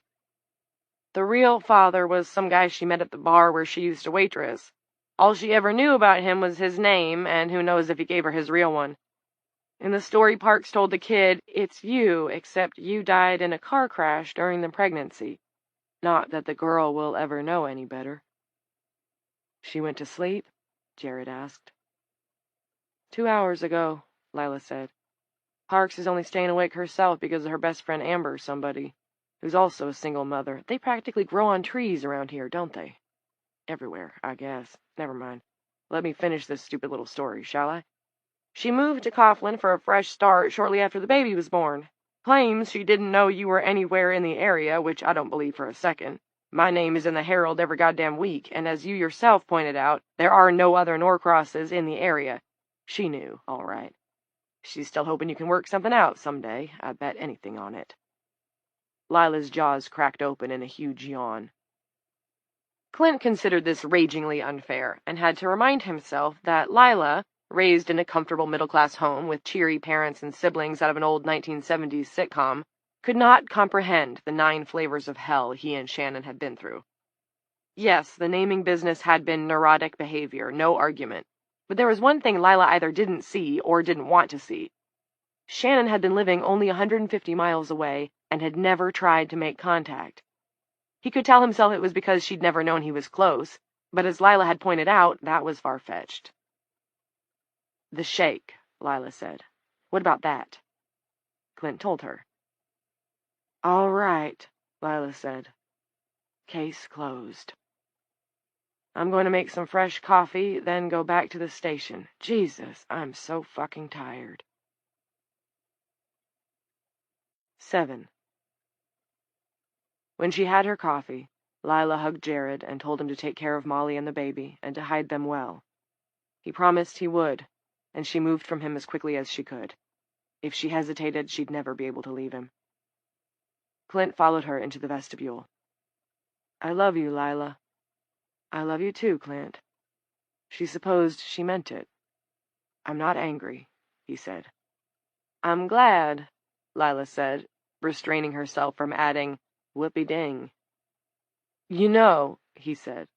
The real father was some guy she met at the bar where she used to waitress. All she ever knew about him was his name, and who knows if he gave her his real one. In the story, Parks told the kid, "It's you, except you died in a car crash during the pregnancy. Not that the girl will ever know any better." She went to sleep? Jared asked. 2 hours ago, Lila said. Parks is only staying awake herself because of her best friend Amber, somebody, who's also a single mother. They practically grow on trees around here, don't they? Everywhere, I guess. Never mind. Let me finish this stupid little story, shall I? She moved to Coughlin for a fresh start shortly after the baby was born. Claims she didn't know you were anywhere in the area, which I don't believe for a second. My name is in the Herald every goddamn week, and as you yourself pointed out, there are no other Norcrosses in the area. She knew, all right. She's still hoping you can work something out someday. I bet anything on it. Lila's jaws cracked open in a huge yawn. Clint considered this ragingly unfair, and had to remind himself that Lila, raised in a comfortable middle-class home with cheery parents and siblings out of an old 1970s sitcom, could not comprehend the 9 flavors of hell he and Shannon had been through. Yes, the naming business had been neurotic behavior, no argument. But there was one thing Lila either didn't see or didn't want to see. Shannon had been living only 150 miles away and had never tried to make contact. He could tell himself it was because she'd never known he was close, but as Lila had pointed out, that was far-fetched. The shake, Lila said. What about that? Clint told her. All right, Lila said. Case closed. I'm going to make some fresh coffee, then go back to the station. Jesus, I'm so fucking tired. 7. When she had her coffee, Lila hugged Jared and told him to take care of Molly and the baby and to hide them well. He promised he would, and she moved from him as quickly as she could. If she hesitated, she'd never be able to leave him. Clint followed her into the vestibule. I love you, Lila. I love you too, Clint. She supposed she meant it. I'm not angry, he said. I'm glad, Lila said, restraining herself from adding, whoopee-ding. You know, he said,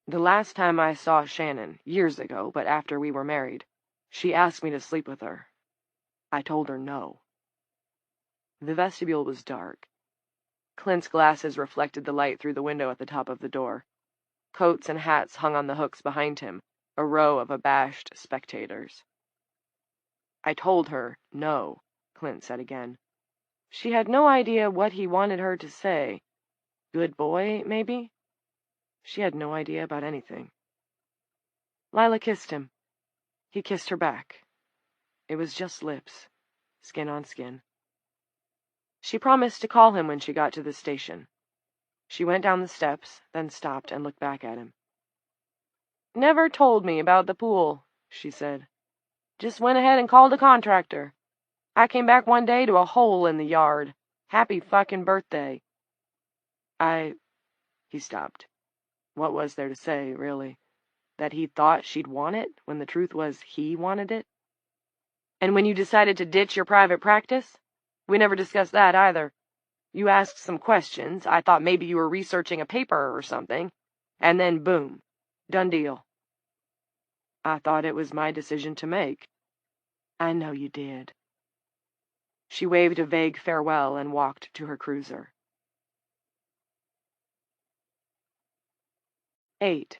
the last time I saw Shannon, years ago, but after we were married, she asked me to sleep with her. I told her no. The vestibule was dark. Clint's glasses reflected the light through the window at the top of the door. Coats and hats hung on the hooks behind him, a row of abashed spectators. I told her no, Clint said again. She had no idea what he wanted her to say. Good boy, maybe? She had no idea about anything. Lila kissed him. He kissed her back. It was just lips, skin on skin. She promised to call him when she got to the station. She went down the steps, then stopped and looked back at him. Never told me about the pool, she said. Just went ahead and called a contractor. I came back one day to a hole in the yard. Happy fucking birthday. He stopped. What was there to say, really? That he thought she'd want it, when the truth was he wanted it? And when you decided to ditch your private practice? We never discussed that either. You asked some questions. I thought maybe you were researching a paper or something. And then boom. Done deal. I thought it was my decision to make. I know you did. She waved a vague farewell and walked to her cruiser. 8.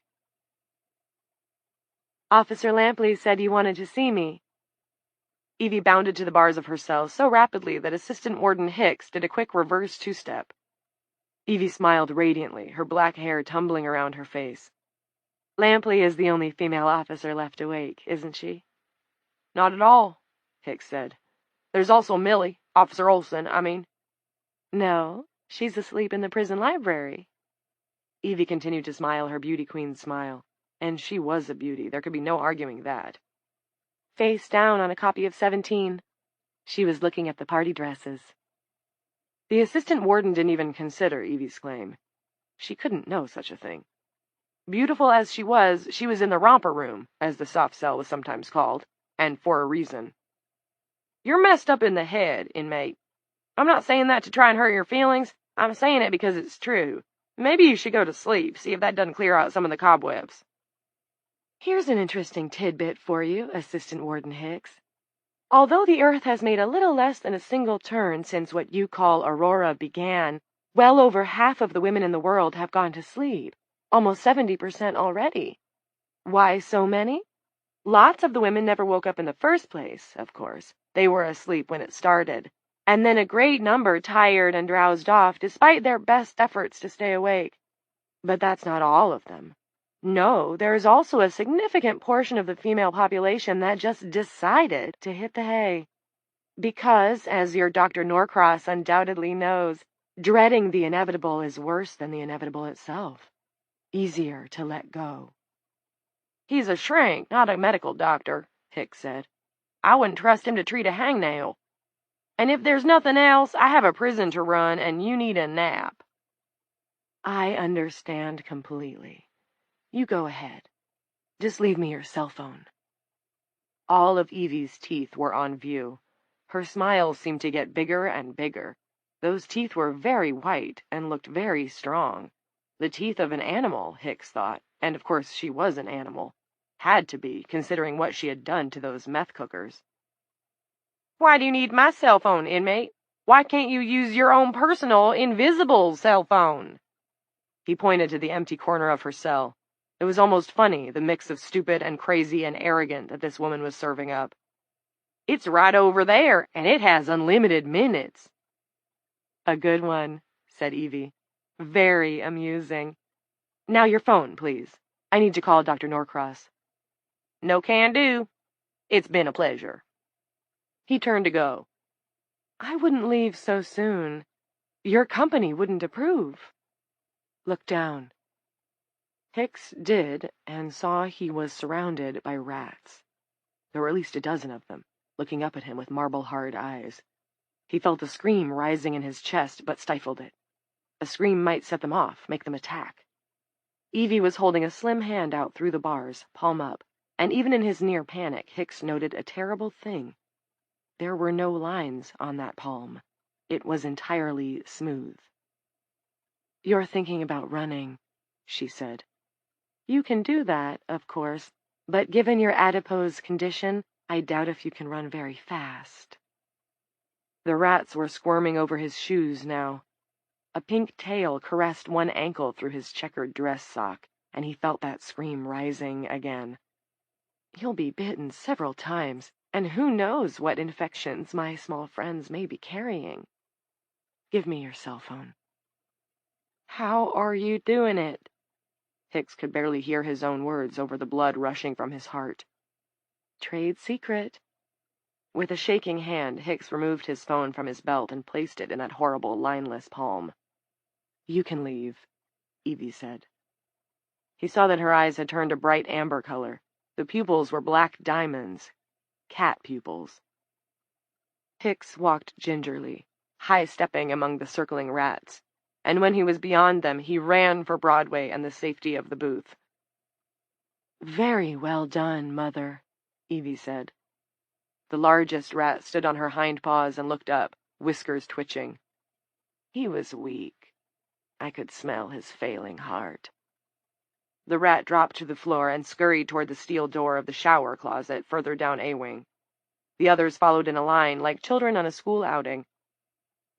Officer Lampley said you wanted to see me. Evie bounded to the bars of her cell so rapidly that Assistant Warden Hicks did a quick reverse two-step. Evie smiled radiantly, her black hair tumbling around her face. Lampley is the only female officer left awake, isn't she? Not at all, Hicks said. There's also Millie, Officer Olson, I mean. No, she's asleep in the prison library. Evie continued to smile her beauty queen smile, and she was a beauty, there could be no arguing that. face down on a copy of 17. She was looking at the party dresses. The assistant warden didn't even consider Evie's claim. She couldn't know such a thing. Beautiful as she was in the romper room, as the soft cell was sometimes called, and for a reason. You're messed up in the head, inmate. I'm not saying that to try and hurt your feelings. I'm saying it because it's true. Maybe you should go to sleep, see if that doesn't clear out some of the cobwebs. Here's an interesting tidbit for you, Assistant Warden Hicks. Although the Earth has made a little less than a single turn since what you call Aurora began, well over half of the women in the world have gone to sleep, almost 70% already. Why so many? Lots of the women never woke up in the first place, of course. They were asleep when it started. And then a great number tired and drowsed off despite their best efforts to stay awake. But that's not all of them. No, there is also a significant portion of the female population that just decided to hit the hay. Because, as your Dr. Norcross undoubtedly knows, dreading the inevitable is worse than the inevitable itself. Easier to let go. He's a shrink, not a medical doctor, Hicks said. I wouldn't trust him to treat a hangnail. And if there's nothing else, I have a prison to run and you need a nap. I understand completely. You go ahead. Just leave me your cell phone. All of Evie's teeth were on view. Her smile seemed to get bigger and bigger. Those teeth were very white and looked very strong. The teeth of an animal, Hicks thought, and of course she was an animal. Had to be, considering what she had done to those meth cookers. Why do you need my cell phone, inmate? Why can't you use your own personal, invisible cell phone? He pointed to the empty corner of her cell. It was almost funny, the mix of stupid and crazy and arrogant that this woman was serving up. It's right over there, and it has unlimited minutes. A good one, said Evie. Very amusing. Now your phone, please. I need to call Dr. Norcross. No can do. It's been a pleasure. He turned to go. I wouldn't leave so soon. Your company wouldn't approve. Look down. Hicks did, and saw he was surrounded by rats. There were at least a dozen of them, looking up at him with marble-hard eyes. He felt a scream rising in his chest, but stifled it. A scream might set them off, make them attack. Evie was holding a slim hand out through the bars, palm up, and even in his near panic, Hicks noted a terrible thing. There were no lines on that palm. It was entirely smooth. You're thinking about running, she said. You can do that, of course, but given your adipose condition, I doubt if you can run very fast. The rats were squirming over his shoes now. A pink tail caressed one ankle through his checkered dress sock, and he felt that scream rising again. You'll be bitten several times, and who knows what infections my small friends may be carrying. Give me your cell phone. How are you doing it? Hicks could barely hear his own words over the blood rushing from his heart. Trade secret. With a shaking hand, Hicks removed his phone from his belt and placed it in that horrible, lineless palm. You can leave, Evie said. He saw that her eyes had turned a bright amber color. The pupils were black diamonds. Cat pupils. Hicks walked gingerly, high-stepping among the circling rats, and when he was beyond them, he ran for Broadway and the safety of the booth. Very well done, Mother, Evie said. The largest rat stood on her hind paws and looked up, whiskers twitching. He was weak. I could smell his failing heart. The rat dropped to the floor and scurried toward the steel door of the shower closet further down A-wing. The others followed in a line, like children on a school outing.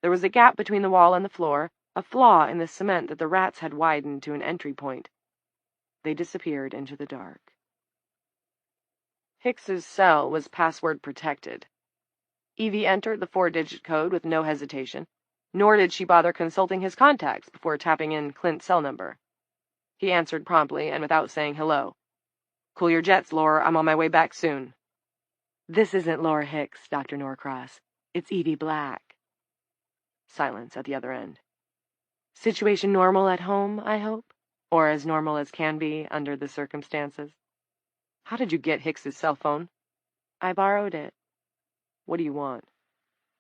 There was a gap between the wall and the floor, a flaw in the cement that the rats had widened to an entry point. They disappeared into the dark. Hicks's cell was password protected. Evie entered the 4-digit code with no hesitation, nor did she bother consulting his contacts before tapping in Clint's cell number. He answered promptly and without saying hello. Cool your jets, Laura. I'm on my way back soon. This isn't Laura Hicks, Dr. Norcross. It's Evie Black. Silence at the other end. Situation normal at home, I hope? Or as normal as can be under the circumstances? How did you get Hicks's cell phone? I borrowed it. What do you want?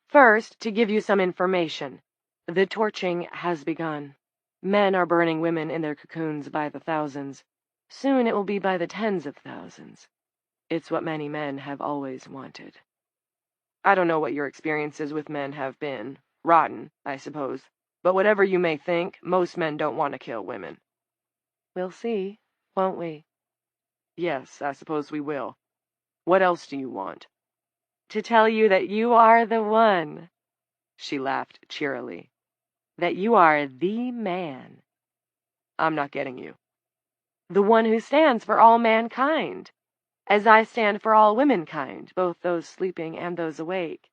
First, to give you some information. The torching has begun. Men are burning women in their cocoons by the thousands. Soon it will be by the tens of thousands. It's what many men have always wanted. I don't know what your experiences with men have been. Rotten, I suppose. But whatever you may think, most men don't want to kill women. We'll see, won't we? Yes, I suppose we will. What else do you want? To tell you that you are the one. She laughed cheerily. That you are the man. I'm not getting you. The one who stands for all mankind, as I stand for all womankind, both those sleeping and those awake.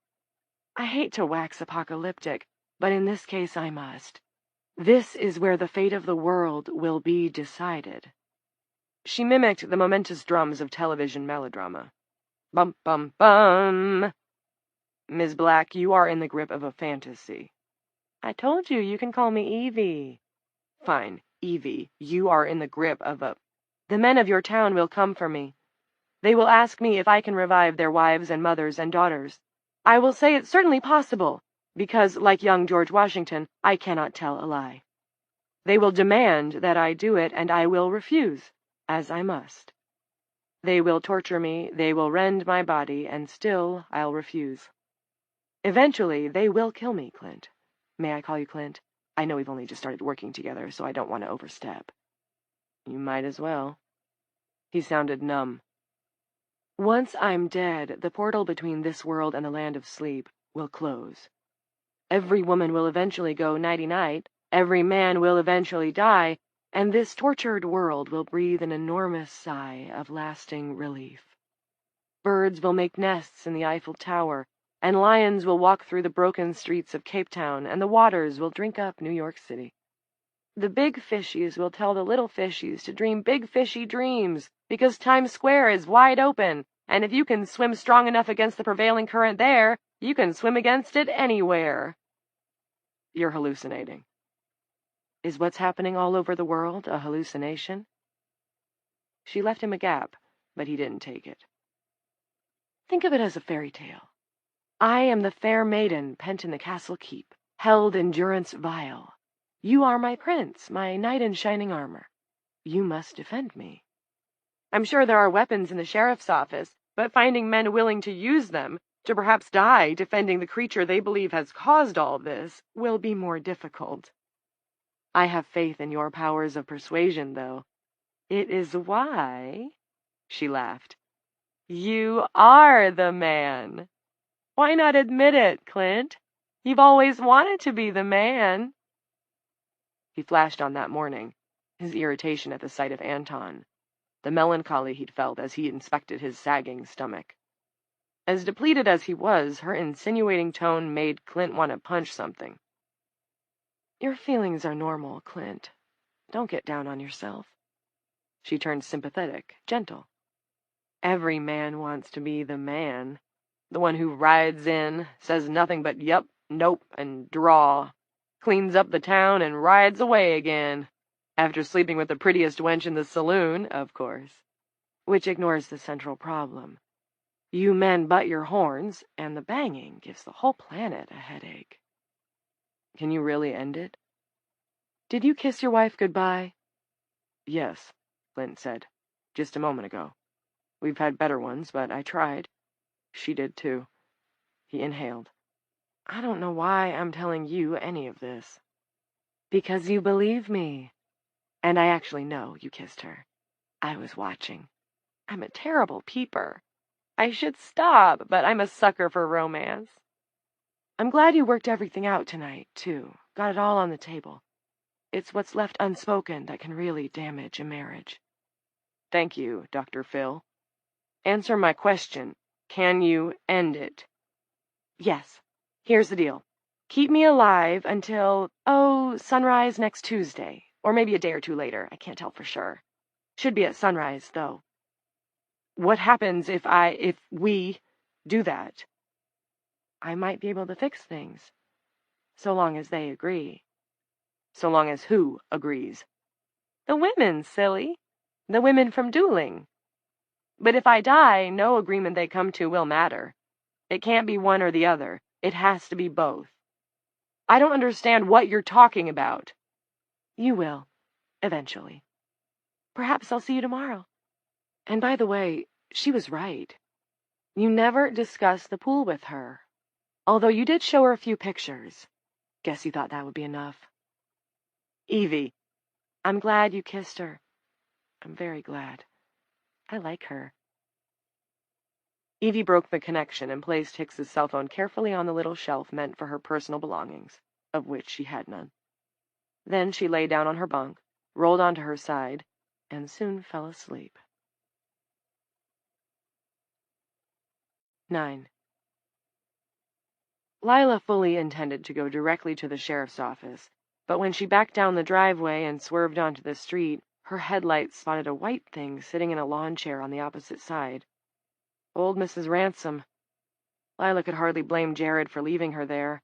I hate to wax apocalyptic, but in this case I must. This is where the fate of the world will be decided. She mimicked the momentous drums of television melodrama. Bum, bum, bum. Ms. Black, you are in the grip of a fantasy. I told you, you can call me Evie. Fine, Evie, you are in the grip of a... The men of your town will come for me. They will ask me if I can revive their wives and mothers and daughters. I will say it's certainly possible, because, like young George Washington, I cannot tell a lie. They will demand that I do it, and I will refuse, as I must. They will torture me, they will rend my body, and still I'll refuse. Eventually, they will kill me, Clint. May I call you Clint? I know we've only just started working together, so I don't want to overstep. You might as well. He sounded numb. Once I'm dead, the portal between this world and the land of sleep will close. Every woman will eventually go nighty-night, every man will eventually die, and this tortured world will breathe an enormous sigh of lasting relief. Birds will make nests in the Eiffel Tower, and lions will walk through the broken streets of Cape Town, and the waters will drink up New York City. The big fishies will tell the little fishies to dream big fishy dreams, because Times Square is wide open, and if you can swim strong enough against the prevailing current there, you can swim against it anywhere. You're hallucinating. Is what's happening all over the world a hallucination? She left him a gap, but he didn't take it. Think of it as a fairy tale. I am the fair maiden pent in the castle keep, held in durance vile. You are my prince, my knight in shining armor. You must defend me. I'm sure there are weapons in the sheriff's office, but finding men willing to use them, to perhaps die defending the creature they believe has caused all this, will be more difficult. I have faith in your powers of persuasion, though. It is why, she laughed, you are the man. Why not admit it, Clint? You've always wanted to be the man. He flashed on that morning, his irritation at the sight of Anton, the melancholy he'd felt as he inspected his sagging stomach. As depleted as he was, her insinuating tone made Clint want to punch something. Your feelings are normal, Clint. Don't get down on yourself. She turned sympathetic, gentle. Every man wants to be the man. The one who rides in, says nothing but yup, nope, and draw, cleans up the town and rides away again, after sleeping with the prettiest wench in the saloon, of course. Which ignores the central problem. You men butt your horns, and the banging gives the whole planet a headache. Can you really end it? Did you kiss your wife goodbye? Yes, Clint said, just a moment ago. We've had better ones, but I tried. She did too. He inhaled. I don't know why I'm telling you any of this. Because you believe me. And I actually know you kissed her. I was watching. I'm a terrible peeper. I should stop, but I'm a sucker for romance. I'm glad you worked everything out tonight, too. Got it all on the table. It's what's left unspoken that can really damage a marriage. Thank you, Dr. Phil. Answer my question. Can you end it? Yes. Here's the deal. Keep me alive until, sunrise next Tuesday. Or maybe a day or two later. I can't tell for sure. Should be at sunrise, though. What happens if we do that? I might be able to fix things. So long as they agree. So long as who agrees? The women, silly. The women from dueling. But if I die, no agreement they come to will matter. It can't be one or the other. It has to be both. I don't understand what you're talking about. You will, eventually. Perhaps I'll see you tomorrow. And by the way, she was right. You never discussed the pool with her. Although you did show her a few pictures. Guess you thought that would be enough. Evie, I'm glad you kissed her. I'm very glad. I like her. Evie broke the connection and placed Hicks's cell phone carefully on the little shelf meant for her personal belongings, of which she had none. Then she lay down on her bunk, rolled onto her side, and soon fell asleep. 9. Lila fully intended to go directly to the sheriff's office, but when she backed down the driveway and swerved onto the street, her headlights spotted a white thing sitting in a lawn chair on the opposite side. Old Mrs. Ransom. Lila could hardly blame Jared for leaving her there.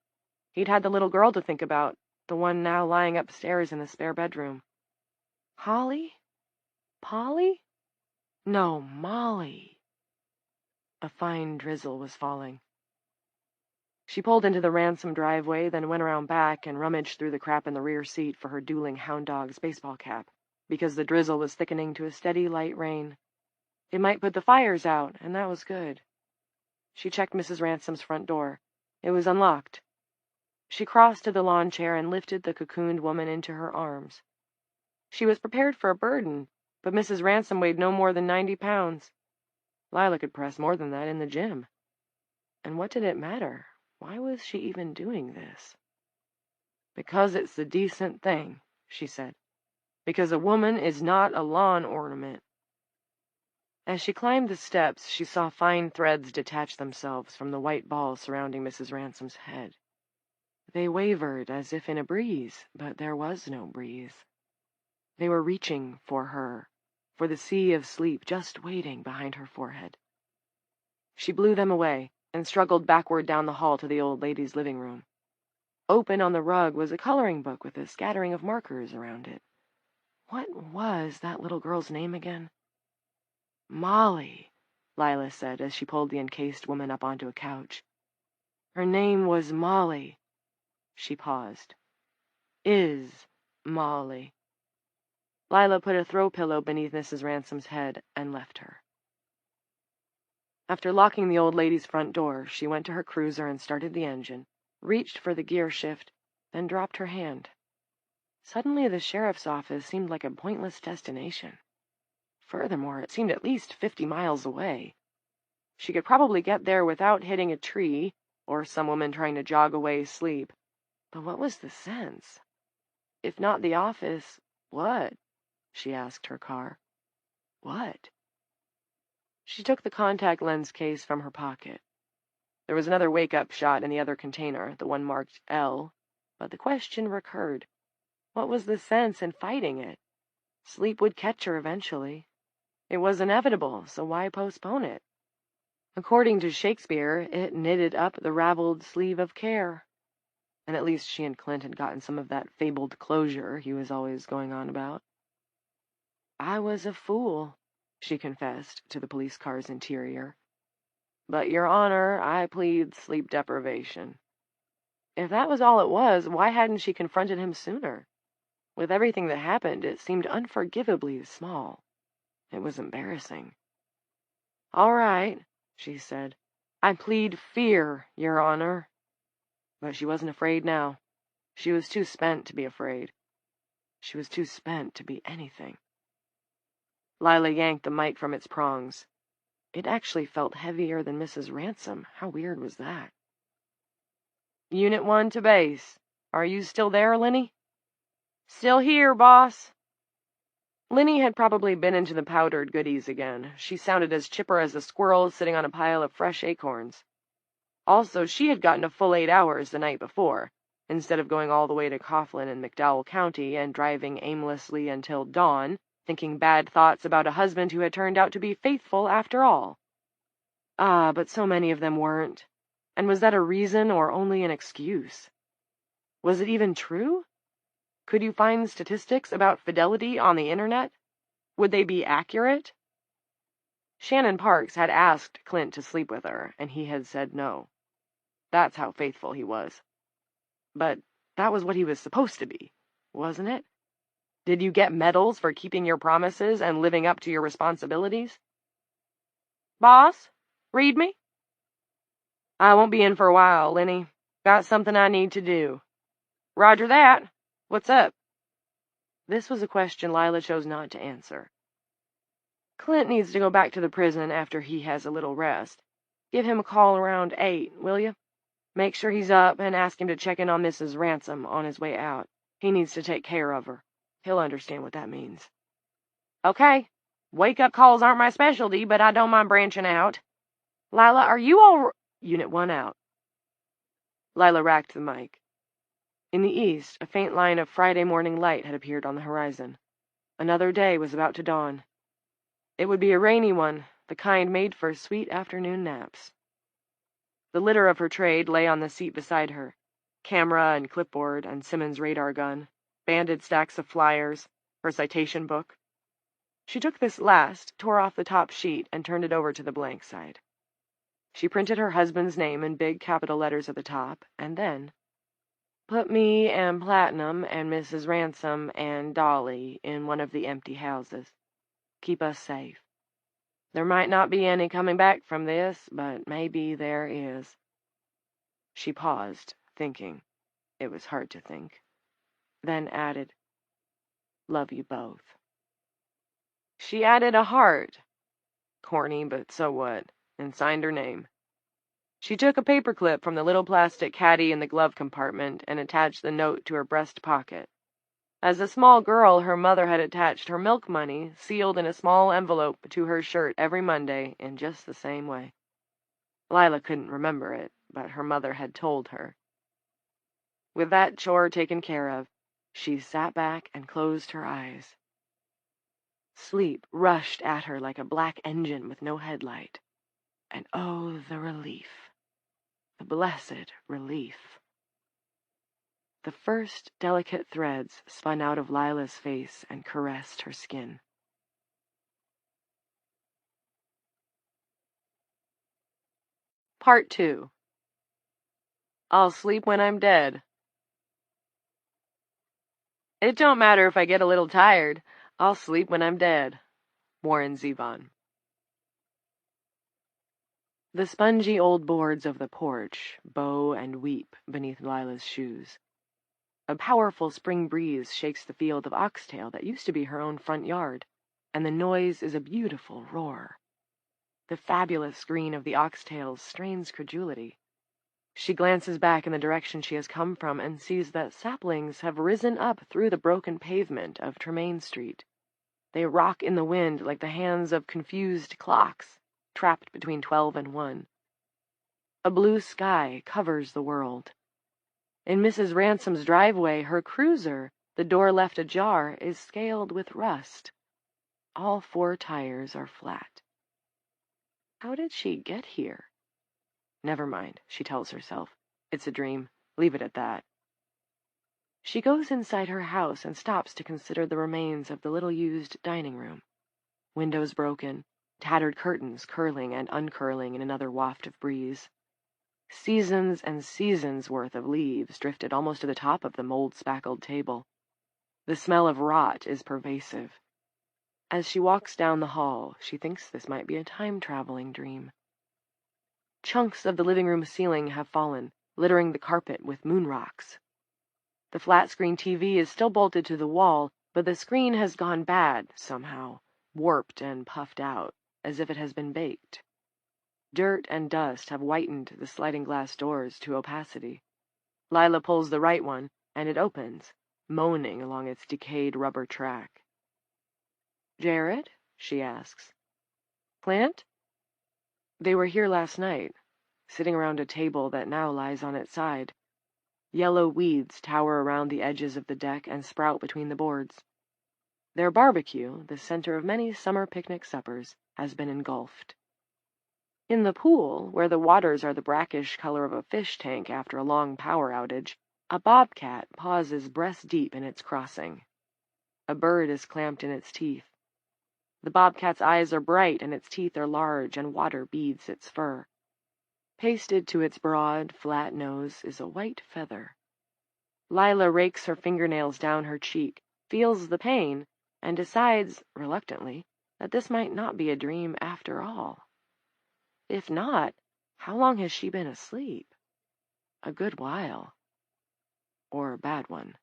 He'd had the little girl to think about, the one now lying upstairs in the spare bedroom. Holly? Polly? No, Molly. A fine drizzle was falling. She pulled into the Ransom driveway, then went around back and rummaged through the crap in the rear seat for her dueling hound dog's baseball cap, because the drizzle was thickening to a steady light rain. It might put the fires out, and that was good. She checked Mrs. Ransom's front door. It was unlocked. She crossed to the lawn chair and lifted the cocooned woman into her arms. She was prepared for a burden, but Mrs. Ransom weighed no more than 90 pounds. Lila could press more than that in the gym. And what did it matter? Why was she even doing this? Because it's the decent thing, she said. Because a woman is not a lawn ornament. As she climbed the steps, she saw fine threads detach themselves from the white balls surrounding Mrs. Ransom's head. They wavered as if in a breeze, but there was no breeze. They were reaching for her, for the sea of sleep just waiting behind her forehead. She blew them away and struggled backward down the hall to the old lady's living room. Open on the rug was a coloring book with a scattering of markers around it. What was that little girl's name again? Molly, Lila said as she pulled the encased woman up onto a couch. Her name was Molly. She paused. Is Molly. Lila put a throw pillow beneath Mrs. Ransom's head and left her. After locking the old lady's front door, she went to her cruiser and started the engine, reached for the gear shift, then dropped her hand. Suddenly the sheriff's office seemed like a pointless destination. Furthermore, it seemed at least 50 miles away. She could probably get there without hitting a tree, or some woman trying to jog away sleep. But what was the sense? If not the office, what? She asked her car. What? She took the contact lens case from her pocket. There was another wake-up shot in the other container, the one marked L, but the question recurred. What was the sense in fighting it? Sleep would catch her eventually. It was inevitable, so why postpone it? According to Shakespeare, it knitted up the raveled sleeve of care. And at least she and Clint had gotten some of that fabled closure he was always going on about. I was a fool, she confessed to the police car's interior. But, Your Honor, I plead sleep deprivation. If that was all it was, why hadn't she confronted him sooner? With everything that happened, it seemed unforgivably small. It was embarrassing. All right, she said. I plead fear, Your Honor. But she wasn't afraid now. She was too spent to be afraid. She was too spent to be anything. Lila yanked the mic from its prongs. It actually felt heavier than Mrs. Ransom. How weird was that? Unit 1 to base. Are you still there, Lenny? Still here, boss. Lenny had probably been into the powdered goodies again. She sounded as chipper as a squirrel sitting on a pile of fresh acorns. Also, she had gotten a full 8 hours the night before, instead of going all the way to Coughlin in McDowell County and driving aimlessly until dawn, thinking bad thoughts about a husband who had turned out to be faithful after all. Ah, but so many of them weren't. And was that a reason or only an excuse? Was it even true? Could you find statistics about fidelity on the internet? Would they be accurate? Shannon Parks had asked Clint to sleep with her, and he had said no. That's how faithful he was. But that was what he was supposed to be, wasn't it? Did you get medals for keeping your promises and living up to your responsibilities? Boss, read me? I won't be in for a while, Lenny. Got something I need to do. Roger that. What's up? This was a question Lila chose not to answer. Clint needs to go back to the prison after he has a little rest. Give him a call around 8, will you? Make sure he's up and ask him to check in on Mrs. Ransom on his way out. He needs to take care of her. He'll understand what that means. Okay. Wake-up calls aren't my specialty, but I don't mind branching out. Lila, are you all... Unit 1 out. Lila racked the mic. In the east, a faint line of Friday morning light had appeared on the horizon. Another day was about to dawn. It would be a rainy one, the kind made for sweet afternoon naps. The litter of her trade lay on the seat beside her. Camera and clipboard and Simmons' radar gun, banded stacks of flyers, her citation book. She took this last, tore off the top sheet, and turned it over to the blank side. She printed her husband's name in big capital letters at the top, and then, "Put me and Platinum and Mrs. Ransom and Dolly in one of the empty houses. Keep us safe. There might not be any coming back from this, but maybe there is." She paused, thinking. It was hard to think. Then added, "Love you both." She added a heart. Corny, but so what, and signed her name. She took a paperclip from the little plastic caddy in the glove compartment and attached the note to her breast pocket. As a small girl, her mother had attached her milk money, sealed in a small envelope, to her shirt every Monday in just the same way. Lila couldn't remember it, but her mother had told her. With that chore taken care of, she sat back and closed her eyes. Sleep rushed at her like a black engine with no headlight. And oh, the relief. The blessed relief. The first delicate threads spun out of Lila's face and caressed her skin. Part 2. I'll sleep when I'm dead. It don't matter if I get a little tired. I'll sleep when I'm dead. Warren Zevon. The spongy old boards of the porch bow and weep beneath Lila's shoes. A powerful spring breeze shakes the field of oxtail that used to be her own front yard, and the noise is a beautiful roar. The fabulous green of the oxtails strains credulity. She glances back in the direction she has come from and sees that saplings have risen up through the broken pavement of Tremaine Street. They rock in the wind like the hands of confused clocks, trapped between 12 and 1. A blue sky covers the world. In Mrs. Ransom's driveway, her cruiser, the door left ajar, is scaled with rust. All 4 tires are flat. How did she get here? Never mind, she tells herself. It's a dream. Leave it at that. She goes inside her house and stops to consider the remains of the little-used dining room. Windows broken, tattered curtains curling and uncurling in another waft of breeze. Seasons and seasons worth of leaves drifted almost to the top of the mold-spackled table. The smell of rot is pervasive. As she walks down the hall, she thinks this might be a time-traveling dream. Chunks of the living room ceiling have fallen, littering the carpet with moon rocks. The flat-screen TV is still bolted to the wall, but the screen has gone bad, somehow, warped and puffed out, as if it has been baked. Dirt and dust have whitened the sliding glass doors to opacity. Lila pulls the right one, and it opens, moaning along its decayed rubber track. "Jared?" she asks. "Clint?" They were here last night, sitting around a table that now lies on its side. Yellow weeds tower around the edges of the deck and sprout between the boards. Their barbecue, the center of many summer picnic suppers, has been engulfed. In the pool, where the waters are the brackish color of a fish tank after a long power outage, a bobcat pauses breast-deep in its crossing. A bird is clamped in its teeth. The bobcat's eyes are bright and its teeth are large and water beads its fur. Pasted to its broad, flat nose is a white feather. Lila rakes her fingernails down her cheek, feels the pain, and decides, reluctantly, that this might not be a dream after all. If not, how long has she been asleep? A good while. Or a bad one.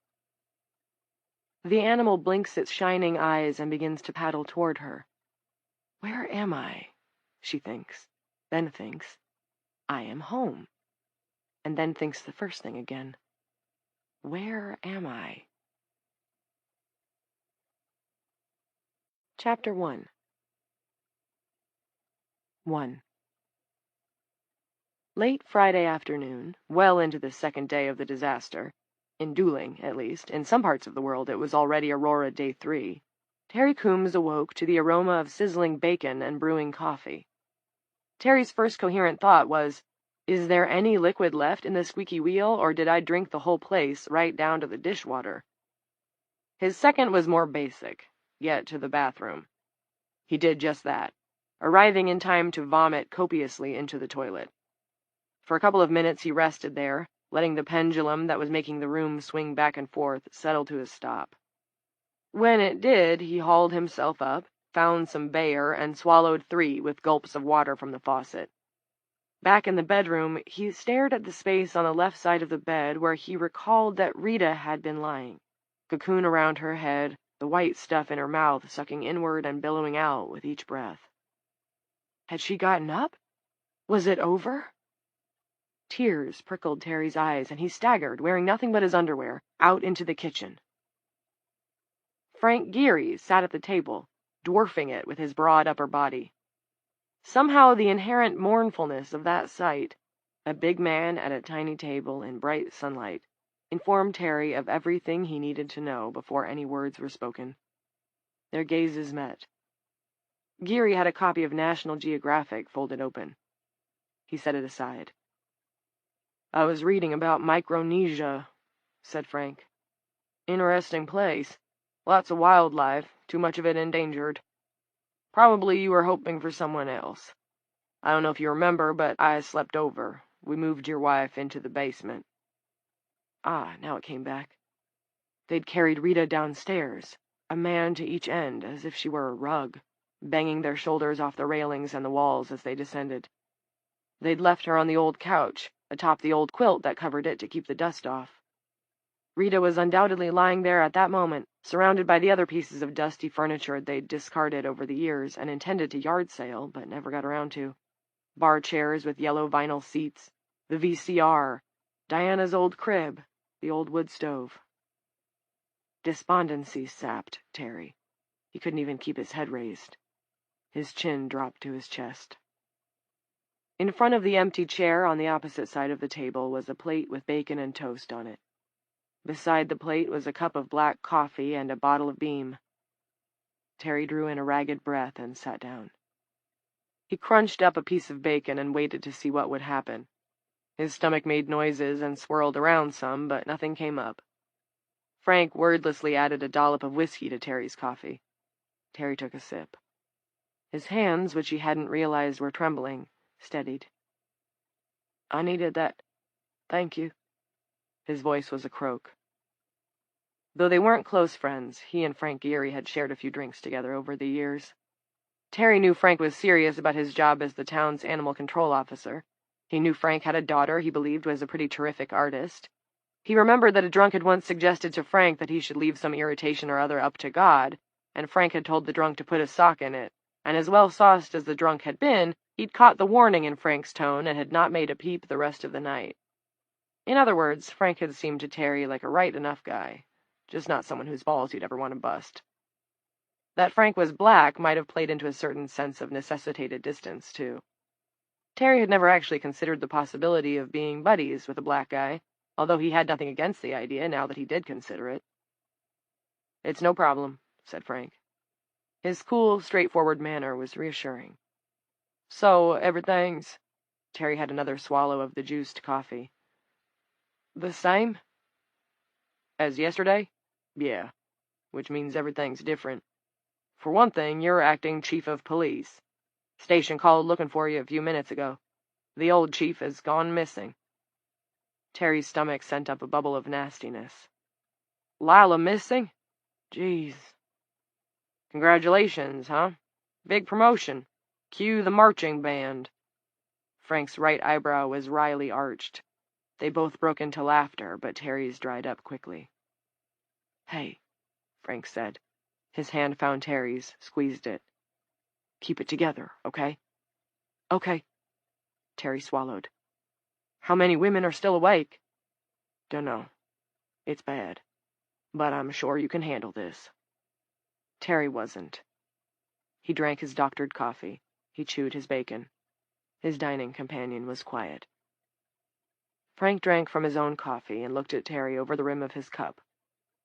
The animal blinks its shining eyes and begins to paddle toward her. Where am I? She thinks, then thinks, I am home. And then thinks the first thing again. Where am I? Chapter 1. 1. Late Friday afternoon, well into the second day of the disaster, in Dooling, at least, in some parts of the world it was already Aurora Day 3, Terry Coombs awoke to the aroma of sizzling bacon and brewing coffee. Terry's first coherent thought was, is there any liquid left in the squeaky wheel, or did I drink the whole place right down to the dishwater? His second was more basic, get to the bathroom. He did just that, arriving in time to vomit copiously into the toilet. For a couple of minutes he rested there, letting the pendulum that was making the room swing back and forth settle to a stop. When it did, he hauled himself up, found some Bayer, and swallowed 3 with gulps of water from the faucet. Back in the bedroom, he stared at the space on the left side of the bed where he recalled that Rita had been lying, cocoon around her head, the white stuff in her mouth sucking inward and billowing out with each breath. Had she gotten up? Was it over? Tears prickled Terry's eyes, and he staggered, wearing nothing but his underwear, out into the kitchen. Frank Geary sat at the table, dwarfing it with his broad upper body. Somehow the inherent mournfulness of that sight, a big man at a tiny table in bright sunlight, informed Terry of everything he needed to know before any words were spoken. Their gazes met. Geary had a copy of National Geographic folded open. He set it aside. I was reading about Micronesia, said Frank. Interesting place. Lots of wildlife, too much of it endangered. Probably you were hoping for someone else. I don't know if you remember, but I slept over. We moved your wife into the basement. Ah, now it came back. They'd carried Rita downstairs, a man to each end, as if she were a rug, banging their shoulders off the railings and the walls as they descended. They'd left her on the old couch, atop the old quilt that covered it to keep the dust off. Rita was undoubtedly lying there at that moment, surrounded by the other pieces of dusty furniture they'd discarded over the years and intended to yard sale, but never got around to. Bar chairs with yellow vinyl seats, the VCR, Diana's old crib, the old wood stove. Despondency sapped Terry. He couldn't even keep his head raised. His chin dropped to his chest. In front of the empty chair on the opposite side of the table was a plate with bacon and toast on it. Beside the plate was a cup of black coffee and a bottle of Beam. Terry drew in a ragged breath and sat down. He crunched up a piece of bacon and waited to see what would happen. His stomach made noises and swirled around some, but nothing came up. Frank wordlessly added a dollop of whiskey to Terry's coffee. Terry took a sip. His hands, which he hadn't realized were trembling, steadied. I needed that. Thank you. His voice was a croak. Though they weren't close friends, he and Frank Geary had shared a few drinks together over the years. Terry knew Frank was serious about his job as the town's animal control officer. He knew Frank had a daughter he believed was a pretty terrific artist. He remembered that a drunk had once suggested to Frank that he should leave some irritation or other up to God, and Frank had told the drunk to put a sock in it, and as well-sauced as the drunk had been, he'd caught the warning in Frank's tone and had not made a peep the rest of the night. In other words, Frank had seemed to Terry like a right-enough guy, just not someone whose balls you'd ever want to bust. That Frank was black might have played into a certain sense of necessitated distance, too. Terry had never actually considered the possibility of being buddies with a black guy, although he had nothing against the idea now that he did consider it. It's no problem, said Frank. His cool, straightforward manner was reassuring. So, everything's... Terry had another swallow of the juiced coffee. The same? As yesterday? Yeah, which means everything's different. For one thing, you're acting chief of police. Station called looking for you a few minutes ago. The old chief has gone missing." Terry's stomach sent up a bubble of nastiness. "Lila missing? Jeez." "Congratulations, huh? Big promotion. Cue the marching band." Frank's right eyebrow was wryly arched. They both broke into laughter, but Terry's dried up quickly. "Hey," Frank said. His hand found Terry's, squeezed it. "Keep it together, okay?" "Okay." Terry swallowed. "How many women are still awake?" "Dunno. It's bad. But I'm sure you can handle this." Terry wasn't. He drank his doctored coffee. He chewed his bacon. His dining companion was quiet. Frank drank from his own coffee and looked at Terry over the rim of his cup.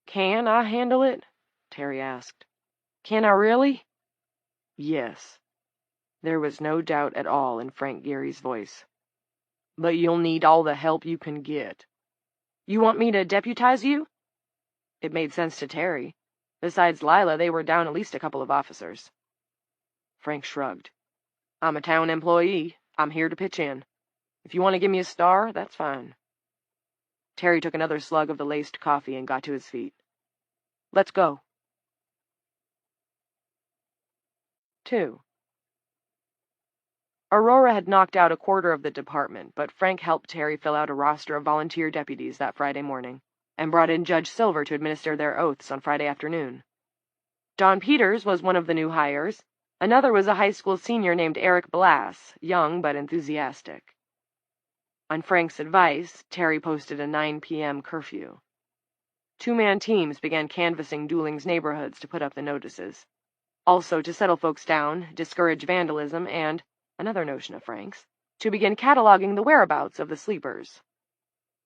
"Can I handle it?" Terry asked. "Can I really?" "Yes." There was no doubt at all in Frank Geary's voice. "But you'll need all the help you can get." "You want me to deputize you?" It made sense to Terry. Besides Lila, they were down at least a couple of officers. Frank shrugged. "I'm a town employee. I'm here to pitch in. If you want to give me a star, that's fine." Terry took another slug of the laced coffee and got to his feet. "Let's go." 2. Aurora had knocked out a quarter of the department, but Frank helped Terry fill out a roster of volunteer deputies that Friday morning, and brought in Judge Silver to administer their oaths on Friday afternoon. Don Peters was one of the new hires. Another was a high school senior named Eric Blass, young but enthusiastic. On Frank's advice, Terry posted a 9 p.m. curfew. Two-man teams began canvassing Dooling's neighborhoods to put up the notices. Also to settle folks down, discourage vandalism, and, another notion of Frank's, to begin cataloging the whereabouts of the sleepers.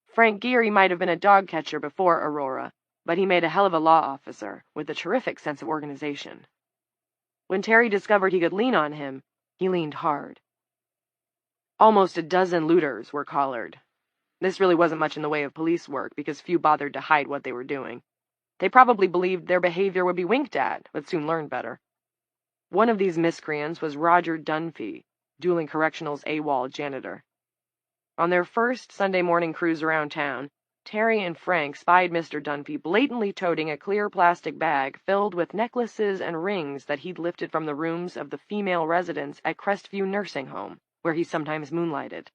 Frank Geary might have been a dog catcher before Aurora, but he made a hell of a law officer, with a terrific sense of organization. When Terry discovered he could lean on him, he leaned hard. Almost a dozen looters were collared. This really wasn't much in the way of police work, because few bothered to hide what they were doing. They probably believed their behavior would be winked at, but soon learned better. One of these miscreants was Roger Dunphy, Dooling Correctional's AWOL janitor. On their first Sunday morning cruise around town, Terry and Frank spied Mr. Dunphy blatantly toting a clear plastic bag filled with necklaces and rings that he'd lifted from the rooms of the female residents at Crestview Nursing Home, where he sometimes moonlighted.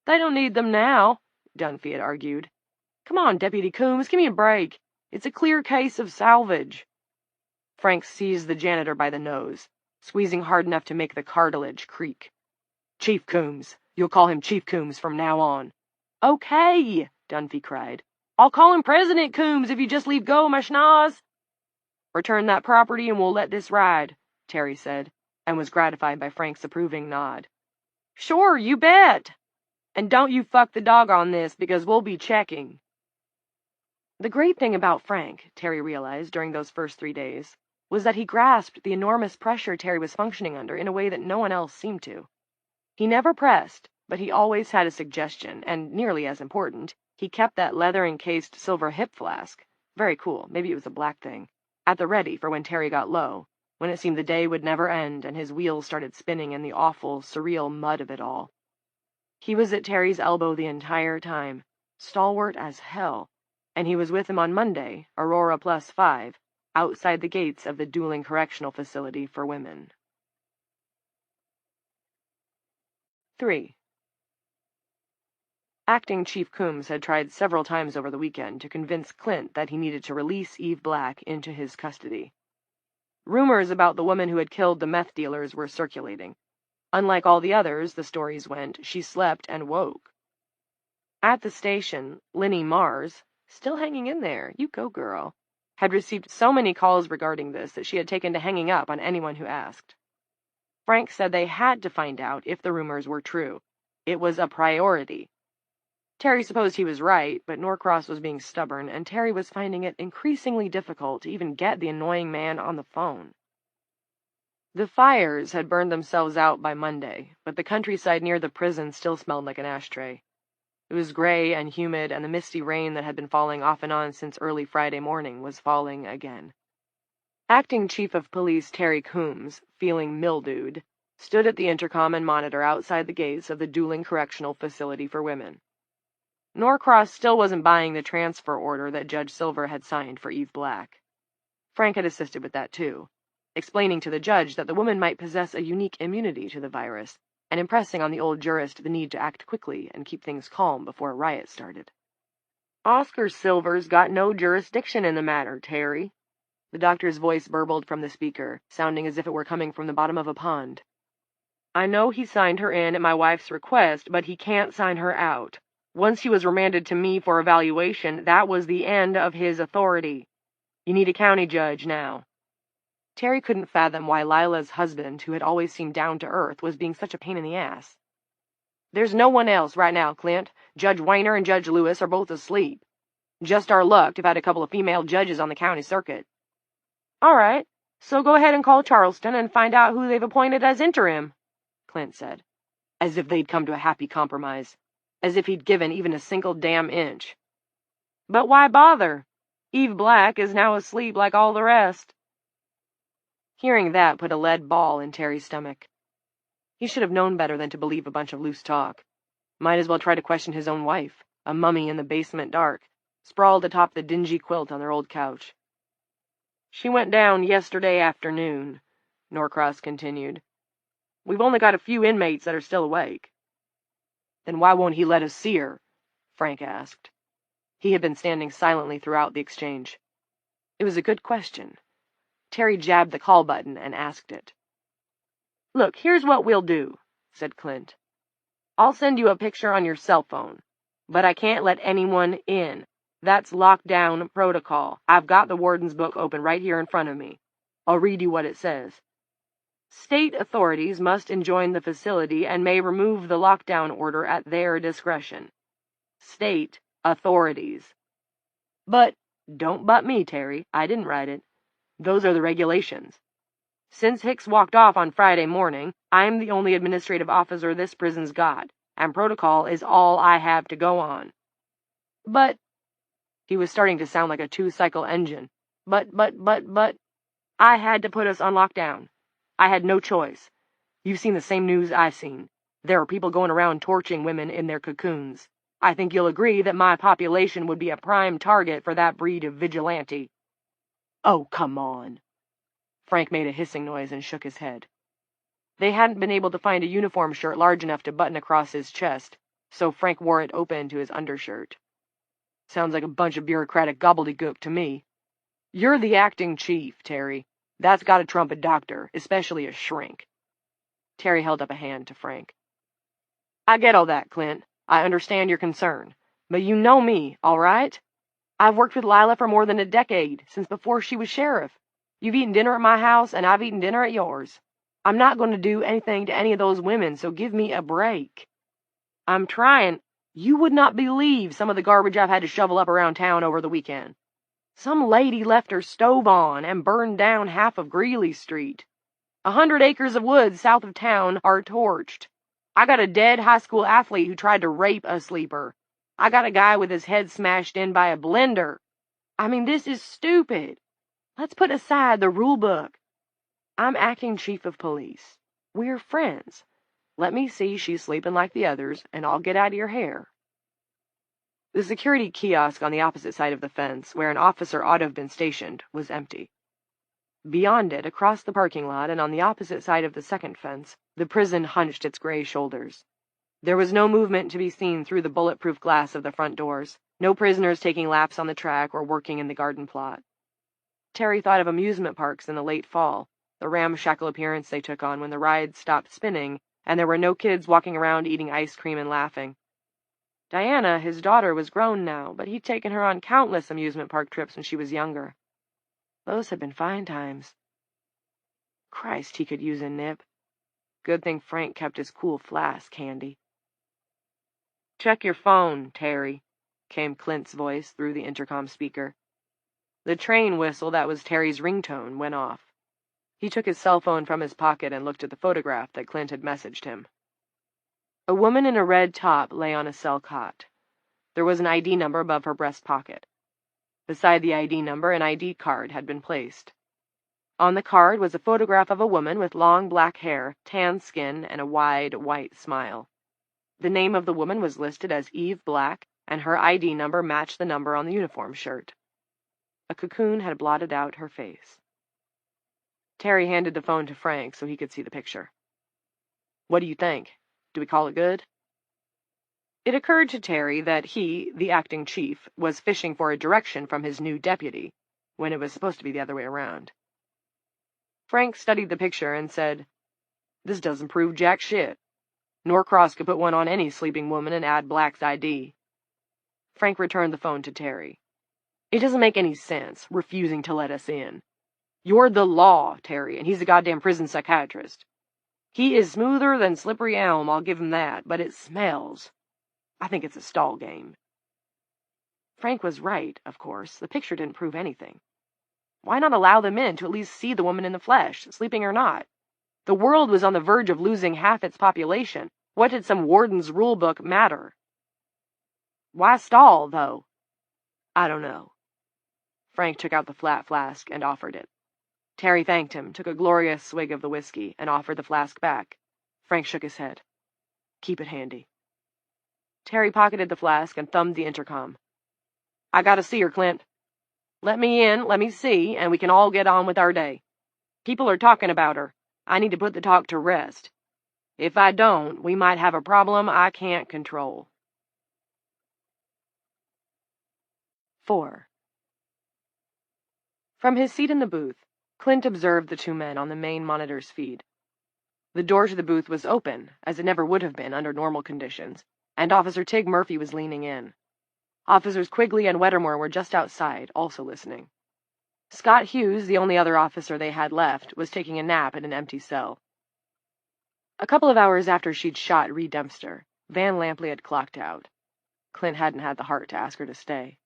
"They don't need them now," Dunphy had argued. "Come on, Deputy Coombs, give me a break. It's a clear case of salvage." Frank seized the janitor by the nose, squeezing hard enough to make the cartilage creak. "Chief Coombs. You'll call him Chief Coombs from now on." "Okay," Dunphy cried. "I'll call him President Coombs if you just leave go, my schnoz." "Return that property and we'll let this ride," Terry said, and was gratified by Frank's approving nod. "Sure, you bet. And don't you fuck the dog on this, because we'll be checking." The great thing about Frank, Terry realized during those first 3 days, was that he grasped the enormous pressure Terry was functioning under in a way that no one else seemed to. He never pressed, but he always had a suggestion, and, nearly as important, he kept that leather-encased silver hip flask, very cool, maybe it was a black thing, at the ready for when Terry got low, when it seemed the day would never end and his wheels started spinning in the awful, surreal mud of it all. He was at Terry's elbow the entire time, stalwart as hell, and he was with him on Monday, Aurora +5, outside the gates of the Dooling Correctional Facility for Women. 3. Acting Chief Coombs had tried several times over the weekend to convince Clint that he needed to release Eve Black into his custody. Rumors about the woman who had killed the meth dealers were circulating. Unlike all the others, the stories went, she slept and woke. At the station, Linnie Mars, still hanging in there, you go girl, had received so many calls regarding this that she had taken to hanging up on anyone who asked. Frank said they had to find out if the rumors were true. It was a priority. Terry supposed he was right, but Norcross was being stubborn, and Terry was finding it increasingly difficult to even get the annoying man on the phone. The fires had burned themselves out by Monday, but the countryside near the prison still smelled like an ashtray. It was gray and humid, and the misty rain that had been falling off and on since early Friday morning was falling again. Acting Chief of Police Terry Coombs, feeling mildewed, stood at the intercom and monitor outside the gates of the Dooling Correctional Facility for Women. Norcross still wasn't buying the transfer order that Judge Silver had signed for Eve Black. Frank had assisted with that too, explaining to the judge that the woman might possess a unique immunity to the virus, and impressing on the old jurist the need to act quickly and keep things calm before a riot started. "Oscar Silver's got no jurisdiction in the matter, Terry." The doctor's voice burbled from the speaker, sounding as if it were coming from the bottom of a pond. "I know he signed her in at my wife's request, but he can't sign her out. Once he was remanded to me for evaluation, that was the end of his authority. You need a county judge now." Terry couldn't fathom why Lila's husband, who had always seemed down to earth, was being such a pain in the ass. "There's no one else right now, Clint. Judge Weiner and Judge Lewis are both asleep. Just our luck to have had a couple of female judges on the county circuit." "All right, so go ahead and call Charleston and find out who they've appointed as interim," Clint said, as if they'd come to a happy compromise, as if he'd given even a single damn inch. "But why bother? Eve Black is now asleep like all the rest." Hearing that put a lead ball in Terry's stomach. He should have known better than to believe a bunch of loose talk. Might as well try to question his own wife, a mummy in the basement dark, sprawled atop the dingy quilt on their old couch. "She went down yesterday afternoon," Norcross continued. "We've only got a few inmates that are still awake." "Then why won't he let us see her?" Frank asked. He had been standing silently throughout the exchange. It was a good question. Terry jabbed the call button and asked it. "Look, here's what we'll do," said Clint. "I'll send you a picture on your cell phone, but I can't let anyone in. That's lockdown protocol. I've got the warden's book open right here in front of me. I'll read you what it says. State authorities must enjoin the facility and may remove the lockdown order at their discretion. State authorities. But don't butt me, Terry. I didn't write it. Those are the regulations. Since Hicks walked off on Friday morning, I'm the only administrative officer this prison's got, and protocol is all I have to go on." "But," he was starting to sound like a two-cycle engine, but, "I had to put us on lockdown. I had no choice. You've seen the same news I've seen. There are people going around torching women in their cocoons. I think you'll agree that my population would be a prime target for that breed of vigilante." "Oh, come on." Frank made a hissing noise and shook his head. They hadn't been able to find a uniform shirt large enough to button across his chest, so Frank wore it open to his undershirt. "Sounds like a bunch of bureaucratic gobbledygook to me. You're the acting chief, Terry. That's got to trump a doctor, especially a shrink." Terry held up a hand to Frank. "I get all that, Clint. I understand your concern. But you know me, all right? I've worked with Lila for more than a decade, since before she was sheriff. You've eaten dinner at my house, and I've eaten dinner at yours. I'm not going to do anything to any of those women, so give me a break. I'm trying. You would not believe some of the garbage I've had to shovel up around town over the weekend. Some lady left her stove on and burned down half of Greeley Street. 100 acres of woods south of town are torched. I got a dead high school athlete who tried to rape a sleeper. I got a guy with his head smashed in by a blender. I mean, this is stupid. Let's put aside the rule book. I'm acting chief of police. We're friends. Let me see she's sleeping like the others, and I'll get out of your hair." The security kiosk on the opposite side of the fence, where an officer ought to have been stationed, was empty. Beyond it, across the parking lot and on the opposite side of the second fence, the prison hunched its gray shoulders. There was no movement to be seen through the bulletproof glass of the front doors, no prisoners taking laps on the track or working in the garden plot. Terry thought of amusement parks in the late fall, the ramshackle appearance they took on when the rides stopped spinning and there were no kids walking around eating ice cream and laughing. Diana, his daughter, was grown now, but he'd taken her on countless amusement park trips when she was younger. Those had been fine times. Christ, he could use a nip. Good thing Frank kept his cool flask handy. "Check your phone, Terry," came Clint's voice through the intercom speaker. The train whistle that was Terry's ringtone went off. He took his cell phone from his pocket and looked at the photograph that Clint had messaged him. A woman in a red top lay on a cell cot. There was an ID number above her breast pocket. Beside the ID number, an ID card had been placed. On the card was a photograph of a woman with long black hair, tan skin, and a wide, white smile. The name of the woman was listed as Eve Black, and her ID number matched the number on the uniform shirt. A cocoon had blotted out her face. Terry handed the phone to Frank so he could see the picture. "What do you think? Do we call it good?" It occurred to Terry that he, the acting chief, was fishing for a direction from his new deputy, when it was supposed to be the other way around. Frank studied the picture and said, "This doesn't prove jack shit. Norcross could put one on any sleeping woman and add Black's ID." Frank returned the phone to Terry. "It doesn't make any sense, refusing to let us in. You're the law, Terry, and he's a goddamn prison psychiatrist. He is smoother than slippery elm, I'll give him that, but it smells. I think it's a stall game." Frank was right, of course. The picture didn't prove anything. Why not allow them in to at least see the woman in the flesh, sleeping or not? The world was on the verge of losing half its population. What did some warden's rulebook matter? Why stall, though? I don't know. Frank took out the flat flask and offered it. Terry thanked him, took a glorious swig of the whiskey, and offered the flask back. Frank shook his head. "Keep it handy." Terry pocketed the flask and thumbed the intercom. "I gotta see her, Clint. Let me in, let me see, and we can all get on with our day. People are talking about her. I need to put the talk to rest. If I don't, we might have a problem I can't control." 4. From his seat in the booth, Clint observed the two men on the main monitor's feed. The door to the booth was open, as it never would have been under normal conditions, and Officer Tig Murphy was leaning in. Officers Quigley and Wettermore were just outside, also listening. Scott Hughes, the only other officer they had left, was taking a nap in an empty cell. A couple of hours after she'd shot Reed Dempster, Van Lampley had clocked out. Clint hadn't had the heart to ask her to stay.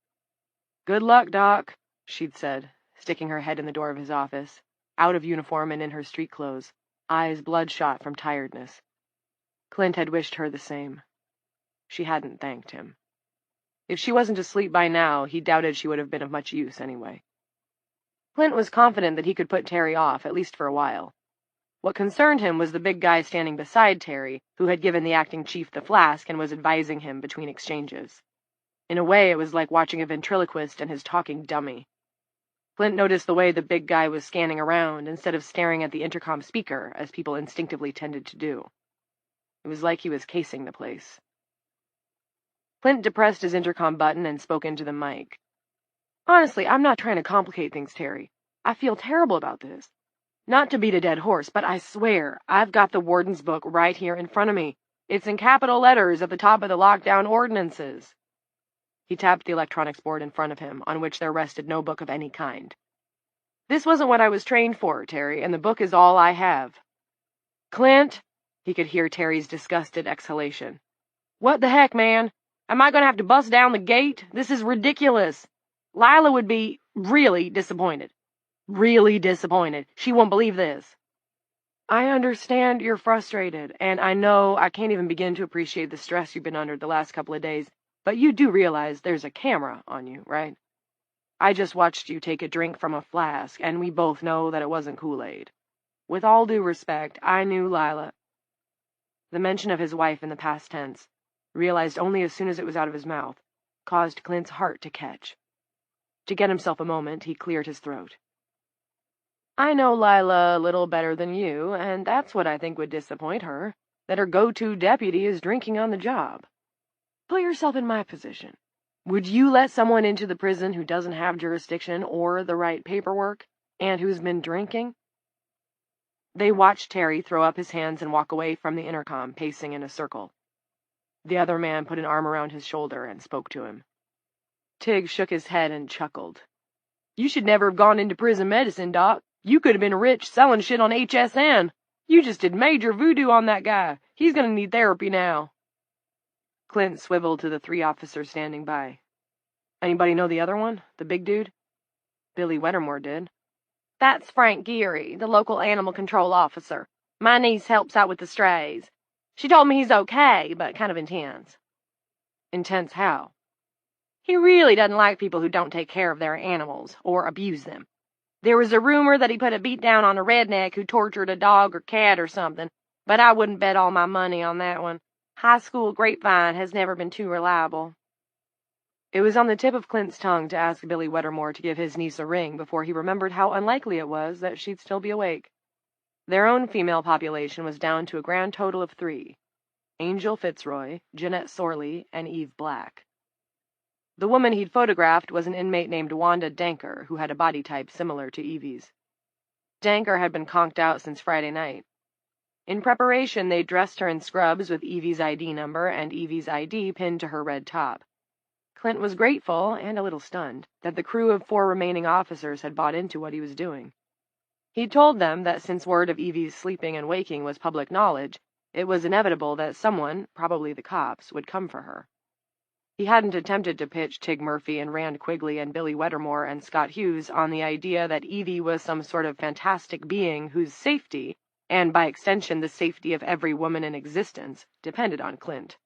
"Good luck, Doc," she'd said, sticking her head in the door of his office, out of uniform and in her street clothes, eyes bloodshot from tiredness. Clint had wished her the same. She hadn't thanked him. If she wasn't asleep by now, he doubted she would have been of much use anyway. Clint was confident that he could put Terry off, at least for a while. What concerned him was the big guy standing beside Terry, who had given the acting chief the flask and was advising him between exchanges. In a way, it was like watching a ventriloquist and his talking dummy. Clint noticed the way the big guy was scanning around instead of staring at the intercom speaker, as people instinctively tended to do. It was like he was casing the place. Clint depressed his intercom button and spoke into the mic. "Honestly, I'm not trying to complicate things, Terry. I feel terrible about this. Not to beat a dead horse, but I swear, I've got the warden's book right here in front of me. It's in capital letters at the top of the lockdown ordinances." He tapped the electronics board in front of him, on which there rested no book of any kind. "This wasn't what I was trained for, Terry, and the book is all I have." "Clint," he could hear Terry's disgusted exhalation. "What the heck, man? Am I going to have to bust down the gate? This is ridiculous. Lila would be really disappointed. Really disappointed. She won't believe this." "I understand you're frustrated, and I know I can't even begin to appreciate the stress you've been under the last couple of days, but you do realize there's a camera on you, right? I just watched you take a drink from a flask, and we both know that it wasn't Kool-Aid. With all due respect, I knew Lila—" The mention of his wife in the past tense, realized only as soon as it was out of his mouth, caused Clint's heart to catch. To get himself a moment, he cleared his throat. "I know Lila a little better than you, and that's what I think would disappoint her, that her go-to deputy is drinking on the job. Put yourself in my position. Would you let someone into the prison who doesn't have jurisdiction or the right paperwork, and who's been drinking?" They watched Terry throw up his hands and walk away from the intercom, pacing in a circle. The other man put an arm around his shoulder and spoke to him. Tig shook his head and chuckled. "You should never have gone into prison medicine, Doc. You could have been rich selling shit on HSN. You just did major voodoo on that guy. He's going to need therapy now." Clint swiveled to the three officers standing by. "Anybody know the other one? The big dude?" Billy Wettermore did. "That's Frank Geary, the local animal control officer. My niece helps out with the strays. She told me he's okay, but kind of intense." "Intense how?" "He really doesn't like people who don't take care of their animals, or abuse them. There was a rumor that he put a beat down on a redneck who tortured a dog or cat or something, but I wouldn't bet all my money on that one. High school grapevine has never been too reliable. It was on the tip of Clint's tongue to ask Billy Wettermore to give his niece a ring before he remembered how unlikely it was that she'd still be awake. Their own female population was down to a grand total of 3. Angel Fitzroy, Jeanette Sorley, and Eve Black. The woman he'd photographed was an inmate named Wanda Danker, who had a body type similar to Evie's. Danker had been conked out since Friday night. In preparation, they dressed her in scrubs with Evie's ID number and Evie's ID pinned to her red top. Clint was grateful, and a little stunned, that the crew of 4 remaining officers had bought into what he was doing. He'd told them that since word of Evie's sleeping and waking was public knowledge, it was inevitable that someone, probably the cops, would come for her. He hadn't attempted to pitch Tig Murphy and Rand Quigley and Billy Wettermore and Scott Hughes on the idea that Evie was some sort of fantastic being whose safety, and by extension the safety of every woman in existence, depended on Clint.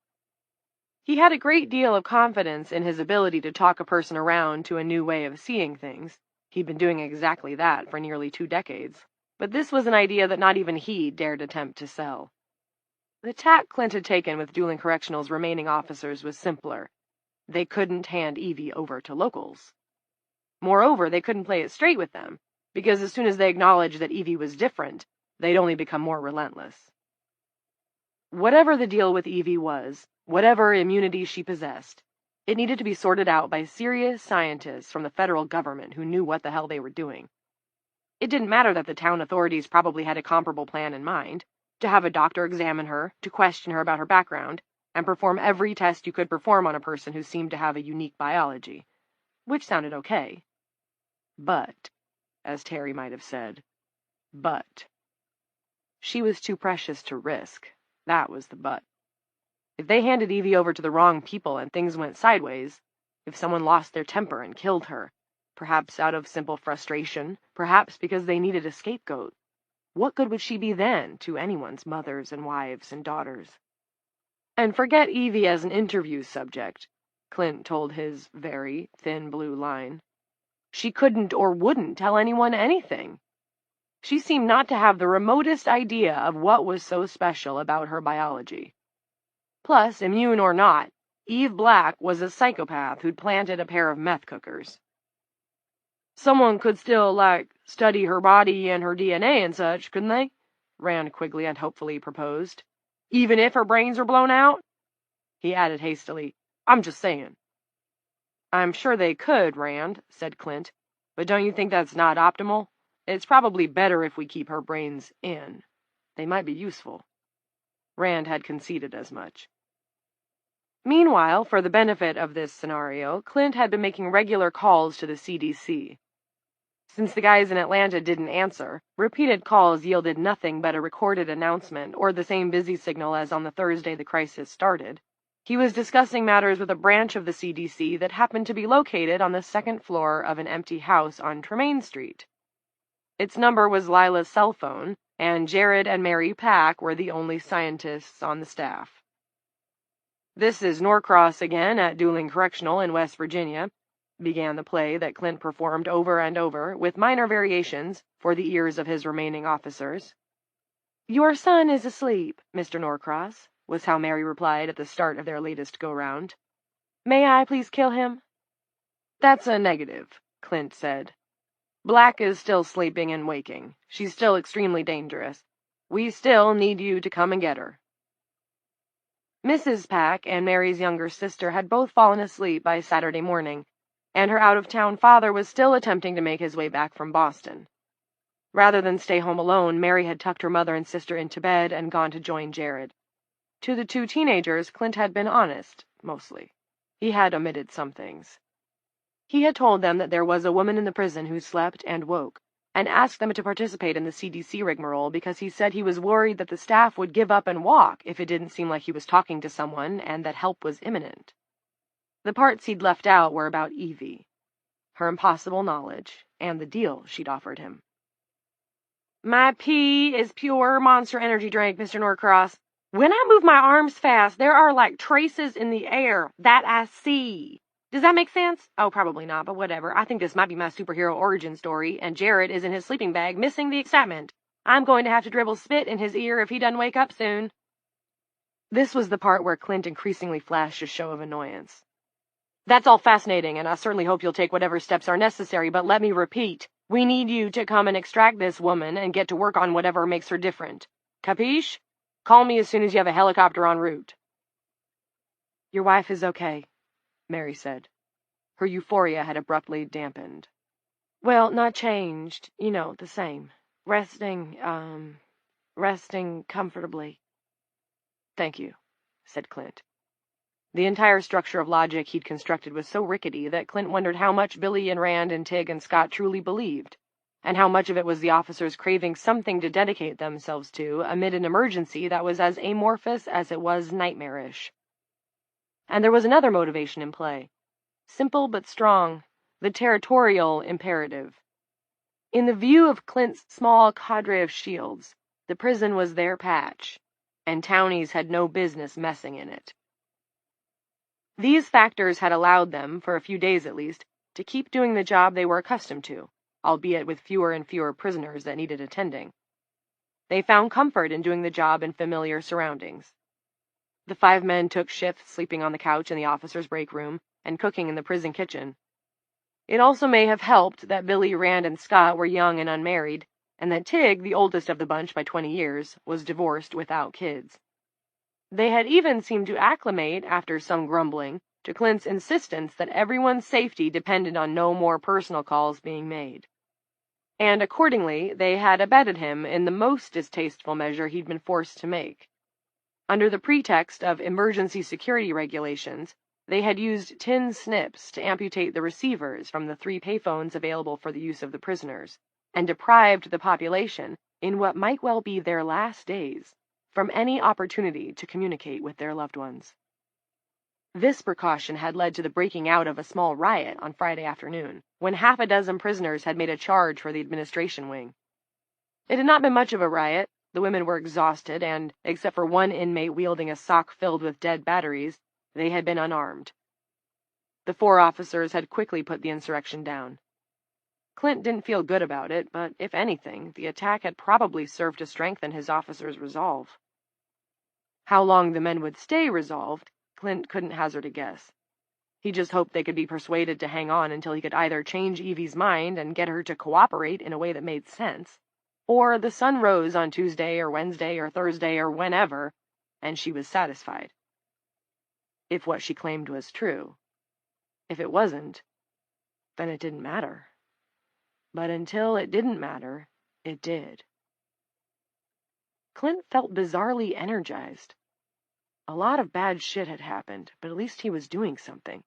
He had a great deal of confidence in his ability to talk a person around to a new way of seeing things. He'd been doing exactly that for nearly 2 decades. But this was an idea that not even he dared attempt to sell. The tack Clint had taken with Dooling Correctional's remaining officers was simpler. They couldn't hand Evie over to locals. Moreover, they couldn't play it straight with them, because as soon as they acknowledged that Evie was different, they'd only become more relentless. Whatever the deal with Evie was, whatever immunity she possessed, it needed to be sorted out by serious scientists from the federal government who knew what the hell they were doing. It didn't matter that the town authorities probably had a comparable plan in mind, to have a doctor examine her, to question her about her background, and perform every test you could perform on a person who seemed to have a unique biology, which sounded okay. But, as Terry might have said, she was too precious to risk. That was the but. If they handed Evie over to the wrong people and things went sideways, if someone lost their temper and killed her, perhaps out of simple frustration, perhaps because they needed a scapegoat, what good would she be then to anyone's mothers and wives and daughters? And forget Evie as an interview subject, Clint told his very thin blue line. She couldn't or wouldn't tell anyone anything. She seemed not to have the remotest idea of what was so special about her biology. Plus, immune or not, Eve Black was a psychopath who'd planted a pair of meth cookers. Someone could still, study her body and her DNA and such, couldn't they? Rand Quigley unhopefully proposed. Even if her brains are blown out? He added hastily, I'm just saying. I'm sure they could, Rand, said Clint, but don't you think that's not optimal? It's probably better if we keep her brains in. They might be useful. Rand had conceded as much. Meanwhile, for the benefit of this scenario, Clint had been making regular calls to the CDC. Since the guys in Atlanta didn't answer, repeated calls yielded nothing but a recorded announcement or the same busy signal as on the Thursday the crisis started. He was discussing matters with a branch of the CDC that happened to be located on the 2nd floor of an empty house on Tremaine Street. Its number was Lila's cell phone, and Jared and Mary Pack were the only scientists on the staff. This is Norcross again at Dooling Correctional in West Virginia, began the play that Clint performed over and over, with minor variations, for the ears of his remaining officers. Your son is asleep, Mr. Norcross, was how Mary replied at the start of their latest go-round. May I please kill him? That's a negative, Clint said. Black is still sleeping and waking. She's still extremely dangerous. We still need you to come and get her. Mrs. Pack and Mary's younger sister had both fallen asleep by Saturday morning, and her out-of-town father was still attempting to make his way back from Boston. Rather than stay home alone, Mary had tucked her mother and sister into bed and gone to join Jared. To the 2 teenagers, Clint had been honest, mostly. He had omitted some things. He had told them that there was a woman in the prison who slept and woke, and asked them to participate in the CDC rigmarole because he said he was worried that the staff would give up and walk if it didn't seem like he was talking to someone and that help was imminent. The parts he'd left out were about Evie, her impossible knowledge, and the deal she'd offered him. My pee is pure Monster Energy drink, Mr. Norcross. When I move my arms fast, there are like traces in the air that I see. Does that make sense? Oh, probably not, but whatever. I think this might be my superhero origin story, and Jared is in his sleeping bag missing the excitement. I'm going to have to dribble spit in his ear if he doesn't wake up soon. This was the part where Clint increasingly flashed a show of annoyance. That's all fascinating, and I certainly hope you'll take whatever steps are necessary, but let me repeat. We need you to come and extract this woman and get to work on whatever makes her different. Capiche? Call me as soon as you have a helicopter en route. Your wife is okay, Mary said. Her euphoria had abruptly dampened. Well, not changed, the same. Resting comfortably. Thank you, said Clint. The entire structure of logic he'd constructed was so rickety that Clint wondered how much Billy and Rand and Tig and Scott truly believed, and how much of it was the officers craving something to dedicate themselves to amid an emergency that was as amorphous as it was nightmarish. And there was another motivation in play. Simple but strong, the territorial imperative. In the view of Clint's small cadre of shields, the prison was their patch, and townies had no business messing in it. These factors had allowed them, for a few days at least, to keep doing the job they were accustomed to, albeit with fewer and fewer prisoners that needed attending. They found comfort in doing the job in familiar surroundings. The 5 men took shifts sleeping on the couch in the officers' break room and cooking in the prison kitchen. It also may have helped that Billy, Rand, and Scott were young and unmarried, and that Tig, the oldest of the bunch by 20 years, was divorced without kids. They had even seemed to acclimate, after some grumbling, to Clint's insistence that everyone's safety depended on no more personal calls being made. And accordingly, they had abetted him in the most distasteful measure he'd been forced to make. Under the pretext of emergency security regulations, they had used tin snips to amputate the receivers from the 3 payphones available for the use of the prisoners, and deprived the population, in what might well be their last days, from any opportunity to communicate with their loved ones. This precaution had led to the breaking out of a small riot on Friday afternoon, when half a dozen prisoners had made a charge for the administration wing. It had not been much of a riot. The women were exhausted, and, except for one inmate wielding a sock filled with dead batteries, they had been unarmed. The 4 officers had quickly put the insurrection down. Clint didn't feel good about it, but if anything, the attack had probably served to strengthen his officers' resolve. How long the men would stay resolved, Clint couldn't hazard a guess. He just hoped they could be persuaded to hang on until he could either change Evie's mind and get her to cooperate in a way that made sense, or the sun rose on Tuesday or Wednesday or Thursday or whenever, and she was satisfied. If what she claimed was true. If it wasn't, then it didn't matter. But until it didn't matter, it did. Clint felt bizarrely energized. A lot of bad shit had happened, but at least he was doing something.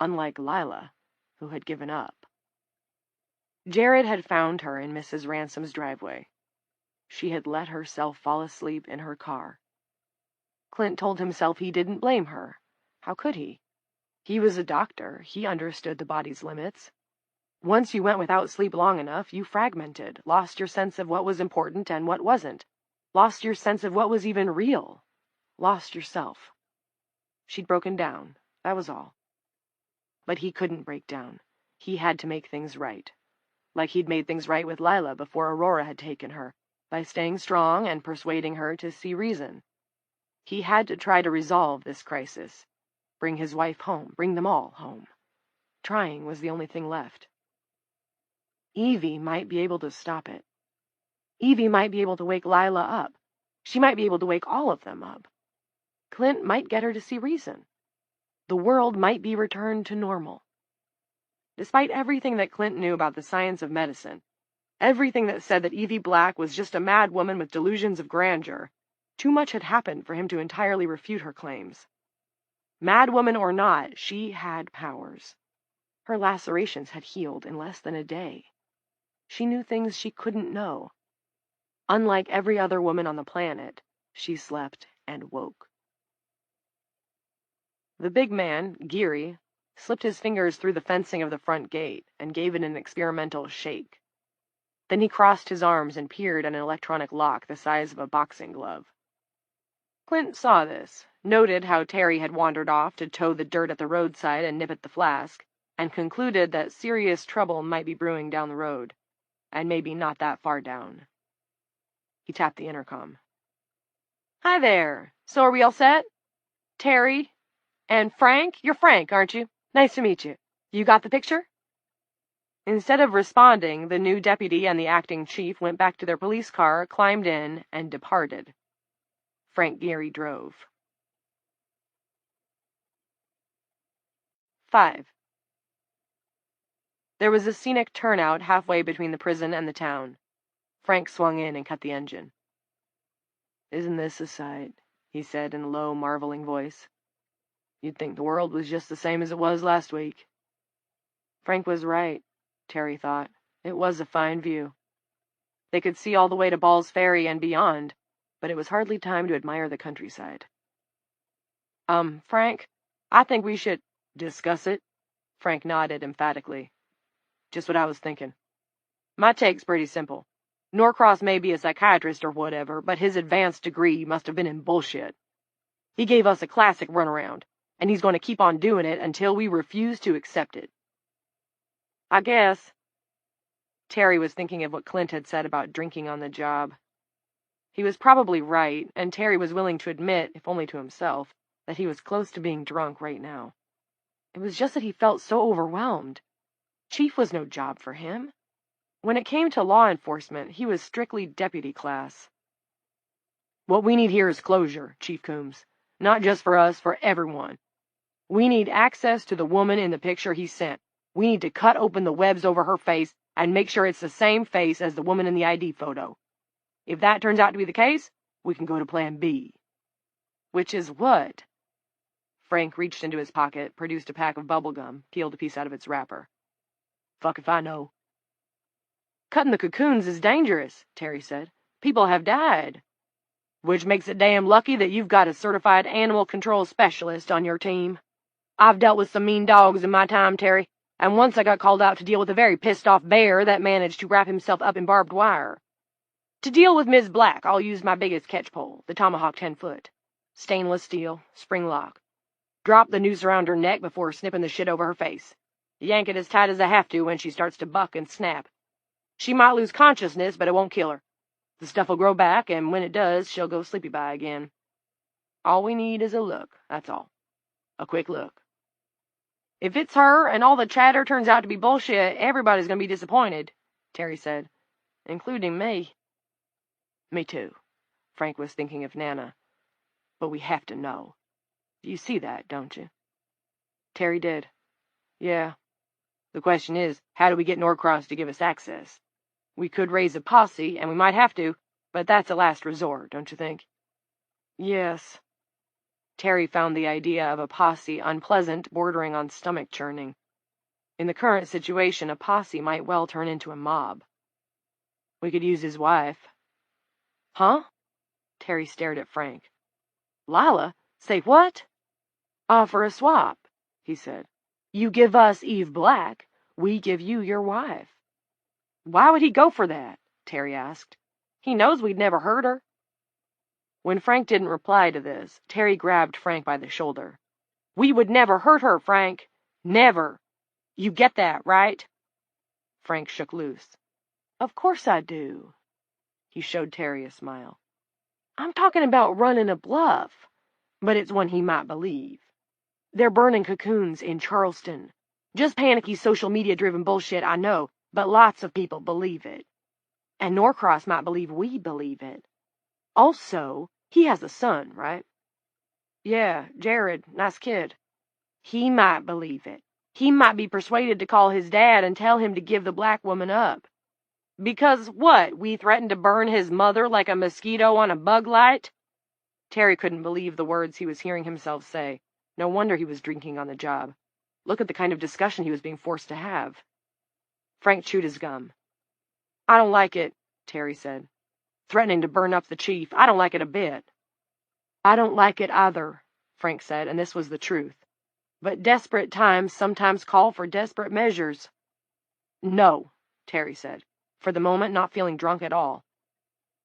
Unlike Lila, who had given up. Jared had found her in Mrs. Ransom's driveway. She had let herself fall asleep in her car. Clint told himself he didn't blame her. How could he? He was a doctor. He understood the body's limits. Once you went without sleep long enough, you fragmented, lost your sense of what was important and what wasn't, lost your sense of what was even real, lost yourself. She'd broken down, that was all. But he couldn't break down. He had to make things right. Like he'd made things right with Lila before Aurora had taken her, by staying strong and persuading her to see reason. He had to try to resolve this crisis. Bring his wife home, bring them all home. Trying was the only thing left. Evie might be able to stop it. Evie might be able to wake Lila up. She might be able to wake all of them up. Clint might get her to see reason. The world might be returned to normal. Despite everything that Clint knew about the science of medicine, everything that said that Evie Black was just a mad woman with delusions of grandeur, too much had happened for him to entirely refute her claims. Mad woman or not, she had powers. Her lacerations had healed in less than a day. She knew things she couldn't know. Unlike every other woman on the planet, she slept and woke. The big man, Geary, slipped his fingers through the fencing of the front gate and gave it an experimental shake. Then he crossed his arms and peered at an electronic lock the size of a boxing glove. Clint saw this, noted how Terry had wandered off to tow the dirt at the roadside and nip at the flask, and concluded that serious trouble might be brewing down the road, and maybe not that far down. He tapped the intercom. "Hi there. So are we all set? Terry and Frank? You're Frank, aren't you? Nice to meet you. You got the picture?" Instead of responding, the new deputy and the acting chief went back to their police car, climbed in, and departed. Frank Geary drove. 5. There was a scenic turnout halfway between the prison and the town. Frank swung in and cut the engine. "Isn't this a sight?" he said in a low, marveling voice. "You'd think the world was just the same as it was last week." Frank was right, Terry thought. It was a fine view. They could see all the way to Ball's Ferry and beyond, but it was hardly time to admire the countryside. Frank, I think we should discuss it." Frank nodded emphatically. "Just what I was thinking. My take's pretty simple. Norcross may be a psychiatrist or whatever, but his advanced degree must have been in bullshit. He gave us a classic runaround, and he's going to keep on doing it until we refuse to accept it." "I guess." Terry was thinking of what Clint had said about drinking on the job. He was probably right, and Terry was willing to admit, if only to himself, that he was close to being drunk right now. It was just that he felt so overwhelmed. Chief was no job for him. When it came to law enforcement, he was strictly deputy class. "What we need here is closure, Chief Coombs. Not just for us, for everyone. We need access to the woman in the picture he sent. We need to cut open the webs over her face and make sure it's the same face as the woman in the ID photo. If that turns out to be the case, we can go to Plan B." "Which is what?" Frank reached into his pocket, produced a pack of bubble gum, peeled a piece out of its wrapper. "Fuck if I know." "Cutting the cocoons is dangerous," Terry said. "People have died." "Which makes it damn lucky that you've got a certified animal control specialist on your team. I've dealt with some mean dogs in my time, Terry, and once I got called out to deal with a very pissed-off bear that managed to wrap himself up in barbed wire. To deal with Ms. Black, I'll use my biggest catch-pole, the Tomahawk 10-foot. Stainless steel, spring lock. Drop the noose around her neck before snipping the shit over her face. Yank it as tight as I have to when she starts to buck and snap. She might lose consciousness, but it won't kill her. The stuff will grow back, and when it does, she'll go sleepy-bye again. All we need is a look, that's all. A quick look. If it's her and all the chatter turns out to be bullshit, everybody's going to be disappointed," Terry said, "including me." "Me too." Frank was thinking of Nana. "But we have to know. You see that, don't you?" Terry did. "Yeah. The question is, how do we get Norcross to give us access? We could raise a posse, and we might have to, but that's a last resort, don't you think?" "Yes." Terry found the idea of a posse unpleasant, bordering on stomach-churning. In the current situation, a posse might well turn into a mob. "We could use his wife." "Huh?" Terry stared at Frank. "Lila? Say what?" "Offer a swap," he said. "You give us Eve Black, we give you your wife." "Why would he go for that?" Terry asked. "He knows we'd never hurt her." When Frank didn't reply to this, Terry grabbed Frank by the shoulder. "We would never hurt her, Frank. Never. You get that, right?" Frank shook loose. "Of course I do." He showed Terry a smile. "I'm talking about running a bluff, but it's one he might believe. They're burning cocoons in Charleston. Just panicky social media-driven bullshit, I know, but lots of people believe it. And Norcross might believe we believe it. Also, he has a son, right?" "Yeah, Jared, nice kid." "He might believe it. He might be persuaded to call his dad and tell him to give the black woman up. Because what, we threatened to burn his mother like a mosquito on a bug light?" Terry couldn't believe the words he was hearing himself say. No wonder he was drinking on the job. Look at the kind of discussion he was being forced to have. Frank chewed his gum. "I don't like it," Terry said. "Threatening to burn up the chief. I don't like it a bit." "I don't like it either," Frank said, and this was the truth. "But desperate times sometimes call for desperate measures." "No," Terry said, for the moment not feeling drunk at all.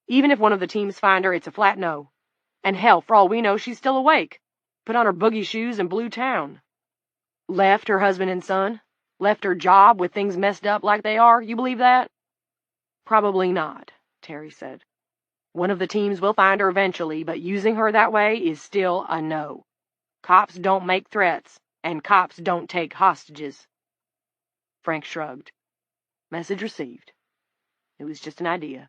"Even if one of the teams find her, it's a flat no. And hell, for all we know, she's still awake. Put on her boogie shoes and blew town. Left her husband and son? Left her job with things messed up like they are? You believe that? Probably not, Terry said. One of the teams will find her eventually, but using her that way is still a no. Cops don't make threats, and cops don't take hostages. Frank shrugged. Message received. It was just an idea.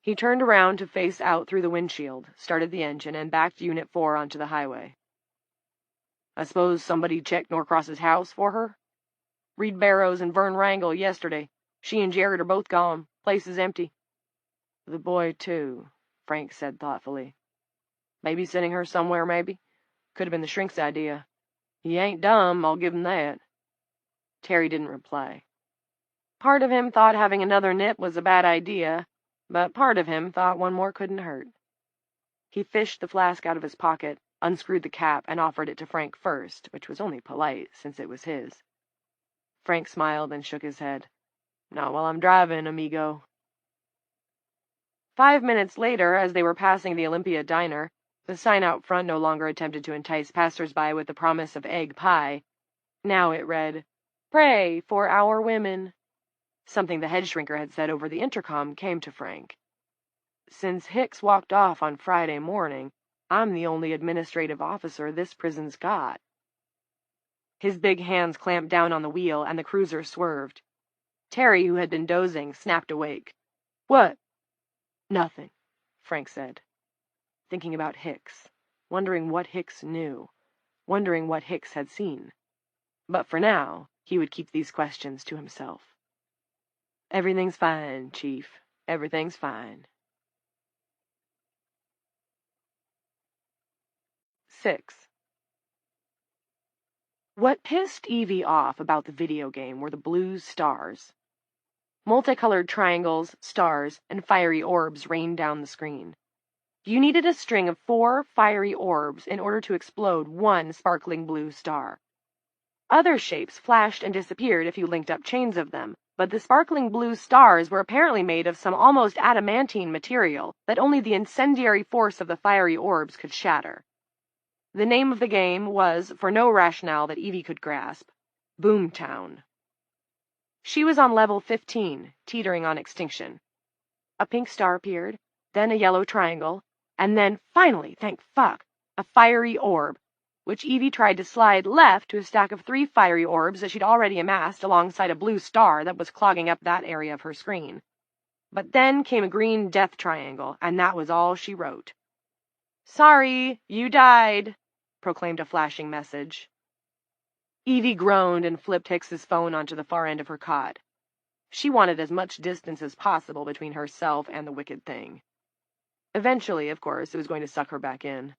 He turned around to face out through the windshield, started the engine, and backed Unit 4 onto the highway. I suppose somebody checked Norcross's house for her? Reed Barrows and Vern Wrangle yesterday. She and Jared are both gone. Place is empty. The boy, too, Frank said thoughtfully. Babysitting her somewhere, maybe? Could have been the shrink's idea. He ain't dumb, I'll give him that. Terry didn't reply. Part of him thought having another nip was a bad idea, but part of him thought one more couldn't hurt. He fished the flask out of his pocket, unscrewed the cap, and offered it to Frank first, which was only polite, since it was his. Frank smiled and shook his head. Not while I'm driving, amigo. 5 minutes later, as they were passing the Olympia Diner, the sign out front no longer attempted to entice passers-by with the promise of egg pie. Now it read, Pray for our women. Something the head shrinker had said over the intercom came to Frank. Since Hicks walked off on Friday morning, I'm the only administrative officer this prison's got. His big hands clamped down on the wheel, and the cruiser swerved. Terry, who had been dozing, snapped awake. What? Nothing, Frank said. Thinking about Hicks, wondering what Hicks knew, wondering what Hicks had seen. But for now, he would keep these questions to himself. Everything's fine, Chief. Everything's fine. 6. What pissed Evie off about the video game were the blue stars. Multicolored triangles, stars, and fiery orbs rained down the screen. You needed a string of 4 fiery orbs in order to explode one sparkling blue star. Other shapes flashed and disappeared if you linked up chains of them, but the sparkling blue stars were apparently made of some almost adamantine material that only the incendiary force of the fiery orbs could shatter. The name of the game was, for no rationale that Evie could grasp, Boomtown. She was on level 15, teetering on extinction. A pink star appeared, then a yellow triangle, and then, finally, thank fuck, a fiery orb, which Evie tried to slide left to a stack of 3 fiery orbs that she'd already amassed alongside a blue star that was clogging up that area of her screen. But then came a green death triangle, and that was all she wrote. Sorry, you died, proclaimed a flashing message. Evie groaned and flipped Hicks's phone onto the far end of her cot. She wanted as much distance as possible between herself and the wicked thing. Eventually, of course, it was going to suck her back in.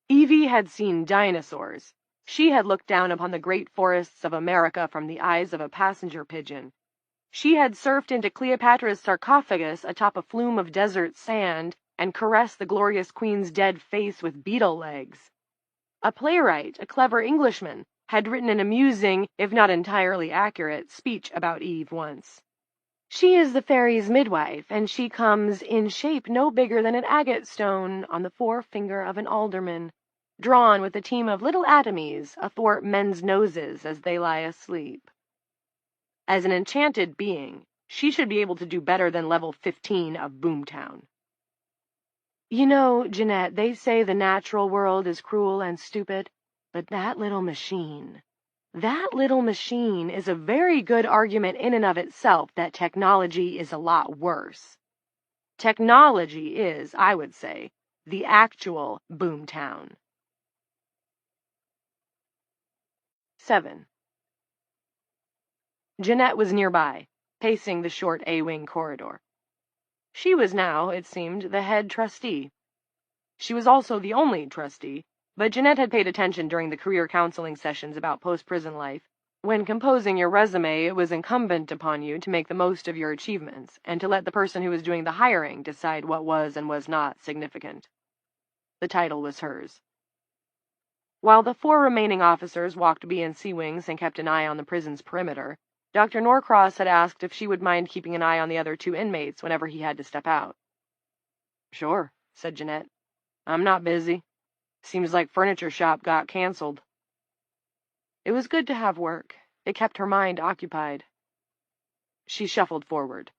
Evie had seen dinosaurs. She had looked down upon the great forests of America from the eyes of a passenger pigeon. She had surfed into Cleopatra's sarcophagus atop a flume of desert sand and caressed the glorious queen's dead face with beetle legs. A playwright, a clever Englishman, had written an amusing, if not entirely accurate, speech about Eve once. She is the fairy's midwife, and she comes in shape no bigger than an agate stone on the forefinger of an alderman, drawn with a team of little atomies athwart men's noses as they lie asleep. As an enchanted being, she should be able to do better than level 15 of Boomtown. You know, Jeanette, they say the natural world is cruel and stupid, but that little machine is a very good argument in and of itself that technology is a lot worse. Technology is, I would say, the actual Boomtown. 7. Jeanette was nearby, pacing the short A-wing corridor. She was now, it seemed, the head trustee. She was also the only trustee, but Jeanette had paid attention during the career counseling sessions about post-prison life. When composing your resume, it was incumbent upon you to make the most of your achievements, and to let the person who was doing the hiring decide what was and was not significant. The title was hers. While the 4 remaining officers walked B and C wings and kept an eye on the prison's perimeter, Dr. Norcross had asked if she would mind keeping an eye on the other 2 inmates whenever he had to step out. Sure, said Jeanette. I'm not busy. Seems like furniture shop got canceled. It was good to have work. It kept her mind occupied. She shuffled forward.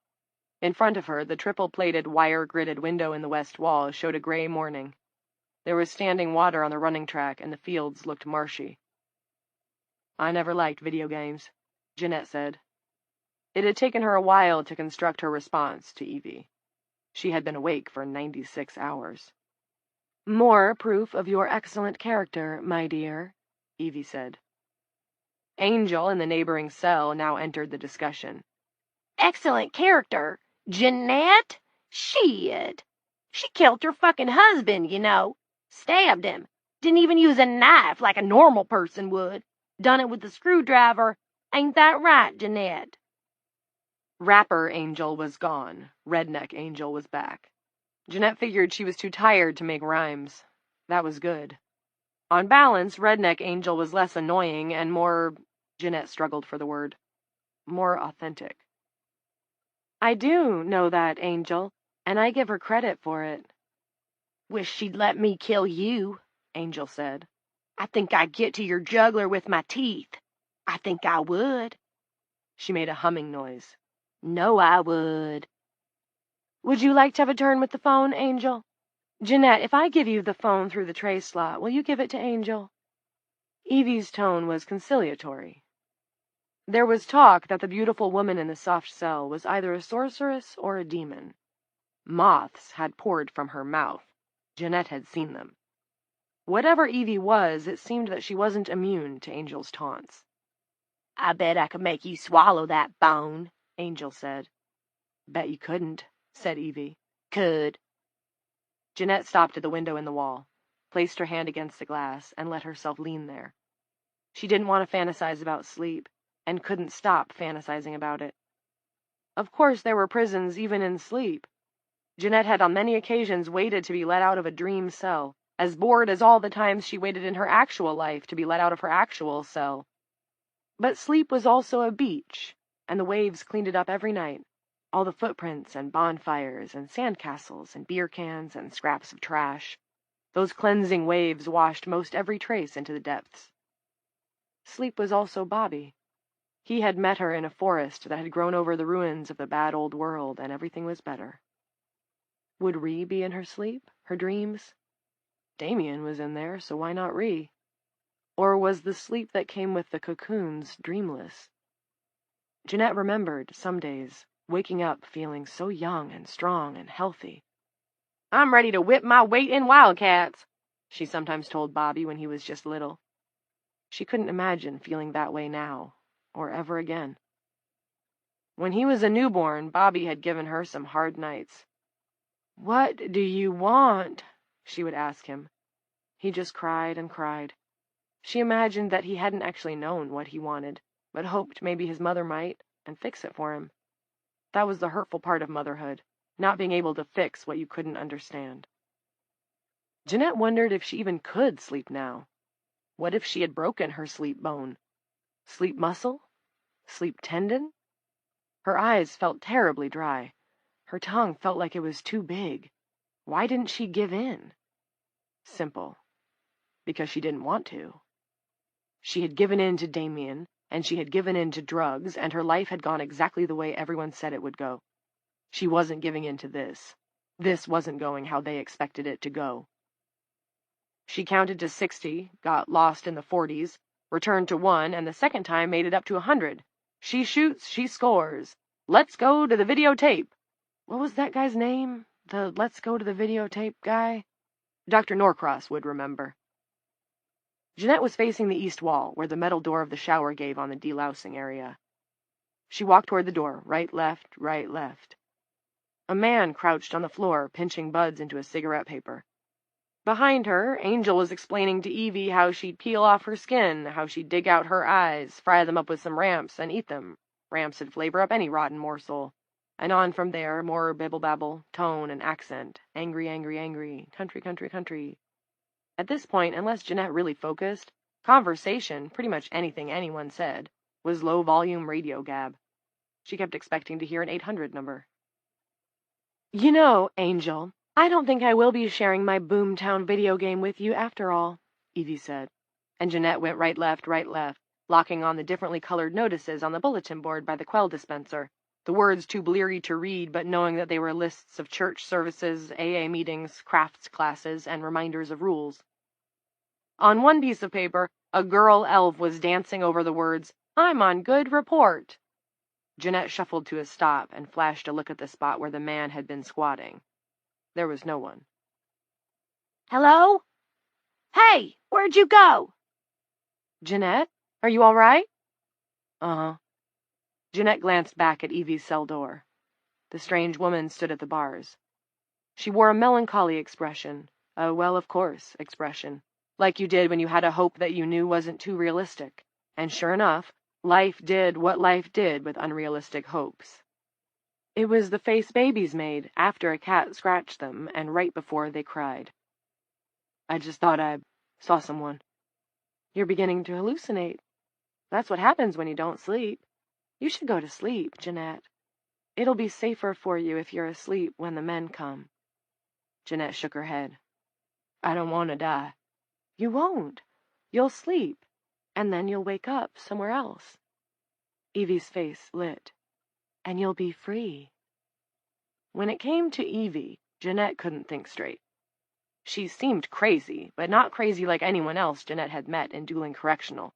In front of her, the triple-plated, wire-gridded window in the west wall showed a gray morning. There was standing water on the running track, and the fields looked marshy. I never liked video games, Jeanette said. It had taken her a while to construct her response to Evie. She had been awake for 96 hours. More proof of your excellent character, my dear, Evie said. Angel, in the neighboring cell, now entered the discussion. Excellent character? Jeanette? Shit. She killed her fucking husband, you know. Stabbed him. Didn't even use a knife like a normal person would. Done it with a screwdriver. Ain't that right, Jeanette? Rapper Angel was gone. Redneck Angel was back. Jeanette figured she was too tired to make rhymes. That was good. On balance, Redneck Angel was less annoying and more... Jeanette struggled for the word. More authentic. I do know that, Angel, and I give her credit for it. Wish she'd let me kill you, Angel said. I think I'd get to your jugular with my teeth. I think I would. She made a humming noise. No, I would. Would you like to have a turn with the phone, Angel? Jeanette, if I give you the phone through the tray slot, will you give it to Angel? Evie's tone was conciliatory. There was talk that the beautiful woman in the soft cell was either a sorceress or a demon. Moths had poured from her mouth. Jeanette had seen them. Whatever Evie was, it seemed that she wasn't immune to Angel's taunts. I bet I could make you swallow that bone, Angel said. Bet you couldn't, said Evie. Could. Jeanette stopped at the window in the wall, placed her hand against the glass, and let herself lean there. She didn't want to fantasize about sleep, and couldn't stop fantasizing about it. Of course there were prisons even in sleep. Jeanette had on many occasions waited to be let out of a dream cell, as bored as all the times she waited in her actual life to be let out of her actual cell. But sleep was also a beach, and the waves cleaned it up every night. All the footprints and bonfires and sandcastles and beer cans and scraps of trash. Those cleansing waves washed most every trace into the depths. Sleep was also Bobby. He had met her in a forest that had grown over the ruins of the bad old world, and everything was better. Would Ree be in her sleep, her dreams? Damien was in there, so why not Ree? Or was the sleep that came with the cocoons dreamless? Jeanette remembered, some days, waking up feeling so young and strong and healthy. I'm ready to whip my weight in wildcats, she sometimes told Bobby when he was just little. She couldn't imagine feeling that way now, or ever again. When he was a newborn, Bobby had given her some hard nights. What do you want? She would ask him. He just cried and cried. She imagined that he hadn't actually known what he wanted, but hoped maybe his mother might, and fix it for him. That was the hurtful part of motherhood, not being able to fix what you couldn't understand. Jeanette wondered if she even could sleep now. What if she had broken her sleep bone? Sleep muscle? Sleep tendon? Her eyes felt terribly dry. Her tongue felt like it was too big. Why didn't she give in? Simple. Because she didn't want to. She had given in to Damien, and she had given in to drugs, and her life had gone exactly the way everyone said it would go. She wasn't giving in to this. This wasn't going how they expected it to go. She counted to 60, got lost in the 40s, returned to 1, and the second time made it up to 100. She shoots, she scores. Let's go to the videotape. What was that guy's name? The let's go to the videotape guy? Dr. Norcross would remember. Jeanette was facing the east wall, where the metal door of the shower gave on the delousing area. She walked toward the door, right, left, right, left. A man crouched on the floor, pinching buds into a cigarette paper. Behind her, Angel was explaining to Evie how she'd peel off her skin, how she'd dig out her eyes, fry them up with some ramps, and eat them. Ramps would flavor up any rotten morsel. And on from there, more bibble-babble, tone and accent, angry, angry, angry, country, country, country. At this point, unless Jeanette really focused, conversation, pretty much anything anyone said, was low-volume radio gab. She kept expecting to hear an 800 number. You know, Angel, I don't think I will be sharing my Boomtown video game with you after all, Evie said, and Jeanette went right, left, locking on the differently colored notices on the bulletin board by the quell dispenser, the words too bleary to read, but knowing that they were lists of church services, AA meetings, crafts classes, and reminders of rules. On one piece of paper, a girl elf was dancing over the words, "I'm on good report." Jeanette shuffled to a stop and flashed a look at the spot where the man had been squatting. There was no one. Hello? Hey, where'd you go? Jeanette, are you all right? Uh-huh. Jeanette glanced back at Evie's cell door. The strange woman stood at the bars. She wore a melancholy expression, a well-of-course expression, like you did when you had a hope that you knew wasn't too realistic. And sure enough, life did what life did with unrealistic hopes. It was the face babies made after a cat scratched them and right before they cried. I just thought I saw someone. You're beginning to hallucinate. That's what happens when you don't sleep. You should go to sleep, Jeanette. It'll be safer for you if you're asleep when the men come. Jeanette shook her head. I don't want to die. You won't. You'll sleep, and then you'll wake up somewhere else. Evie's face lit. And you'll be free. When it came to Evie, Jeanette couldn't think straight. She seemed crazy, but not crazy like anyone else Jeanette had met in Dueling Correctional.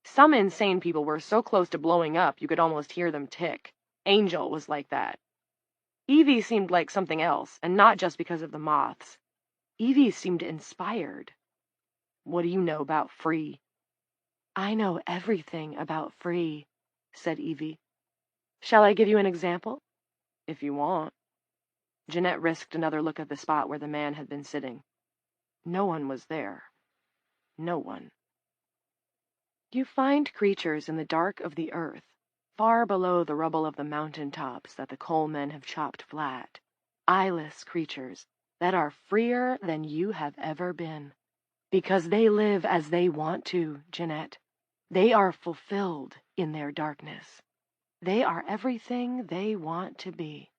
Some insane people were so close to blowing up you could almost hear them tick. Angel was like that. Evie seemed like something else, and not just because of the moths. Evie seemed inspired. What do you know about free? I know everything about free, said Evie. Shall I give you an example? If you want. Jeanette risked another look at the spot where the man had been sitting. No one was there. No one. You find creatures in the dark of the earth, far below the rubble of the mountain tops that the coal men have chopped flat, eyeless creatures that are freer than you have ever been. Because they live as they want to, Jeanette. They are fulfilled in their darkness. They are everything they want to be.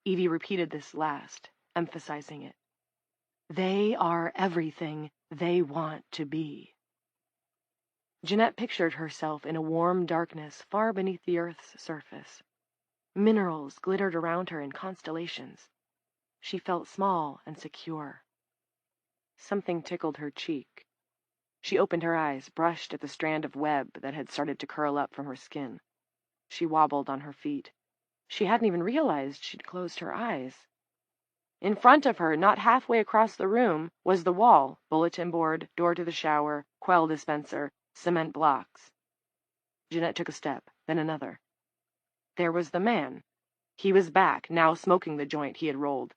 Evie repeated this last, emphasizing it. They are everything they want to be. Jeanette pictured herself in a warm darkness far beneath the earth's surface. Minerals glittered around her in constellations. She felt small and secure. Something tickled her cheek. She opened her eyes, brushed at the strand of web that had started to curl up from her skin. She wobbled on her feet. She hadn't even realized she'd closed her eyes. In front of her, not halfway across the room, was the wall, bulletin board, door to the shower, quell dispenser, cement blocks. Jeanette took a step, then another. There was the man. He was back, now smoking the joint he had rolled.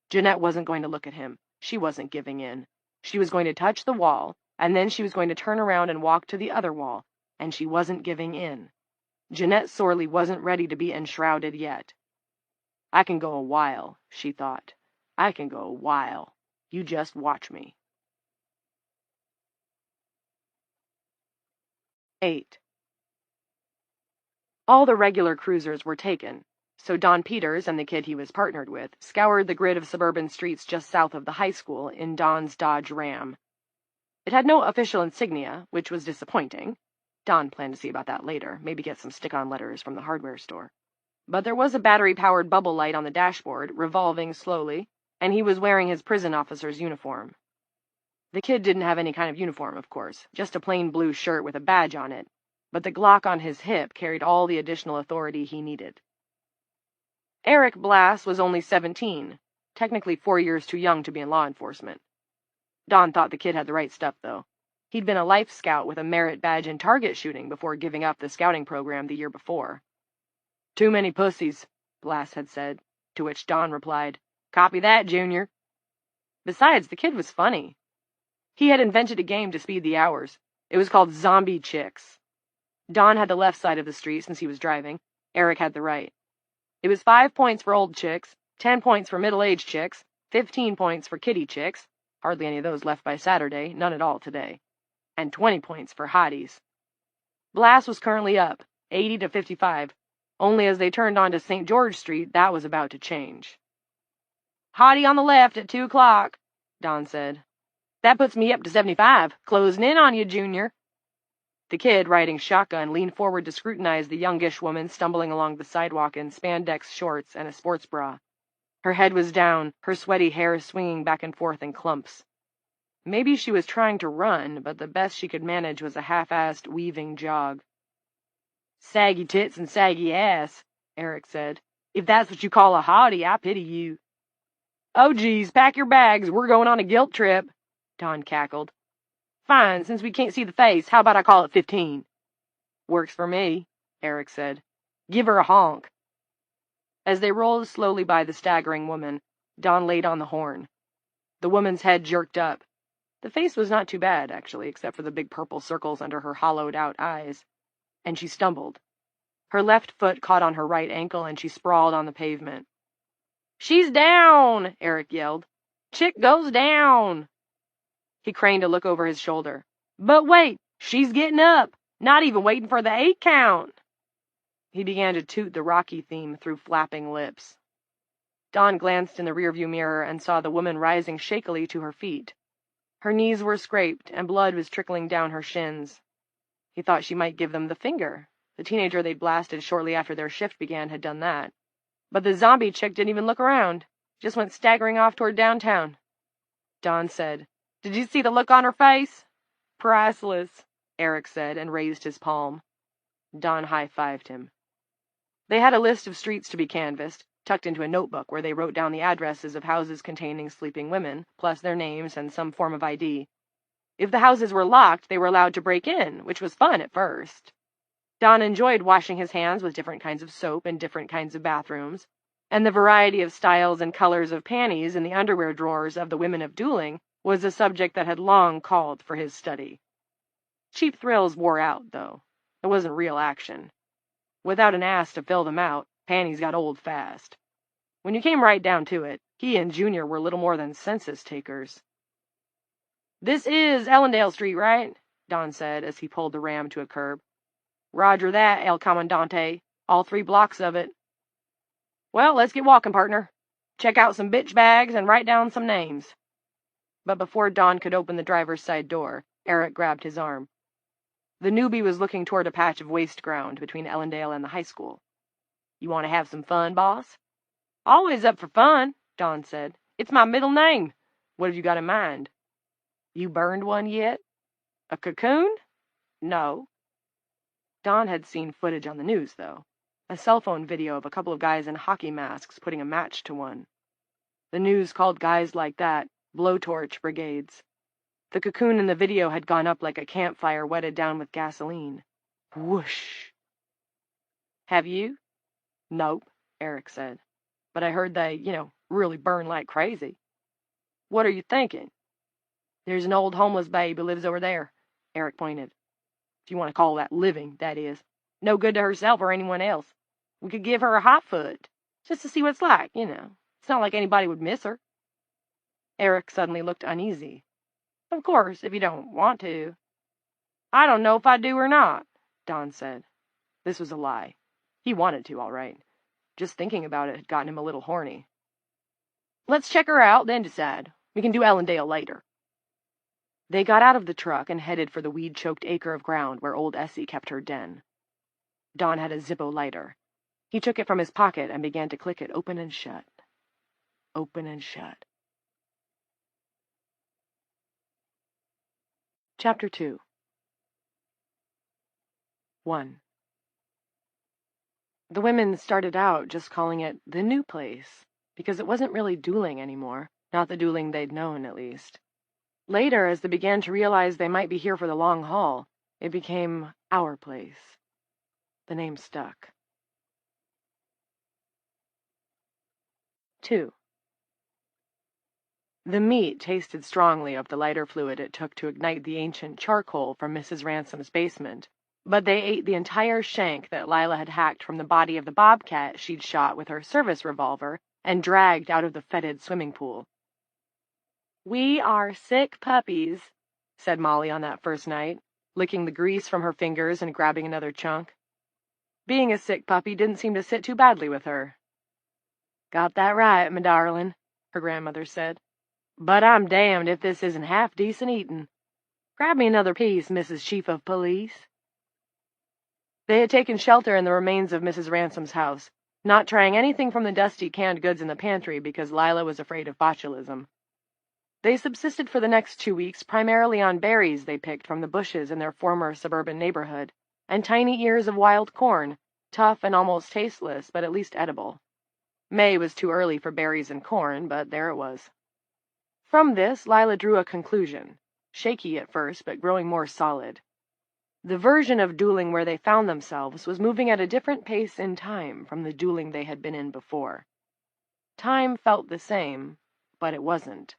Jeanette wasn't going to look at him. She wasn't giving in. She was going to touch the wall, and then she was going to turn around and walk to the other wall, and she wasn't giving in. Jeanette sorely wasn't ready to be enshrouded yet. I can go a while, she thought. I can go a while. You just watch me. 8. All the regular cruisers were taken, so Don Peters and the kid he was partnered with scoured the grid of suburban streets just south of the high school in Don's Dodge Ram. It had no official insignia, which was disappointing. Don planned to see about that later, maybe get some stick-on letters from the hardware store. But there was a battery-powered bubble light on the dashboard, revolving slowly, and he was wearing his prison officer's uniform. The kid didn't have any kind of uniform, of course, just a plain blue shirt with a badge on it, but the Glock on his hip carried all the additional authority he needed. Eric Blass was only 17, technically 4 years too young to be in law enforcement. Don thought the kid had the right stuff, though. He'd been a life scout with a merit badge in target shooting before giving up the scouting program the year before. Too many pussies, Blass had said, to which Don replied, Copy that, Junior. Besides, the kid was funny. He had invented a game to speed the hours. It was called Zombie Chicks. Don had the left side of the street since he was driving. Eric had the right. It was 5 points for old chicks, 10 points for middle-aged chicks, 15 points for kitty chicks, hardly any of those left by Saturday, none at all today, and 20 points for hotties. Blass was currently up, 80 to 55, only as they turned onto St. George Street, that was about to change. Hottie on the left at 2 o'clock, Don said. That puts me up to 75. Closing in on you, Junior. The kid, riding shotgun, leaned forward to scrutinize the youngish woman stumbling along the sidewalk in spandex shorts and a sports bra. Her head was down, her sweaty hair swinging back and forth in clumps. Maybe she was trying to run, but the best she could manage was a half-assed, weaving jog. Saggy tits and saggy ass, Eric said. If that's what you call a hottie, I pity you. Oh, geez, pack your bags. We're going on a guilt trip, Don cackled. Fine, since we can't see the face, how about I call it 15? Works for me, Eric said. Give her a honk. As they rolled slowly by the staggering woman, Don laid on the horn. The woman's head jerked up. The face was not too bad, actually, except for the big purple circles under her hollowed-out eyes. And she stumbled. Her left foot caught on her right ankle, and she sprawled on the pavement. She's down, Eric yelled. Chick goes down. He craned to look over his shoulder. But wait, she's getting up, not even waiting for the 8 count. He began to toot the Rocky theme through flapping lips. Don glanced in the rearview mirror and saw the woman rising shakily to her feet. Her knees were scraped, and blood was trickling down her shins. He thought she might give them the finger. The teenager they'd blasted shortly after their shift began had done that. But the zombie chick didn't even look around, just went staggering off toward downtown. Don said, Did you see the look on her face? Priceless, Eric said, and raised his palm. Don high-fived him. They had a list of streets to be canvassed, tucked into a notebook where they wrote down the addresses of houses containing sleeping women, plus their names and some form of ID. If the houses were locked, they were allowed to break in, which was fun at first. Don enjoyed washing his hands with different kinds of soap in different kinds of bathrooms, and the variety of styles and colors of panties in the underwear drawers of the women of dueling was a subject that had long called for his study. Cheap thrills wore out, though. It wasn't real action. Without an ass to fill them out, panties got old fast. When you came right down to it, he and Junior were little more than census takers. This is Ellendale Street, right? Don said as he pulled the ram to a curb. Roger that, El Comandante. All 3 blocks of it. Well, let's get walking, partner. Check out some bitch bags and write down some names. But before Don could open the driver's side door, Eric grabbed his arm. The newbie was looking toward a patch of waste ground between Ellendale and the high school. You want to have some fun, boss? Always up for fun, Don said. It's my middle name. What have you got in mind? You burned one yet? A cocoon? No. Don had seen footage on the news, though. A cell phone video of a couple of guys in hockey masks putting a match to one. The news called guys like that blowtorch brigades. The cocoon in the video had gone up like a campfire wetted down with gasoline. Whoosh. Have you? Nope, Eric said. But I heard they, really burn like crazy. What are you thinking? There's an old homeless babe who lives over there, Eric pointed. If you want to call that living, that is. No good to herself or anyone else. We could give her a hot foot, just to see what it's like, It's not like anybody would miss her. Eric suddenly looked uneasy. Of course, if you don't want to. I don't know if I do or not, Don said. This was a lie. He wanted to, all right. Just thinking about it had gotten him a little horny. Let's check her out, then decide. We can do Ellendale later. They got out of the truck and headed for the weed-choked acre of ground where old Essie kept her den. Don had a Zippo lighter. He took it from his pocket and began to click it open and shut. Open and shut. Chapter 2. 1. The women started out just calling it the new place, because it wasn't really dueling anymore, not the dueling they'd known, at least. Later, as they began to realize they might be here for the long haul, it became our place. The name stuck. 2. The meat tasted strongly of the lighter fluid it took to ignite the ancient charcoal from Mrs. Ransom's basement, but they ate the entire shank that Lila had hacked from the body of the bobcat she'd shot with her service revolver and dragged out of the fetid swimming pool. We are sick puppies, said Molly on that first night, licking the grease from her fingers and grabbing another chunk. Being a sick puppy didn't seem to sit too badly with her. Got that right, my darling. her grandmother said. "But I'm damned if this isn't half decent eatin'. Grab me another piece, Mrs. Chief of Police." They had taken shelter in the remains of Mrs. Ransom's house, not trying anything from the dusty canned goods in the pantry because Lila was afraid of botulism. They subsisted for the next 2 weeks primarily on berries they picked from the bushes in their former suburban neighborhood, and tiny ears of wild corn, tough and almost tasteless, but at least edible. May was too early for berries and corn, but there it was. From this, Lila drew a conclusion, shaky at first, but growing more solid. The version of dueling where they found themselves was moving at a different pace in time from the dueling they had been in before. Time felt the same, but it wasn't.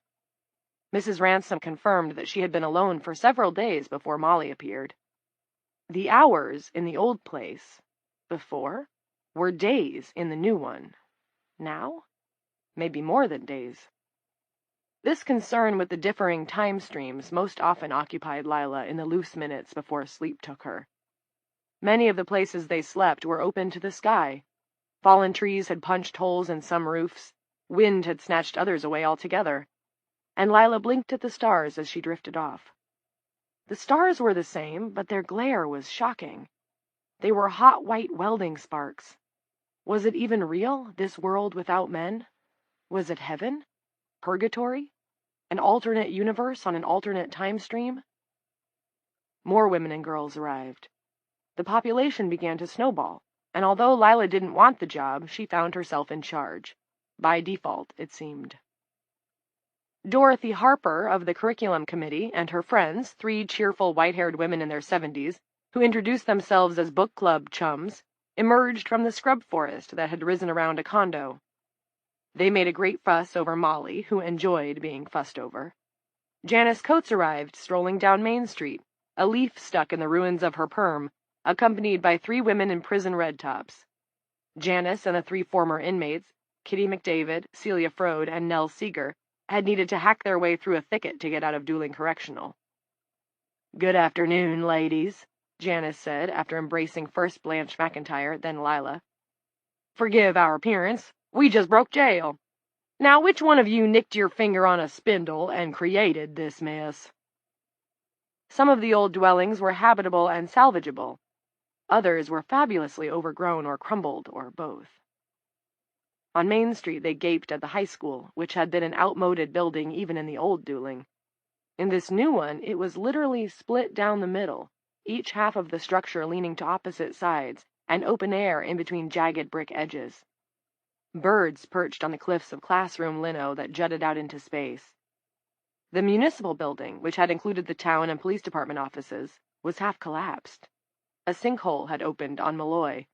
Mrs. Ransom confirmed that she had been alone for several days before Molly appeared. The hours in the old place, before, were days in the new one. Now, maybe more than days. This concern with the differing time streams most often occupied Lila in the loose minutes before sleep took her. Many of the places they slept were open to the sky. Fallen trees had punched holes in some roofs, wind had snatched others away altogether, and Lila blinked at the stars as she drifted off. The stars were the same, but their glare was shocking. They were hot white welding sparks. Was it even real, this world without men? Was it heaven? Purgatory? An alternate universe on an alternate time stream? More women and girls arrived. The population began to snowball, and although Lila didn't want the job, she found herself in charge. By default, it seemed. Dorothy Harper of the curriculum committee and her friends, 3 cheerful white-haired women in their 70s, who introduced themselves as book club chums, emerged from the scrub forest that had risen around a condo. They made a great fuss over Molly, who enjoyed being fussed over. Janice Coates arrived, strolling down Main Street, a leaf stuck in the ruins of her perm, accompanied by 3 women in prison red tops. Janice and the 3 former inmates, Kitty McDavid, Celia Frode, and Nell Seeger, had needed to hack their way through a thicket to get out of Dooling Correctional. "Good afternoon, ladies," Janice said, after embracing first Blanche McIntyre, then Lila. "Forgive our appearance. We just broke jail. Now, which one of you nicked your finger on a spindle and created this mess?" Some of the old dwellings were habitable and salvageable. Others were fabulously overgrown or crumbled, or both. On Main Street they gaped at the high school, which had been an outmoded building even in the old Dooling. In this new one, it was literally split down the middle, each half of the structure leaning to opposite sides, and open air in between jagged brick edges. Birds perched on the cliffs of classroom lino that jutted out into space. The municipal building, which had included the town and police department offices, was half collapsed. A sinkhole had opened on Malloy.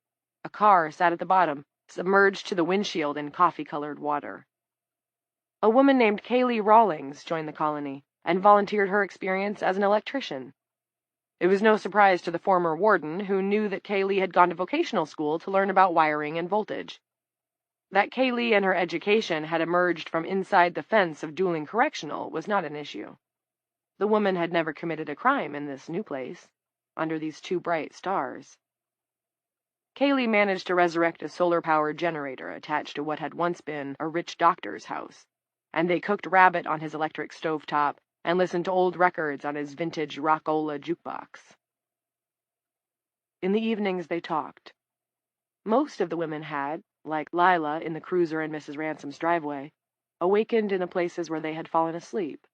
A car sat at the bottom, submerged to the windshield in coffee-colored water. A woman named Kaylee Rawlings joined the colony and volunteered her experience as an electrician. It was no surprise to the former warden, who knew that Kaylee had gone to vocational school to learn about wiring and voltage. That Kaylee and her education had emerged from inside the fence of Dooling Correctional was not an issue. The woman had never committed a crime in this new place, under these 2 bright stars. Kaylee managed to resurrect a solar-powered generator attached to what had once been a rich doctor's house, and they cooked rabbit on his electric stovetop and listened to old records on his vintage Rockola jukebox. In the evenings they talked. Most of the women had, like Lila in the cruiser in Mrs. Ransom's driveway, awakened in the places where they had fallen asleep.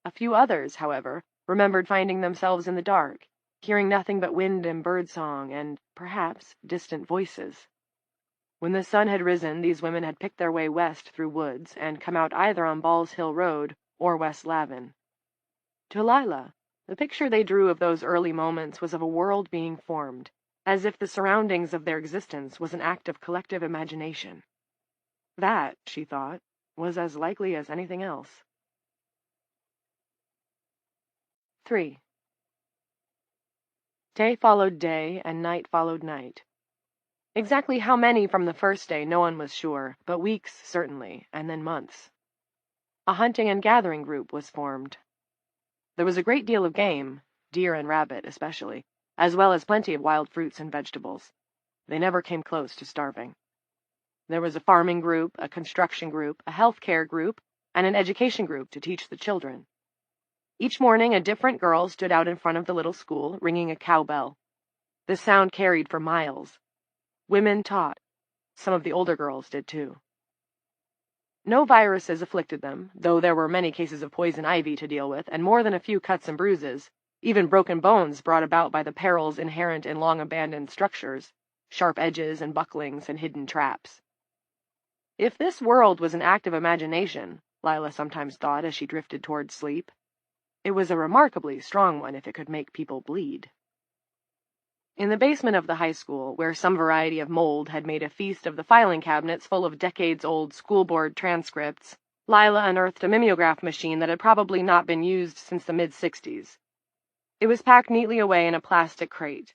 A few others, however, remembered finding themselves in the dark, hearing nothing but wind and birdsong and, perhaps, distant voices. When the sun had risen, these women had picked their way west through woods and come out either on Balls Hill Road or West Lavin. To Lila, the picture they drew of those early moments was of a world being formed, as if the surroundings of their existence was an act of collective imagination. That, she thought, was as likely as anything else. 3. Day followed day, and night followed night. Exactly how many from the first day no one was sure, but weeks certainly, and then months. A hunting and gathering group was formed. There was a great deal of game, deer and rabbit especially, as well as plenty of wild fruits and vegetables. They never came close to starving. There was a farming group, a construction group, a healthcare group, and an education group to teach the children. Each morning, a different girl stood out in front of the little school, ringing a cowbell. The sound carried for miles. Women taught. Some of the older girls did too. No viruses afflicted them, though there were many cases of poison ivy to deal with, and more than a few cuts and bruises, even broken bones brought about by the perils inherent in long-abandoned structures, sharp edges and bucklings and hidden traps. If this world was an act of imagination, Lila sometimes thought as she drifted toward sleep, it was a remarkably strong one if it could make people bleed. In the basement of the high school, where some variety of mold had made a feast of the filing cabinets full of decades-old school board transcripts, Lila unearthed a mimeograph machine that had probably not been used since the mid-60s. It was packed neatly away in a plastic crate.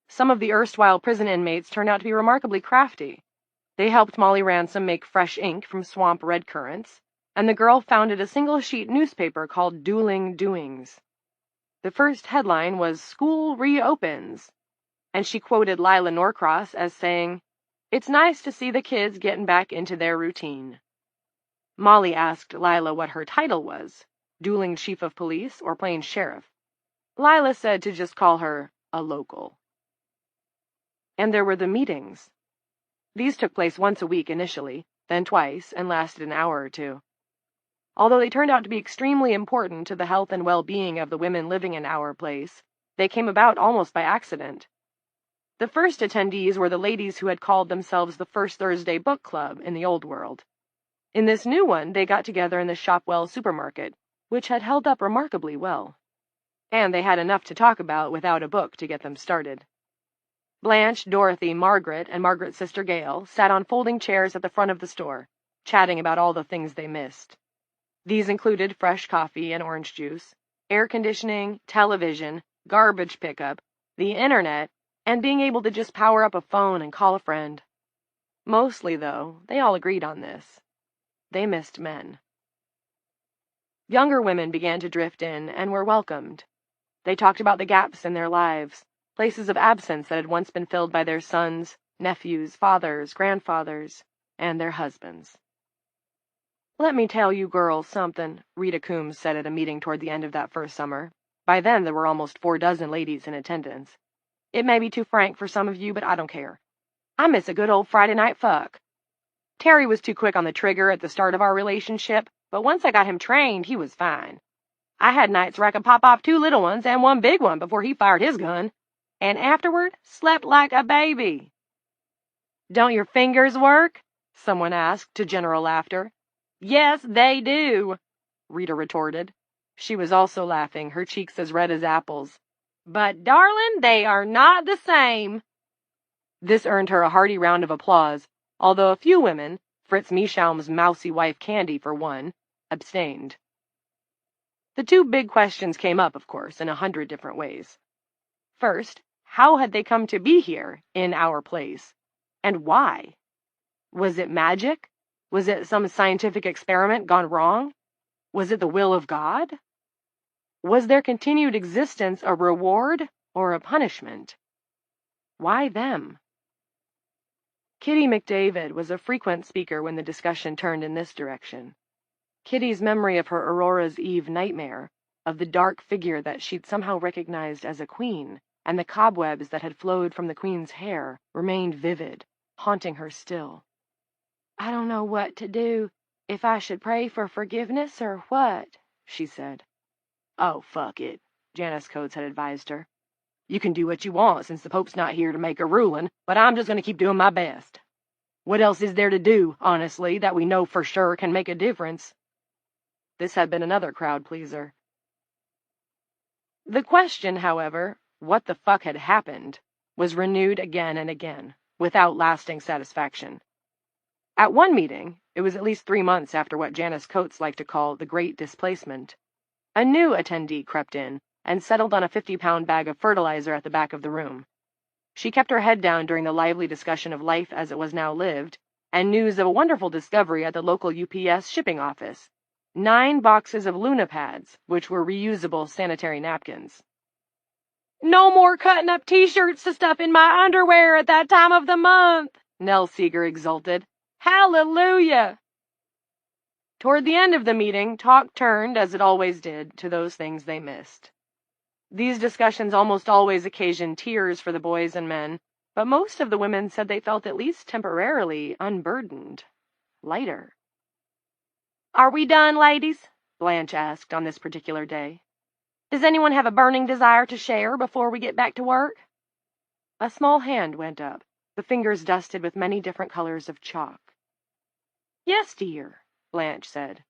Some of the erstwhile prison inmates turned out to be remarkably crafty. They helped Molly Ransom make fresh ink from swamp red currants, and the girl founded a single-sheet newspaper called Dueling Doings. The first headline was "School Reopens," and she quoted Lila Norcross as saying, "It's nice to see the kids getting back into their routine." Molly asked Lila what her title was, dueling chief of police or plain sheriff. Lila said to just call her a local. And there were the meetings. These took place once a week initially, then twice, and lasted an hour or two. Although they turned out to be extremely important to the health and well-being of the women living in our place, they came about almost by accident. The first attendees were the ladies who had called themselves the First Thursday Book Club in the old world. In this new one, they got together in the Shopwell supermarket, which had held up remarkably well. And they had enough to talk about without a book to get them started. Blanche, Dorothy, Margaret, and Margaret's sister Gail sat on folding chairs at the front of the store, chatting about all the things they missed. These included fresh coffee and orange juice, air conditioning, television, garbage pickup, the internet, and being able to just power up a phone and call a friend. Mostly, though, they all agreed on this. They missed men. Younger women began to drift in and were welcomed. They talked about the gaps in their lives, places of absence that had once been filled by their sons, nephews, fathers, grandfathers, and their husbands. "Let me tell you girls something," Rita Coombs said at a meeting toward the end of that first summer. By then there were almost 4 dozen ladies in attendance. "It may be too frank for some of you, but I don't care. I miss a good old Friday night fuck. Terry was too quick on the trigger at the start of our relationship, but once I got him trained, he was fine. I had nights where I could pop off 2 little ones and 1 big one before he fired his gun, and afterward slept like a baby." "Don't your fingers work?" someone asked, to general laughter. "Yes, they do," Rita retorted. She was also laughing, her cheeks as red as apples. "But, darling, they are not the same." This earned her a hearty round of applause, although a few women, Fritz Meeschaum's mousy wife Candy for one, abstained. The 2 big questions came up, of course, in 100 different ways. First, how had they come to be here, in our place? And why? Was it magic? Was it some scientific experiment gone wrong? Was it the will of God? Was their continued existence a reward or a punishment? Why them? Kitty McDavid was a frequent speaker when the discussion turned in this direction. Kitty's memory of her Aurora's Eve nightmare, of the dark figure that she'd somehow recognized as a queen, and the cobwebs that had flowed from the queen's hair, remained vivid, haunting her still. "I don't know what to do, if I should pray for forgiveness or what," she said. "Oh, fuck it," Janice Coates had advised her. "You can do what you want since the Pope's not here to make a ruling, but I'm just going to keep doing my best. What else is there to do, honestly, that we know for sure can make a difference?" This had been another crowd pleaser. The question, however, what the fuck had happened, was renewed again and again, without lasting satisfaction. At one meeting, it was at least 3 months after what Janice Coates liked to call the Great Displacement, a new attendee crept in and settled on a 50-pound bag of fertilizer at the back of the room. She kept her head down during the lively discussion of life as it was now lived, and news of a wonderful discovery at the local UPS shipping office: 9 boxes of Luna pads, which were reusable sanitary napkins. "No more cutting up t-shirts to stuff in my underwear at that time of the month," Nell Seeger exulted. Hallelujah! Toward the end of the meeting, talk turned, as it always did, to those things they missed. These discussions almost always occasioned tears for the boys and men, but most of the women said they felt at least temporarily unburdened, lighter. "Are we done, ladies?" Blanche asked on this particular day. "Does anyone have a burning desire to share before we get back to work?" A small hand went up, the fingers dusted with many different colors of chalk. "Yes, dear," Blanche said.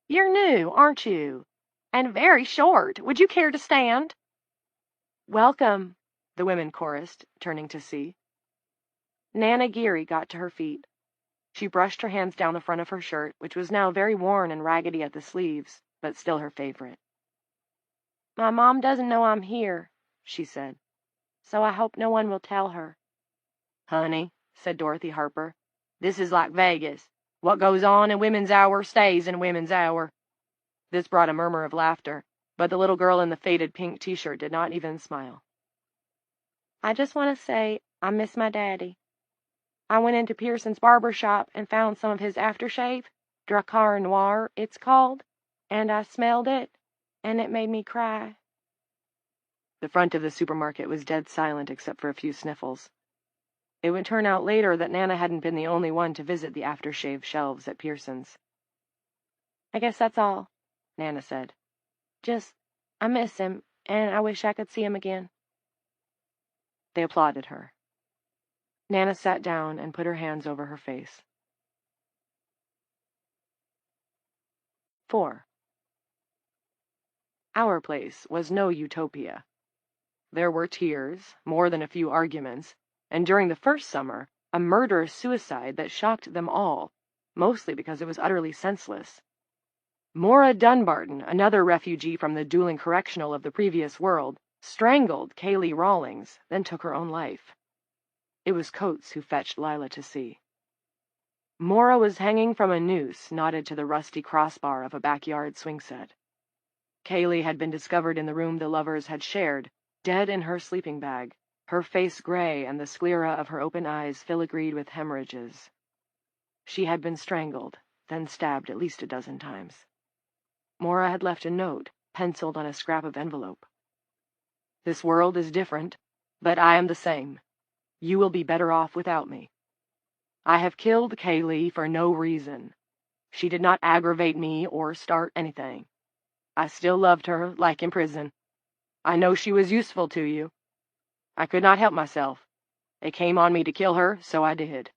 "You're new, aren't you? And very short. Would you care to stand?" "Welcome," the women chorused, turning to see. Nana Geary got to her feet. She brushed her hands down the front of her shirt, which was now very worn and raggedy at the sleeves, but still her favorite. "My mom doesn't know I'm here," she said, "so I hope no one will tell her." "Honey," said Dorothy Harper, "this is like Vegas. What goes on in Women's Hour stays in Women's Hour." This brought a murmur of laughter, but the little girl in the faded pink t-shirt did not even smile. "I just want to say I miss my daddy. I went into Pearson's barber shop and found some of his aftershave, Dracar Noir, it's called, and I smelled it, and it made me cry." The front of the supermarket was dead silent except for a few sniffles. It would turn out later that Nana hadn't been the only one to visit the aftershave shelves at Pearson's. "I guess that's all," Nana said. I miss him, and I wish I could see him again." They applauded her. Nana sat down and put her hands over her face. 4. Our place was no utopia. There were tears, more than a few arguments, and during the first summer, a murderous suicide that shocked them all, mostly because it was utterly senseless. Maura Dunbarton, another refugee from the dueling correctional of the previous world, strangled Kaylee Rawlings, then took her own life. It was Coates who fetched Lila to see. Maura was hanging from a noose knotted to the rusty crossbar of a backyard swing set. Kaylee had been discovered in the room the lovers had shared, dead in her sleeping bag, her face gray and the sclera of her open eyes filigreed with hemorrhages. She had been strangled, then stabbed at least a dozen times. Maura had left a note, penciled on a scrap of envelope. "This world is different, but I am the same. You will be better off without me. I have killed Kaylee for no reason. She did not aggravate me or start anything. I still loved her, like in prison. I know she was useful to you. I could not help myself. It came on me to kill her, so I did.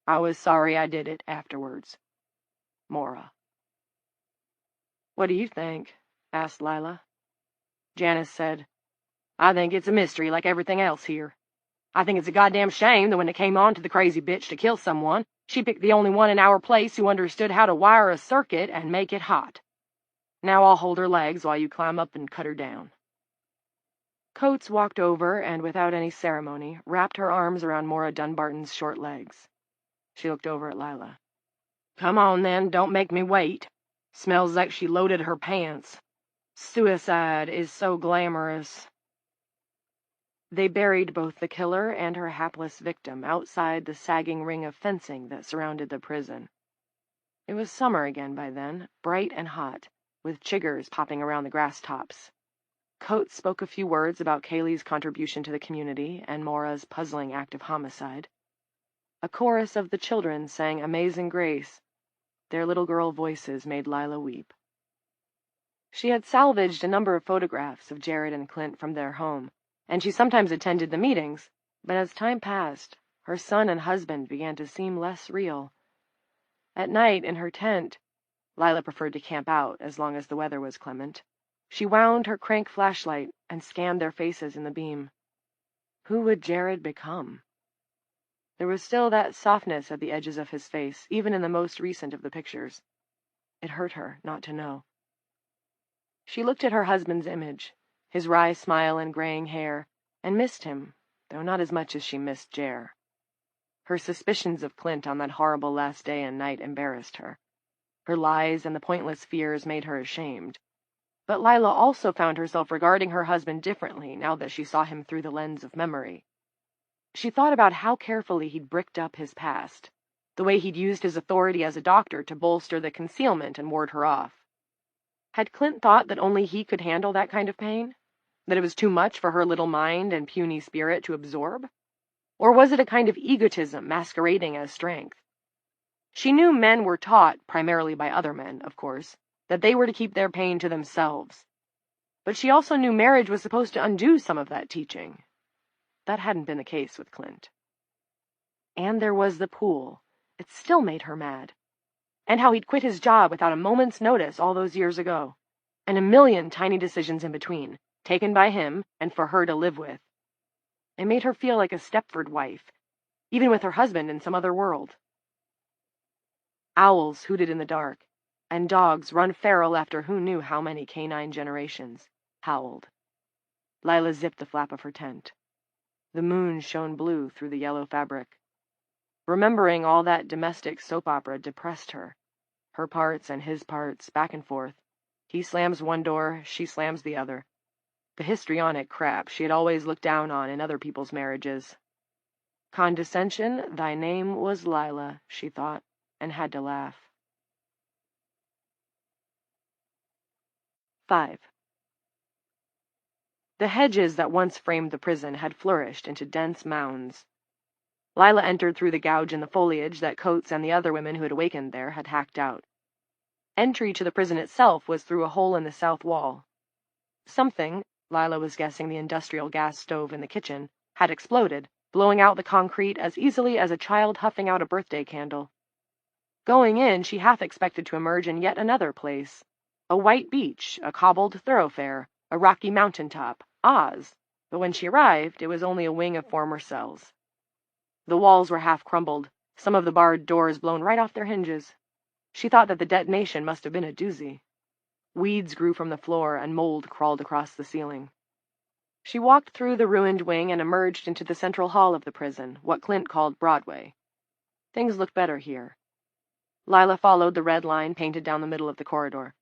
I was sorry I did it afterwards. Maura." "What do you think?" asked Lila. Janice said, "I think it's a mystery like everything else here. I think it's a goddamn shame that when it came on to the crazy bitch to kill someone, she picked the only one in our place who understood how to wire a circuit and make it hot. Now I'll hold her legs while you climb up and cut her down." Coates walked over and, without any ceremony, wrapped her arms around Maura Dunbarton's short legs. She looked over at Lila. "Come on, then, don't make me wait. Smells like she loaded her pants. Suicide is so glamorous." They buried both the killer and her hapless victim outside the sagging ring of fencing that surrounded the prison. It was summer again by then, bright and hot, with chiggers popping around the grass tops. Coates spoke a few words about Kaylee's contribution to the community and Maura's puzzling act of homicide. A chorus of the children sang Amazing Grace. Their little girl voices made Lila weep. She had salvaged a number of photographs of Jared and Clint from their home, and she sometimes attended the meetings, but as time passed, her son and husband began to seem less real. At night, in her tent, Lila preferred to camp out as long as the weather was clement, she wound her crank flashlight and scanned their faces in the beam. Who would Jared become? There was still that softness at the edges of his face, even in the most recent of the pictures. It hurt her not to know. She looked at her husband's image, his wry smile and graying hair, and missed him, though not as much as she missed Jer. Her suspicions of Clint on that horrible last day and night embarrassed her. Her lies and the pointless fears made her ashamed. But Lila also found herself regarding her husband differently now that she saw him through the lens of memory. She thought about how carefully he'd bricked up his past, the way he'd used his authority as a doctor to bolster the concealment and ward her off. Had Clint thought that only he could handle that kind of pain? That it was too much for her little mind and puny spirit to absorb? Or was it a kind of egotism masquerading as strength? She knew men were taught, primarily by other men, of course, that they were to keep their pain to themselves. But she also knew marriage was supposed to undo some of that teaching. That hadn't been the case with Clint. And there was the pool. It still made her mad. And how he'd quit his job without a moment's notice all those years ago. And a million tiny decisions in between, taken by him and for her to live with. It made her feel like a Stepford wife, even with her husband in some other world. Owls hooted in the dark, and dogs, run feral after who knew how many canine generations, howled. Lila zipped the flap of her tent. The moon shone blue through the yellow fabric. Remembering all that domestic soap opera depressed her. Her parts and his parts, back and forth. He slams one door, she slams the other. The histrionic crap she had always looked down on in other people's marriages. Condescension, thy name was Lila, she thought, and had to laugh. 5. The hedges that once framed the prison had flourished into dense mounds. Lila entered through the gouge in the foliage that Coates and the other women who had awakened there had hacked out. Entry to the prison itself was through a hole in the south wall. Something, Lila was guessing the industrial gas stove in the kitchen, had exploded, blowing out the concrete as easily as a child huffing out a birthday candle. Going in, she half expected to emerge in yet another place. A white beach, a cobbled thoroughfare, a rocky mountaintop, Oz. But when she arrived, it was only a wing of former cells. The walls were half crumbled, some of the barred doors blown right off their hinges. She thought that the detonation must have been a doozy. Weeds grew from the floor and mold crawled across the ceiling. She walked through the ruined wing and emerged into the central hall of the prison, what Clint called Broadway. Things looked better here. Lila followed the red line painted down the middle of the corridor.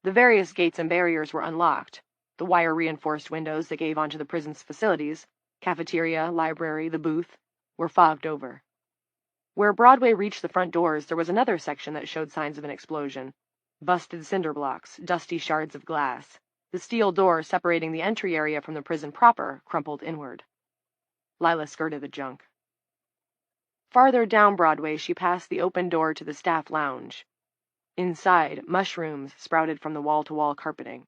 The various gates and barriers were unlocked. The wire-reinforced windows that gave onto the prison's facilities, cafeteria, library, the booth, were fogged over. Where Broadway reached the front doors, there was another section that showed signs of an explosion. Busted cinder blocks, dusty shards of glass. The steel door separating the entry area from the prison proper crumpled inward. Lila skirted the junk. Farther down Broadway, she passed the open door to the staff lounge. Inside, mushrooms sprouted from the wall-to-wall carpeting.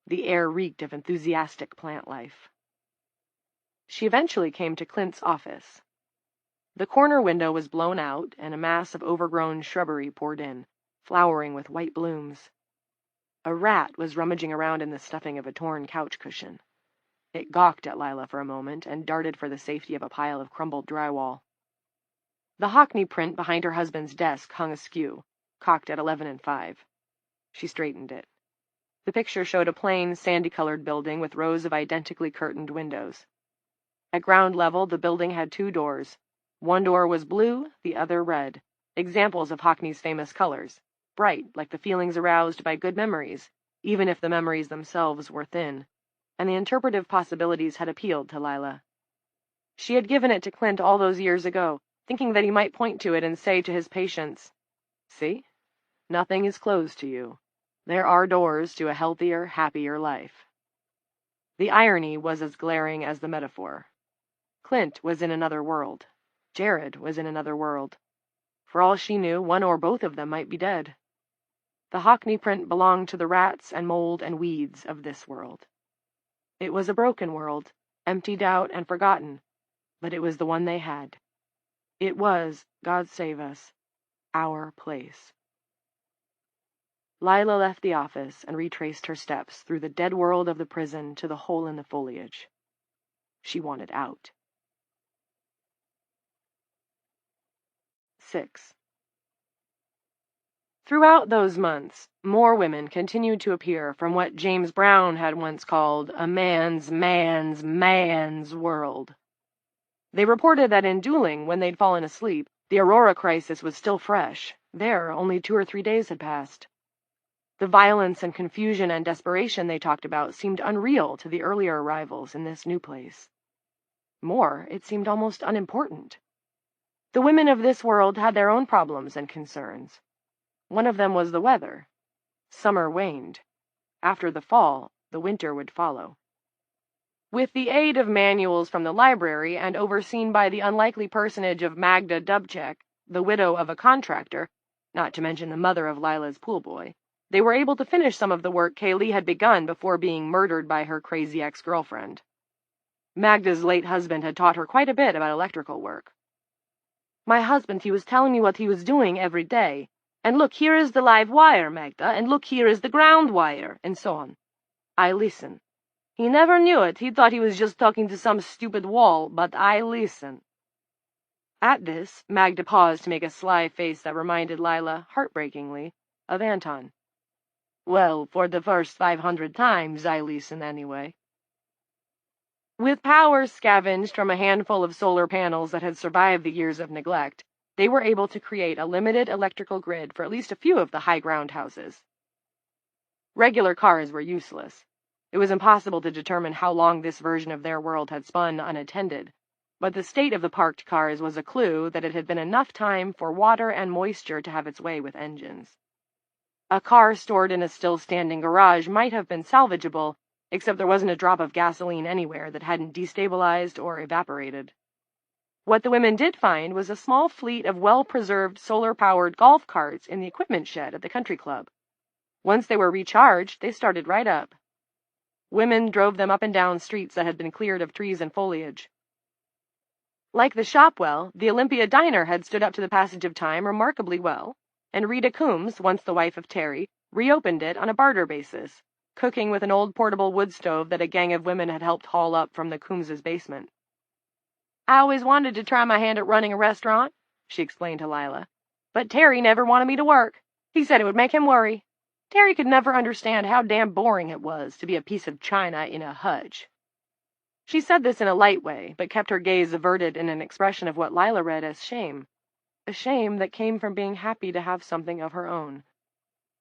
The air reeked of enthusiastic plant life. She eventually came to Clint's office. The corner window was blown out, and a mass of overgrown shrubbery poured in, flowering with white blooms. A rat was rummaging around in the stuffing of a torn couch cushion. It gawked at Lila for a moment and darted for the safety of a pile of crumbled drywall. The Hockney print behind her husband's desk hung askew, cocked at 11:05. She straightened it. The picture showed a plain, sandy-colored building with rows of identically curtained windows. At ground level, the building had 2 doors. One door was blue, the other red, examples of Hockney's famous colors, bright like the feelings aroused by good memories, even if the memories themselves were thin, and the interpretive possibilities had appealed to Lila. She had given it to Clint all those years ago, thinking that he might point to it and say to his patients, "See? Nothing is closed to you. There are doors to a healthier, happier life." The irony was as glaring as the metaphor. Clint was in another world. Jared was in another world. For all she knew, one or both of them might be dead. The Hockney print belonged to the rats and mold and weeds of this world. It was a broken world, emptied out and forgotten, but it was the one they had. It was, God save us, our place. Lila left the office and retraced her steps through the dead world of the prison to the hole in the foliage. She wanted out. 6. Throughout those months, more women continued to appear from what James Brown had once called a man's world. They reported that in dueling, when they'd fallen asleep, the Aurora crisis was still fresh. There, only 2 or 3 days had passed. The violence and confusion and desperation they talked about seemed unreal to the earlier arrivals in this new place. More, it seemed almost unimportant. The women of this world had their own problems and concerns. One of them was the weather. Summer waned. After the fall, the winter would follow. With the aid of manuals from the library and overseen by the unlikely personage of Magda Dubček, the widow of a contractor, not to mention the mother of Lila's pool boy, they were able to finish some of the work Kaylee had begun before being murdered by her crazy ex-girlfriend. Magda's late husband had taught her quite a bit about electrical work. My husband, he was telling me what he was doing every day. And look, here is the live wire, Magda, and look, here is the ground wire, and so on. I listen. He never knew it. He thought he was just talking to some stupid wall, but I listen. At this, Magda paused to make a sly face that reminded Lila, heartbreakingly, of Anton. Well, for the first 500 times, I listen anyway. With power scavenged from a handful of solar panels that had survived the years of neglect, they were able to create a limited electrical grid for at least a few of the high-ground houses. Regular cars were useless. It was impossible to determine how long this version of their world had spun unattended, but the state of the parked cars was a clue that it had been enough time for water and moisture to have its way with engines. A car stored in a still-standing garage might have been salvageable, except there wasn't a drop of gasoline anywhere that hadn't destabilized or evaporated. What the women did find was a small fleet of well-preserved solar-powered golf carts in the equipment shed at the country club. Once they were recharged, they started right up. Women drove them up and down streets that had been cleared of trees and foliage. Like the Shopwell, the Olympia Diner had stood up to the passage of time remarkably well, and Rita Coombs, once the wife of Terry, reopened it on a barter basis, cooking with an old portable wood stove that a gang of women had helped haul up from the Coombses' basement. I always wanted to try my hand at running a restaurant, she explained to Lila, but Terry never wanted me to work. He said it would make him worry. Terry could never understand how damn boring it was to be a piece of china in a hutch. She said this in a light way, but kept her gaze averted in an expression of what Lila read as shame, a shame that came from being happy to have something of her own.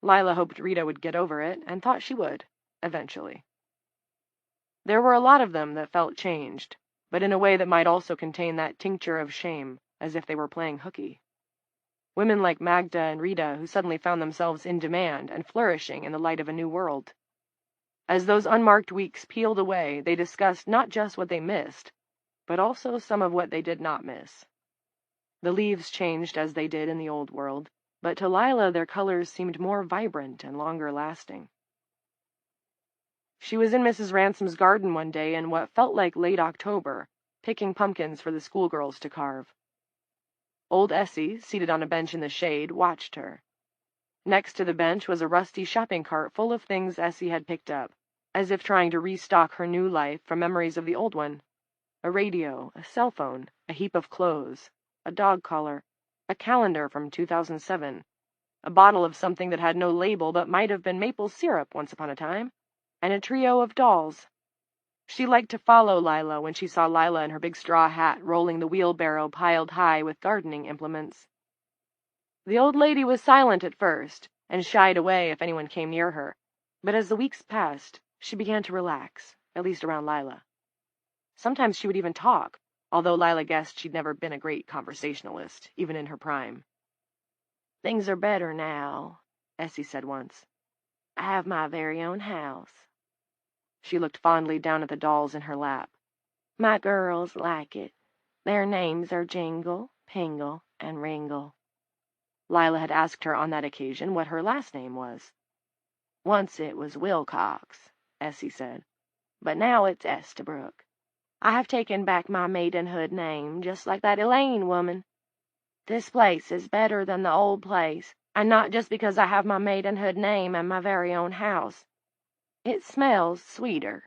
Lila hoped Rita would get over it, and thought she would, eventually. There were a lot of them that felt changed, but in a way that might also contain that tincture of shame, as if they were playing hooky. Women like Magda and Rita who suddenly found themselves in demand and flourishing in the light of a new world. As those unmarked weeks peeled away, they discussed not just what they missed, but also some of what they did not miss. The leaves changed as they did in the old world, but to Lila their colors seemed more vibrant and longer-lasting. She was in Mrs. Ransom's garden one day in what felt like late October, picking pumpkins for the schoolgirls to carve. Old Essie, seated on a bench in the shade, watched her. Next to the bench was a rusty shopping cart full of things Essie had picked up, as if trying to restock her new life from memories of the old one. A radio, a cell phone, a heap of clothes, a dog collar, a calendar from 2007, a bottle of something that had no label but might have been maple syrup once upon a time, and a trio of dolls. She liked to follow Lila when she saw Lila in her big straw hat rolling the wheelbarrow piled high with gardening implements. The old lady was silent at first, and shied away if anyone came near her, but as the weeks passed, she began to relax, at least around Lila. Sometimes she would even talk, although Lila guessed she'd never been a great conversationalist, even in her prime. Things are better now, Essie said once. I have my very own house. She looked fondly down at the dolls in her lap. My girls like it. Their names are Jingle, Pingle, and Ringle. Lila had asked her on that occasion what her last name was. Once it was Wilcox, Essie said, but now it's Estabrook. I have taken back my maidenhood name, just like that Elaine woman. This place is better than the old place, and not just because I have my maidenhood name and my very own house. It smells sweeter.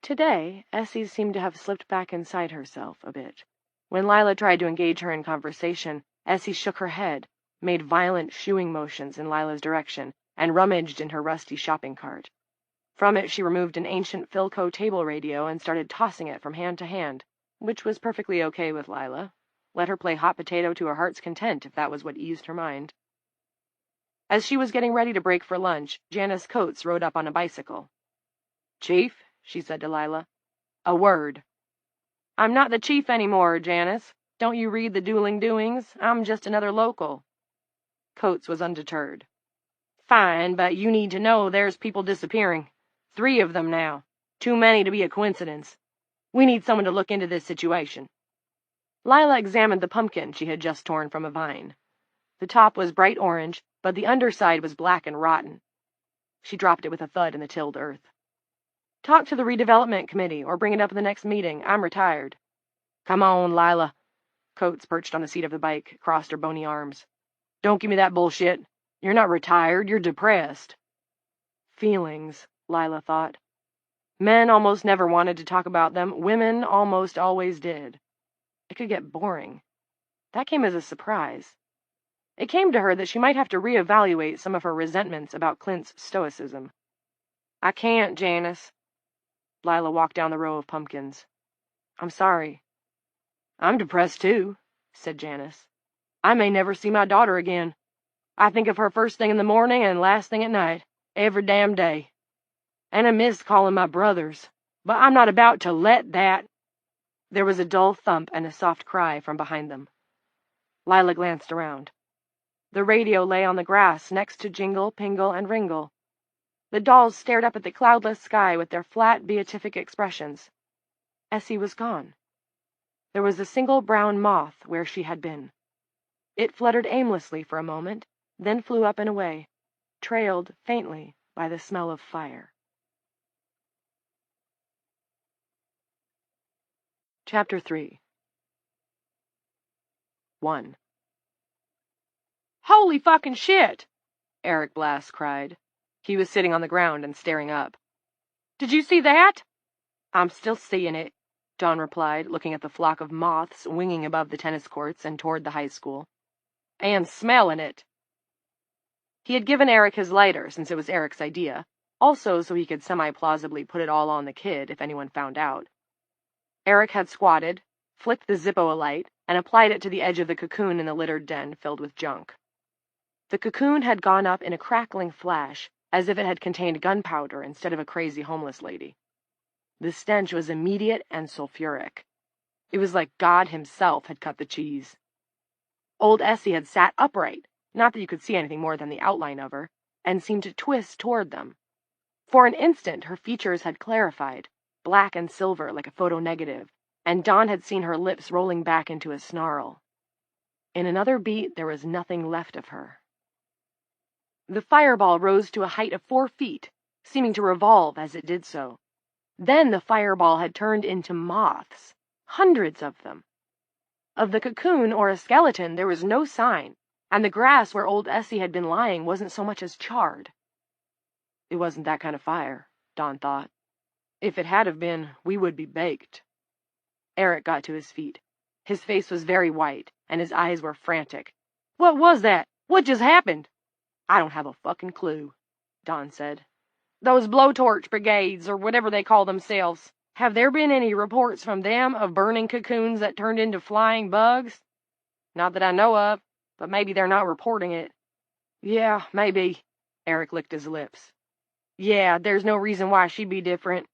Today, Essie seemed to have slipped back inside herself a bit. When Lila tried to engage her in conversation, Essie shook her head, made violent shooing motions in Lila's direction, and rummaged in her rusty shopping cart. From it she removed an ancient Philco table radio and started tossing it from hand to hand, which was perfectly okay with Lila. Let her play hot potato to her heart's content if that was what eased her mind. As she was getting ready to break for lunch, Janice Coates rode up on a bicycle. "Chief," she said to Lila, "a word." I'm not the chief anymore, Janice. Don't you read the dueling doings? I'm just another local. Coates was undeterred. Fine, but you need to know there's people disappearing. 3 of them now. Too many to be a coincidence. We need someone to look into this situation. Lila examined the pumpkin she had just torn from a vine. The top was bright orange, but the underside was black and rotten. She dropped it with a thud in the tilled earth. Talk to the redevelopment committee or bring it up in the next meeting. I'm retired. Come on, Lila. Coates, perched on the seat of the bike, crossed her bony arms. Don't give me that bullshit. You're not retired, you're depressed. Feelings, Lila thought. Men almost never wanted to talk about them. Women almost always did. It could get boring. That came as a surprise. It came to her that she might have to reevaluate some of her resentments about Clint's stoicism. I can't, Janice. Lila walked down the row of pumpkins. I'm sorry. I'm depressed, too, said Janice. I may never see my daughter again. I think of her first thing in the morning and last thing at night, every damn day. And I miss calling my brothers. But I'm not about to let that... There was a dull thump and a soft cry from behind them. Lila glanced around. The radio lay on the grass next to Jingle, Pingle, and Ringle. The dolls stared up at the cloudless sky with their flat, beatific expressions. Essie was gone. There was a single brown moth where she had been. It fluttered aimlessly for a moment, then flew up and away, trailed faintly by the smell of fire. Chapter 3 1. Holy fucking shit! Eric Blass cried. He was sitting on the ground and staring up. Did you see that? I'm still seeing it, Dawn replied, looking at the flock of moths winging above the tennis courts and toward the high school. And smelling it. He had given Eric his lighter, since it was Eric's idea, also so he could semi-plausibly put it all on the kid if anyone found out. Eric had squatted, flicked the Zippo alight, and applied it to the edge of the cocoon in the littered den filled with junk. The cocoon had gone up in a crackling flash, as if it had contained gunpowder instead of a crazy homeless lady. The stench was immediate and sulfuric. It was like God himself had cut the cheese. Old Essie had sat upright, not that you could see anything more than the outline of her, and seemed to twist toward them. For an instant her features had clarified, black and silver like a photonegative, and Dawn had seen her lips rolling back into a snarl. In another beat there was nothing left of her. The fireball rose to a height of 4 feet, seeming to revolve as it did so. Then the fireball had turned into moths, hundreds of them. Of the cocoon or a skeleton there was no sign, and the grass where old Essie had been lying wasn't so much as charred. It wasn't that kind of fire, Dawn thought. If it had have been, we would be baked. Eric got to his feet. His face was very white, and his eyes were frantic. What was that? What just happened? I don't have a fucking clue, Dawn said. Those blowtorch brigades, or whatever they call themselves, have there been any reports from them of burning cocoons that turned into flying bugs? Not that I know of, but maybe they're not reporting it. Yeah, maybe, Eric licked his lips. Yeah, there's no reason why she'd be different.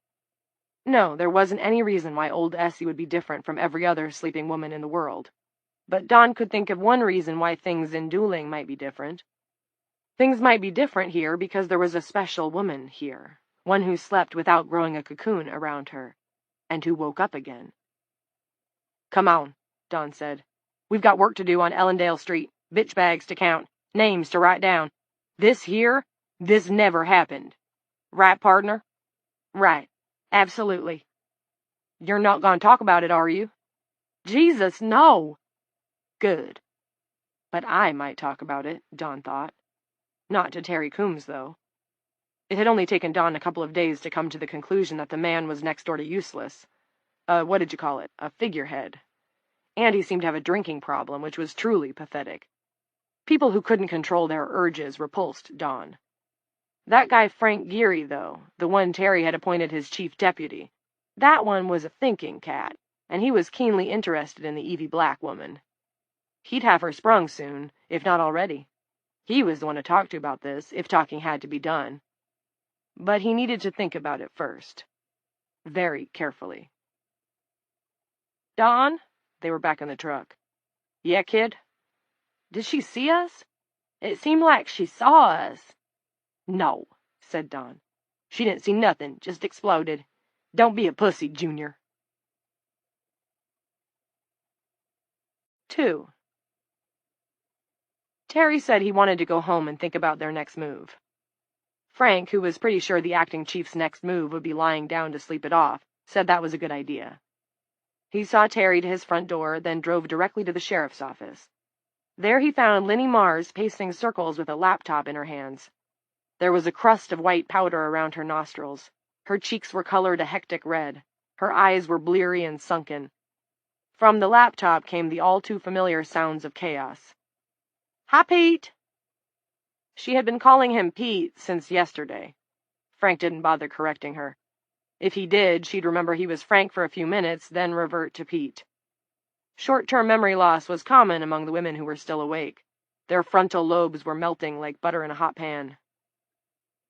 No, there wasn't any reason why old Essie would be different from every other sleeping woman in the world. But Dawn could think of one reason why things in dueling might be different. Things might be different here because there was a special woman here, one who slept without growing a cocoon around her, and who woke up again. Come on, Dawn said. We've got work to do on Ellendale Street, bitch bags to count, names to write down. This never happened. Right, partner? Right. Absolutely. You're not going to talk about it, are you? Jesus, no. Good. But I might talk about it, Dawn thought. Not to Terry Coombs, though. It had only taken Dawn a couple of days to come to the conclusion that the man was next door to useless. What did you call it? A figurehead. And he seemed to have a drinking problem, which was truly pathetic. People who couldn't control their urges repulsed Dawn. That guy Frank Geary, though, the one Terry had appointed his chief deputy, that one was a thinking cat, and he was keenly interested in the Evie Black woman. He'd have her sprung soon, if not already. He was the one to talk to about this, if talking had to be done. But he needed to think about it first. Very carefully. Dawn?" They were back in the truck. "Yeah, kid?" "Did she see us? It seemed like she saw us." "No," said Dawn. "She didn't see nothing, just exploded. Don't be a pussy, Junior." 2. Terry said he wanted to go home and think about their next move. Frank, who was pretty sure the acting chief's next move would be lying down to sleep it off, said that was a good idea. He saw Terry to his front door, then drove directly to the sheriff's office. There he found Linnie Mars pacing circles with a laptop in her hands. There was a crust of white powder around her nostrils. Her cheeks were colored a hectic red. Her eyes were bleary and sunken. From the laptop came the all-too-familiar sounds of chaos. "Hi, Pete." She had been calling him Pete since yesterday. Frank didn't bother correcting her. If he did, she'd remember he was Frank for a few minutes, then revert to Pete. Short-term memory loss was common among the women who were still awake. Their frontal lobes were melting like butter in a hot pan.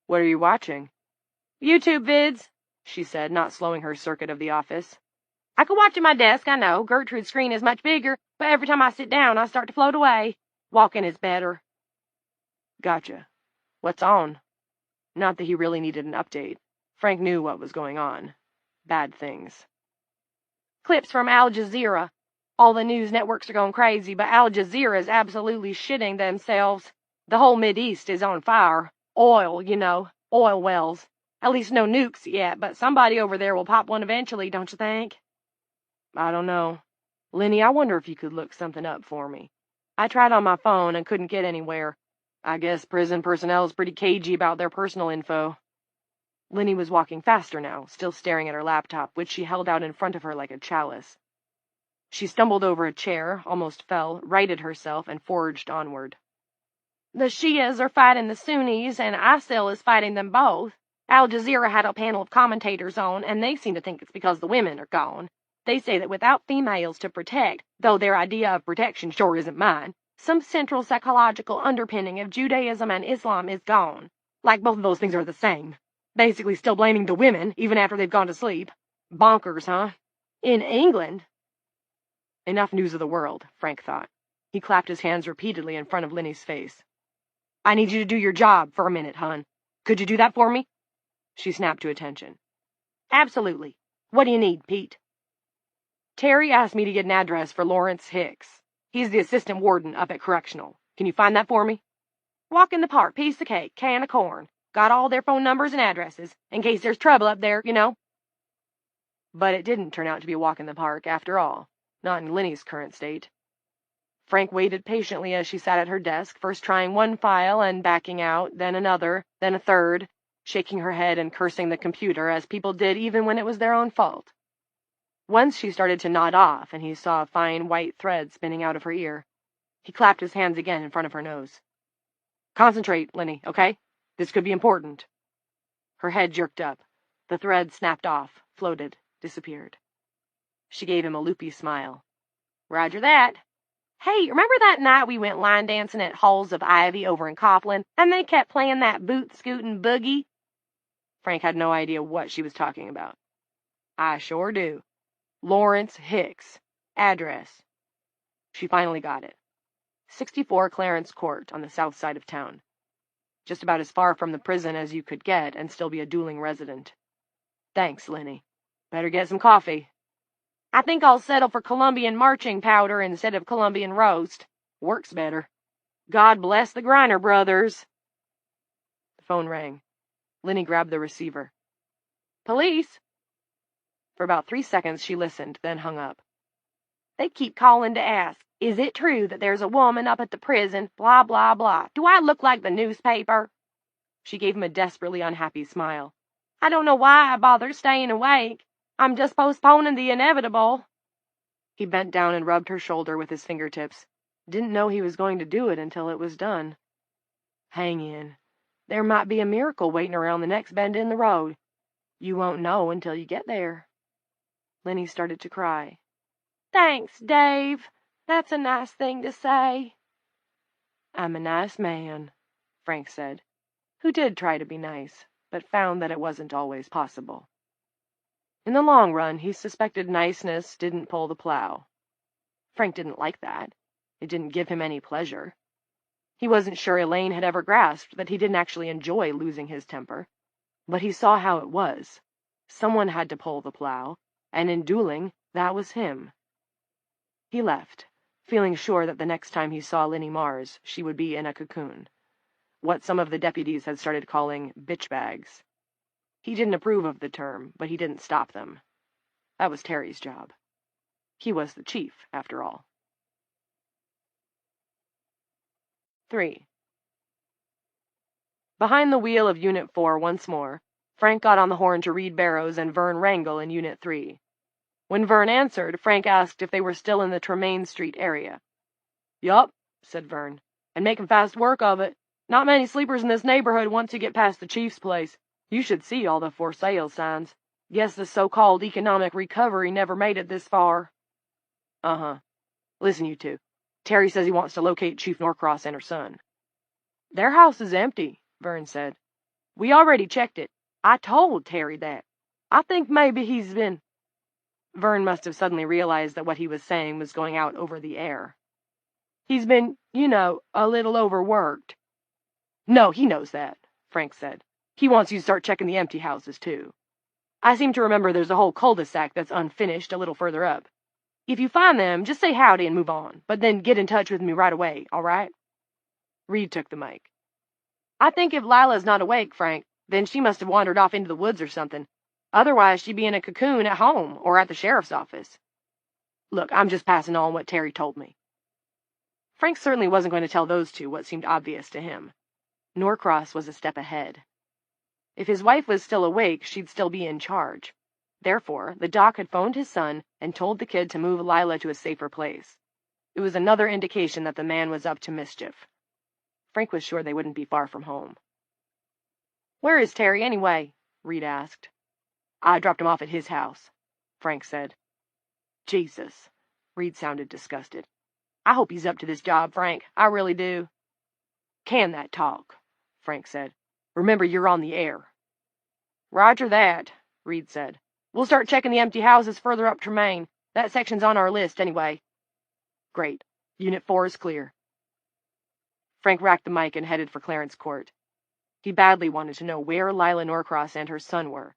"What are you watching?" "YouTube vids," she said, not slowing her circuit of the office. "I could watch at my desk, I know. Gertrude's screen is much bigger, but every time I sit down, I start to float away. Walking is better." "Gotcha. What's on?" Not that he really needed an update. Frank knew what was going on. Bad things. "Clips from Al Jazeera. All the news networks are going crazy, but Al Jazeera is absolutely shitting themselves. The whole Mideast is on fire. Oil, you know. Oil wells. At least no nukes yet, but somebody over there will pop one eventually, don't you think?" "I don't know. Linnie, I wonder if you could look something up for me. I tried on my phone and couldn't get anywhere. I guess prison personnel is pretty cagey about their personal info." Linnie was walking faster now, still staring at her laptop, which she held out in front of her like a chalice. She stumbled over a chair, almost fell, righted herself, and forged onward. "The Shias are fighting the Sunnis, and ISIL is fighting them both. Al Jazeera had a panel of commentators on, and they seem to think it's because the women are gone. They say that without females to protect, though their idea of protection sure isn't mine, some central psychological underpinning of Judaism and Islam is gone. Like both of those things are the same. Basically still blaming the women, even after they've gone to sleep. Bonkers, huh? In England?" Enough news of the world, Frank thought. He clapped his hands repeatedly in front of Linnie's face. "I need you to do your job for a minute, hon. Could you do that for me?" She snapped to attention. "Absolutely. What do you need, Pete?" "Terry asked me to get an address for Lawrence Hicks. He's the assistant warden up at Correctional. Can you find that for me?" "Walk in the park, piece of cake, can of corn. Got all their phone numbers and addresses, in case there's trouble up there, you know." But it didn't turn out to be a walk in the park, after all. Not in Linnie's current state. Frank waited patiently as she sat at her desk, first trying one file and backing out, then another, then a third, shaking her head and cursing the computer, as people did even when it was their own fault. Once she started to nod off, and he saw a fine white thread spinning out of her ear. He clapped his hands again in front of her nose. "Concentrate, Linnie, okay? This could be important." Her head jerked up. The thread snapped off, floated, disappeared. She gave him a loopy smile. "Roger that. Hey, remember that night we went line dancing at Halls of Ivy over in Coughlin, and they kept playing that boot-scootin' boogie?" Frank had no idea what she was talking about. "I sure do. Lawrence Hicks. Address." She finally got it. 64 Clarence Court, on the south side of town. Just about as far from the prison as you could get and still be a dueling resident. "Thanks, Linnie. Better get some coffee." "I think I'll settle for Colombian marching powder instead of Colombian roast. Works better. God bless the Griner brothers." The phone rang. Linnie grabbed the receiver. "Police?" For about 3 seconds she listened, then hung up. "They keep calling to ask, is it true that there's a woman up at the prison, blah, blah, blah. Do I look like the newspaper?" She gave him a desperately unhappy smile. "I don't know why I bother staying awake. I'm just postponing the inevitable." He bent down and rubbed her shoulder with his fingertips. Didn't know he was going to do it until it was done. "Hang in. There might be a miracle waiting around the next bend in the road. You won't know until you get there." Linnie started to cry. "Thanks, Dave. That's a nice thing to say." "I'm a nice man," Frank said, who did try to be nice, but found that it wasn't always possible. In the long run, he suspected niceness didn't pull the plow. Frank didn't like that. It didn't give him any pleasure. He wasn't sure Elaine had ever grasped that he didn't actually enjoy losing his temper. But he saw how it was. Someone had to pull the plow, and in dueling, that was him. He left, feeling sure that the next time he saw Linnie Mars, she would be in a cocoon. What some of the deputies had started calling bitch bags. He didn't approve of the term, but he didn't stop them. That was Terry's job. He was the chief, after all. 3. Behind the wheel of Unit 4 once more, Frank got on the horn to Reed Barrows and Vern Wrangle in Unit 3. When Vern answered, Frank asked if they were still in the Tremaine Street area. "Yup," said Vern, "and making fast work of it. Not many sleepers in this neighborhood once you get past the chief's place. You should see all the for sale signs. Guess the so-called economic recovery never made it this far." "Uh-huh. Listen, you two. Terry says he wants to locate Chief Norcross and her son." "Their house is empty," Vern said. "We already checked it. I told Terry that. I think maybe he's been—" Vern must have suddenly realized that what he was saying was going out over the air. "He's been, a little overworked." "No, he knows that," Frank said. "He wants you to start checking the empty houses, too. I seem to remember there's a whole cul-de-sac that's unfinished a little further up. If you find them, just say howdy and move on, but then get in touch with me right away, all right?" Reed took the mic. "I think if Lila's not awake, Frank, then she must have wandered off into the woods or something. Otherwise, she'd be in a cocoon at home or at the sheriff's office. Look, I'm just passing on what Terry told me." Frank certainly wasn't going to tell those two what seemed obvious to him. Norcross was a step ahead. If his wife was still awake, she'd still be in charge. Therefore, the doc had phoned his son and told the kid to move Lila to a safer place. It was another indication that the man was up to mischief. Frank was sure they wouldn't be far from home. "Where is Terry, anyway?" Reed asked. "I dropped him off at his house," Frank said. "Jesus." Reed sounded disgusted. "I hope he's up to this job, Frank. I really do." "Can that talk," Frank said. "Remember, you're on the air." "Roger that," Reed said. "We'll start checking the empty houses further up Tremaine. That section's on our list, anyway." "Great. Unit 4 is clear." Frank racked the mic and headed for Clarence Court. He badly wanted to know where Lila Norcross and her son were.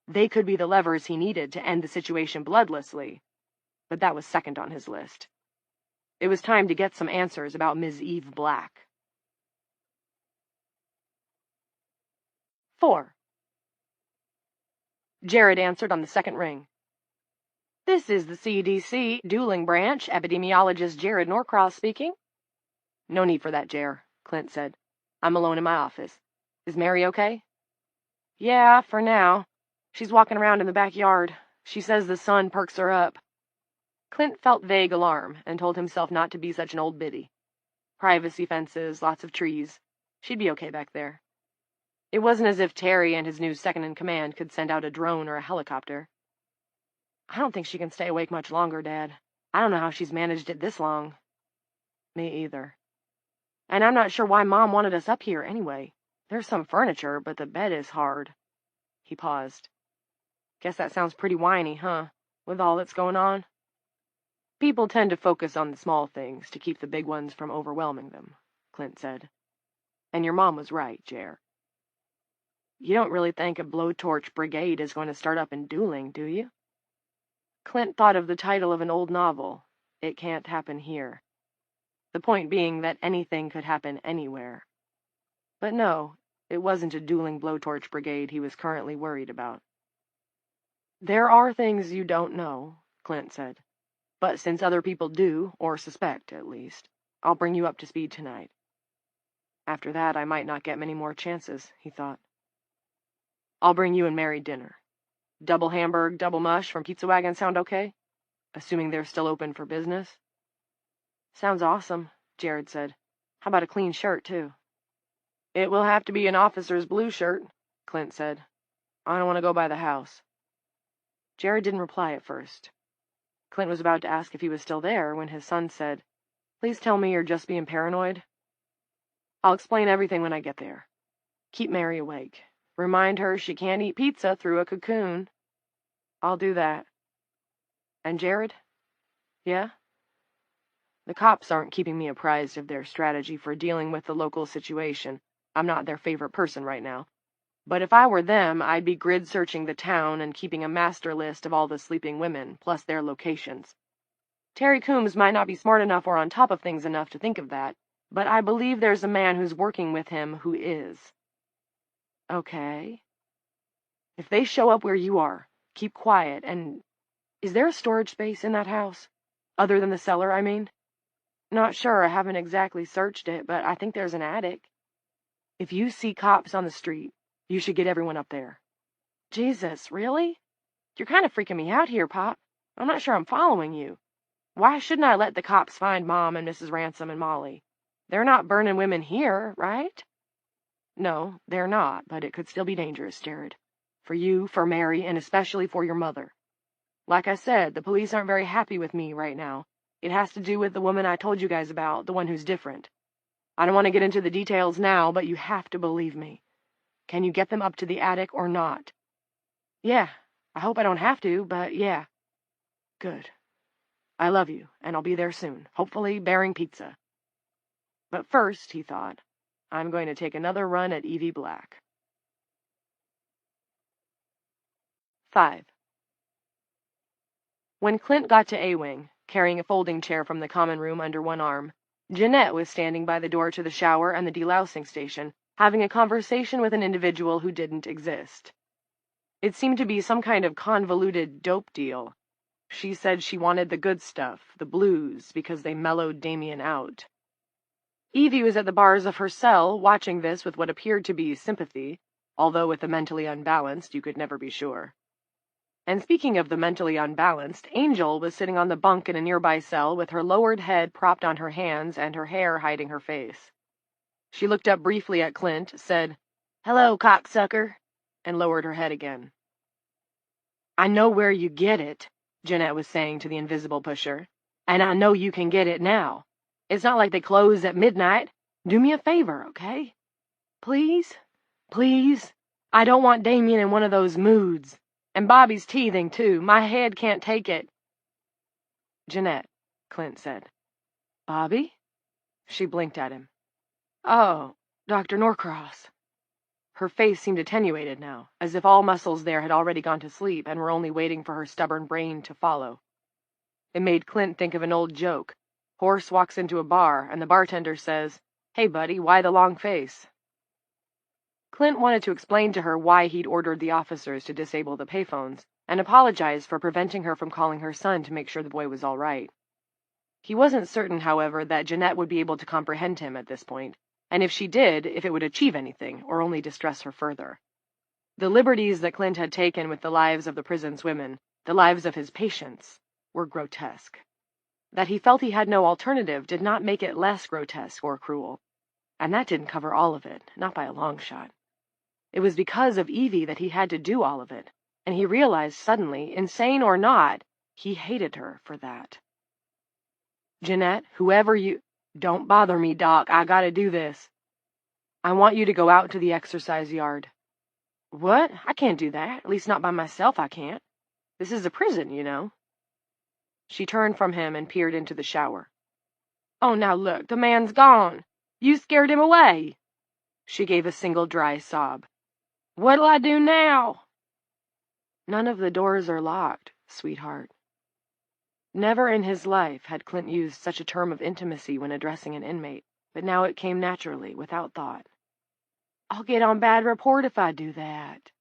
They could be the levers he needed to end the situation bloodlessly, but that was second on his list. It was time to get some answers about Ms. Eve Black. 4. Jared answered on the second ring. "This is the CDC Dueling Branch, epidemiologist Jared Norcross speaking." "No need for that, Jer," Clint said. "I'm alone in my office. Is Mary okay?" "Yeah, for now. She's walking around in the backyard. She says the sun perks her up." Clint felt vague alarm and told himself not to be such an old biddy. Privacy fences, lots of trees. She'd be okay back there. It wasn't as if Terry and his new second-in-command could send out a drone or a helicopter. "I don't think she can stay awake much longer, Dad. I don't know how she's managed it this long." "Me either. And I'm not sure why Mom wanted us up here anyway. There's some furniture, but the bed is hard." He paused. "Guess that sounds pretty whiny, huh, with all that's going on?" "People tend to focus on the small things to keep the big ones from overwhelming them," Clint said. "And your mom was right, Jer. You don't really think a blowtorch brigade is going to start up in dueling, do you?" Clint thought of the title of an old novel, It Can't Happen Here. The point being that anything could happen anywhere. But no, it wasn't a dueling blowtorch brigade he was currently worried about. "There are things you don't know," Clint said. "But since other people do, or suspect, at least, I'll bring you up to speed tonight. After that, I might not get many more chances," he thought. "I'll bring you and Mary dinner. Double hamburg, double mush from Pizza Wagon sound okay? Assuming they're still open for business?" "Sounds awesome," Jared said. "How about a clean shirt, too?" "It will have to be an officer's blue shirt," Clint said. "I don't want to go by the house." Jared didn't reply at first. Clint was about to ask if he was still there when his son said, "Please tell me you're just being paranoid." "I'll explain everything when I get there. Keep Mary awake. Remind her she can't eat pizza through a cocoon." I'll do that. And Jared? Yeah? The cops aren't keeping me apprised of their strategy for dealing with the local situation. I'm not their favorite person right now. But if I were them, I'd be grid-searching the town and keeping a master list of all the sleeping women, plus their locations. Terry Coombs might not be smart enough or on top of things enough to think of that, but I believe there's a man who's working with him who is. Okay. If they show up where you are, keep quiet, and is there a storage space in that house? Other than the cellar, I mean? Not sure, I haven't exactly searched it, but I think there's an attic. If you see cops on the street, you should get everyone up there. Jesus, really? You're kind of freaking me out here, Pop. I'm not sure I'm following you. Why shouldn't I let the cops find Mom and Mrs. Ransom and Molly? They're not burning women here, right? No, they're not, but it could still be dangerous, Jared. For you, for Mary, and especially for your mother. Like I said, the police aren't very happy with me right now. It has to do with the woman I told you guys about, the one who's different. I don't want to get into the details now, but you have to believe me. Can you get them up to the attic or not? Yeah, I hope I don't have to, but yeah. Good. I love you, and I'll be there soon, hopefully bearing pizza. But first, he thought, I'm going to take another run at Evie Black. 5. When Clint got to A-Wing, carrying a folding chair from the common room under one arm, Jeanette was standing by the door to the shower and the delousing station, having a conversation with an individual who didn't exist. It seemed to be some kind of convoluted dope deal. She said she wanted the good stuff, the blues, because they mellowed Damien out. Evie was at the bars of her cell, watching this with what appeared to be sympathy, although with the mentally unbalanced you could never be sure. And speaking of the mentally unbalanced, Angel was sitting on the bunk in a nearby cell with her lowered head propped on her hands and her hair hiding her face. She looked up briefly at Clint, said, "Hello, cocksucker," and lowered her head again. "I know where you get it," Jeanette was saying to the invisible pusher, "and I know you can get it now. It's not like they close at midnight. Do me a favor, okay? Please? Please? I don't want Damien in one of those moods. And Bobby's teething, too. My head can't take it." "Jeanette," Clint said. "Bobby?" She blinked at him. "Oh, Dr. Norcross." Her face seemed attenuated now, as if all muscles there had already gone to sleep and were only waiting for her stubborn brain to follow. It made Clint think of an old joke. Horse walks into a bar, and the bartender says, "Hey, buddy, why the long face?" Clint wanted to explain to her why he'd ordered the officers to disable the payphones, and apologize for preventing her from calling her son to make sure the boy was all right. He wasn't certain, however, that Jeanette would be able to comprehend him at this point, and if she did, if it would achieve anything, or only distress her further. The liberties that Clint had taken with the lives of the prison's women, the lives of his patients, were grotesque. That he felt he had no alternative did not make it less grotesque or cruel, and that didn't cover all of it, not by a long shot. It was because of Evie that he had to do all of it, and he realized suddenly, insane or not, he hated her for that. "Jeanette, whoever you—" "Don't bother me, Doc. I gotta do this. I want you to go out to the exercise yard." "What? I can't do that. At least not by myself, I can't. This is a prison, you know." She turned from him and peered into the shower. "Oh, now look, the man's gone. You scared him away." She gave a single dry sob. "What'll I do now?" "None of the doors are locked, sweetheart." Never in his life had Clint used such a term of intimacy when addressing an inmate, but now it came naturally, without thought. "I'll get on bad report if I do that."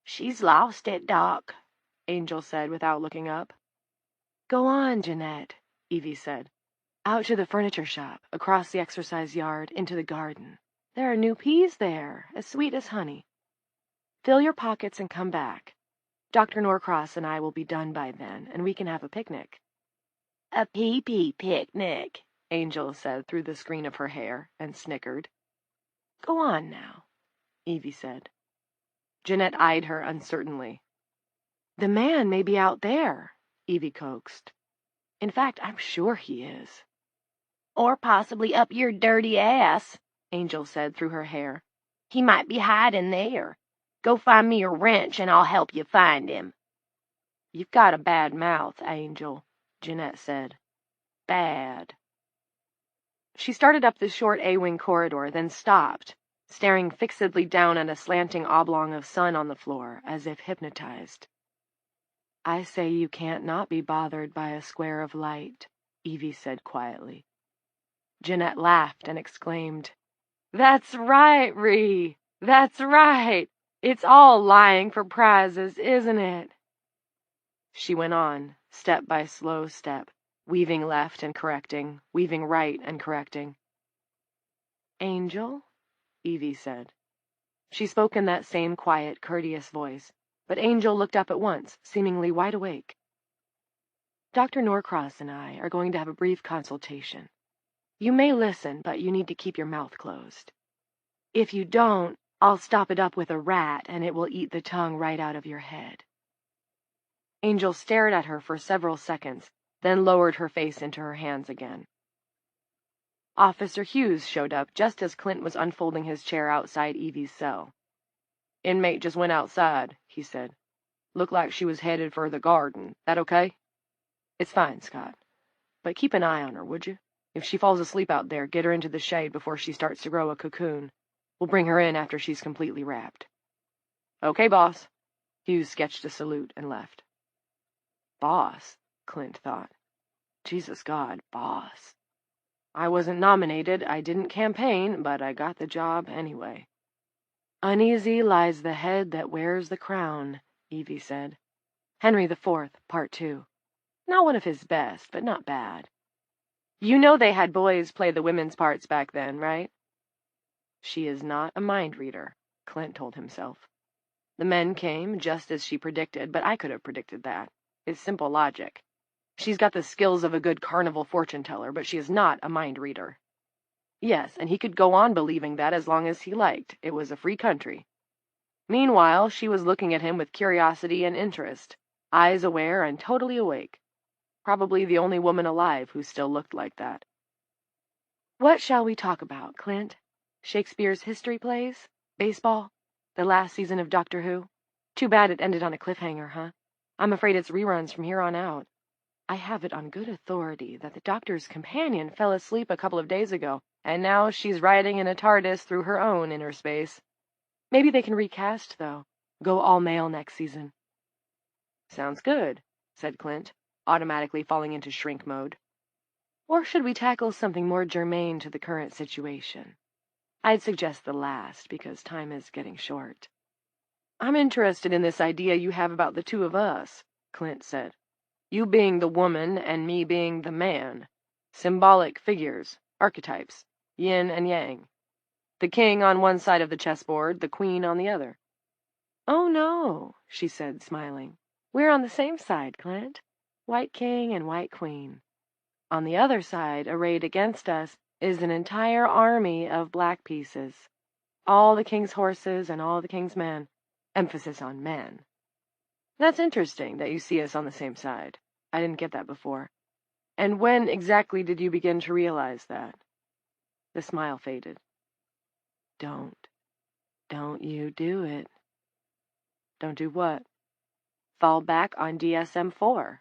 "She's lost it, Doc," Angel said without looking up. "Go on, Jeanette," Evie said. "Out to the furniture shop, across the exercise yard, into the garden. There are new peas there, as sweet as honey. Fill your pockets and come back. Dr. Norcross and I will be done by then, and we can have a picnic." "A pee-pee picnic," Angel said through the screen of her hair, and snickered. "Go on now," Evie said. Jeanette eyed her uncertainly. "The man may be out there," Evie coaxed. "In fact, I'm sure he is." "Or possibly up your dirty ass," Angel said through her hair. "He might be hiding there. Go find me a wrench and I'll help you find him." You've got a bad mouth, Angel, Jeanette said. Bad. She started up the short A-wing corridor, then stopped, staring fixedly down at a slanting oblong of sun on the floor, as if hypnotized. I say you can't not be bothered by a square of light, Evie said quietly. Jeanette laughed and exclaimed, That's right, Ree! That's right! It's all lying for prizes, isn't it? She went on, step by slow step, weaving left and correcting, weaving right and correcting. Angel? Evie said. She spoke in that same quiet, courteous voice, but Angel looked up at once, seemingly wide awake. Dr. Norcross and I are going to have a brief consultation. You may listen, but you need to keep your mouth closed. If you don't, I'll stop it up with a rat, and it will eat the tongue right out of your head. Angel stared at her for several seconds, then lowered her face into her hands again. Officer Hughes showed up just as Clint was unfolding his chair outside Evie's cell. Inmate just went outside, he said. Looked like she was headed for the garden. That okay? It's fine, Scott. But keep an eye on her, would you? If she falls asleep out there, get her into the shade before she starts to grow a cocoon. We'll bring her in after she's completely wrapped. Okay, boss. Hughes sketched a salute and left. Boss, Clint thought. Jesus God, boss. I wasn't nominated, I didn't campaign, but I got the job anyway. Uneasy lies the head that wears the crown, Evie said. Henry IV, Part 2. Not one of his best, but not bad. You know they had boys play the women's parts back then, right? She is not a mind reader, Clint told himself. The men came just as she predicted, but I could have predicted that. It's simple logic. She's got the skills of a good carnival fortune teller, but she is not a mind reader. Yes, and he could go on believing that as long as he liked. It was a free country. Meanwhile, she was looking at him with curiosity and interest, eyes aware and totally awake. Probably the only woman alive who still looked like that. What shall we talk about, Clint? Shakespeare's history plays? Baseball? The last season of Doctor Who? Too bad it ended on a cliffhanger, huh? I'm afraid it's reruns from here on out. I have it on good authority that the Doctor's companion fell asleep a couple of days ago, and now she's riding in a TARDIS through her own inner space. Maybe they can recast, though. Go all-male next season. Sounds good, said Clint, automatically falling into shrink mode. Or should we tackle something more germane to the current situation? I'd suggest the last, because time is getting short. I'm interested in this idea you have about the two of us, Clint said. You being the woman and me being the man. Symbolic figures, archetypes, yin and yang. The king on one side of the chessboard, the queen on the other. Oh, no, she said, smiling. We're on the same side, Clint. White king and white queen. On the other side, arrayed against us, is an entire army of black pieces. All the king's horses and all the king's men. Emphasis on men. That's interesting that you see us on the same side. I didn't get that before. And when exactly did you begin to realize that? The smile faded. Don't you do it. Don't do what? Fall back on DSM-4.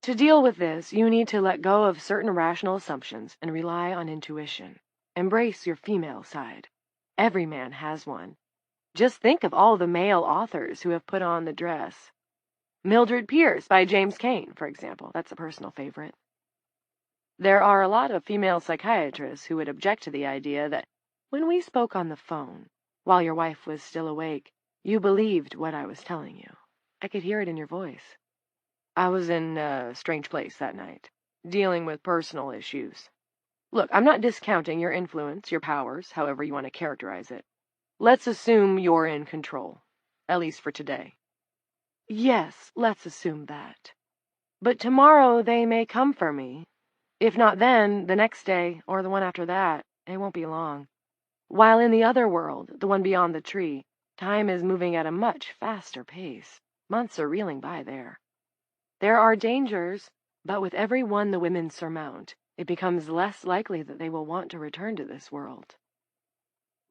To deal with this, you need to let go of certain rational assumptions and rely on intuition. Embrace your female side. Every man has one. Just think of all the male authors who have put on the dress. Mildred Pierce by James Cain, for example. That's a personal favorite. There are a lot of female psychiatrists who would object to the idea that when we spoke on the phone, while your wife was still awake, you believed what I was telling you. I could hear it in your voice. I was in a strange place that night, dealing with personal issues. Look, I'm not discounting your influence, your powers, however you want to characterize it. Let's assume you're in control, at least for today. Yes, let's assume that. But tomorrow they may come for me. If not then, the next day, or the one after that, it won't be long. While in the other world, the one beyond the tree, time is moving at a much faster pace. Months are reeling by there. There are dangers, but with every one the women surmount, it becomes less likely that they will want to return to this world.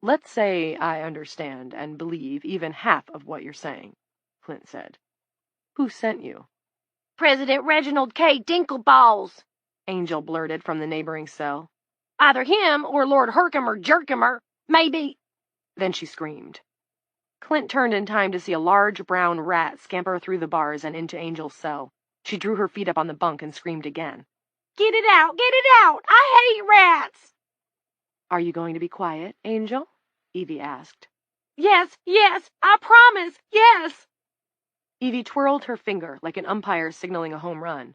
Let's say I understand and believe even half of what you're saying, Clint said. Who sent you? President Reginald K. Dinkleballs, Angel blurted from the neighboring cell. Either him or Lord Herkimer Jerkimer, maybe. Then she screamed. Clint turned in time to see a large brown rat scamper through the bars and into Angel's cell. She drew her feet up on the bunk and screamed again. Get it out! Get it out! I hate rats! Are you going to be quiet, Angel? Evie asked. Yes, I promise, yes! Evie twirled her finger like an umpire signaling a home run.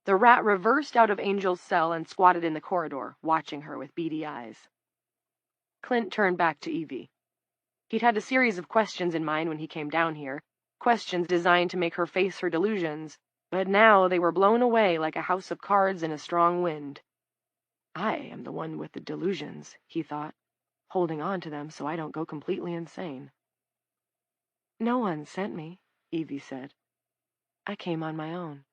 The rat reversed out of Angel's cell and squatted in the corridor, watching her with beady eyes. Clint turned back to Evie. He'd had a series of questions in mind when he came down here, questions designed to make her face her delusions, but now they were blown away like a house of cards in a strong wind. I am the one with the delusions, he thought, holding on to them so I don't go completely insane. No one sent me, Evie said. I came on my own.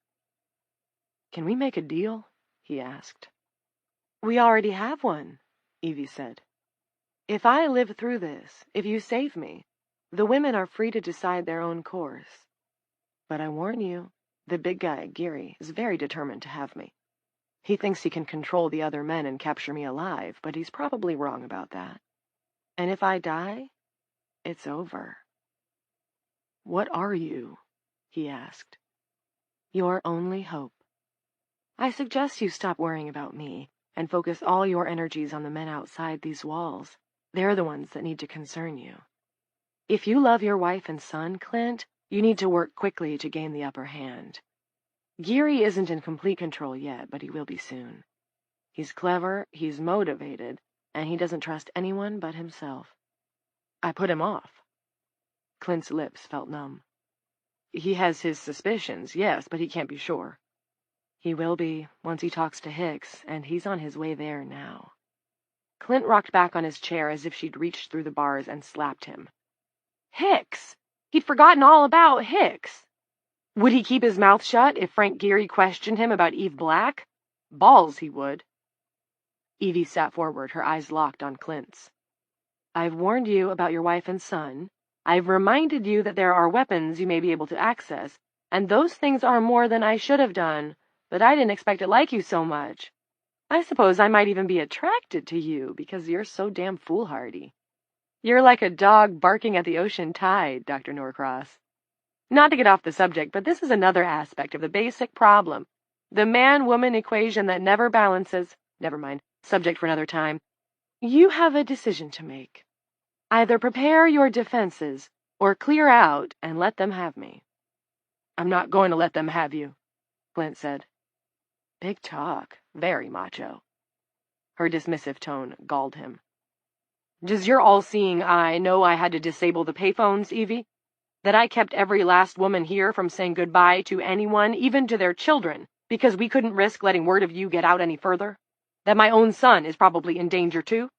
Can we make a deal? He asked. We already have one, Evie said. If I live through this, if you save me, the women are free to decide their own course. But I warn you, the big guy, Geary, is very determined to have me. He thinks he can control the other men and capture me alive, but he's probably wrong about that. And if I die, it's over. What are you? He asked. Your only hope. I suggest you stop worrying about me and focus all your energies on the men outside these walls. They're the ones that need to concern you. If you love your wife and son, Clint, you need to work quickly to gain the upper hand. Geary isn't in complete control yet, but he will be soon. He's clever, he's motivated, and he doesn't trust anyone but himself. I put him off. Clint's lips felt numb. He has his suspicions, yes, but he can't be sure. He will be, once he talks to Hicks, and he's on his way there now. Clint rocked back on his chair as if she'd reached through the bars and slapped him. Hicks! He'd forgotten all about Hicks. Would he keep his mouth shut if Frank Geary questioned him about Eve Black? Balls he would. Evie sat forward, her eyes locked on Clint's. I've warned you about your wife and son. I've reminded you that there are weapons you may be able to access, and those things are more than I should have done, but I didn't expect to like you so much. I suppose I might even be attracted to you because you're so damn foolhardy. You're like a dog barking at the ocean tide, Dr. Norcross. Not to get off the subject, but this is another aspect of the basic problem. The man-woman equation that never balances. Never mind. Subject for another time. You have a decision to make. Either prepare your defenses or clear out and let them have me. I'm not going to let them have you, Clint said. Big talk. Very macho. Her dismissive tone galled him. Does your all-seeing eye know I had to disable the payphones, Evie? That I kept every last woman here from saying goodbye to anyone, even to their children, because we couldn't risk letting word of you get out any further? That my own son is probably in danger, too?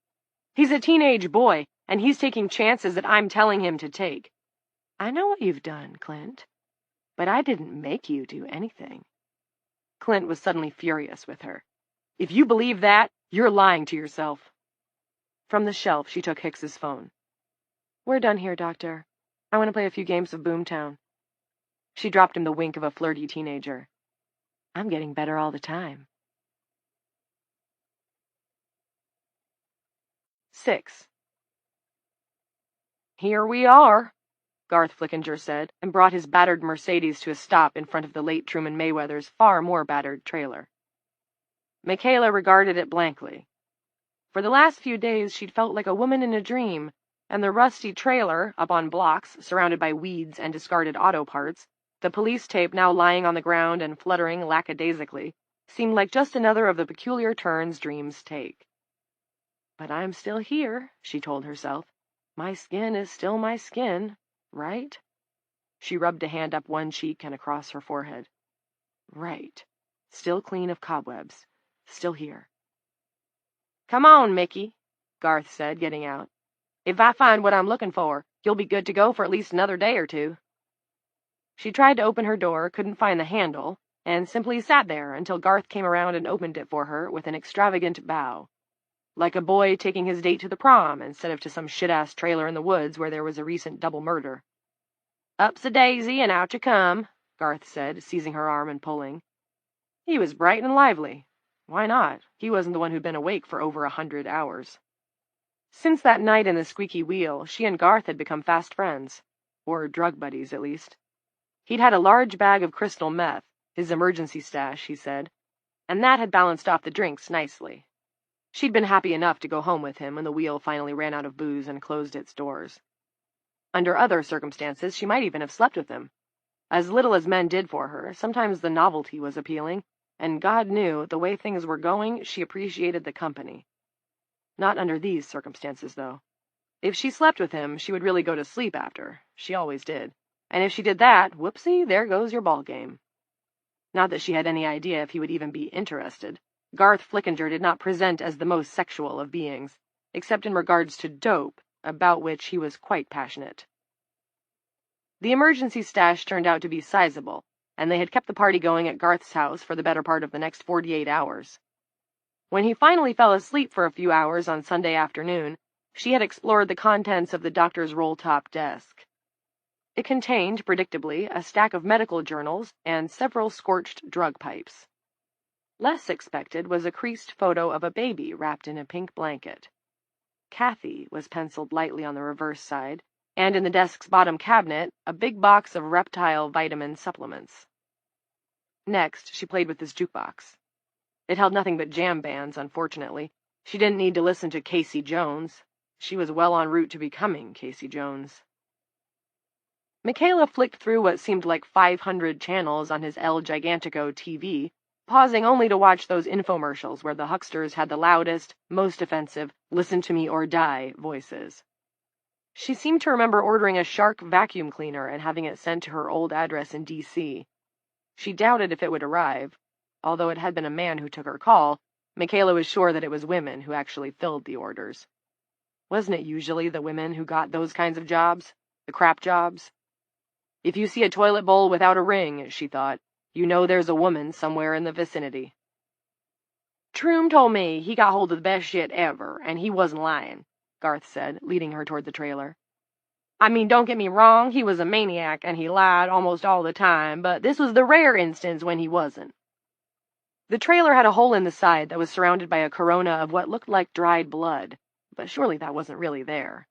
He's a teenage boy, and he's taking chances that I'm telling him to take. I know what you've done, Clint, but I didn't make you do anything. Clint was suddenly furious with her. If you believe that, you're lying to yourself. From the shelf, she took Hicks's phone. We're done here, Doctor. I want to play a few games of Boomtown. She dropped him the wink of a flirty teenager. I'm getting better all the time. 6. Here we are, Garth Flickinger said, and brought his battered Mercedes to a stop in front of the late Truman Mayweather's far more battered trailer. Michaela regarded it blankly. For the last few days, she'd felt like a woman in a dream, and the rusty trailer, up on blocks, surrounded by weeds and discarded auto parts, the police tape now lying on the ground and fluttering lackadaisically, seemed like just another of the peculiar turns dreams take. But I'm still here, she told herself. My skin is still my skin, right? She rubbed a hand up one cheek and across her forehead. Right. Still clean of cobwebs. Still here. Come on, Mickey, Garth said, getting out. If I find what I'm looking for, you'll be good to go for at least another day or two. She tried to open her door, couldn't find the handle, and simply sat there until Garth came around and opened it for her with an extravagant bow. Like a boy taking his date to the prom instead of to some shit-ass trailer in the woods where there was a recent double murder. Up's a daisy and out you come, Garth said, seizing her arm and pulling. He was bright and lively. Why not? He wasn't the one who'd been awake for over 100 hours. Since that night in the squeaky wheel, she and Garth had become fast friends. Or drug buddies, at least. He'd had a large bag of crystal meth, his emergency stash, he said, and that had balanced off the drinks nicely. She'd been happy enough to go home with him when the wheel finally ran out of booze and closed its doors. Under other circumstances, she might even have slept with him. As little as men did for her, sometimes the novelty was appealing, and God knew, the way things were going, she appreciated the company. Not under these circumstances, though. If she slept with him, she would really go to sleep after. She always did. And if she did that, whoopsie, there goes your ball game. Not that she had any idea if he would even be interested. Garth Flickinger did not present as the most sexual of beings, except in regards to dope, about which he was quite passionate. The emergency stash turned out to be sizable, and they had kept the party going at Garth's house for the better part of the next 48 hours. When he finally fell asleep for a few hours on Sunday afternoon, she had explored the contents of the doctor's roll-top desk. It contained, predictably, a stack of medical journals and several scorched drug pipes. Less expected was a creased photo of a baby wrapped in a pink blanket. Kathy was penciled lightly on the reverse side, and in the desk's bottom cabinet, a big box of reptile vitamin supplements. Next, she played with his jukebox. It held nothing but jam bands, unfortunately. She didn't need to listen to Casey Jones. She was well en route to becoming Casey Jones. Michaela flicked through what seemed like 500 channels on his El Gigantico TV, pausing only to watch those infomercials where the hucksters had the loudest, most offensive, listen to me or die voices. She seemed to remember ordering a Shark vacuum cleaner and having it sent to her old address in D.C. She doubted if it would arrive. Although it had been a man who took her call, Michaela was sure that it was women who actually filled the orders. Wasn't it usually the women who got those kinds of jobs? The crap jobs? If you see a toilet bowl without a ring, she thought, you know there's a woman somewhere in the vicinity. Troom told me he got hold of the best shit ever, and he wasn't lying, Garth said, leading her toward the trailer. I mean, don't get me wrong, he was a maniac, and he lied almost all the time, but this was the rare instance when he wasn't. The trailer had a hole in the side that was surrounded by a corona of what looked like dried blood, but surely that wasn't really there.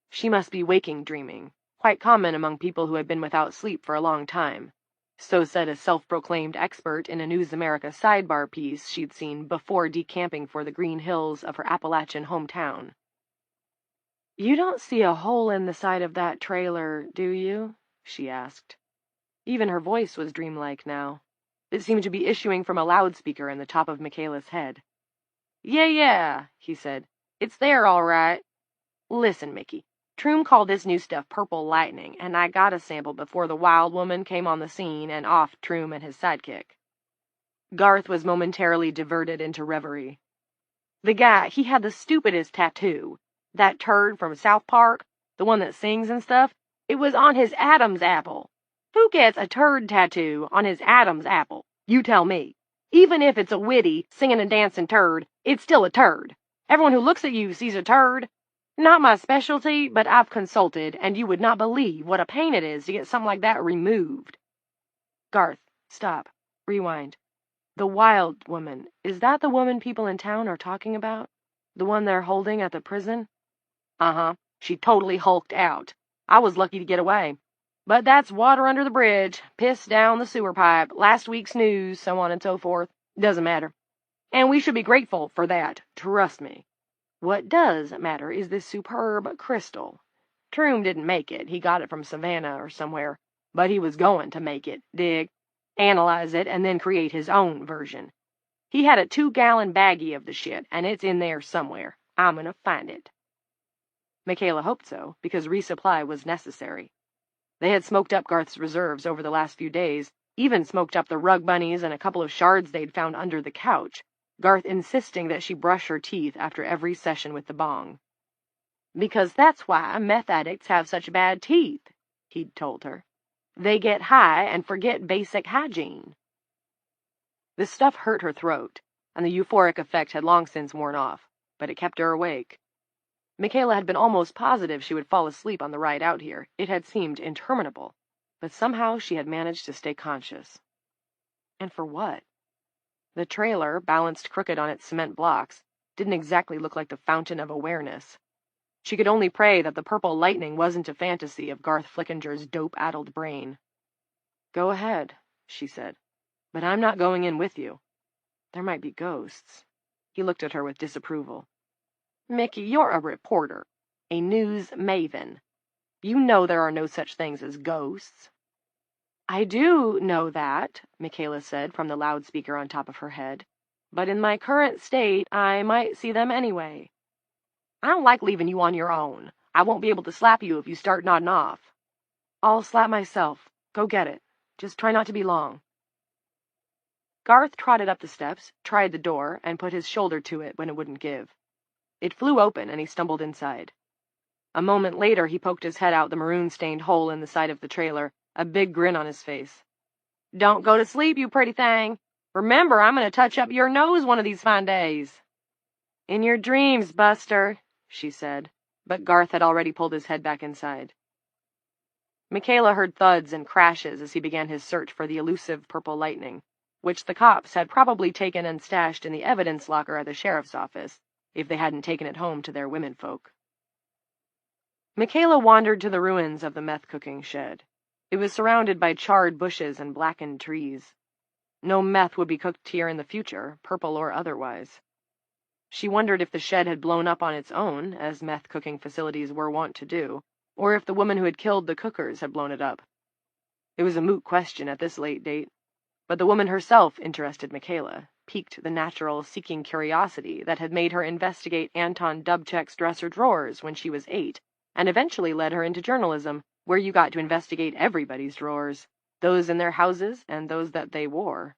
She must be waking dreaming, quite common among people who had been without sleep for a long time. So said a self-proclaimed expert in a News America sidebar piece she'd seen before decamping for the green hills of her Appalachian hometown. You don't see a hole in the side of that trailer, do you? She asked. Even her voice was dreamlike now. It seemed to be issuing from a loudspeaker in the top of Michaela's head. Yeah, he said. It's there all right. Listen, Mickey. Troom called this new stuff purple lightning, and I got a sample before the wild woman came on the scene and offed Troom and his sidekick. Garth was momentarily diverted into reverie. The guy, he had the stupidest tattoo. That turd from South Park, the one that sings and stuff, it was on his Adam's apple. Who gets a turd tattoo on his Adam's apple? You tell me. Even if it's a witty, singing and dancing turd, it's still a turd. Everyone who looks at you sees a turd. Not my specialty, but I've consulted, and you would not believe what a pain it is to get something like that removed. Garth, stop. Rewind. The wild woman, is that the woman people in town are talking about? The one they're holding at the prison? Uh-huh. She totally hulked out. I was lucky to get away. But that's water under the bridge, piss down the sewer pipe, last week's news, so on and so forth. Doesn't matter. And we should be grateful for that, trust me. What does matter is this superb crystal. Troom didn't make it. He got it from Savannah or somewhere. But he was going to make it, dig, analyze it, and then create his own version. He had a 2-gallon baggie of the shit, and it's in there somewhere. I'm gonna find it. Michaela hoped so, because resupply was necessary. They had smoked up Garth's reserves over the last few days, even smoked up the rug bunnies and a couple of shards they'd found under the couch, Garth insisting that she brush her teeth after every session with the bong. Because that's why meth addicts have such bad teeth, he'd told her. They get high and forget basic hygiene. The stuff hurt her throat, and the euphoric effect had long since worn off, but it kept her awake. Michaela had been almost positive she would fall asleep on the ride out here. It had seemed interminable. but somehow she had managed to stay conscious. And for what? The trailer, balanced crooked on its cement blocks, didn't exactly look like the fountain of awareness. She could only pray that the purple lightning wasn't a fantasy of Garth Flickinger's dope-addled brain. "Go ahead," she said, "but I'm not going in with you. There might be ghosts." He looked at her with disapproval. "Mickey, you're a reporter, a news maven. You know there are no such things as ghosts." "I do know that," Michaela said from the loudspeaker on top of her head, "but in my current state, I might see them anyway." "I don't like leaving you on your own. I won't be able to slap you if you start nodding off." "I'll slap myself. Go get it. Just try not to be long." Garth trotted up the steps, tried the door, and put his shoulder to it when it wouldn't give. It flew open, and he stumbled inside. A moment later, he poked his head out the maroon-stained hole in the side of the trailer, a big grin on his face. "Don't go to sleep, you pretty thing. Remember, I'm going to touch up your nose one of these fine days." "In your dreams, Buster," she said, but Garth had already pulled his head back inside. Michaela heard thuds and crashes as he began his search for the elusive purple lightning, which the cops had probably taken and stashed in the evidence locker at the sheriff's office, if they hadn't taken it home to their womenfolk. Michaela wandered to the ruins of the meth-cooking shed. It was surrounded by charred bushes and blackened trees. No meth would be cooked here in the future, purple or otherwise. She wondered if the shed had blown up on its own, as meth-cooking facilities were wont to do, or if the woman who had killed the cookers had blown it up. It was a moot question at this late date, but the woman herself interested Michaela, piqued the natural, seeking curiosity that had made her investigate Anton Dubček's dresser drawers when she was 8, and eventually led her into journalism, where you got to investigate everybody's drawers, those in their houses and those that they wore.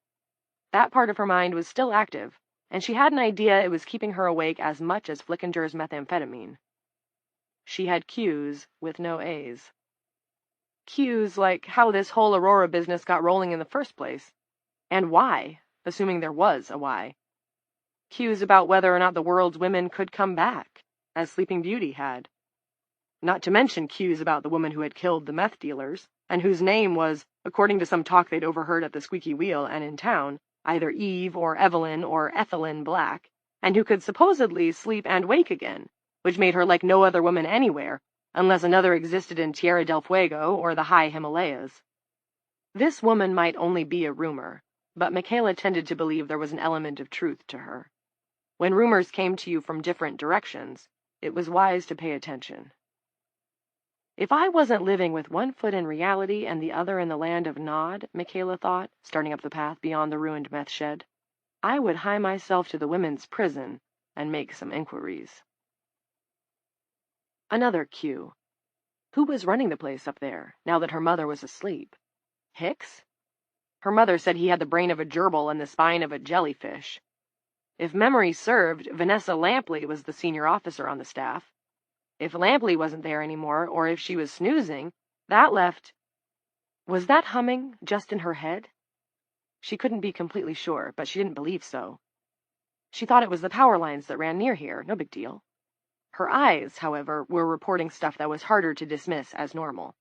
That part of her mind was still active, and she had an idea it was keeping her awake as much as Flickinger's methamphetamine. She had Q's with no A's. Q's like how this whole Aurora business got rolling in the first place. And why, assuming there was a why. Q's about whether or not the world's women could come back, as Sleeping Beauty had. Not to mention Q's about the woman who had killed the meth dealers, and whose name was, according to some talk they'd overheard at the Squeaky Wheel and in town, either Eve or Evelyn or Ethelyn Black, and who could supposedly sleep and wake again, which made her like no other woman anywhere, unless another existed in Tierra del Fuego or the high Himalayas. This woman might only be a rumor, but Michaela tended to believe there was an element of truth to her. When rumors came to you from different directions, it was wise to pay attention. If I wasn't living with one foot in reality and the other in the land of Nod, Michaela thought, starting up the path beyond the ruined meth shed, I would hie myself to the women's prison and make some inquiries. Another Q. Who was running the place up there, now that her mother was asleep? Hicks? Her mother said he had the brain of a gerbil and the spine of a jellyfish. If memory served, Vanessa Lampley was the senior officer on the staff. If Lampley wasn't there anymore, or if she was snoozing, that left... Was that humming just in her head? She couldn't be completely sure, but she didn't believe so. She thought it was the power lines that ran near here, no big deal. Her eyes, however, were reporting stuff that was harder to dismiss as normal.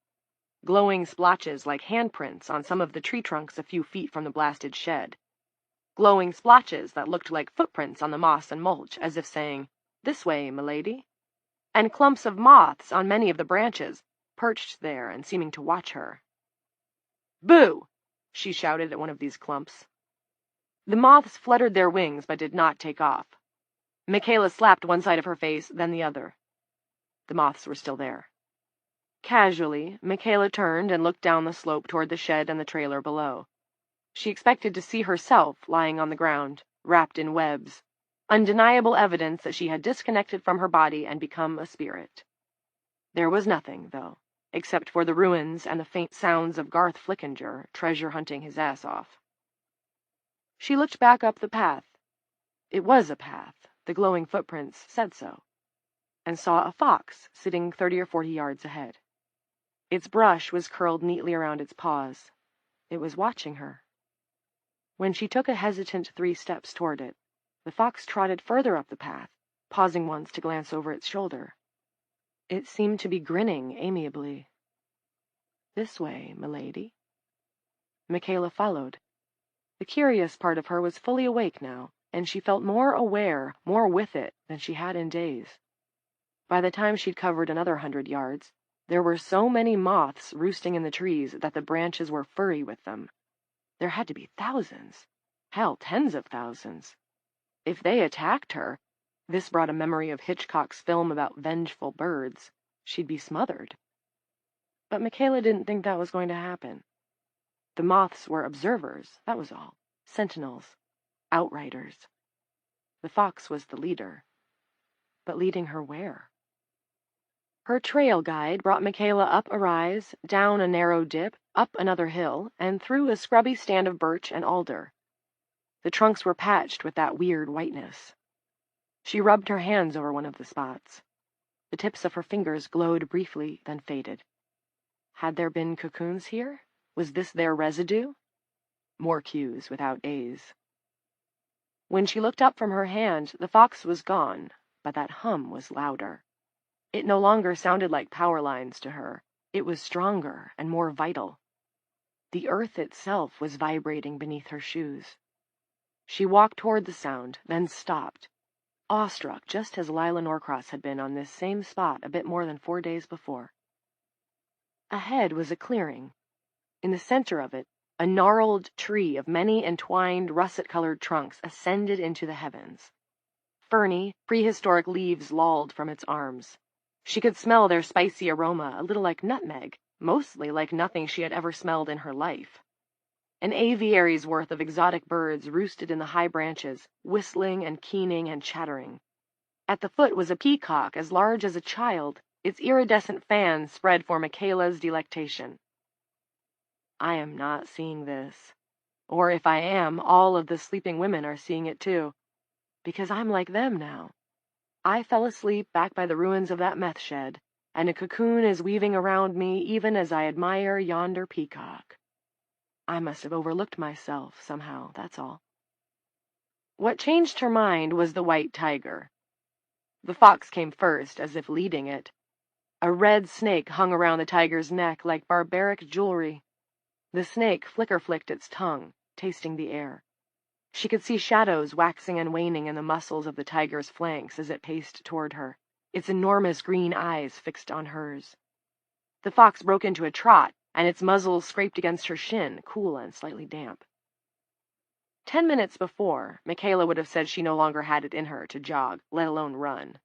Glowing splotches like handprints on some of the tree trunks a few feet from the blasted shed. Glowing splotches that looked like footprints on the moss and mulch, as if saying, "This way, milady." And clumps of moths on many of the branches, perched there and seeming to watch her. "Boo!" she shouted at one of these clumps. The moths fluttered their wings but did not take off. Michaela slapped one side of her face, then the other. The moths were still there. Casually, Michaela turned and looked down the slope toward the shed and the trailer below. She expected to see herself lying on the ground, wrapped in webs, undeniable evidence that she had disconnected from her body and become a spirit. There was nothing, though, except for the ruins and the faint sounds of Garth Flickinger treasure-hunting his ass off. She looked back up the path. It was a path, the glowing footprints said so, and saw a fox sitting 30 or 40 yards ahead. Its brush was curled neatly around its paws. It was watching her. When she took a hesitant 3 steps toward it, the fox trotted further up the path, pausing once to glance over its shoulder. It seemed to be grinning amiably. This way, milady. Michaela followed. The curious part of her was fully awake now, and she felt more aware, more with it, than she had in days. By the time she'd covered another 100 yards, there were so many moths roosting in the trees that the branches were furry with them. There had to be thousands. Hell, tens of thousands. If they attacked her, this brought a memory of Hitchcock's film about vengeful birds, she'd be smothered. But Michaela didn't think that was going to happen. The moths were observers, that was all. Sentinels. Outriders. The fox was the leader. But leading her where? Her trail guide brought Michaela up a rise, down a narrow dip, up another hill, and through a scrubby stand of birch and alder. The trunks were patched with that weird whiteness. She rubbed her hands over one of the spots. The tips of her fingers glowed briefly, then faded. Had there been cocoons here? Was this their residue? More Q's without A's. When she looked up from her hand, the fox was gone, but that hum was louder. It no longer sounded like power lines to her. It was stronger and more vital. The earth itself was vibrating beneath her shoes. She walked toward the sound, then stopped, awestruck just as Lila Norcross had been on this same spot a bit more than 4 days before. Ahead was a clearing. In the center of it, a gnarled tree of many entwined, russet-colored trunks ascended into the heavens. Ferny, prehistoric leaves lolled from its arms. She could smell their spicy aroma, a little like nutmeg, mostly like nothing she had ever smelled in her life. An aviary's worth of exotic birds roosted in the high branches, whistling and keening and chattering. At the foot was a peacock as large as a child, its iridescent fan spread for Michaela's delectation. I am not seeing this. Or if I am, all of the sleeping women are seeing it too. Because I'm like them now. I fell asleep back by the ruins of that meth shed, and a cocoon is weaving around me even as I admire yonder peacock. I must have overlooked myself somehow, that's all. What changed her mind was the white tiger. The fox came first, as if leading it. A red snake hung around the tiger's neck like barbaric jewelry. The snake flicker-flicked its tongue, tasting the air. She could see shadows waxing and waning in the muscles of the tiger's flanks as it paced toward her, its enormous green eyes fixed on hers. The fox broke into a trot, and its muzzle scraped against her shin, cool and slightly damp. 10 minutes before, Michaela would have said she no longer had it in her to jog, let alone run.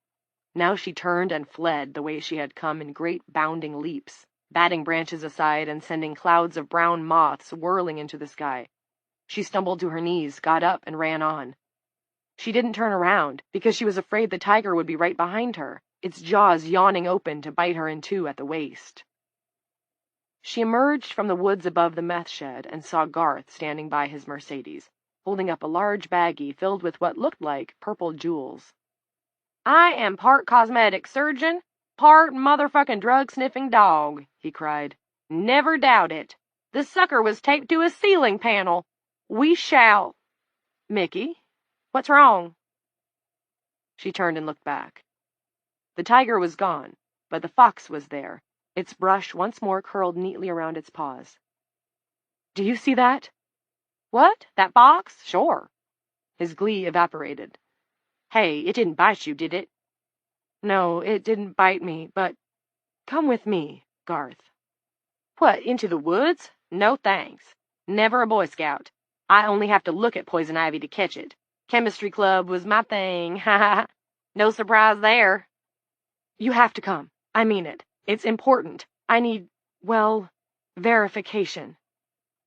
Now she turned and fled the way she had come in great bounding leaps, batting branches aside and sending clouds of brown moths whirling into the sky. She stumbled to her knees, got up, and ran on. She didn't turn around, because she was afraid the tiger would be right behind her, its jaws yawning open to bite her in two at the waist. She emerged from the woods above the meth shed and saw Garth standing by his Mercedes, holding up a large baggie filled with what looked like purple jewels. "I am part cosmetic surgeon, part motherfucking drug-sniffing dog," he cried. "Never doubt it. The sucker was taped to a ceiling panel. We shall—" "Mickey, what's wrong?" She turned and looked back. The tiger was gone, but the fox was there, its brush once more curled neatly around its paws. "Do you see that?" "What? That fox? Sure." His glee evaporated. "Hey, it didn't bite you, did it?" "No, it didn't bite me, but come with me, Garth." "What, into the woods? No thanks. Never a Boy Scout. I only have to look at poison ivy to catch it. Chemistry club was my thing, ha ha. No surprise there." "You have to come. I mean it. It's important. I need, well, verification.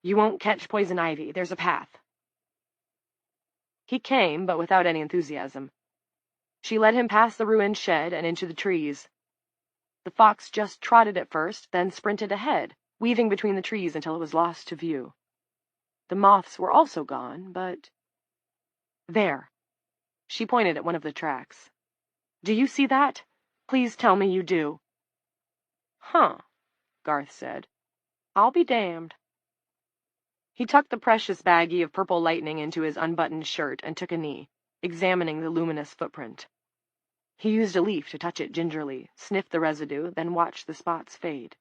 You won't catch poison ivy. There's a path." He came, but without any enthusiasm. She led him past the ruined shed and into the trees. The fox just trotted at first, then sprinted ahead, weaving between the trees until it was lost to view. The moths were also gone, but... There. She pointed at one of the tracks. "Do you see that? Please tell me you do." "Huh," Garth said. "I'll be damned." He tucked the precious baggie of purple lightning into his unbuttoned shirt and took a knee, examining the luminous footprint. He used a leaf to touch it gingerly, sniffed the residue, then watched the spots fade.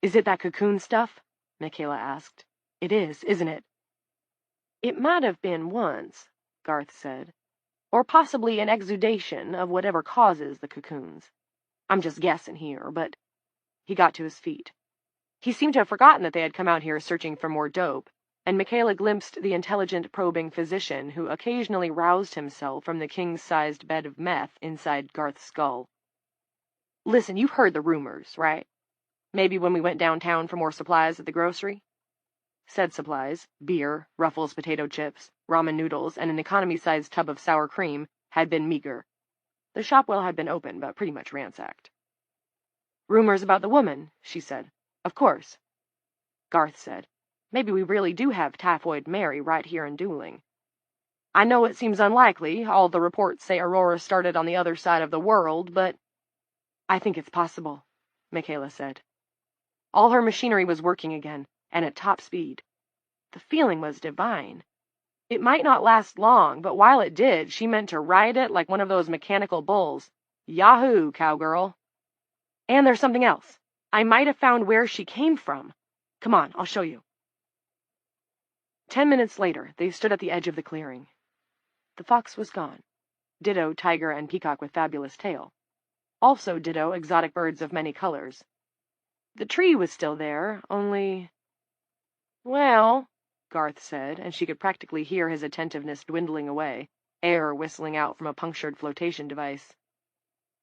Is it that cocoon stuff? Michaela asked. It is, isn't it? It might have been once, Garth said. Or possibly an exudation of whatever causes the cocoons. I'm just guessing here, but... He got to his feet. He seemed to have forgotten that they had come out here searching for more dope, and Michaela glimpsed the intelligent, probing physician who occasionally roused himself from the king-sized bed of meth inside Garth's skull. Listen, you've heard the rumors, right? Maybe when we went downtown for more supplies at the grocery? Said supplies, beer, Ruffles potato chips, ramen noodles, and an economy-sized tub of sour cream, had been meager. The shop well had been open, but pretty much ransacked. Rumors about the woman, she said. Of course. Garth said, maybe we really do have Typhoid Mary right here in Dooling. I know it seems unlikely, all the reports say Aurora started on the other side of the world, but... I think it's possible, Michaela said. All her machinery was working again, and at top speed. The feeling was divine. It might not last long, but while it did, she meant to ride it like one of those mechanical bulls. Yahoo, cowgirl. And there's something else. I might have found where she came from. Come on, I'll show you. 10 minutes later, they stood at the edge of the clearing. The fox was gone. Ditto tiger and peacock with fabulous tail. Also ditto exotic birds of many colors. The tree was still there, only... Well, Garth said, and she could practically hear his attentiveness dwindling away, air whistling out from a punctured flotation device.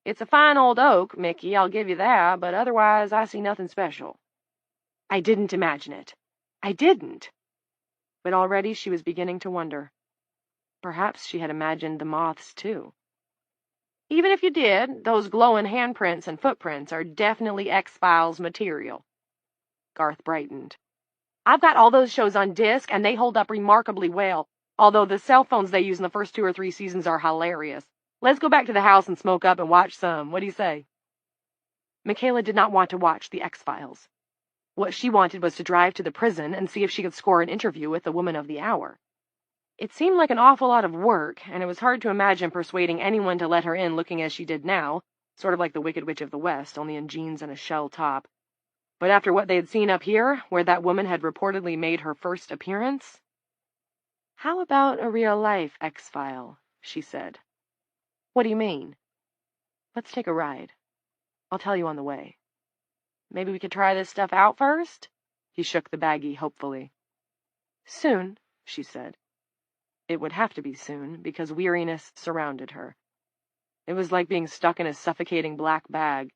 It's a fine old oak, Mickey, I'll give you that, but otherwise I see nothing special. I didn't imagine it. I didn't. But already she was beginning to wonder. Perhaps she had imagined the moths, too. Even if you did, those glowing handprints and footprints are definitely X-Files material. Garth brightened. I've got all those shows on disc, and they hold up remarkably well, although the cell phones they use in the first 2 or 3 seasons are hilarious. Let's go back to the house and smoke up and watch some. What do you say? Michaela did not want to watch the X-Files. What she wanted was to drive to the prison and see if she could score an interview with the woman of the hour. It seemed like an awful lot of work, and it was hard to imagine persuading anyone to let her in looking as she did now, sort of like the Wicked Witch of the West, only in jeans and a shell top. But after what they had seen up here, where that woman had reportedly made her first appearance... How about a real-life X-File, she said. What do you mean? Let's take a ride. I'll tell you on the way. Maybe we could try this stuff out first? He shook the baggie hopefully. Soon, she said. It would have to be soon, because weariness surrounded her. It was like being stuck in a suffocating black bag.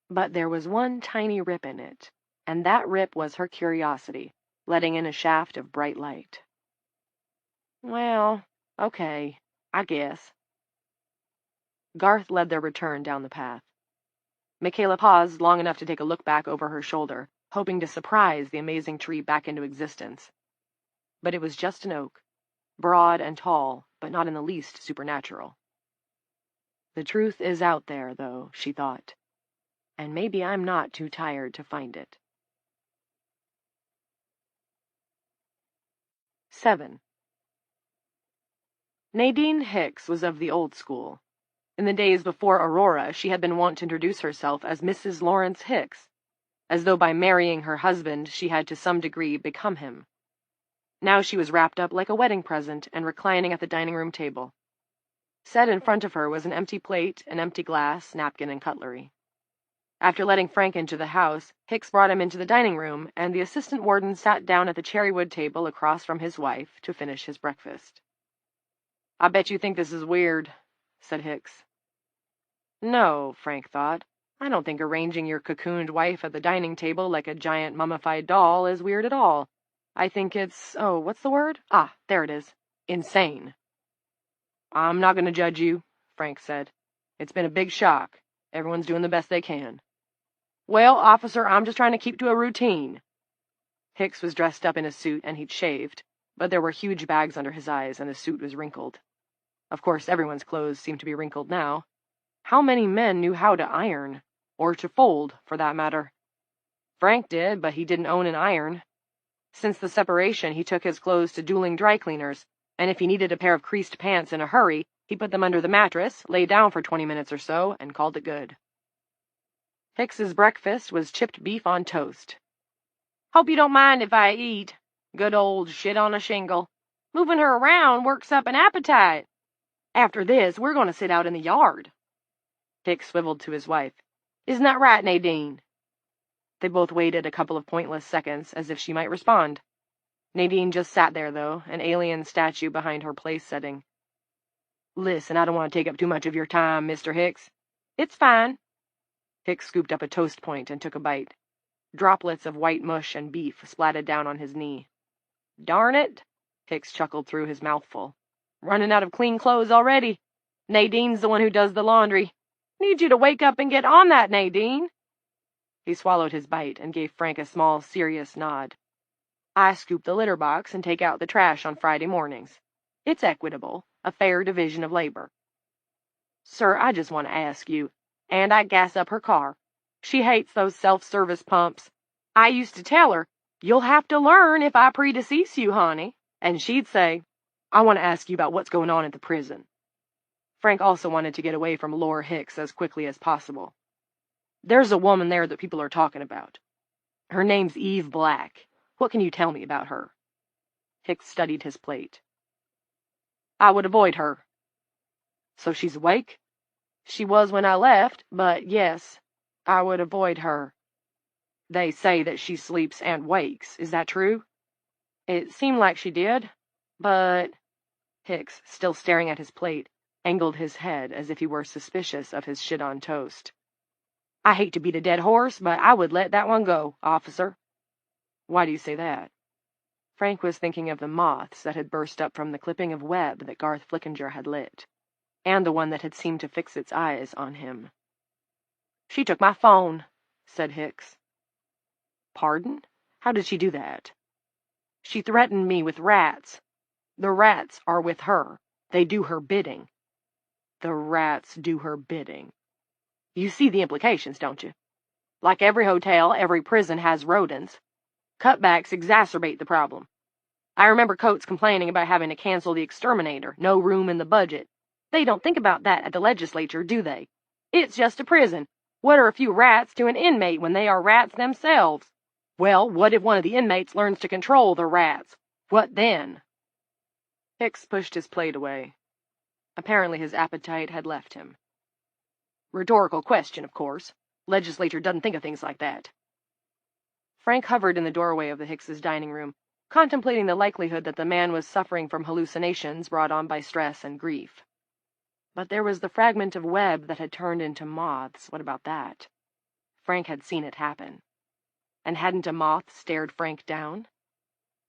But there was one tiny rip in it, and that rip was her curiosity, letting in a shaft of bright light. Well, okay, I guess. Garth led their return down the path. Michaela paused long enough to take a look back over her shoulder, hoping to surprise the amazing tree back into existence. But it was just an oak, broad and tall, but not in the least supernatural. The truth is out there, though, she thought, and maybe I'm not too tired to find it. 7. Nadine Hicks was of the old school. In the days before Aurora, she had been wont to introduce herself as Mrs. Lawrence Hicks, as though by marrying her husband she had to some degree become him. Now she was wrapped up like a wedding present and reclining at the dining-room table. Set in front of her was an empty plate, an empty glass, napkin, and cutlery. After letting Frank into the house, Hicks brought him into the dining room, and the assistant warden sat down at the cherrywood table across from his wife to finish his breakfast. "I bet you think this is weird," said Hicks. No, Frank thought. I don't think arranging your cocooned wife at the dining table like a giant mummified doll is weird at all. I think it's, what's the word? Ah, there it is. Insane. I'm not going to judge you, Frank said. It's been a big shock. Everyone's doing the best they can. Well, officer, I'm just trying to keep to a routine. Hicks was dressed up in a suit and he'd shaved, but there were huge bags under his eyes and the suit was wrinkled. Of course, everyone's clothes seemed to be wrinkled now. How many men knew how to iron? Or to fold, for that matter? Frank did, but he didn't own an iron. Since the separation, he took his clothes to Dooling dry cleaners, and if he needed a pair of creased pants in a hurry, he put them under the mattress, lay down for 20 minutes or so, and called it good. Hicks's breakfast was chipped beef on toast. "Hope you don't mind if I eat. Good old shit on a shingle. Moving her around works up an appetite. After this, we're going to sit out in the yard." Hicks swiveled to his wife. "Isn't that right, Nadine?" They both waited a couple of pointless seconds, as if she might respond. Nadine just sat there, though, an alien statue behind her place setting. "Listen, I don't want to take up too much of your time, Mr. Hicks." "It's fine." Hicks scooped up a toast point and took a bite. Droplets of white mush and beef splatted down on his knee. "Darn it," Hicks chuckled through his mouthful. "Running out of clean clothes already. Nadine's the one who does the laundry. Need you to wake up and get on that, Nadine." He swallowed his bite and gave Frank a small, serious nod. "I scoop the litter box and take out the trash on Friday mornings. It's equitable, a fair division of labor." "Sir, I just want to ask you, and I gas up her car. She hates those self-service pumps. I used to tell her, 'You'll have to learn if I predecease you, honey.' And she'd say, 'I want to ask you about what's going on at the prison.'" Frank also wanted to get away from Lore Hicks as quickly as possible. "There's a woman there that people are talking about. Her name's Eve Black. What can you tell me about her?" Hicks studied his plate. "I would avoid her." "So she's awake?" "She was when I left, but yes, I would avoid her." "They say that she sleeps and wakes. Is that true?" "It seemed like she did, but—" Hicks, still staring at his plate, angled his head as if he were suspicious of his shit on toast. "I hate to beat a dead horse, but I would let that one go, officer." "Why do you say that?" Frank was thinking of the moths that had burst up from the clipping of web that Garth Flickinger had lit, and the one that had seemed to fix its eyes on him. "She took my phone," said Hicks. "Pardon? How did she do that?" "She threatened me with rats. The rats are with her. They do her bidding." "The rats do her bidding. You see the implications, don't you? Like every hotel, every prison has rodents. Cutbacks exacerbate the problem. I remember Coates complaining about having to cancel the exterminator, no room in the budget. They don't think about that at the legislature, do they? It's just a prison. What are a few rats to an inmate when they are rats themselves? Well, what if one of the inmates learns to control the rats? What then?" Hicks pushed his plate away. Apparently his appetite had left him. "Rhetorical question, of course. Legislature doesn't think of things like that." Frank hovered in the doorway of the Hickses' dining room, contemplating the likelihood that the man was suffering from hallucinations brought on by stress and grief. But there was the fragment of web that had turned into moths. What about that? Frank had seen it happen. And hadn't a moth stared Frank down?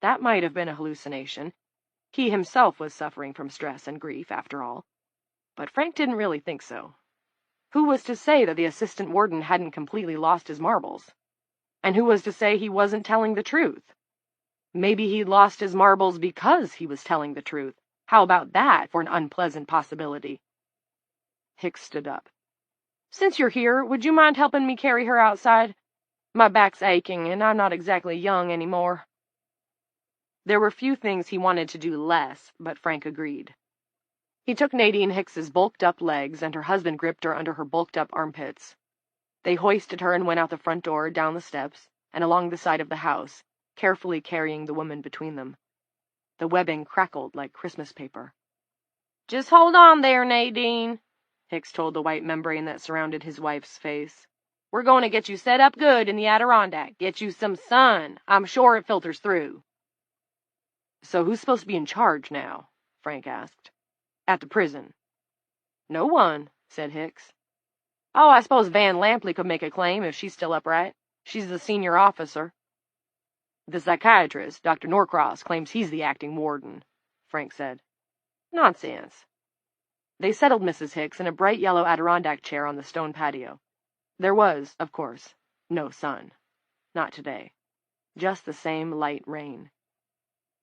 That might have been a hallucination. He himself was suffering from stress and grief, after all. But Frank didn't really think so. Who was to say that the assistant warden hadn't completely lost his marbles? And who was to say he wasn't telling the truth? Maybe he'd lost his marbles because he was telling the truth. How about that for an unpleasant possibility? Hicks stood up. "Since you're here, would you mind helping me carry her outside? My back's aching, and I'm not exactly young anymore." There were few things he wanted to do less, but Frank agreed. He took Nadine Hicks's bulked-up legs, and her husband gripped her under her bulked-up armpits. They hoisted her and went out the front door, down the steps, and along the side of the house, carefully carrying the woman between them. The webbing crackled like Christmas paper. "Just hold on there, Nadine," Hicks told the white membrane that surrounded his wife's face. "We're going to get you set up good in the Adirondack, get you some sun. I'm sure it filters through." "So who's supposed to be in charge now?" Frank asked. "At the prison." "No one," said Hicks. "Oh, I suppose Van Lampley could make a claim if she's still upright. She's the senior officer." "The psychiatrist, Dr. Norcross, claims he's the acting warden," Frank said. "Nonsense." They settled Mrs. Hicks in a bright yellow Adirondack chair on the stone patio. There was, of course, no sun. Not today. Just the same light rain.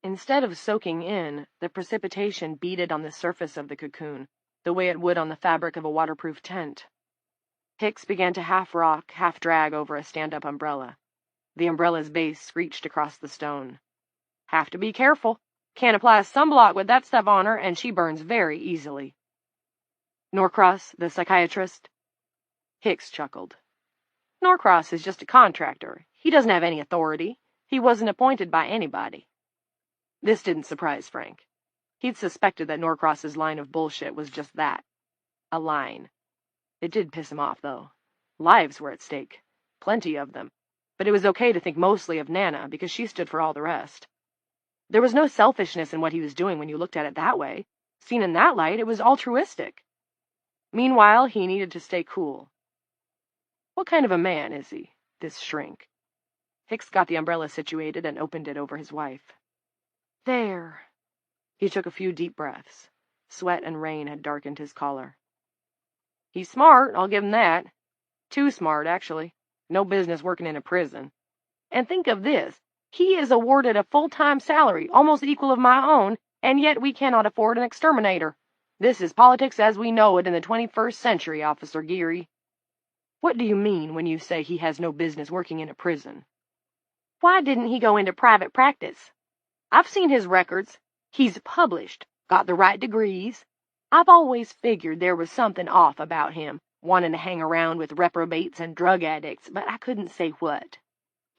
Instead of soaking in, the precipitation beaded on the surface of the cocoon, the way it would on the fabric of a waterproof tent. Hicks began to half-rock, half-drag over a stand-up umbrella. The umbrella's base screeched across the stone. "Have to be careful. Can't apply sunblock with that stuff on her, and she burns very easily." "Norcross, the psychiatrist?" Hicks chuckled. Norcross is just a contractor. He doesn't have any authority. He wasn't appointed by anybody. This didn't surprise Frank. He'd suspected that Norcross's line of bullshit was just that, a line. It did piss him off, though. Lives were at stake. Plenty of them. But it was okay to think mostly of Nana, because she stood for all the rest. There was no selfishness in what he was doing when you looked at it that way. Seen in that light, it was altruistic. Meanwhile, he needed to stay cool. What kind of a man is he, this shrink? Hicks got the umbrella situated and opened it over his wife. There. He took a few deep breaths. Sweat and rain had darkened his collar. He's smart, I'll give him that. Too smart, actually. No business working in a prison. And think of this. He is awarded a full-time salary, almost equal of my own, and yet we cannot afford an exterminator. This is politics as we know it in the 21st century, Officer Geary. What do you mean when you say he has no business working in a prison? Why didn't he go into private practice? I've seen his records. He's published, got the right degrees. I've always figured there was something off about him, wanting to hang around with reprobates and drug addicts, but I couldn't say what.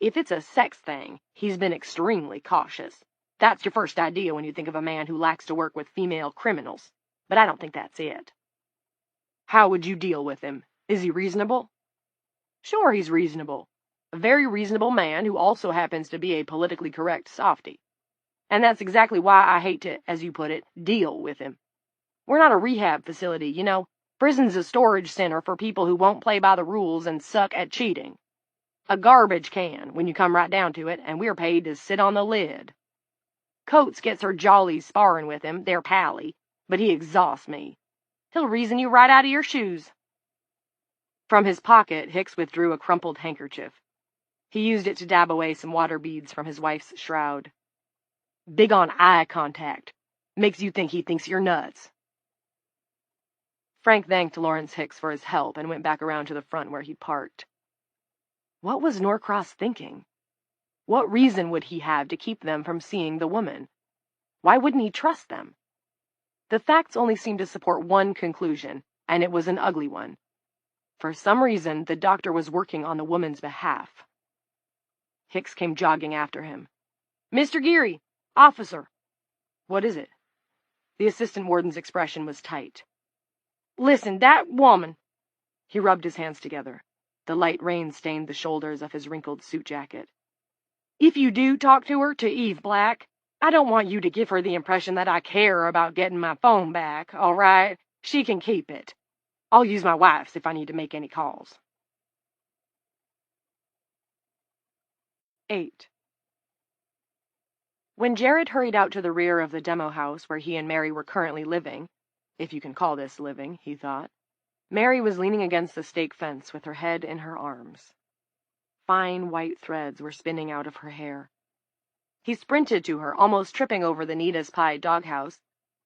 If it's a sex thing, he's been extremely cautious. That's your first idea when you think of a man who likes to work with female criminals, but I don't think that's it. How would you deal with him? Is he reasonable? Sure, he's reasonable. A very reasonable man who also happens to be a politically correct softy. And that's exactly why I hate to, as you put it, deal with him. We're not a rehab facility, you know. Prison's a storage center for people who won't play by the rules and suck at cheating. A garbage can, when you come right down to it, and we're paid to sit on the lid. Coates gets her jollies sparring with him, they're pally, but he exhausts me. He'll reason you right out of your shoes. From his pocket, Hicks withdrew a crumpled handkerchief. He used it to dab away some water beads from his wife's shroud. Big on eye contact. Makes you think he thinks you're nuts. Frank thanked Lawrence Hicks for his help and went back around to the front where he'd parked. What was Norcross thinking? What reason would he have to keep them from seeing the woman? Why wouldn't he trust them? The facts only seemed to support one conclusion, and it was an ugly one. For some reason, the doctor was working on the woman's behalf. Hicks came jogging after him. Mr. Geary! Officer! What is it? The assistant warden's expression was tight. Listen, that woman! He rubbed his hands together. The light rain stained the shoulders of his wrinkled suit jacket. If you do talk to her, to Eve Black, I don't want you to give her the impression that I care about getting my phone back, all right? She can keep it. I'll use my wife's if I need to make any calls. 8. When Jared hurried out to the rear of the demo house where he and Mary were currently living, if you can call this living, he thought, Mary was leaning against the stake fence with her head in her arms. Fine white threads were spinning out of her hair. He sprinted to her, almost tripping over the Nita's Pie doghouse,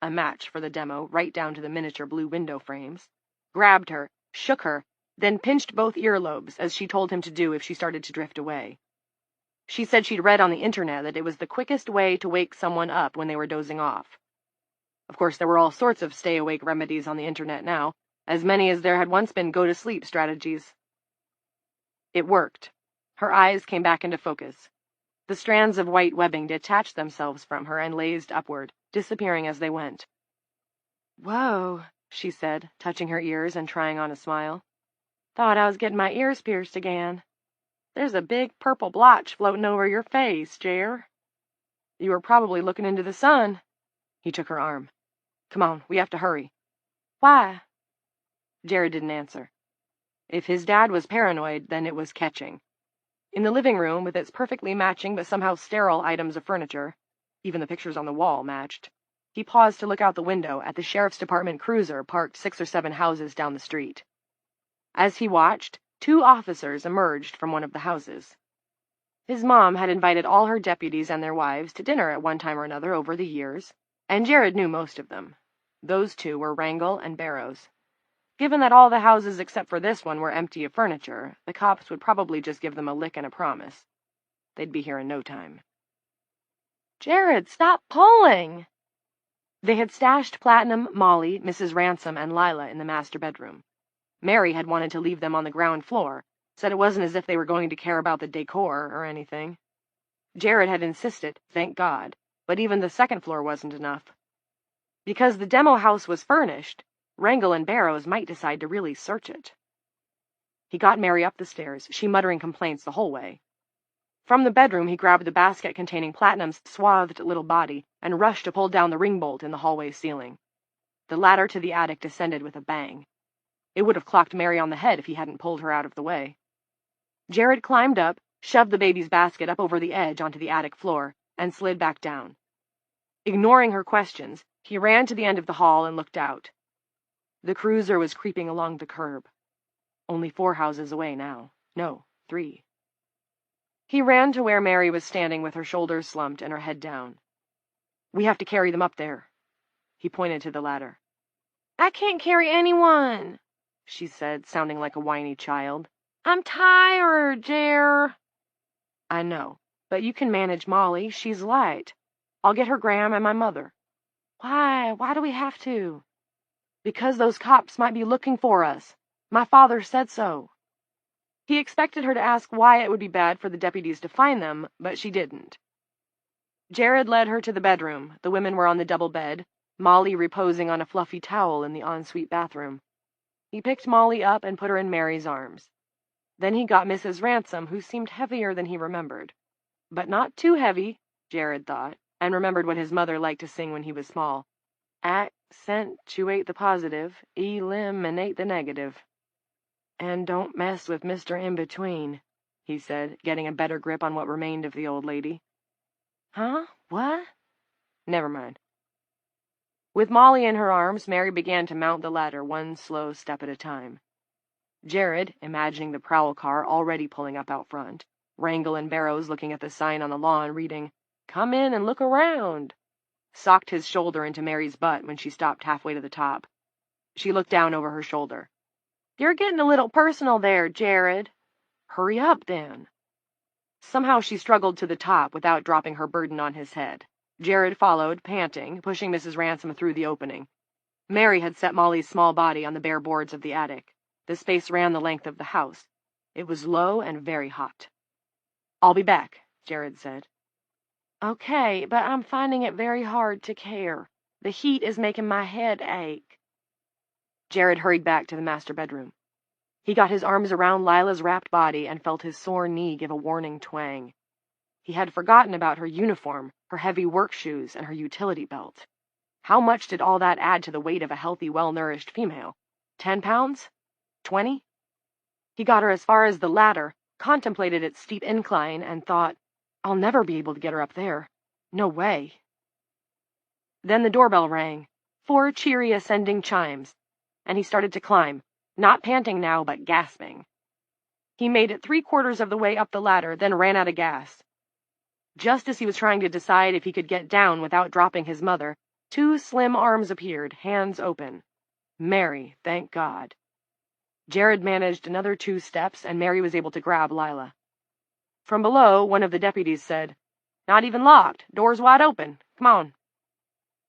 a match for the demo right down to the miniature blue window frames, grabbed her, shook her, then pinched both earlobes as she told him to do if she started to drift away. She said she'd read on the internet that it was the quickest way to wake someone up when they were dozing off. Of course, there were all sorts of stay-awake remedies on the internet now, as many as there had once been go-to-sleep strategies. It worked. Her eyes came back into focus. The strands of white webbing detached themselves from her and lazed upward, disappearing as they went. Whoa, she said, touching her ears and trying on a smile. Thought I was getting my ears pierced again. There's a big purple blotch floating over your face, Jer. You were probably looking into the sun. He took her arm. Come on, we have to hurry. Why? Jared didn't answer. If his dad was paranoid, then it was catching. In the living room, with its perfectly matching but somehow sterile items of furniture, even the pictures on the wall matched, he paused to look out the window at the sheriff's department cruiser parked 6 or 7 houses down the street. As he watched, 2 officers emerged from one of the houses. His mom had invited all her deputies and their wives to dinner at one time or another over the years, and Jared knew most of them. Those 2 were Wrangell and Barrows. Given that all the houses except for this one were empty of furniture, the cops would probably just give them a lick and a promise. They'd be here in no time. Jared, stop pulling! They had stashed Platinum, Molly, Mrs. Ransom, and Lila in the master bedroom. Mary had wanted to leave them on the ground floor, Said it wasn't as if they were going to care about the decor or anything. Jared had insisted, thank God, but even the second floor wasn't enough. Because the demo house was furnished, Wrangle and Barrows might decide to really search it. He got Mary up the stairs, she muttering complaints the whole way. From the bedroom, he grabbed the basket containing Platinum's swathed little body and rushed to pull down the ring bolt in the hallway ceiling. The ladder to the attic descended with a bang. It would have clocked Mary on the head if he hadn't pulled her out of the way. Jared climbed up, shoved the baby's basket up over the edge onto the attic floor, and slid back down. Ignoring her questions, he ran to the end of the hall and looked out. The cruiser was creeping along the curb. Only 4 houses away now. No, 3. He ran to where Mary was standing with her shoulders slumped and her head down. We have to carry them up there. He pointed to the ladder. I can't carry anyone, she said, sounding like a whiny child. I'm tired, Jer. I know, but you can manage Molly. She's light. I'll get her Graham and my mother. Why? Why do we have to? Because those cops might be looking for us. My father said so. He expected her to ask why it would be bad for the deputies to find them, but she didn't. Jared led her to the bedroom. The women were on the double bed, Molly reposing on a fluffy towel in the ensuite bathroom. He picked Molly up and put her in Mary's arms. Then he got Mrs. Ransom, who seemed heavier than he remembered. But not too heavy, Jared thought, and remembered what his mother liked to sing when he was small. Accentuate the positive, eliminate the negative. And don't mess with Mr. In-Between, he said, getting a better grip on what remained of the old lady. Huh? What? Never mind. With Molly in her arms, Mary began to mount the ladder 1 slow step at a time. Jared, imagining the prowl car already pulling up out front, Wrangle and Barrows looking at the sign on the lawn reading, "Come in and look around," socked his shoulder into Mary's butt when she stopped halfway to the top. She looked down over her shoulder. You're getting a little personal there, Jared. Hurry up, then. Somehow she struggled to the top without dropping her burden on his head. Jared followed, panting, pushing Mrs. Ransom through the opening. Mary had set Molly's small body on the bare boards of the attic. The space ran the length of the house. It was low and very hot. "I'll be back," Jared said. Okay, but I'm finding it very hard to care. The heat is making my head ache. Jared hurried back to the master bedroom. He got his arms around Lila's wrapped body and felt his sore knee give a warning twang. He had forgotten about her uniform, her heavy work shoes, and her utility belt. How much did all that add to the weight of a healthy, well-nourished female? 10 pounds? 20? He got her as far as the ladder, contemplated its steep incline, and thought, I'll never be able to get her up there. No way. Then the doorbell rang, 4 cheery ascending chimes, and he started to climb, not panting now, but gasping. He made it 3/4 of the way up the ladder, then ran out of gas. Just as he was trying to decide if he could get down without dropping his mother, 2 slim arms appeared, hands open. Mary, thank God. Jared managed another 2 steps, and Mary was able to grab Lila. From below, one of the deputies said, "Not even locked. Door's wide open. Come on."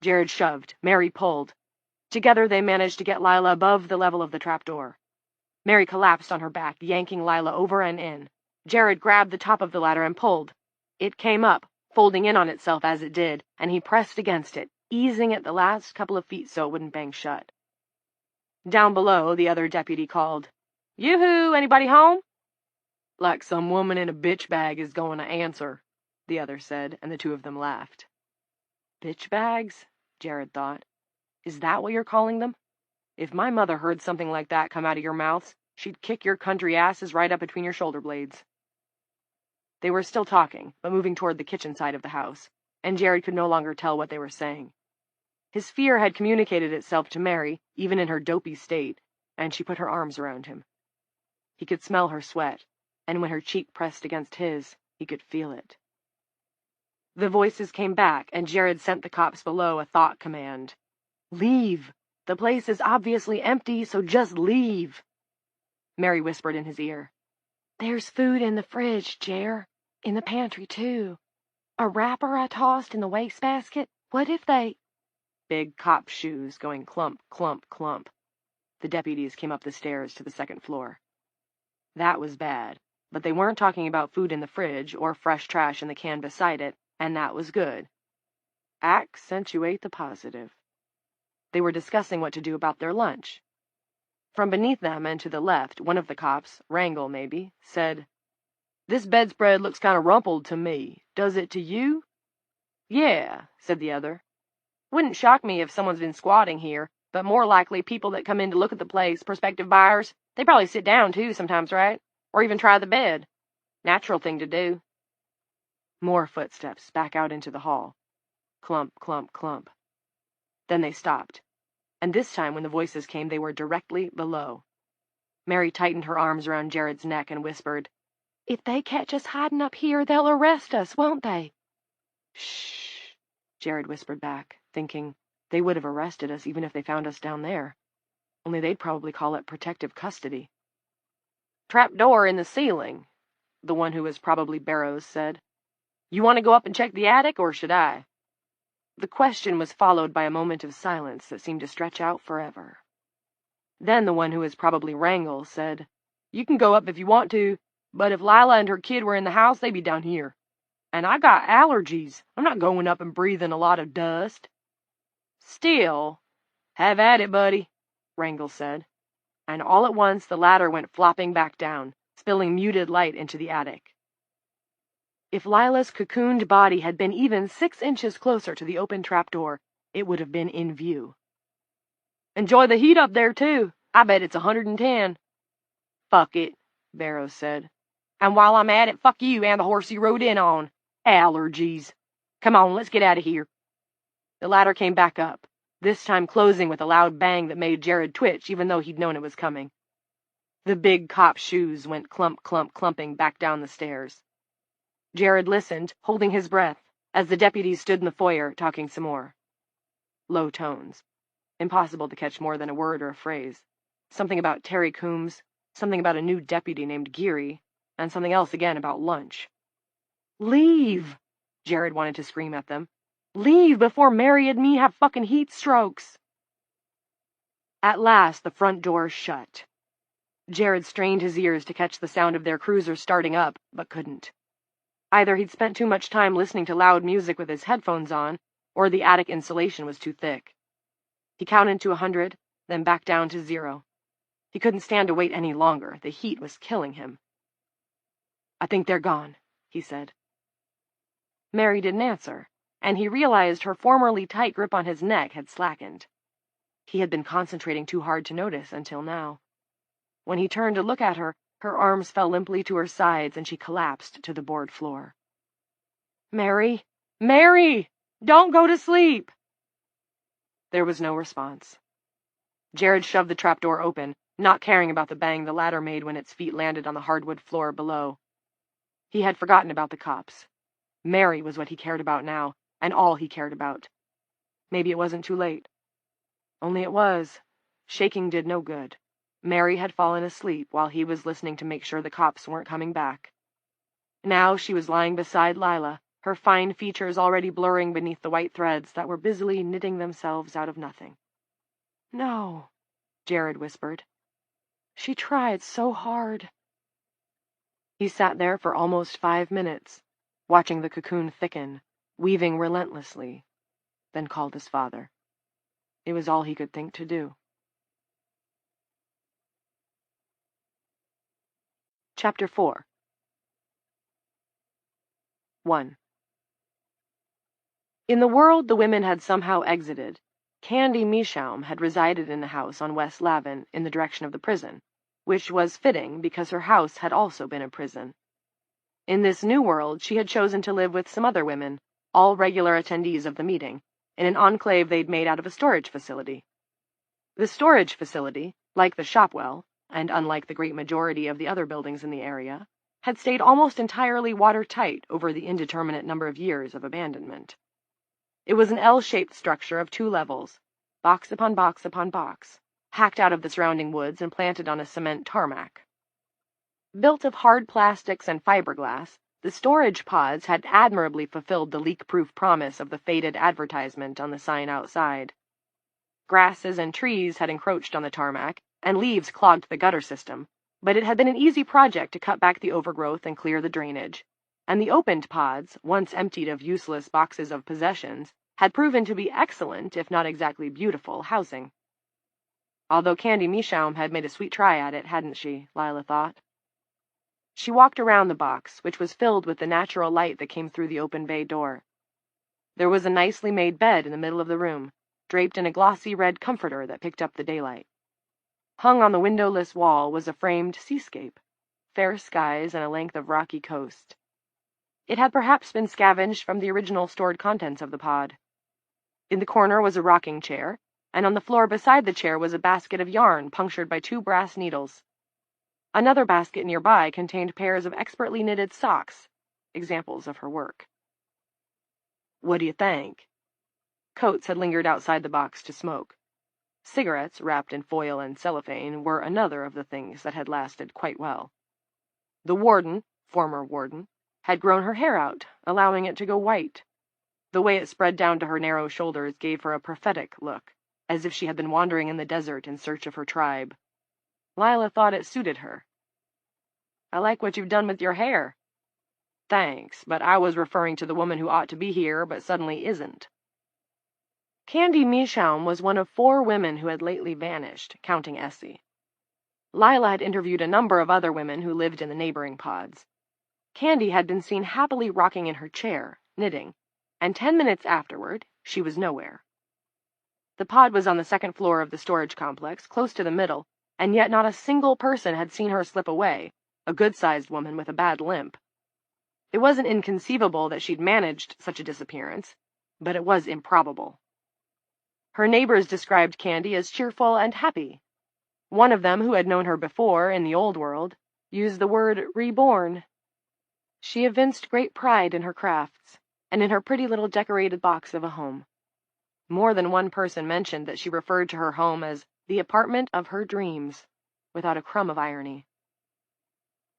Jared shoved. Mary pulled. Together they managed to get Lila above the level of the trapdoor. Mary collapsed on her back, yanking Lila over and in. Jared grabbed the top of the ladder and pulled. It came up, folding in on itself as it did, and he pressed against it, easing it the last couple of feet so it wouldn't bang shut. Down below, the other deputy called, "Yoo-hoo, anybody home?" "Like some woman in a bitch bag is going to answer," the other said, and the 2 of them laughed. Bitch bags? Jared thought. Is that what you're calling them? If my mother heard something like that come out of your mouths, she'd kick your country asses right up between your shoulder blades. They were still talking, but moving toward the kitchen side of the house, and Jared could no longer tell what they were saying. His fear had communicated itself to Mary, even in her dopey state, and she put her arms around him. He could smell her sweat, and when her cheek pressed against his, he could feel it. The voices came back, and Jared sent the cops below a thought command. "Leave! The place is obviously empty, so just leave!" Mary whispered in his ear. "There's food in the fridge, Jer. In the pantry, too. A wrapper I tossed in the wastebasket. What if they—" Big cop shoes going clump, clump, clump. The deputies came up the stairs to the second floor. That was bad, but they weren't talking about food in the fridge or fresh trash in the can beside it, and that was good. Accentuate the positive. They were discussing what to do about their lunch. From beneath them and to the left, one of the cops, Wrangle maybe, said, "This bedspread looks kind of rumpled to me. Does it to you?" "Yeah," said the other. "Wouldn't shock me if someone's been squatting here, but more likely people that come in to look at the place, prospective buyers. They probably sit down, too, sometimes, right? Or even try the bed. Natural thing to do." More footsteps back out into the hall. Clump, clump, clump. Then they stopped, and this time when the voices came, they were directly below. Mary tightened her arms around Jared's neck and whispered, "If they catch us hiding up here, they'll arrest us, won't they?" "Shh," Jared whispered back, thinking, they would have arrested us even if they found us down there. Only they'd probably call it protective custody. "Trap door in the ceiling," the one who was probably Barrows said. "You want to go up and check the attic, or should I?" The question was followed by a moment of silence that seemed to stretch out forever. Then the one who was probably Wrangle said, "You can go up if you want to, but if Lila and her kid were in the house, they'd be down here. And I got allergies. I'm not going up and breathing a lot of dust." "Still, have at it, buddy," Wrangle said. And all at once the ladder went flopping back down, spilling muted light into the attic. If Lila's cocooned body had been even 6 inches closer to the open trapdoor, it would have been in view. "Enjoy the heat up there, too. I bet it's 110. "Fuck it," Barrows said. "And while I'm at it, fuck you and the horse you rode in on. Allergies. Come on, let's get out of here." The ladder came back up, this time closing with a loud bang that made Jared twitch even though he'd known it was coming. The big cop's shoes went clump, clump, clumping back down the stairs. Jared listened, holding his breath, as the deputies stood in the foyer, talking some more. Low tones. Impossible to catch more than a word or a phrase. Something about Terry Coombs, something about a new deputy named Geary, and something else again about lunch. "Leave!" Jared wanted to scream at them. "Leave before Mary and me have fucking heat strokes!" At last the front door shut. Jared strained his ears to catch the sound of their cruiser starting up, but couldn't. Either he'd spent too much time listening to loud music with his headphones on, or the attic insulation was too thick. He counted to 100, then back down to 0. He couldn't stand to wait any longer. The heat was killing him. "I think they're gone," he said. Mary didn't answer, and he realized her formerly tight grip on his neck had slackened. He had been concentrating too hard to notice until now. When he turned to look at her, her arms fell limply to her sides and she collapsed to the board floor. "Mary! Mary! Don't go to sleep!" There was no response. Jared shoved the trapdoor open, not caring about the bang the ladder made when its feet landed on the hardwood floor below. He had forgotten about the cops. Mary was what he cared about now, and all he cared about. Maybe it wasn't too late. Only it was. Shaking did no good. Mary had fallen asleep while he was listening to make sure the cops weren't coming back. Now she was lying beside Lila, her fine features already blurring beneath the white threads that were busily knitting themselves out of nothing. "No," Jared whispered. "She tried so hard." He sat there for almost 5 minutes, watching the cocoon thicken, weaving relentlessly, then called his father. It was all he could think to do. Chapter 4. 1. In the world the women had somehow exited, Candy Meashaum had resided in the house on West Lavin in the direction of the prison, which was fitting because her house had also been a prison. In this new world she had chosen to live with some other women, all regular attendees of the meeting, in an enclave they'd made out of a storage facility. The storage facility, like the Shopwell, and unlike the great majority of the other buildings in the area, had stayed almost entirely watertight over the indeterminate number of years of abandonment. It was an L-shaped structure of 2 levels, box upon box upon box, hacked out of the surrounding woods and planted on a cement tarmac. Built of hard plastics and fiberglass, the storage pods had admirably fulfilled the leak-proof promise of the faded advertisement on the sign outside. Grasses and trees had encroached on the tarmac, and leaves clogged the gutter system, But it had been an easy project to cut back the overgrowth and clear the drainage, and the opened pods, once emptied of useless boxes of possessions, had proven to be excellent, if not exactly beautiful, housing. Although Candy Meashaum had made a sweet try at it, hadn't she, Lila thought. She walked around the box, which was filled with the natural light that came through the open bay door. There was a nicely made bed in the middle of the room, draped in a glossy red comforter that picked up the daylight. Hung on the windowless wall was a framed seascape, fair skies and a length of rocky coast. It had perhaps been scavenged from the original stored contents of the pod. In the corner was a rocking chair, and on the floor beside the chair was a basket of yarn punctured by 2 brass needles. Another basket nearby contained pairs of expertly knitted socks, examples of her work. "What do you think?" Coates had lingered outside the box to smoke. Cigarettes, wrapped in foil and cellophane, were another of the things that had lasted quite well. The warden, former warden, had grown her hair out, allowing it to go white. The way it spread down to her narrow shoulders gave her a prophetic look, as if she had been wandering in the desert in search of her tribe. Lila thought it suited her. "I like what you've done with your hair." "Thanks, but I was referring to the woman who ought to be here, but suddenly isn't." Candy Meashaum was one of 4 women who had lately vanished, counting Essie. Lila had interviewed a number of other women who lived in the neighboring pods. Candy had been seen happily rocking in her chair, knitting, and 10 minutes afterward, she was nowhere. The pod was on the 2nd floor of the storage complex, close to the middle, and yet not a single person had seen her slip away, a good-sized woman with a bad limp. It wasn't inconceivable that she'd managed such a disappearance, but it was improbable. Her neighbors described Candy as cheerful and happy. One of them, who had known her before in the old world, used the word reborn. She evinced great pride in her crafts, and in her pretty little decorated box of a home. More than one person mentioned that she referred to her home as the apartment of her dreams, without a crumb of irony.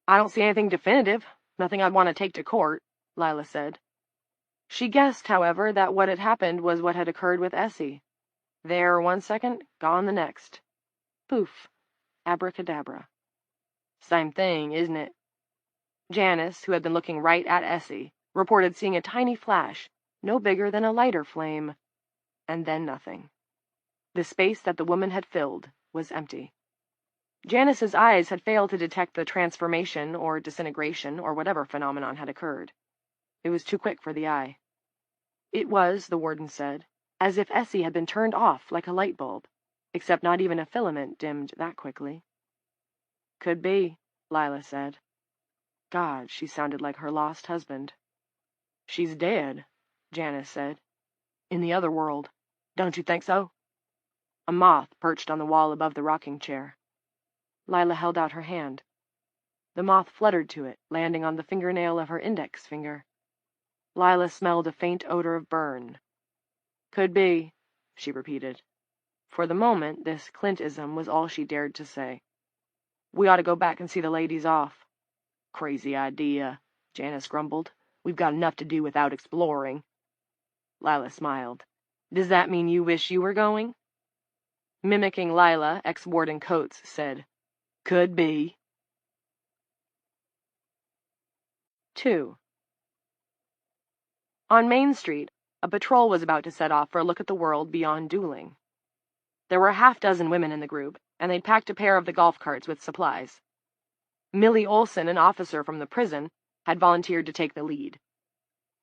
"I don't see anything definitive, nothing I'd want to take to court," Lila said. She guessed, however, that what had happened was what had occurred with Essie. There 1 second, gone the next. Poof. Abracadabra. "Same thing, isn't it?" Janice, who had been looking right at Essie, reported seeing a tiny flash, no bigger than a lighter flame, and then nothing. The space that the woman had filled was empty. Janice's eyes had failed to detect the transformation or disintegration or whatever phenomenon had occurred. It was too quick for the eye. It was, the warden said, as if Essie had been turned off like a light bulb, except not even a filament dimmed that quickly. "Could be," Lila said. God, she sounded like her lost husband. "She's dead," Janice said. "In the other world. Don't you think so?" A moth perched on the wall above the rocking chair. Lila held out her hand. The moth fluttered to it, landing on the fingernail of her index finger. Lila smelled a faint odor of burn. "Could be," she repeated. For the moment, this Clintism was all she dared to say. "We ought to go back and see the ladies off." "Crazy idea," Janice grumbled. "We've got enough to do without exploring." Lila smiled. "Does that mean you wish you were going?" Mimicking Lila, ex-warden Coates said, "Could be." 2. On Main Street, a patrol was about to set off for a look at the world beyond dueling. There were a half-dozen women in the group, and they'd packed a pair of the golf carts with supplies. Millie Olson, an officer from the prison, had volunteered to take the lead.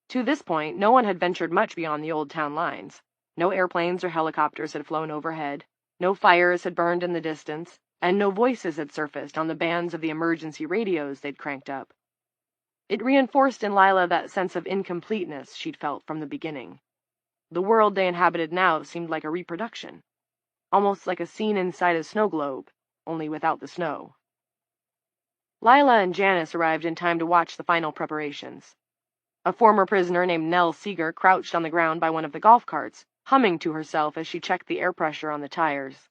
To this point, no one had ventured much beyond the old town lines. No airplanes or helicopters had flown overhead, no fires had burned in the distance, and no voices had surfaced on the bands of the emergency radios they'd cranked up. It reinforced in Lila that sense of incompleteness she'd felt from the beginning. The world they inhabited now seemed like a reproduction, almost like a scene inside a snow globe, only without the snow. Lila and Janice arrived in time to watch the final preparations. A former prisoner named Nell Seeger crouched on the ground by one of the golf carts, humming to herself as she checked the air pressure on the tires.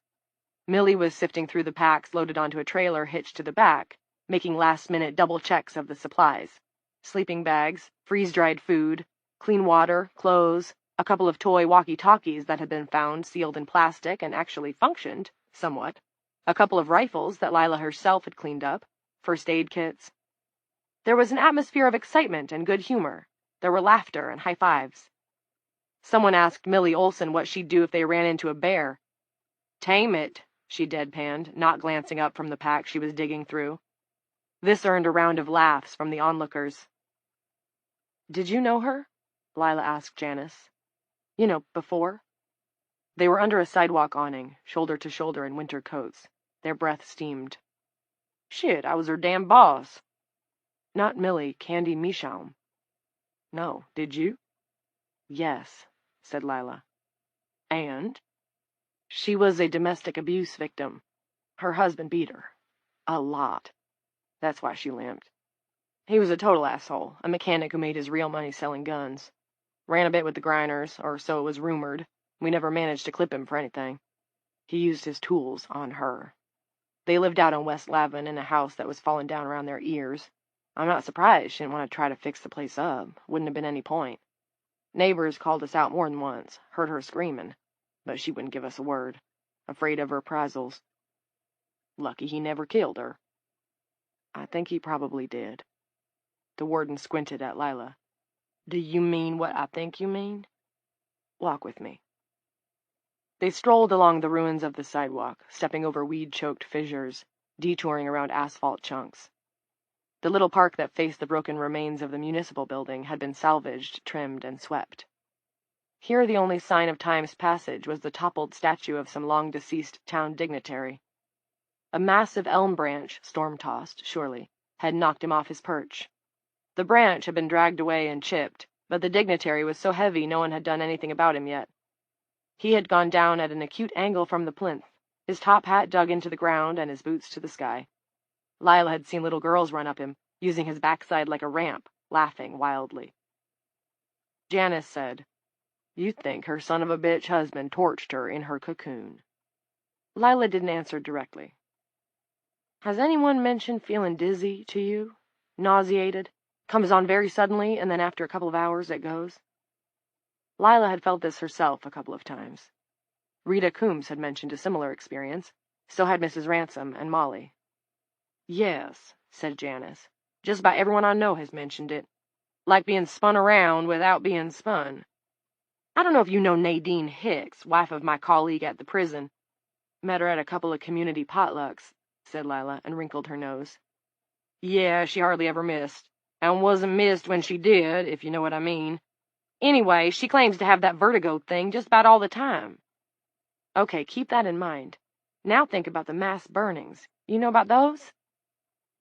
Millie was sifting through the packs loaded onto a trailer hitched to the back, making last-minute double checks of the supplies. Sleeping bags, freeze-dried food, clean water, clothes, a couple of toy walkie-talkies that had been found sealed in plastic and actually functioned, somewhat. A couple of rifles that Lila herself had cleaned up, first aid kits. There was an atmosphere of excitement and good humor. There were laughter and high fives. Someone asked Millie Olson what she'd do if they ran into a bear. Tame it, she deadpanned, not glancing up from the pack she was digging through. This earned a round of laughs from the onlookers. Did you know her? Lila asked Janice. You know, before? They were under a sidewalk awning, shoulder to shoulder in winter coats. Their breath steamed. Shit, I was her damn boss. Not Millie, Candy Meashaum. No, did you? Yes, said Lila. And? She was a domestic abuse victim. Her husband beat her. A lot. That's why she limped. He was a total asshole, a mechanic who made his real money selling guns. Ran a bit with the Grinders, or so it was rumored. We never managed to clip him for anything. He used his tools on her. They lived out on West Lavin in a house that was falling down around their ears. I'm not surprised she didn't want to try to fix the place up. Wouldn't have been any point. Neighbors called us out more than once, heard her screaming, but she wouldn't give us a word, afraid of reprisals. Lucky he never killed her. I think he probably did. The warden squinted at Lila. Do you mean what I think you mean? Walk with me. They strolled along the ruins of the sidewalk, stepping over weed-choked fissures, detouring around asphalt chunks. The little park that faced the broken remains of the municipal building had been salvaged, trimmed, and swept. Here the only sign of time's passage was the toppled statue of some long-deceased town dignitary. A massive elm branch, storm-tossed, surely, had knocked him off his perch. The branch had been dragged away and chipped, but the dignitary was so heavy no one had done anything about him yet. He had gone down at an acute angle from the plinth, his top hat dug into the ground and his boots to the sky. Lila had seen little girls run up him, using his backside like a ramp, laughing wildly. Janice said, You'd think her son of a bitch husband torched her in her cocoon. Lila didn't answer directly. Has anyone mentioned feeling dizzy to you? Nauseated? Comes on very suddenly, and then after a couple of hours it goes? Lila had felt this herself a couple of times. Rita Coombs had mentioned a similar experience. So had Mrs. Ransom and Molly. Yes, said Janice. Just about everyone I know has mentioned it. Like being spun around without being spun. I don't know if you know Nadine Hicks, wife of my colleague at the prison. Met her at a couple of community potlucks, said Lila, and wrinkled her nose. Yeah, she hardly ever missed. And wasn't missed when she did, if you know what I mean. Anyway, she claims to have that vertigo thing just about all the time. Okay, keep that in mind. Now think about the mass burnings. You know about those?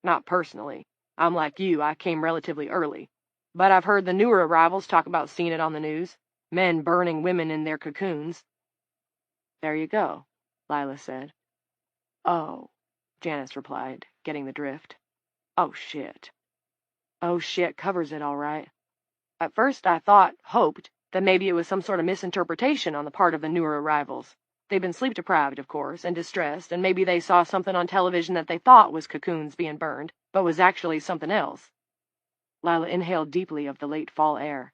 Not personally. I'm like you, I came relatively early. But I've heard the newer arrivals talk about seeing it on the news. Men burning women in their cocoons. There you go, Lila said. Oh, Janice replied, getting the drift. Oh, shit. Oh, shit covers it all right. At first I hoped, that maybe it was some sort of misinterpretation on the part of the newer arrivals. They'd been sleep-deprived, of course, and distressed, and maybe they saw something on television that they thought was cocoons being burned, but was actually something else. Lila inhaled deeply of the late fall air.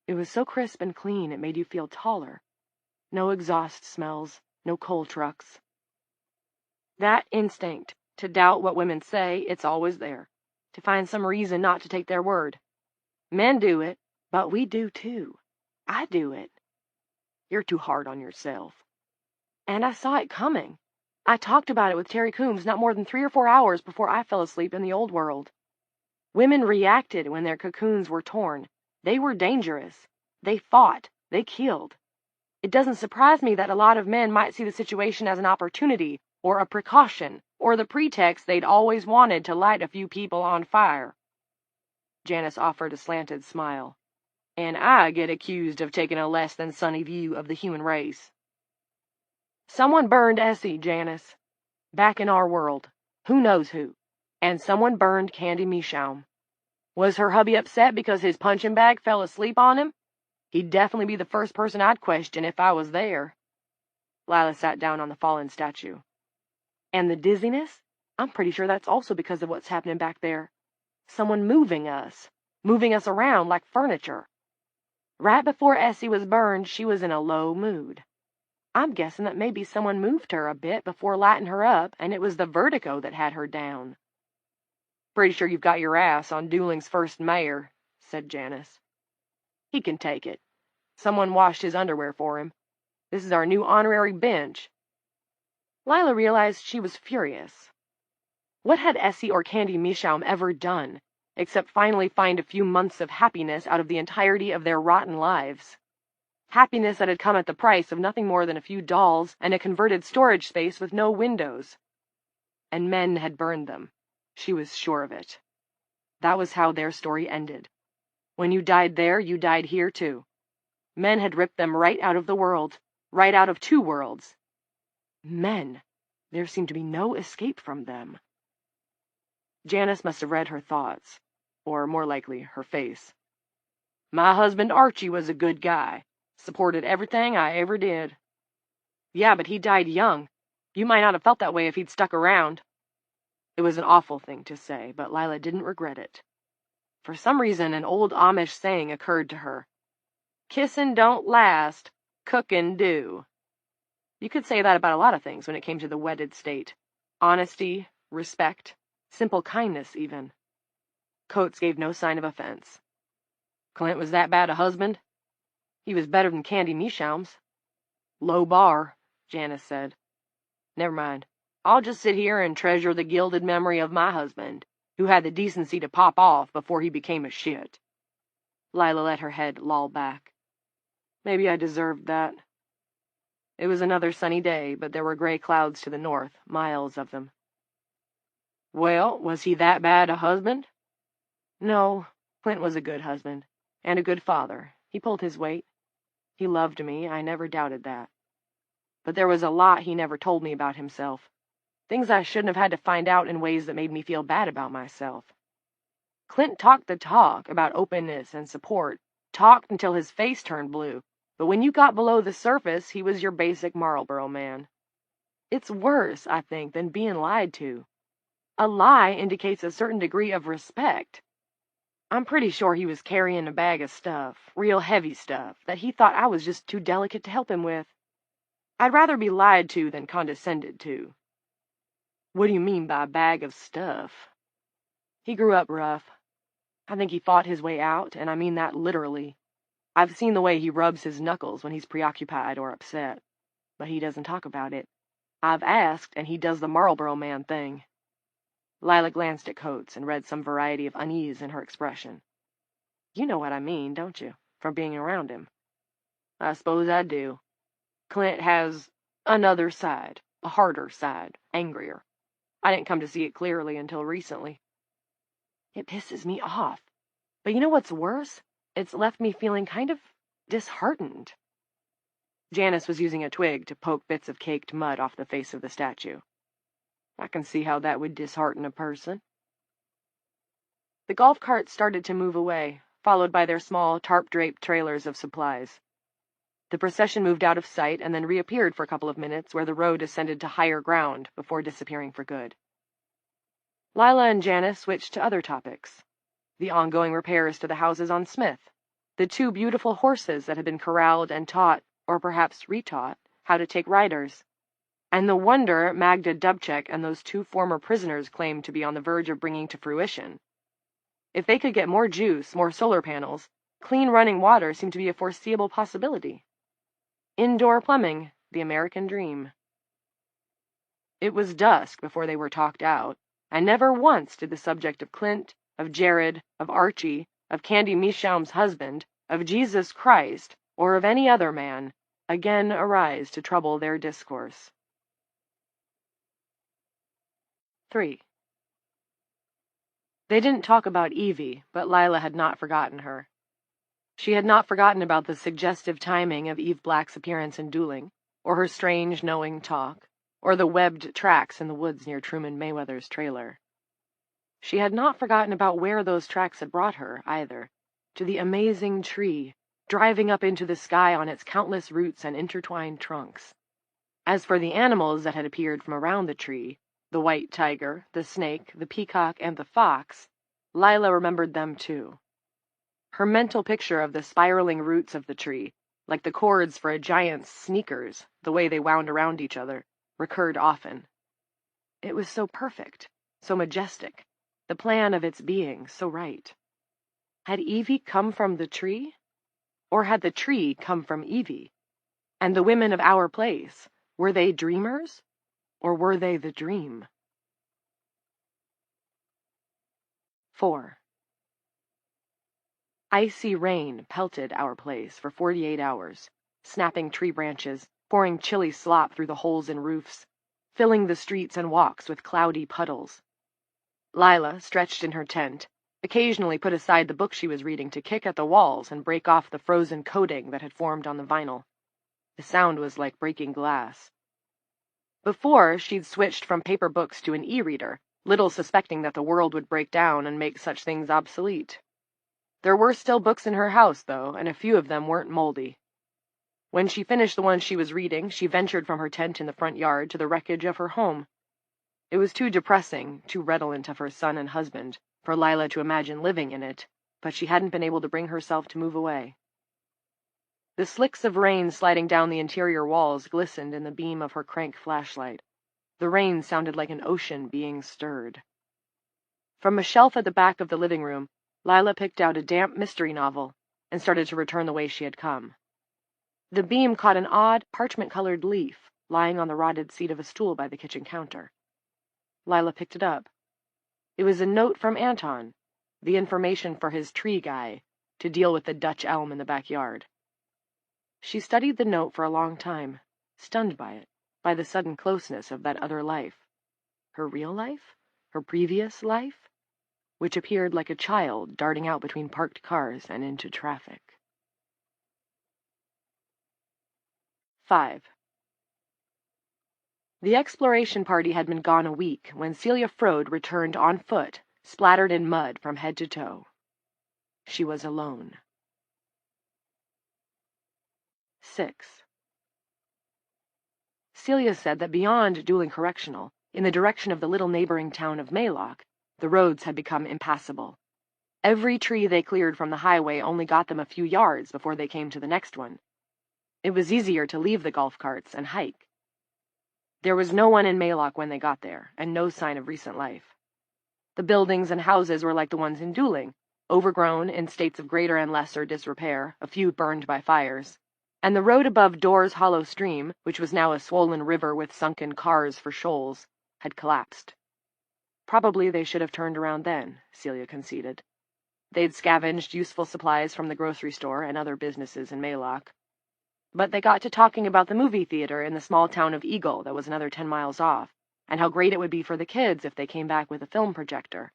It was so crisp and clean it made you feel taller. No exhaust smells, no coal trucks. That instinct, to doubt what women say, it's always there. To find some reason not to take their word. Men do it, but we do too. I do it. You're too hard on yourself. And I saw it coming. I talked about it with Terry Coombs not more than 3 or 4 hours before I fell asleep in the old world. Women reacted when their cocoons were torn. They were dangerous. They fought. They killed. It doesn't surprise me that a lot of men might see the situation as an opportunity, or a precaution, or the pretext they'd always wanted to light a few people on fire. Janice offered a slanted smile. And I get accused of taking a less than sunny view of the human race. Someone burned Essie, Janice. Back in our world. Who knows who? And someone burned Candy Meashaum. Was her hubby upset because his punching bag fell asleep on him? He'd definitely be the first person I'd question if I was there. Lila sat down on the fallen statue. And the dizziness? I'm pretty sure that's also because of what's happening back there. Someone moving us around like furniture. Right before Essie was burned, she was in a low mood. I'm guessing that maybe someone moved her a bit before lighting her up, and it was the vertigo that had her down. Pretty sure you've got your ass on Dooling's first mayor, said Janice. He can take it. Someone washed his underwear for him. This is our new honorary bench. Lila realized she was furious. What had Essie or Candy Mishaum ever done, except finally find a few months of happiness out of the entirety of their rotten lives? Happiness that had come at the price of nothing more than a few dolls and a converted storage space with no windows. And men had burned them. She was sure of it. That was how their story ended. When you died there, you died here too. Men had ripped them right out of the world, right out of two worlds. Men. There seemed to be no escape from them. Janice must have read her thoughts, or more likely, her face. My husband Archie was a good guy. Supported everything I ever did. Yeah, but he died young. You might not have felt that way if he'd stuck around. It was an awful thing to say, but Lila didn't regret it. For some reason, an old Amish saying occurred to her. Kissin' don't last, cookin' do. You could say that about a lot of things when it came to the wedded state. Honesty, respect, simple kindness even. Coates gave no sign of offense. Clint was that bad a husband? He was better than Candy Mishaum's. Low bar, Janice said. Never mind. I'll just sit here and treasure the gilded memory of my husband, who had the decency to pop off before he became a shit. Lila let her head loll back. Maybe I deserved that. It was another sunny day, but there were gray clouds to the north, miles of them. Well, was he that bad a husband? No, Clint was a good husband, and a good father. He pulled his weight. He loved me, I never doubted that. But there was a lot he never told me about himself. Things I shouldn't have had to find out in ways that made me feel bad about myself. Clint talked the talk about openness and support, talked until his face turned blue, but when you got below the surface, he was your basic Marlboro man. It's worse, I think, than being lied to. A lie indicates a certain degree of respect. I'm pretty sure he was carrying a bag of stuff, real heavy stuff, that he thought I was just too delicate to help him with. I'd rather be lied to than condescended to. What do you mean by a bag of stuff? He grew up rough. I think he fought his way out, and I mean that literally. I've seen the way he rubs his knuckles when he's preoccupied or upset, but he doesn't talk about it. I've asked, and he does the Marlboro man thing. Lila glanced at Coates and read some variety of unease in her expression. You know what I mean, don't you, from being around him? I suppose I do. Clint has another side, a harder side, angrier. I didn't come to see it clearly until recently. It pisses me off. But you know what's worse? It's left me feeling kind of disheartened. Janice was using a twig to poke bits of caked mud off the face of the statue. I can see how that would dishearten a person. The golf carts started to move away, followed by their small, tarp-draped trailers of supplies. The procession moved out of sight and then reappeared for a couple of minutes where the road ascended to higher ground before disappearing for good. Lila and Janice switched to other topics. The ongoing repairs to the houses on Smith, the two beautiful horses that had been corralled and taught, or perhaps retaught, how to take riders, and the wonder Magda Dubček and those two former prisoners claimed to be on the verge of bringing to fruition. If they could get more juice, more solar panels, clean running water seemed to be a foreseeable possibility. Indoor plumbing, the American dream. It was dusk before they were talked out, and never once did the subject of Clint, of Jared, of Archie, of Candy Mishaum's husband, of Jesus Christ, or of any other man, again arise to trouble their discourse. 3. They didn't talk about Evie, but Lila had not forgotten her. She had not forgotten about the suggestive timing of Eve Black's appearance in Dooling, or her strange, knowing talk, or the webbed tracks in the woods near Truman Mayweather's trailer. She had not forgotten about where those tracks had brought her, either, to the amazing tree, driving up into the sky on its countless roots and intertwined trunks. As for the animals that had appeared from around the tree, the white tiger, the snake, the peacock, and the fox, Lila remembered them too. Her mental picture of the spiraling roots of the tree, like the cords for a giant's sneakers, the way they wound around each other, recurred often. It was so perfect, so majestic, the plan of its being so right. Had Evie come from the tree? Or had the tree come from Evie? And the women of our place, were they dreamers? Or were they the dream? 4. Icy rain pelted our place for 48 hours, snapping tree branches, pouring chilly slop through the holes in roofs, filling the streets and walks with cloudy puddles. Lila, stretched in her tent, occasionally put aside the book she was reading to kick at the walls and break off the frozen coating that had formed on the vinyl. The sound was like breaking glass. Before, she'd switched from paper books to an e-reader, little suspecting that the world would break down and make such things obsolete. There were still books in her house, though, and a few of them weren't moldy. When she finished the one she was reading, she ventured from her tent in the front yard to the wreckage of her home. It was too depressing, too redolent of her son and husband, for Lila to imagine living in it, but she hadn't been able to bring herself to move away. The slicks of rain sliding down the interior walls glistened in the beam of her crank flashlight. The rain sounded like an ocean being stirred. From a shelf at the back of the living room, Lila picked out a damp mystery novel and started to return the way she had come. The beam caught an odd, parchment-colored leaf lying on the rotted seat of a stool by the kitchen counter. Lila picked it up. It was a note from Anton, the information for his tree guy, to deal with the Dutch elm in the backyard. She studied the note for a long time, stunned by it, by the sudden closeness of that other life. Her real life? Her previous life? Which appeared like a child darting out between parked cars and into traffic. 5. The exploration party had been gone a week when Celia Frode returned on foot, splattered in mud from head to toe. She was alone. 6. Celia said that beyond Dooling Correctional, in the direction of the little neighboring town of Maylock, the roads had become impassable. Every tree they cleared from the highway only got them a few yards before they came to the next one. It was easier to leave the golf carts and hike. There was no one in Maylock when they got there, and no sign of recent life. The buildings and houses were like the ones in Dooling, overgrown, in states of greater and lesser disrepair, a few burned by fires. And the road above Door's hollow stream, which was now a swollen river with sunken cars for shoals, had collapsed. Probably they should have turned around then, Celia conceded. They'd scavenged useful supplies from the grocery store and other businesses in Maylock. But they got to talking about the movie theater in the small town of Eagle that was another 10 miles off, and how great it would be for the kids if they came back with a film projector.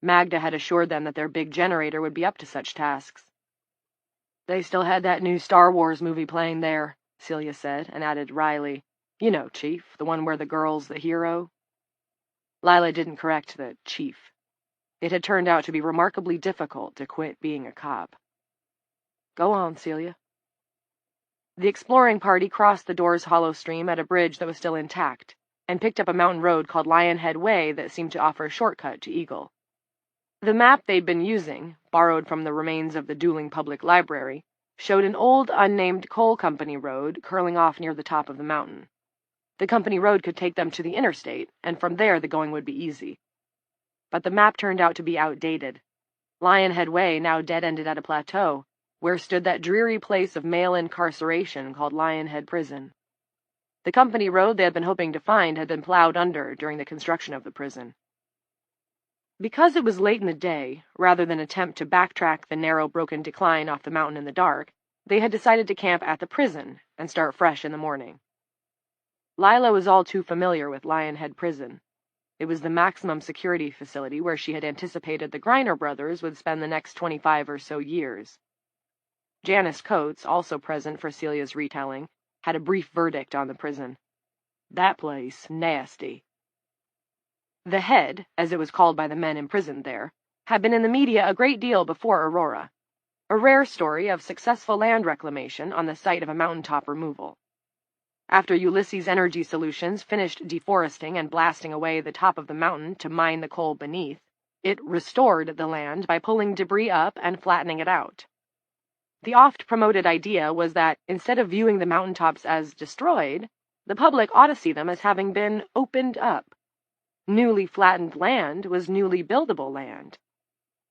Magda had assured them that their big generator would be up to such tasks. They still had that new Star Wars movie playing there, Celia said, and added wryly, "You know, Chief, the one where the girl's the hero." Lila didn't correct the chief. It had turned out to be remarkably difficult to quit being a cop. Go on, Celia. The exploring party crossed the Door's hollow stream at a bridge that was still intact, and picked up a mountain road called Lionhead Way that seemed to offer a shortcut to Eagle. The map they'd been using, borrowed from the remains of the Dooling Public Library, showed an old unnamed coal company road curling off near the top of the mountain. The company road could take them to the interstate, and from there the going would be easy. But the map turned out to be outdated. Lionhead Way now dead-ended at a plateau, where stood that dreary place of male incarceration called Lionhead Prison. The company road they had been hoping to find had been plowed under during the construction of the prison. Because it was late in the day, rather than attempt to backtrack the narrow, broken decline off the mountain in the dark, they had decided to camp at the prison and start fresh in the morning. Lila was all too familiar with Lionhead Prison. It was the maximum security facility where she had anticipated the Griner brothers would spend the next 25 or so years. Janice Coates, also present for Celia's retelling, had a brief verdict on the prison. That place, nasty. The Head, as it was called by the men imprisoned there, had been in the media a great deal before Aurora, a rare story of successful land reclamation on the site of a mountaintop removal. After Ulysses Energy Solutions finished deforesting and blasting away the top of the mountain to mine the coal beneath, it restored the land by pulling debris up and flattening it out. The oft-promoted idea was that instead of viewing the mountaintops as destroyed, the public ought to see them as having been opened up. Newly flattened land was newly buildable land.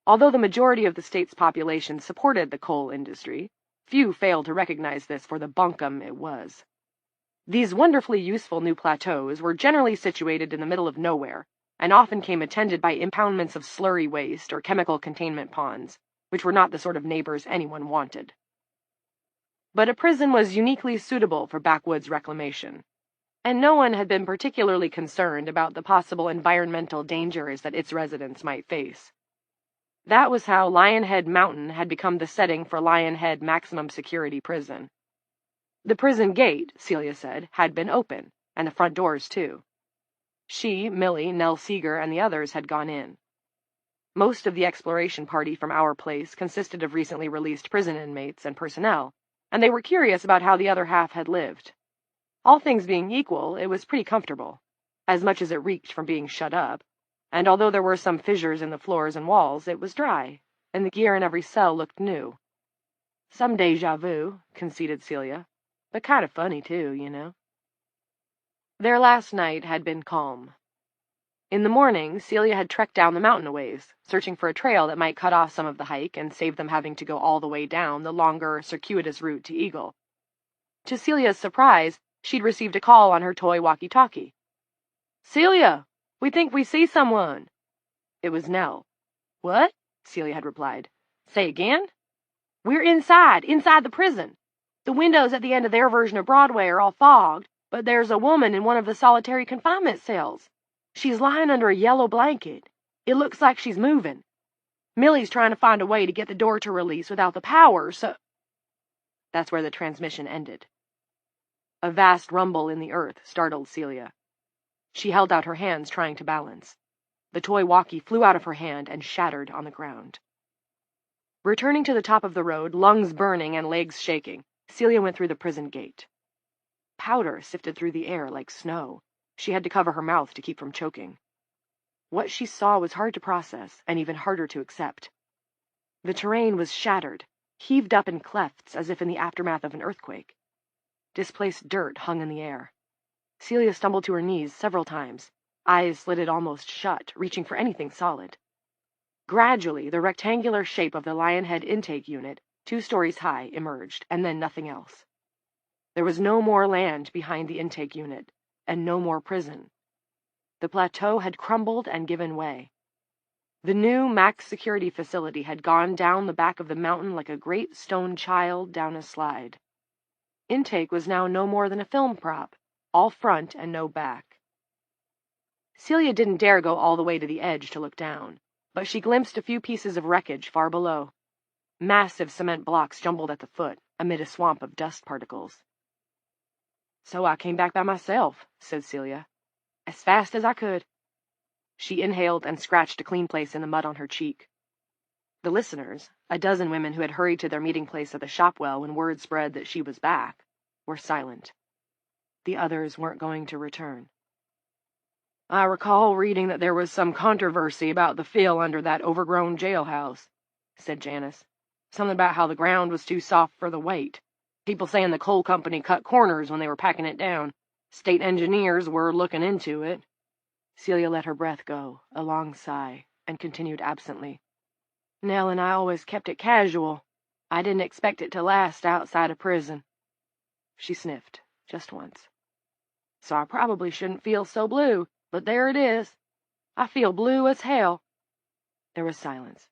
Although the majority of the state's population supported the coal industry, few failed to recognize this for the bunkum it was. These wonderfully useful new plateaus were generally situated in the middle of nowhere, and often came attended by impoundments of slurry waste or chemical containment ponds, which were not the sort of neighbors anyone wanted. But a prison was uniquely suitable for backwoods reclamation, and no one had been particularly concerned about the possible environmental dangers that its residents might face. That was how Lionhead Mountain had become the setting for Lionhead Maximum Security Prison. The prison gate, Celia said, had been open, and the front doors, too. She, Millie, Nell Seeger, and the others had gone in. Most of the exploration party from our place consisted of recently released prison inmates and personnel, and they were curious about how the other half had lived. All things being equal, it was pretty comfortable, as much as it reeked from being shut up, and although there were some fissures in the floors and walls, it was dry, and the gear in every cell looked new. Some déjà vu, conceded Celia, but kind of funny, too, you know. Their last night had been calm. In the morning, Celia had trekked down the mountain a ways, searching for a trail that might cut off some of the hike and save them having to go all the way down the longer, circuitous route to Eagle. To Celia's surprise, she'd received a call on her toy walkie-talkie. "Celia, we think we see someone." It was Nell. "What?" Celia had replied. "Say again?" "We're inside the prison. The windows at the end of their version of Broadway are all fogged, but there's a woman in one of the solitary confinement cells. She's lying under a yellow blanket. It looks like she's moving. Millie's trying to find a way to get the door to release without the power, so—" That's where the transmission ended. A vast rumble in the earth startled Celia. She held out her hands, trying to balance. The toy walkie flew out of her hand and shattered on the ground. Returning to the top of the road, lungs burning and legs shaking, Celia went through the prison gate. Powder sifted through the air like snow. She had to cover her mouth to keep from choking. What she saw was hard to process, and even harder to accept. The terrain was shattered, heaved up in clefts as if in the aftermath of an earthquake. Displaced dirt hung in the air. Celia stumbled to her knees several times, eyes slitted almost shut, reaching for anything solid. Gradually, the rectangular shape of the Lionhead intake unit, 2 stories high, emerged, and then nothing else. There was no more land behind the intake unit, and no more prison. The plateau had crumbled and given way. The new max security facility had gone down the back of the mountain like a great stone child down a slide. Intake was now no more than a film prop, all front and no back. Celia didn't dare go all the way to the edge to look down, but she glimpsed a few pieces of wreckage far below. Massive cement blocks jumbled at the foot, amid a swamp of dust particles. "So I came back by myself," said Celia, "as fast as I could." She inhaled and scratched a clean place in the mud on her cheek. The listeners, a dozen women who had hurried to their meeting place at the shopwell when word spread that she was back, were silent. The others weren't going to return. "I recall reading that there was some controversy about the fill under that overgrown jailhouse," said Janice. "Something about how the ground was too soft for the weight. People saying the coal company cut corners when they were packing it down. State engineers were looking into it." Celia let her breath go, a long sigh, and continued absently. "Nell and I always kept it casual. I didn't expect it to last outside of prison." She sniffed, just once. "So I probably shouldn't feel so blue, but there it is. I feel blue as hell." There was silence.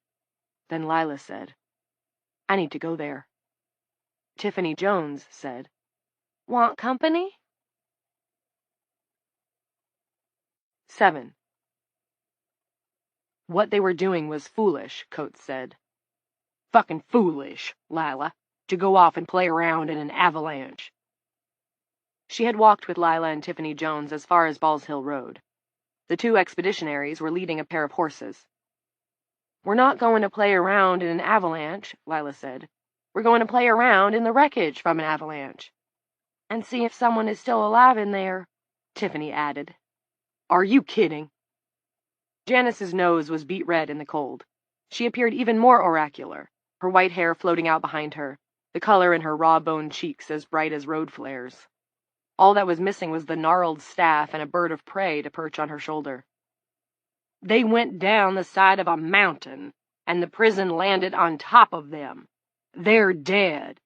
Then Lila said, "I need to go there." Tiffany Jones said, "Want company?" 7. What they were doing was foolish, Coates said. "Fucking foolish, Lila, to go off and play around in an avalanche." She had walked with Lila and Tiffany Jones as far as Balls Hill Road. The 2 expeditionaries were leading a pair of horses. "We're not going to play around in an avalanche," Lila said. "We're going to play around in the wreckage from an avalanche." "And see if someone is still alive in there," Tiffany added. "Are you kidding?" Janice's nose was beet red in the cold. She appeared even more oracular, her white hair floating out behind her, the color in her raw-boned cheeks as bright as road flares. All that was missing was the gnarled staff and a bird of prey to perch on her shoulder. They went down the side of a mountain, and the prison landed on top of them. They're dead.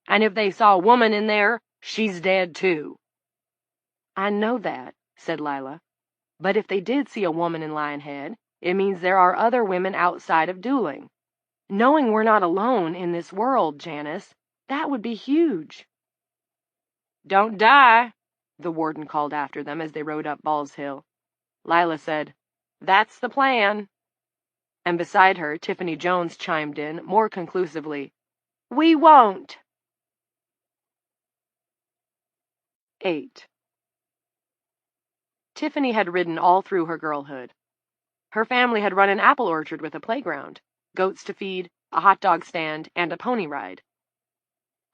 And if they saw a woman in there, she's dead too. I know that, said Lila. But if they did see a woman in Lionhead, it means there are other women outside of dueling. Knowing we're not alone in this world, Janice, that would be huge. Don't die, the warden called after them as they rode up Ball's Hill. Lila said, That's the plan. And beside her, Tiffany Jones chimed in more conclusively, We won't. 8. Tiffany had ridden all through her girlhood. Her family had run an apple orchard with a playground, goats to feed, a hot dog stand, and a pony ride.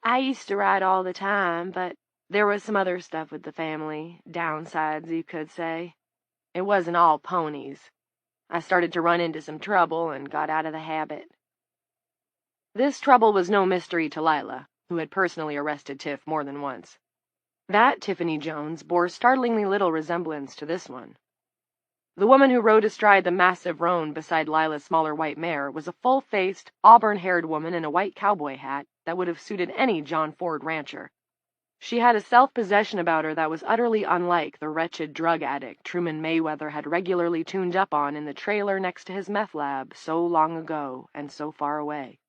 I used to ride all the time, but there was some other stuff with the family, downsides, you could say. It wasn't all ponies. I started to run into some trouble and got out of the habit. This trouble was no mystery to Lila, who had personally arrested Tiff more than once. That Tiffany Jones bore startlingly little resemblance to this one. The woman who rode astride the massive roan beside Lila's smaller white mare was a full-faced, auburn-haired woman in a white cowboy hat that would have suited any John Ford rancher. She had a self-possession about her that was utterly unlike the wretched drug addict Truman Mayweather had regularly tuned up on in the trailer next to his meth lab so long ago and so far away.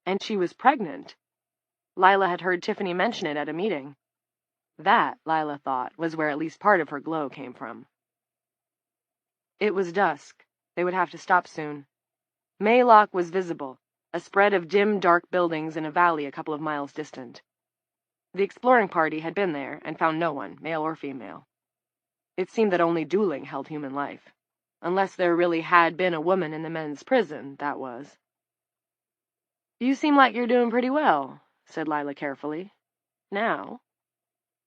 And she was pregnant. Lila had heard Tiffany mention it at a meeting. That, Lila thought, was where at least part of her glow came from. It was dusk. They would have to stop soon. Maylock was visible, a spread of dim, dark buildings in a valley a couple of miles distant. The exploring party had been there and found no one, male or female. It seemed that only dueling held human life. Unless there really had been a woman in the men's prison, that was. You seem like you're doing pretty well, said Lila carefully. Now.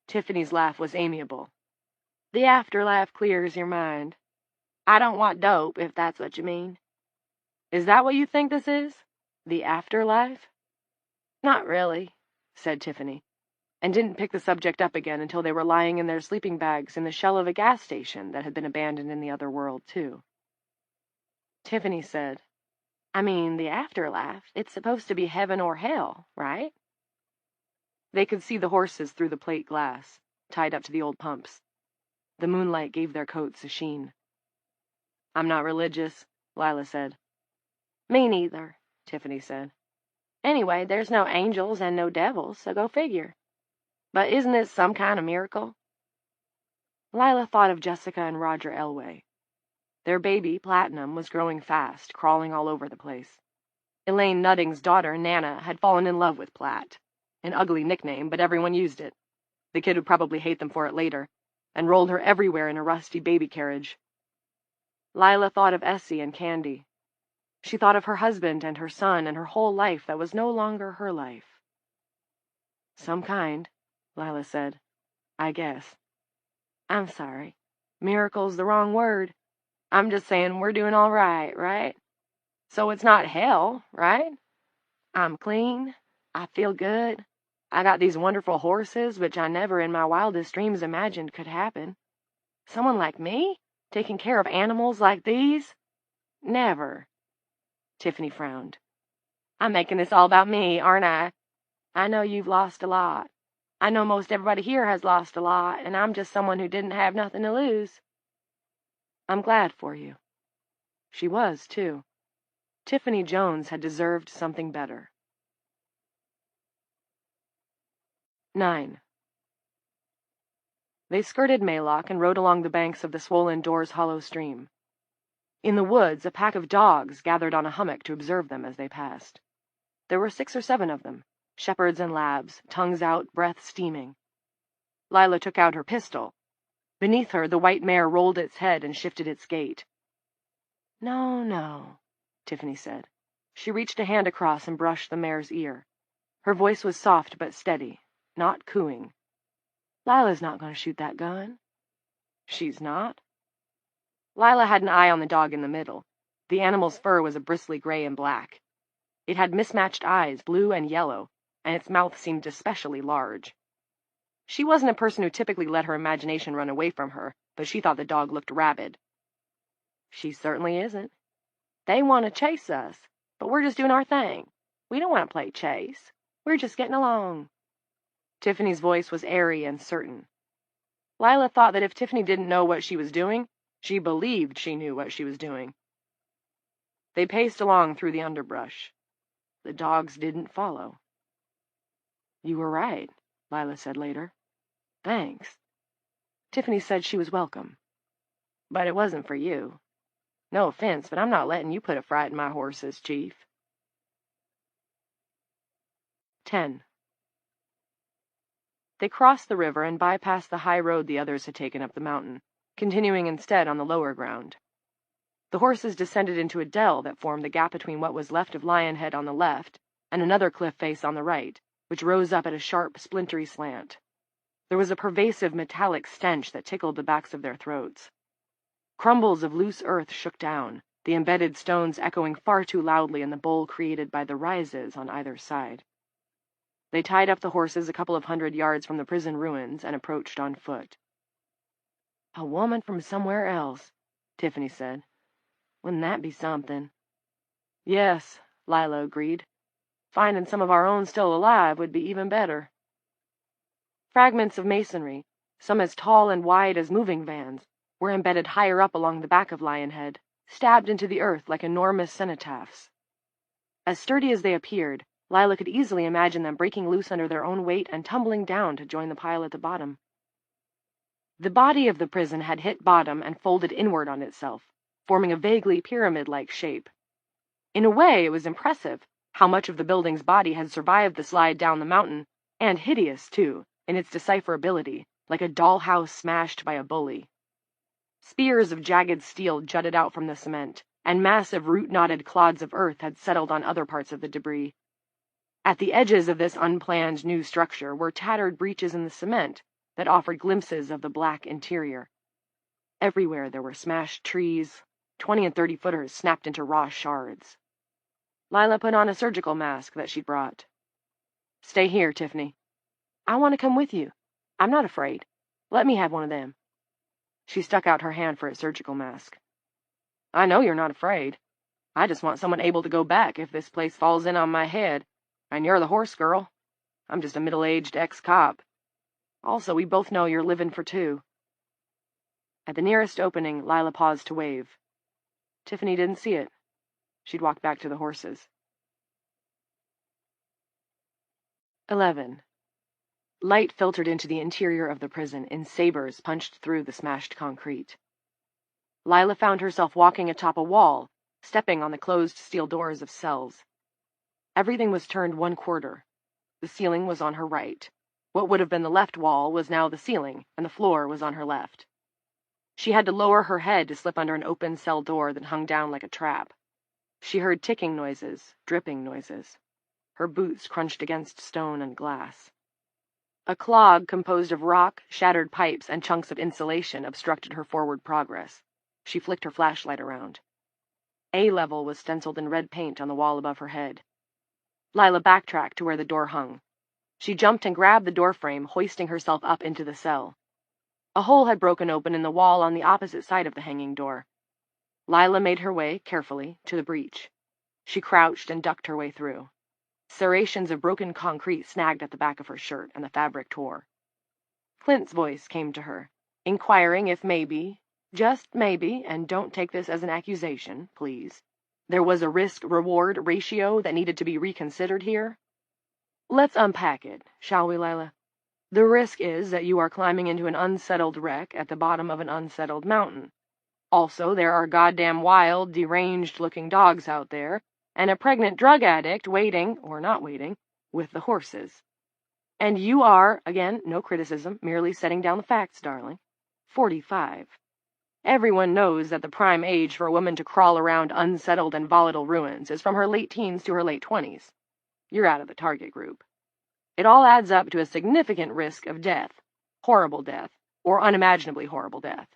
Tiffany's laugh was amiable. The afterlife clears your mind. I don't want dope, if that's what you mean. Is that what you think this is? The afterlife? Not really, said Tiffany, and didn't pick the subject up again until they were lying in their sleeping bags in the shell of a gas station that had been abandoned in the other world, too. Tiffany said, I mean, the afterlife, it's supposed to be heaven or hell, right? They could see the horses through the plate glass, tied up to the old pumps. The moonlight gave their coats a sheen. I'm not religious, Lila said. Me neither, Tiffany said. Anyway, there's no angels and no devils, so go figure. But isn't this some kind of miracle? Lila thought of Jessica and Roger Elway. Their baby, Platinum, was growing fast, crawling all over the place. Elaine Nutting's daughter, Nana, had fallen in love with Platt. An ugly nickname, but everyone used it. The kid would probably hate them for it later, and rolled her everywhere in a rusty baby carriage. Lila thought of Essie and Candy. She thought of her husband and her son and her whole life that was no longer her life. Some kind, Lila said. I guess. I'm sorry. Miracle's the wrong word. I'm just saying we're doing all right, right? So it's not hell, right? I'm clean. I feel good. I got these wonderful horses, which I never in my wildest dreams imagined could happen. Someone like me? Taking care of animals like these? Never. Tiffany frowned. I'm making this all about me, aren't I? I know you've lost a lot. I know most everybody here has lost a lot, and I'm just someone who didn't have nothing to lose. I'm glad for you. She was, too. Tiffany Jones had deserved something better. 9. They skirted Maylock and rode along the banks of the swollen Doors Hollow stream. In the woods, a pack of dogs gathered on a hummock to observe them as they passed. There were 6 or 7 of them, shepherds and labs, tongues out, breath steaming. Lila took out her pistol. Beneath her, the white mare rolled its head and shifted its gait. No, no, Tiffany said. She reached a hand across and brushed the mare's ear. Her voice was soft but steady, not cooing. Lila's not going to shoot that gun. She's not? Lila had an eye on the dog in the middle. The animal's fur was a bristly gray and black. It had mismatched eyes, blue and yellow, and its mouth seemed especially large. She wasn't a person who typically let her imagination run away from her, but she thought the dog looked rabid. She certainly isn't. They want to chase us, but we're just doing our thing. We don't want to play chase. We're just getting along. Tiffany's voice was airy and certain. Lila thought that if Tiffany didn't know what she was doing, she believed she knew what she was doing. They paced along through the underbrush. The dogs didn't follow. You were right, Lila said later. Thanks. Tiffany said she was welcome. But it wasn't for you. No offense, but I'm not letting you put a fright in my horses, Chief. 10. They crossed the river and bypassed the high road the others had taken up the mountain, continuing instead on the lower ground. The horses descended into a dell that formed the gap between what was left of Lionhead on the left and another cliff face on the right, which rose up at a sharp, splintery slant. There was a pervasive metallic stench that tickled the backs of their throats. Crumbles of loose earth shook down, the embedded stones echoing far too loudly in the bowl created by the rises on either side. They tied up the horses a couple of 100 yards from the prison ruins and approached on foot. A woman from somewhere else, Tiffany said. Wouldn't that be something? Yes, Lila agreed. Finding some of our own still alive would be even better. Fragments of masonry, some as tall and wide as moving vans, were embedded higher up along the back of Lionhead, stabbed into the earth like enormous cenotaphs. As sturdy as they appeared, Lila could easily imagine them breaking loose under their own weight and tumbling down to join the pile at the bottom. The body of the prison had hit bottom and folded inward on itself, forming a vaguely pyramid-like shape. In a way, it was impressive how much of the building's body had survived the slide down the mountain, and hideous, too, in its decipherability, like a dollhouse smashed by a bully. Spears of jagged steel jutted out from the cement, and massive root-knotted clods of earth had settled on other parts of the debris. At the edges of this unplanned new structure were tattered breaches in the cement that offered glimpses of the black interior. Everywhere there were smashed trees, 20 and 30-footers snapped into raw shards. Lila put on a surgical mask that she'd brought. Stay here, Tiffany. I want to come with you. I'm not afraid. Let me have one of them. She stuck out her hand for a surgical mask. I know you're not afraid. I just want someone able to go back if this place falls in on my head, and you're the horse girl. I'm just a middle-aged ex-cop. Also, we both know you're living for two. At the nearest opening, Lila paused to wave. Tiffany didn't see it. She'd walked back to the horses. 11. Light filtered into the interior of the prison in sabers punched through the smashed concrete. Lila found herself walking atop a wall, stepping on the closed steel doors of cells. Everything was turned one quarter. The ceiling was on her right. What would have been the left wall was now the ceiling, and the floor was on her left. She had to lower her head to slip under an open cell door that hung down like a trap. She heard ticking noises, dripping noises. Her boots crunched against stone and glass. A clog composed of rock, shattered pipes, and chunks of insulation obstructed her forward progress. She flicked her flashlight around. A-level was stenciled in red paint on the wall above her head. Lila backtracked to where the door hung. She jumped and grabbed the doorframe, hoisting herself up into the cell. A hole had broken open in the wall on the opposite side of the hanging door. Lila made her way, carefully, to the breach. She crouched and ducked her way through. Serrations of broken concrete snagged at the back of her shirt, and the fabric tore. Clint's voice came to her, inquiring if maybe, just maybe, and don't take this as an accusation, please, there was a risk-reward ratio that needed to be reconsidered here. Let's unpack it, shall we, Lila? The risk is that you are climbing into an unsettled wreck at the bottom of an unsettled mountain. Also, there are goddamn wild, deranged-looking dogs out there, and a pregnant drug addict waiting, or not waiting, with the horses. And you are, again, no criticism, merely setting down the facts, darling, 45. Everyone knows that the prime age for a woman to crawl around unsettled and volatile ruins is from her late teens to her late 20s. You're out of the target group. It all adds up to a significant risk of death, horrible death, or unimaginably horrible death.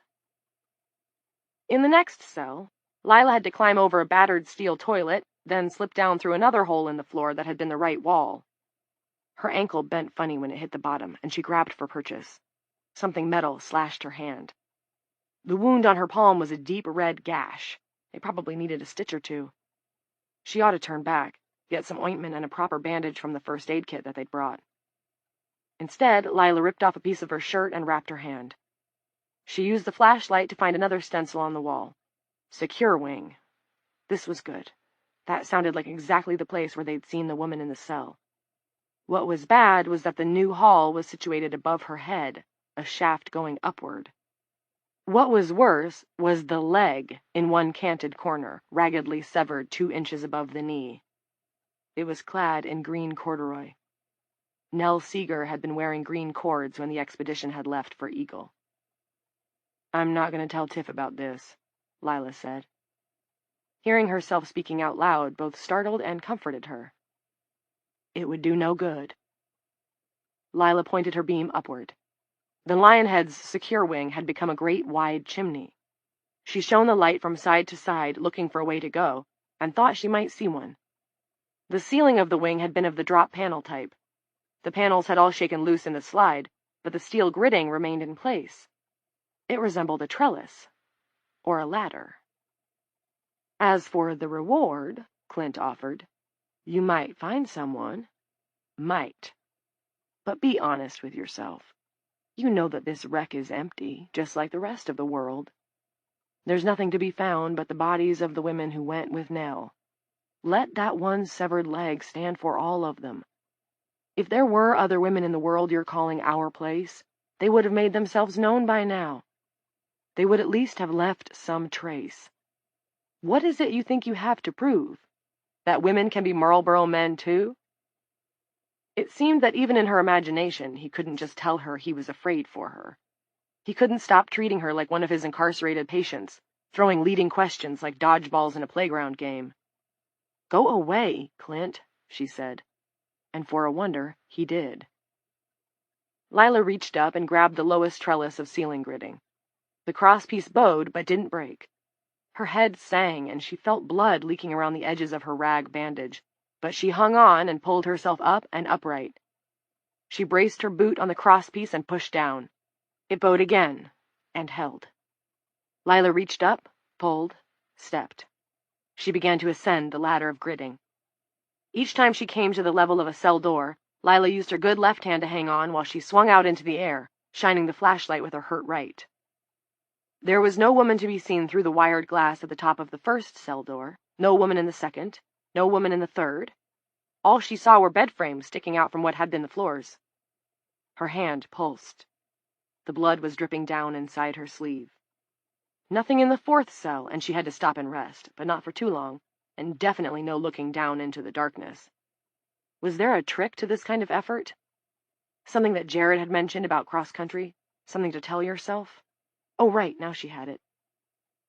In the next cell, Lila had to climb over a battered steel toilet, then slipped down through another hole in the floor that had been the right wall. Her ankle bent funny when it hit the bottom, and she grabbed for purchase. Something metal slashed her hand. The wound on her palm was a deep red gash. It probably needed a stitch or two. She ought to turn back, get some ointment and a proper bandage from the first aid kit that they'd brought. Instead, Lila ripped off a piece of her shirt and wrapped her hand. She used the flashlight to find another stencil on the wall. Secure wing. This was good. That sounded like exactly the place where they'd seen the woman in the cell. What was bad was that the new hall was situated above her head, a shaft going upward. What was worse was the leg in one canted corner, raggedly severed 2 inches above the knee. It was clad in green corduroy. Nell Seeger had been wearing green cords when the expedition had left for Eagle. "I'm not going to tell Tiff about this," Lila said. Hearing herself speaking out loud both startled and comforted her. It would do no good. Lila pointed her beam upward. The Lionhead's secure wing had become a great wide chimney. She shone the light from side to side, looking for a way to go, and thought she might see one. The ceiling of the wing had been of the drop panel type. The panels had all shaken loose in the slide, but the steel gridding remained in place. It resembled a trellis, or a ladder. As for the reward, Clint offered, you might find someone. Might. But be honest with yourself. You know that this wreck is empty, just like the rest of the world. There's nothing to be found but the bodies of the women who went with Nell. Let that one severed leg stand for all of them. If there were other women in the world you're calling our place, they would have made themselves known by now. They would at least have left some trace. What is it you think you have to prove? That women can be Marlboro men, too? It seemed that even in her imagination, he couldn't just tell her he was afraid for her. He couldn't stop treating her like one of his incarcerated patients, throwing leading questions like dodgeballs in a playground game. "Go away, Clint," she said. And for a wonder, he did. Lila reached up and grabbed the lowest trellis of ceiling gridding. The crosspiece bowed, but didn't break. Her head sang, and she felt blood leaking around the edges of her rag bandage, but she hung on and pulled herself up and upright. She braced her boot on the crosspiece and pushed down. It bowed again, and held. Lila reached up, pulled, stepped. She began to ascend the ladder of gridding. Each time she came to the level of a cell door, Lila used her good left hand to hang on while she swung out into the air, shining the flashlight with her hurt right. There was no woman to be seen through the wired glass at the top of the first cell door, no woman in the second, no woman in the third. All she saw were bed frames sticking out from what had been the floors. Her hand pulsed. The blood was dripping down inside her sleeve. Nothing in the fourth cell, and she had to stop and rest, but not for too long, and definitely no looking down into the darkness. Was there a trick to this kind of effort? Something that Jared had mentioned about cross-country? Something to tell yourself? Oh, right, now she had it.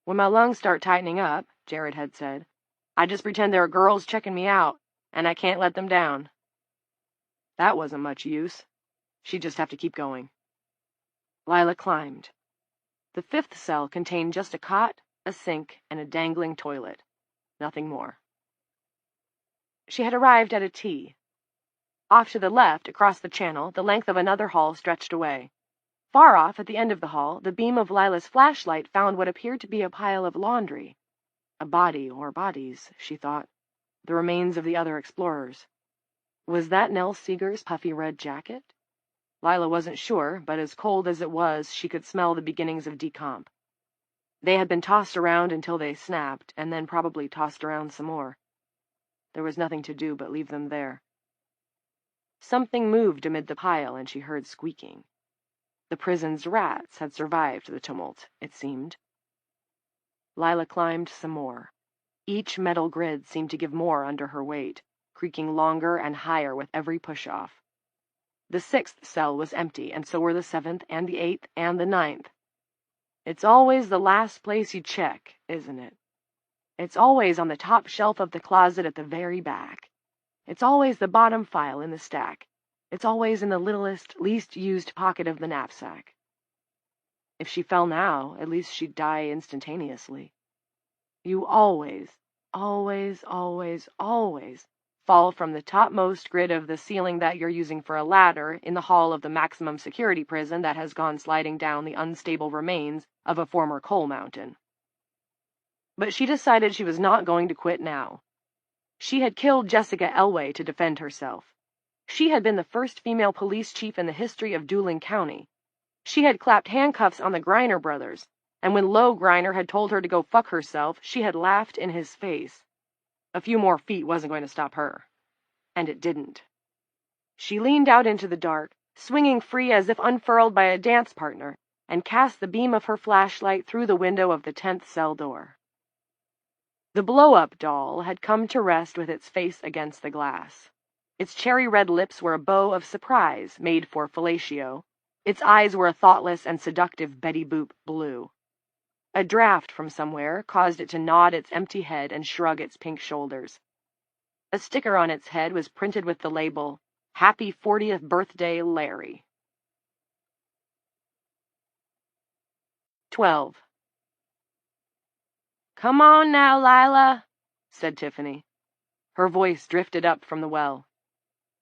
"When my lungs start tightening up," Jared had said, "I just pretend there are girls checking me out, and I can't let them down." That wasn't much use. She'd just have to keep going. Lila climbed. The fifth cell contained just a cot, a sink, and a dangling toilet. Nothing more. She had arrived at a T. Off to the left, across the channel, the length of another hall stretched away. Far off, at the end of the hall, the beam of Lila's flashlight found what appeared to be a pile of laundry. A body, or bodies, she thought. The remains of the other explorers. Was that Nell Seeger's puffy red jacket? Lila wasn't sure, but as cold as it was, she could smell the beginnings of decomp. They had been tossed around until they snapped, and then probably tossed around some more. There was nothing to do but leave them there. Something moved amid the pile, and she heard squeaking. The prison's rats had survived the tumult, it seemed. Lila climbed some more. Each metal grid seemed to give more under her weight, creaking longer and higher with every push-off. The sixth cell was empty, and so were the seventh and the eighth and the ninth. It's always the last place you check, isn't it? It's always on the top shelf of the closet at the very back. It's always the bottom file in the stack. It's always in the littlest, least used pocket of the knapsack. If she fell now, at least she'd die instantaneously. You always, always, always, always fall from the topmost grid of the ceiling that you're using for a ladder in the hall of the maximum security prison that has gone sliding down the unstable remains of a former coal mountain. But she decided she was not going to quit now. She had killed Jessica Elway to defend herself. She had been the first female police chief in the history of Dooling County. She had clapped handcuffs on the Griner brothers, and when Low Griner had told her to go fuck herself, she had laughed in his face. A few more feet wasn't going to stop her. And it didn't. She leaned out into the dark, swinging free as if unfurled by a dance partner, and cast the beam of her flashlight through the window of the 10th cell door. The blow-up doll had come to rest with its face against the glass. Its cherry-red lips were a bow of surprise made for fellatio. Its eyes were a thoughtless and seductive Betty Boop blue. A draft from somewhere caused it to nod its empty head and shrug its pink shoulders. A sticker on its head was printed with the label, "Happy 40th Birthday, Larry." 12. "Come on now, Lila," said Tiffany. Her voice drifted up from the well.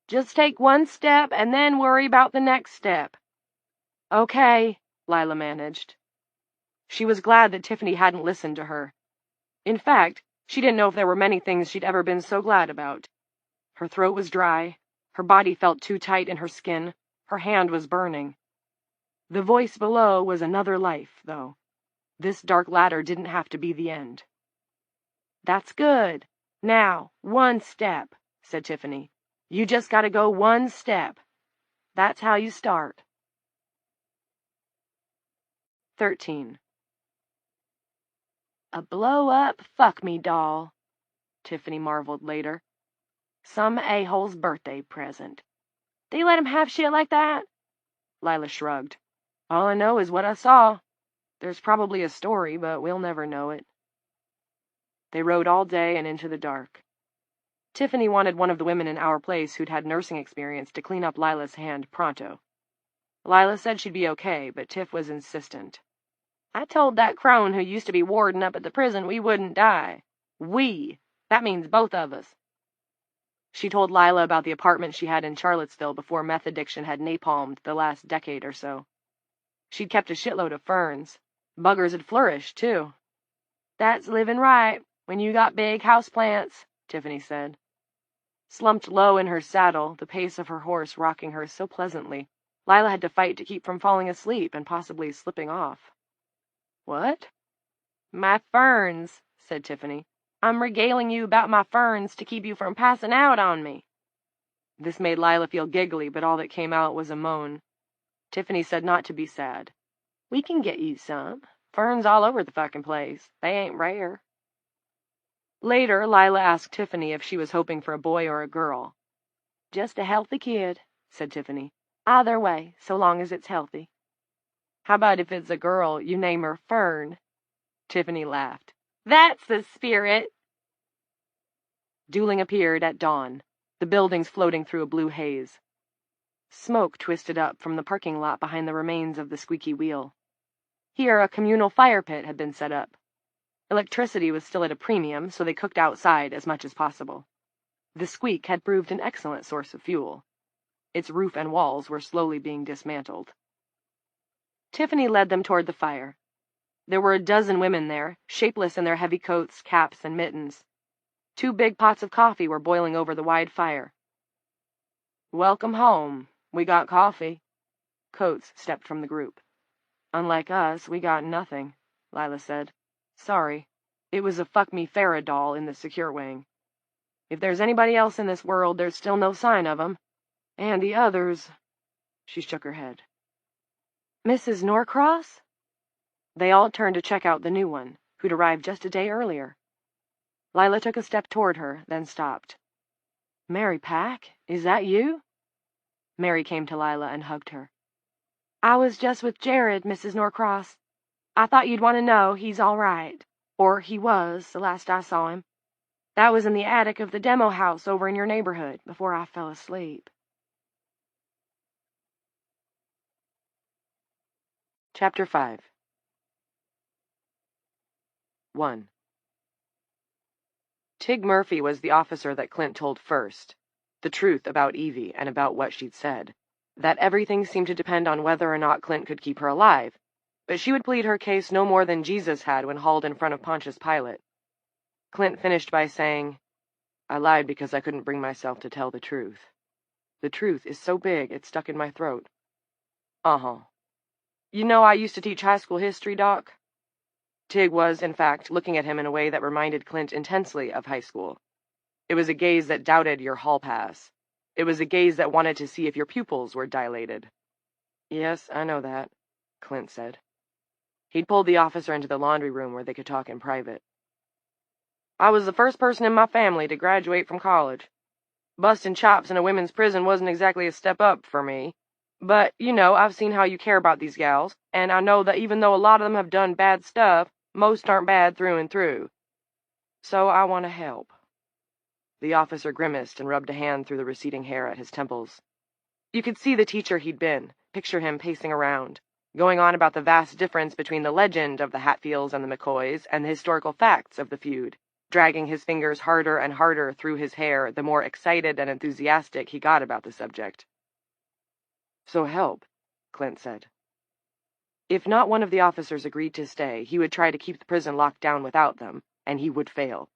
"Just take one step and then worry about the next step." "Okay," Lila managed. She was glad that Tiffany hadn't listened to her. In fact, she didn't know if there were many things she'd ever been so glad about. Her throat was dry, her body felt too tight in her skin, her hand was burning. The voice below was another life, though. This dark ladder didn't have to be the end. "That's good. Now, one step," said Tiffany. "You just gotta go one step. That's how you start." 13. "A blow-up fuck-me doll," Tiffany marveled later. "Some a-hole's birthday present. They let him have shit like that?" Lila shrugged. "All I know is what I saw. There's probably a story, but we'll never know it." They rode all day and into the dark. Tiffany wanted one of the women in our place who'd had nursing experience to clean up Lila's hand pronto. Lila said she'd be okay, but Tiff was insistent. "I told that crone who used to be warden up at the prison we wouldn't die. We. That means both of us." She told Lila about the apartment she had in Charlottesville before meth addiction had napalmed the last decade or so. She'd kept a shitload of ferns. Buggers had flourished, too. "That's living right, when you got big houseplants," Tiffany said. Slumped low in her saddle, the pace of her horse rocking her so pleasantly, Lila had to fight to keep from falling asleep and possibly slipping off. "What?" "My ferns," said Tiffany. "I'm regaling you about my ferns to keep you from passing out on me." This made Lila feel giggly, but all that came out was a moan. Tiffany said not to be sad. "We can get you some. Ferns all over the fucking place. They ain't rare." Later, Lila asked Tiffany if she was hoping for a boy or a girl. "Just a healthy kid," said Tiffany. "Either way, so long as it's healthy." "How about if it's a girl, you name her Fern?" Tiffany laughed. "That's the spirit." Dooling appeared at dawn, the buildings floating through a blue haze. Smoke twisted up from the parking lot behind the remains of the squeaky wheel. Here a communal fire pit had been set up. Electricity was still at a premium, so they cooked outside as much as possible. The squeak had proved an excellent source of fuel. Its roof and walls were slowly being dismantled. Tiffany led them toward the fire. There were a dozen women there, shapeless in their heavy coats, caps, and mittens. 2 big pots of coffee were boiling over the wide fire. "Welcome home. We got coffee." Coates stepped from the group. "Unlike us, we got nothing," Lila said. "Sorry. It was a fuck-me Farah in the secure wing. If there's anybody else in this world, there's still no sign of 'em. And the others—" She shook her head. "Mrs. Norcross?" They all turned to check out the new one, who'd arrived just a day earlier. Lila took a step toward her, then stopped. "Mary Pack, is that you?" Mary came to Lila and hugged her. "I was just with Jared, Mrs. Norcross. I thought you'd want to know he's all right. Or he was, the last I saw him. That was in the attic of the demo house over in your neighborhood before I fell asleep." Chapter 5. 1. Tig Murphy was the officer that Clint told first, the truth about Evie and about what she'd said, that everything seemed to depend on whether or not Clint could keep her alive, but she would plead her case no more than Jesus had when hauled in front of Pontius Pilate. Clint finished by saying, "I lied because I couldn't bring myself to tell the truth. The truth is so big it stuck in my throat." "Uh-huh. You know, I used to teach high school history, Doc." Tig was, in fact, looking at him in a way that reminded Clint intensely of high school. It was a gaze that doubted your hall pass. It was a gaze that wanted to see if your pupils were dilated. "Yes, I know that," Clint said. He'd pulled the officer into the laundry room where they could talk in private. "I was the first person in my family to graduate from college. Busting chops in a women's prison wasn't exactly a step up for me. But, you know, I've seen how you care about these gals, and I know that even though a lot of them have done bad stuff, most aren't bad through and through. So I want to help." The officer grimaced and rubbed a hand through the receding hair at his temples. You could see the teacher he'd been, picture him pacing around, going on about the vast difference between the legend of the Hatfields and the McCoys and the historical facts of the feud, dragging his fingers harder and harder through his hair the more excited and enthusiastic he got about the subject. "So help," Clint said. If not one of the officers agreed to stay, he would try to keep the prison locked down without them, and he would fail.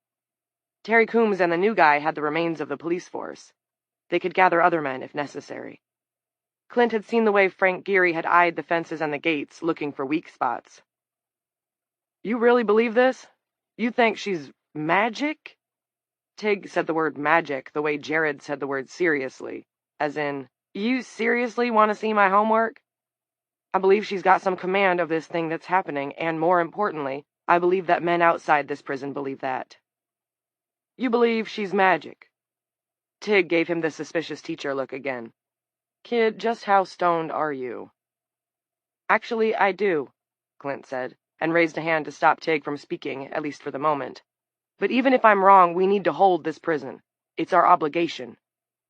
Terry Coombs and the new guy had the remains of the police force. They could gather other men if necessary. Clint had seen the way Frank Geary had eyed the fences and the gates, looking for weak spots. "You really believe this? You think she's magic?" Tig said the word magic the way Jared said the word seriously, as in, "You seriously want to see my homework?" "I believe she's got some command of this thing that's happening, and more importantly, I believe that men outside this prison believe that." "You believe she's magic?" Tig gave him the suspicious teacher look again. "Kid, just how stoned are you?" "Actually, I do," Clint said, and raised a hand to stop Tig from speaking, at least for the moment. "But even if I'm wrong, we need to hold this prison. It's our obligation.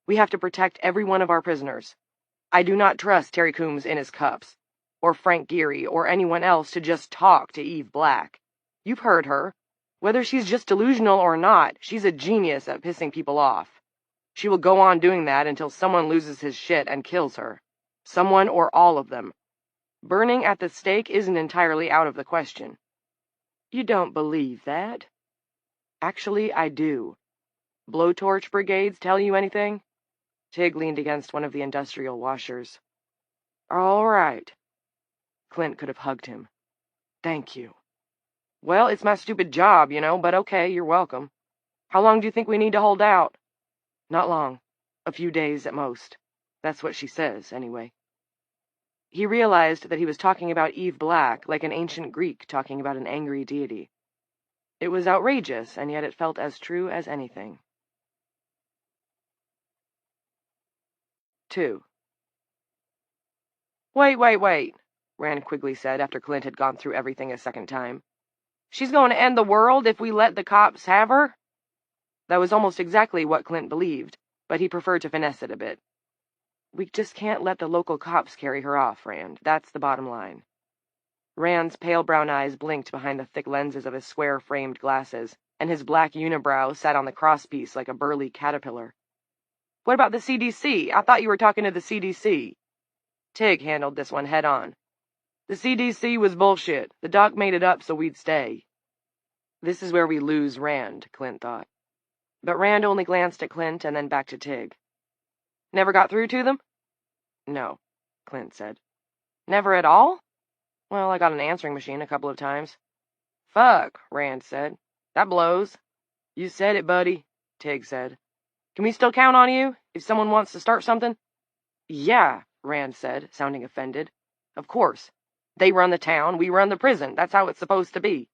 We have to protect every one of our prisoners. I do not trust Terry Coombs in his cups, or Frank Geary, or anyone else to just talk to Eve Black. You've heard her. Whether she's just delusional or not, she's a genius at pissing people off. She will go on doing that until someone loses his shit and kills her. Someone or all of them. Burning at the stake isn't entirely out of the question." "You don't believe that?" "Actually, I do. Blowtorch brigades tell you anything?" Tig leaned against one of the industrial washers. "All right." Clint could have hugged him. "Thank you." "Well, it's my stupid job, you know, but okay, you're welcome. How long do you think we need to hold out?" "Not long. A few days at most. That's what she says, anyway." He realized that he was talking about Eve Black like an ancient Greek talking about an angry deity. It was outrageous, and yet it felt as true as anything. 2. Wait, Rand Quigley said after Clint had gone through everything a second time. "She's going to end the world if we let the cops have her?" That was almost exactly what Clint believed, but he preferred to finesse it a bit. "We just can't let the local cops carry her off, Rand. That's the bottom line." Rand's pale brown eyes blinked behind the thick lenses of his square-framed glasses, and his black unibrow sat on the crosspiece like a burly caterpillar. "What about the CDC? I thought you were talking to the CDC." Tig handled this one head-on. "The CDC was bullshit. The doc made it up so we'd stay." This is where we lose Rand, Clint thought. But Rand only glanced at Clint and then back to Tig. "Never got through to them?" "No," Clint said. "Never at all?" "Well, I got an answering machine a couple of times." "Fuck," Rand said. "That blows." "You said it, buddy," Tig said. "Can we still count on you, if someone wants to start something?" "Yeah," Rand said, sounding offended. "Of course. They run the town, we run the prison. That's how it's supposed to be."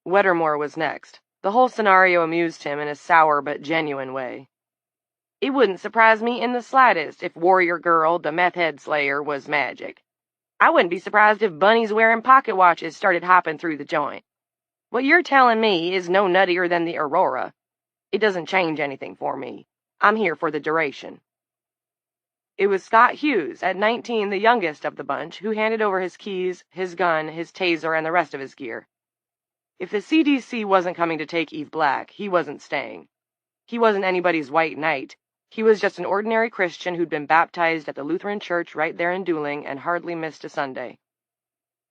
Weddermore was next. The whole scenario amused him in a sour but genuine way. "It wouldn't surprise me in the slightest if Warrior Girl, the meth-head slayer, was magic. I wouldn't be surprised if bunnies wearing pocket watches started hopping through the joint. What you're telling me is no nuttier than the Aurora. It doesn't change anything for me. I'm here for the duration." It was Scott Hughes, at 19 the youngest of the bunch, who handed over his keys, his gun, his taser, and the rest of his gear. If the CDC wasn't coming to take Eve Black, he wasn't staying. He wasn't anybody's white knight. He was just an ordinary Christian who'd been baptized at the Lutheran church right there in Dooling and hardly missed a Sunday.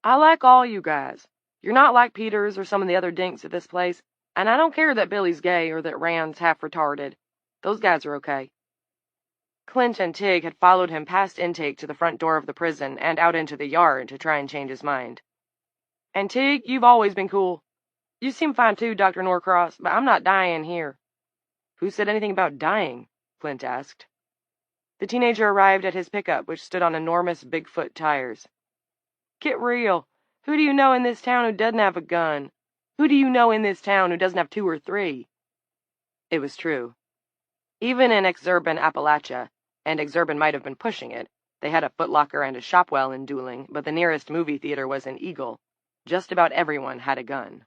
I like all you guys. You're not like Peters or some of the other dinks at this place, and I don't care that Billy's gay or that Rand's half retarded. Those guys are okay. Clint and Tig had followed him past intake to the front door of the prison and out into the yard to try and change his mind. And Tig, you've always been cool. You seem fine too, Dr. Norcross, but I'm not dying here. Who said anything about dying? Clint asked. The teenager arrived at his pickup, which stood on enormous Bigfoot tires. Get real. Who do you know in this town who doesn't have a gun? Who do you know in this town who doesn't have 2 or 3? It was true. Even in exurban Appalachia, and exurban might have been pushing it, they had a Foot Locker and a Shopwell in Dooling, but the nearest movie theater was in Eagle. Just about everyone had a gun.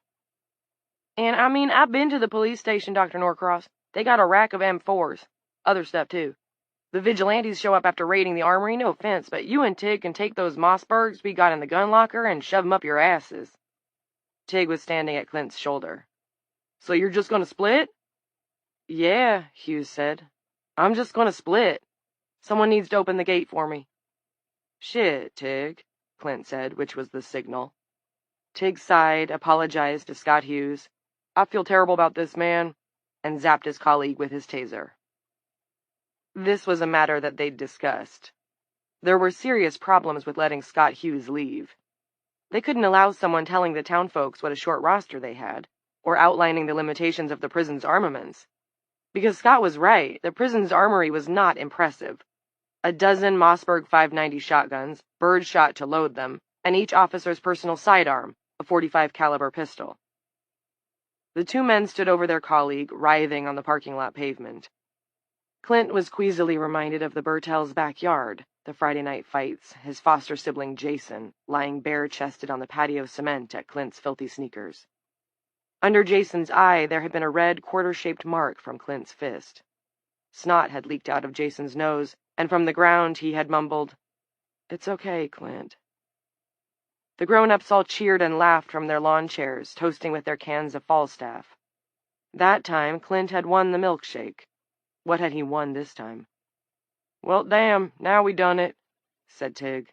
And I mean, I've been to the police station, Dr. Norcross. They got a rack of M4s. Other stuff, too. The vigilantes show up after raiding the armory, no offense, but you and Tig can take those Mossbergs we got in the gun locker and shove 'em up your asses. Tig was standing at Clint's shoulder. So you're just gonna split? Yeah, Hughes said. I'm just gonna split. Someone needs to open the gate for me. Shit, Tig, Clint said, which was the signal. Tig sighed, apologized to Scott Hughes. I feel terrible about this, man, and zapped his colleague with his taser. This was a matter that they'd discussed. There were serious problems with letting Scott Hughes leave. They couldn't allow someone telling the townfolks what a short roster they had, or outlining the limitations of the prison's armaments. Because Scott was right, the prison's armory was not impressive. 12 Mossberg 590 shotguns, birdshot to load them, and each officer's personal sidearm, a .45 caliber pistol. The 2 men stood over their colleague, writhing on the parking lot pavement. Clint was queasily reminded of the Bertels' backyard, the Friday night fights, his foster sibling Jason, lying bare-chested on the patio cement at Clint's filthy sneakers. Under Jason's eye, there had been a red, quarter-shaped mark from Clint's fist. Snot had leaked out of Jason's nose, and from the ground he had mumbled, "It's okay, Clint." The grown-ups all cheered and laughed from their lawn chairs, toasting with their cans of Falstaff. That time, Clint had won the milkshake. What had he won this time? Well, damn, now we done it, said Tig.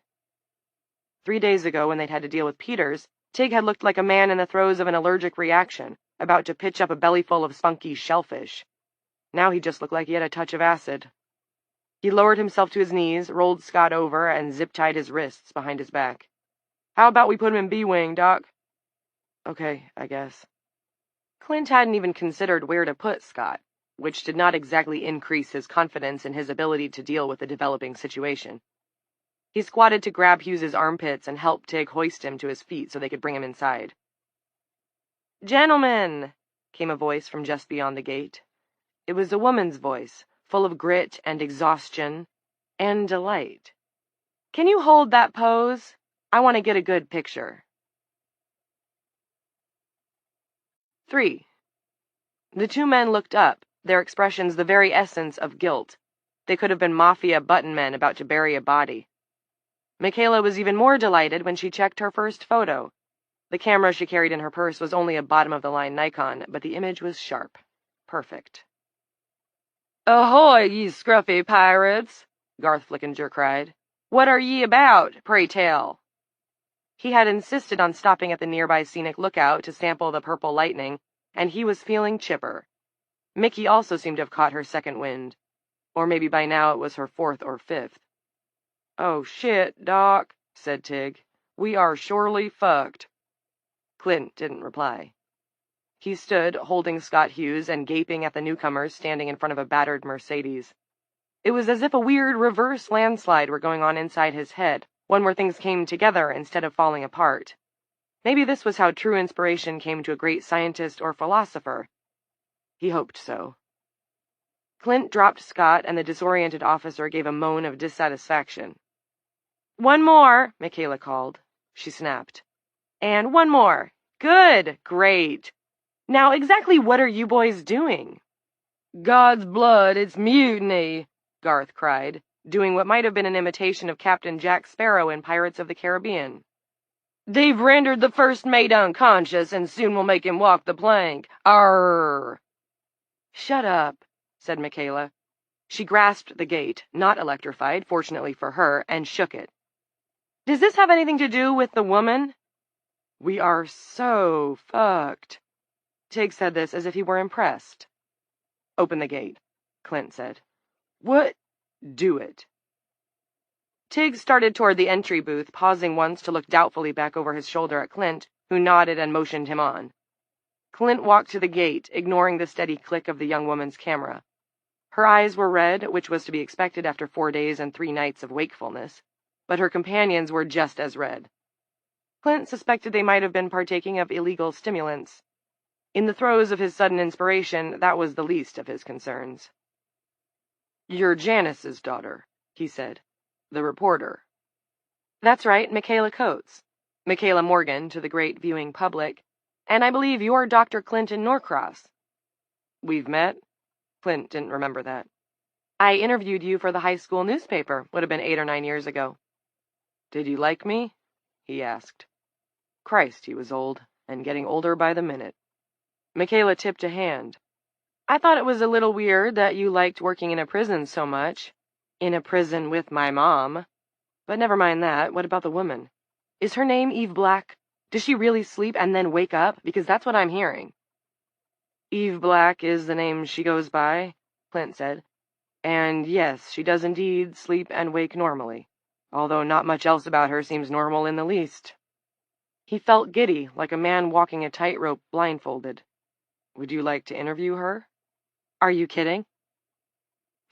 3 days ago, when they'd had to deal with Peters, Tig had looked like a man in the throes of an allergic reaction, about to pitch up a bellyful of spunky shellfish. Now he just looked like he had a touch of acid. He lowered himself to his knees, rolled Scott over, and zip-tied his wrists behind his back. How about we put him in B-Wing, Doc? Okay, I guess. Clint hadn't even considered where to put Scott, which did not exactly increase his confidence in his ability to deal with the developing situation. He squatted to grab Hughes's armpits and help Tig hoist him to his feet so they could bring him inside. "Gentlemen," came a voice from just beyond the gate. It was a woman's voice, full of grit and exhaustion and delight. "Can you hold that pose? I want to get a good picture." 3. The 2 men looked up, their expressions the very essence of guilt. They could have been mafia button men about to bury a body. Michaela was even more delighted when she checked her first photo. The camera she carried in her purse was only a bottom-of-the-line Nikon, but the image was sharp. Perfect. "Ahoy, ye scruffy pirates!" Garth Flickinger cried. "What are ye about, pray tell?" He had insisted on stopping at the nearby scenic lookout to sample the purple lightning, and he was feeling chipper. Mickey also seemed to have caught her second wind. Or maybe by now it was her 4th or 5th. "Oh, shit, Doc," said Tig. "We are surely fucked." Clint didn't reply. He stood, holding Scott Hughes and gaping at the newcomers standing in front of a battered Mercedes. It was as if a weird reverse landslide were going on inside his head, one where things came together instead of falling apart. Maybe this was how true inspiration came to a great scientist or philosopher. He hoped so. Clint dropped Scott, and the disoriented officer gave a moan of dissatisfaction. "One more," Michaela called. She snapped. "And one more. Good. Great. Now, exactly what are you boys doing?" "God's blood, it's mutiny," Garth cried, doing what might have been an imitation of Captain Jack Sparrow in Pirates of the Caribbean. They've rendered the first mate unconscious, and soon will make him walk the plank. Arrrr! Shut up, said Michaela. She grasped the gate, not electrified, fortunately for her, and shook it. Does this have anything to do with the woman? We are so fucked. Tig said this as if he were impressed. Open the gate, Clint said. What? Do it. Tig started toward the entry booth, pausing once to look doubtfully back over his shoulder at Clint, who nodded and motioned him on. Clint walked to the gate, ignoring the steady click of the young woman's camera. Her eyes were red, which was to be expected after 4 days and 3 nights of wakefulness, but her companions were just as red. Clint suspected they might have been partaking of illegal stimulants. In the throes of his sudden inspiration, that was the least of his concerns. You're Janice's daughter, he said. The reporter. That's right, Michaela Coates. Michaela Morgan to the great viewing public. And I believe you're Dr. Clinton Norcross. We've met? Clint didn't remember that. I interviewed you for the high school newspaper. Would have been 8 or 9 years ago. Did you like me? He asked. Christ, he was old, and getting older by the minute. Michaela tipped a hand. I thought it was a little weird that you liked working in a prison so much. In a prison with my mom. But never mind that. What about the woman? Is her name Eve Black? Does she really sleep and then wake up? Because that's what I'm hearing. Eve Black is the name she goes by, Clint said. And yes, she does indeed sleep and wake normally, although not much else about her seems normal in the least. He felt giddy, like a man walking a tightrope blindfolded. Would you like to interview her? Are you kidding?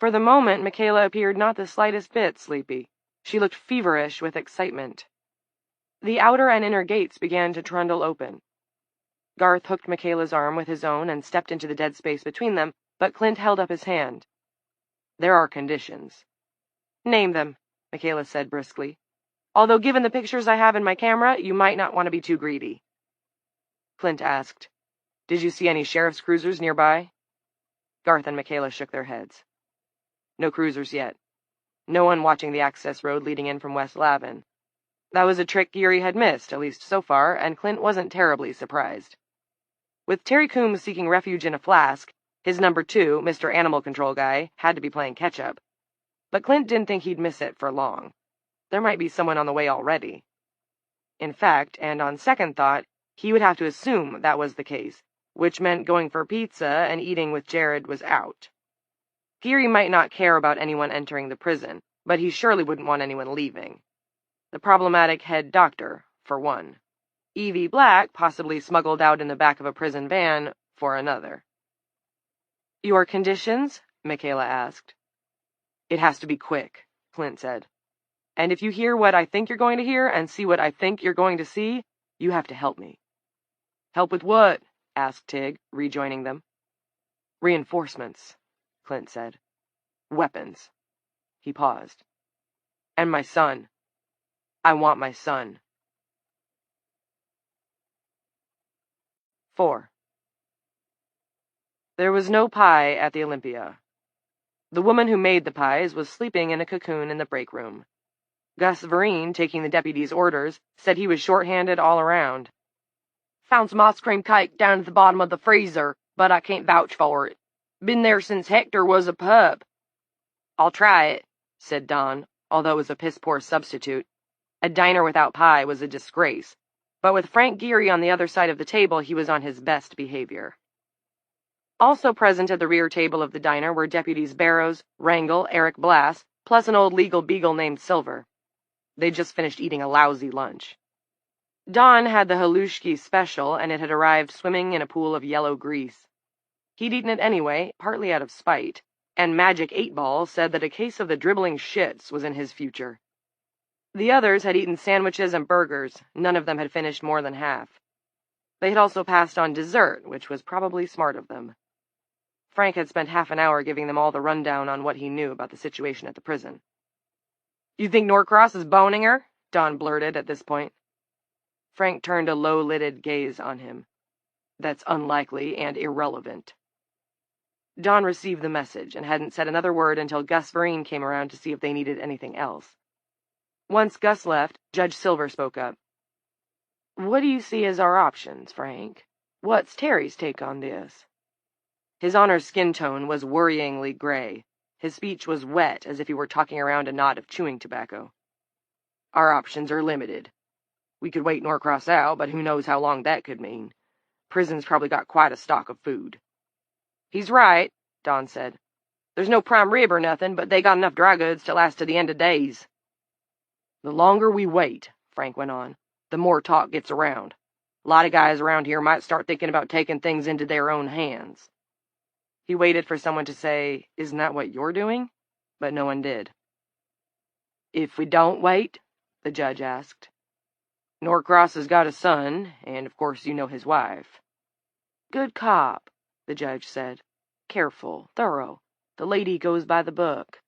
For the moment, Michaela appeared not the slightest bit sleepy. She looked feverish with excitement. The outer and inner gates began to trundle open. Garth hooked Michaela's arm with his own and stepped into the dead space between them, but Clint held up his hand. There are conditions. Name them, Michaela said briskly. Although given the pictures I have in my camera, you might not want to be too greedy. Clint asked, Did you see any sheriff's cruisers nearby? Garth and Michaela shook their heads. No cruisers yet. No one watching the access road leading in from West Lavin. That was a trick Geary had missed, at least so far, and Clint wasn't terribly surprised. With Terry Coombs seeking refuge in a flask, his number 2, Mr. Animal Control guy, had to be playing catch-up. But Clint didn't think he'd miss it for long. There might be someone on the way already. In fact, and on second thought, he would have to assume that was the case, which meant going for pizza and eating with Jared was out. Geary might not care about anyone entering the prison, but he surely wouldn't want anyone leaving. The problematic head doctor, for one. Evie Black, possibly smuggled out in the back of a prison van, for another. Your conditions? Michaela asked. It has to be quick, Clint said. And if you hear what I think you're going to hear and see what I think you're going to see, you have to help me. Help with what? Asked Tig, rejoining them. Reinforcements, Clint said. Weapons. He paused. And my son. I want my son. 4. There was no pie at the Olympia. The woman who made the pies was sleeping in a cocoon in the break room. Gus Vereen, taking the deputy's orders, said he was short-handed all around. Found some ice cream cake down at the bottom of the freezer, but I can't vouch for it. Been there since Hector was a pup. I'll try it, said Don, although it was a piss-poor substitute. A diner without pie was a disgrace, but with Frank Geary on the other side of the table, he was on his best behavior. Also present at the rear table of the diner were Deputies Barrows, Wrangle, Eric Blass, plus an old legal beagle named Silver. They'd just finished eating a lousy lunch. Don had the halushki special, and it had arrived swimming in a pool of yellow grease. He'd eaten it anyway, partly out of spite, and Magic 8-Ball said that a case of the dribbling shits was in his future. The others had eaten sandwiches and burgers. None of them had finished more than half. They had also passed on dessert, which was probably smart of them. Frank had spent half an hour giving them all the rundown on what he knew about the situation at the prison. You think Norcross is boning her? Don blurted at this point. Frank turned a low-lidded gaze on him. That's unlikely and irrelevant. Don received the message and hadn't said another word until Gus Vereen came around to see if they needed anything else. Once Gus left, Judge Silver spoke up. What do you see as our options, Frank? What's Terry's take on this? His Honor's skin tone was worryingly gray. His speech was wet, as if he were talking around a knot of chewing tobacco. Our options are limited. We could wait Norcross out, but who knows how long that could mean. Prison's probably got quite a stock of food. He's right, Don said. There's no prime rib or nothing, but they got enough dry goods to last to the end of days. The longer we wait, Frank went on, the more talk gets around. A lot of guys around here might start thinking about taking things into their own hands. He waited for someone to say, "Isn't that what you're doing?" But no one did. If we don't wait? The judge asked. Norcross has got a son, and of course you know his wife. Good cop, the judge said. Careful, thorough. The lady goes by the book.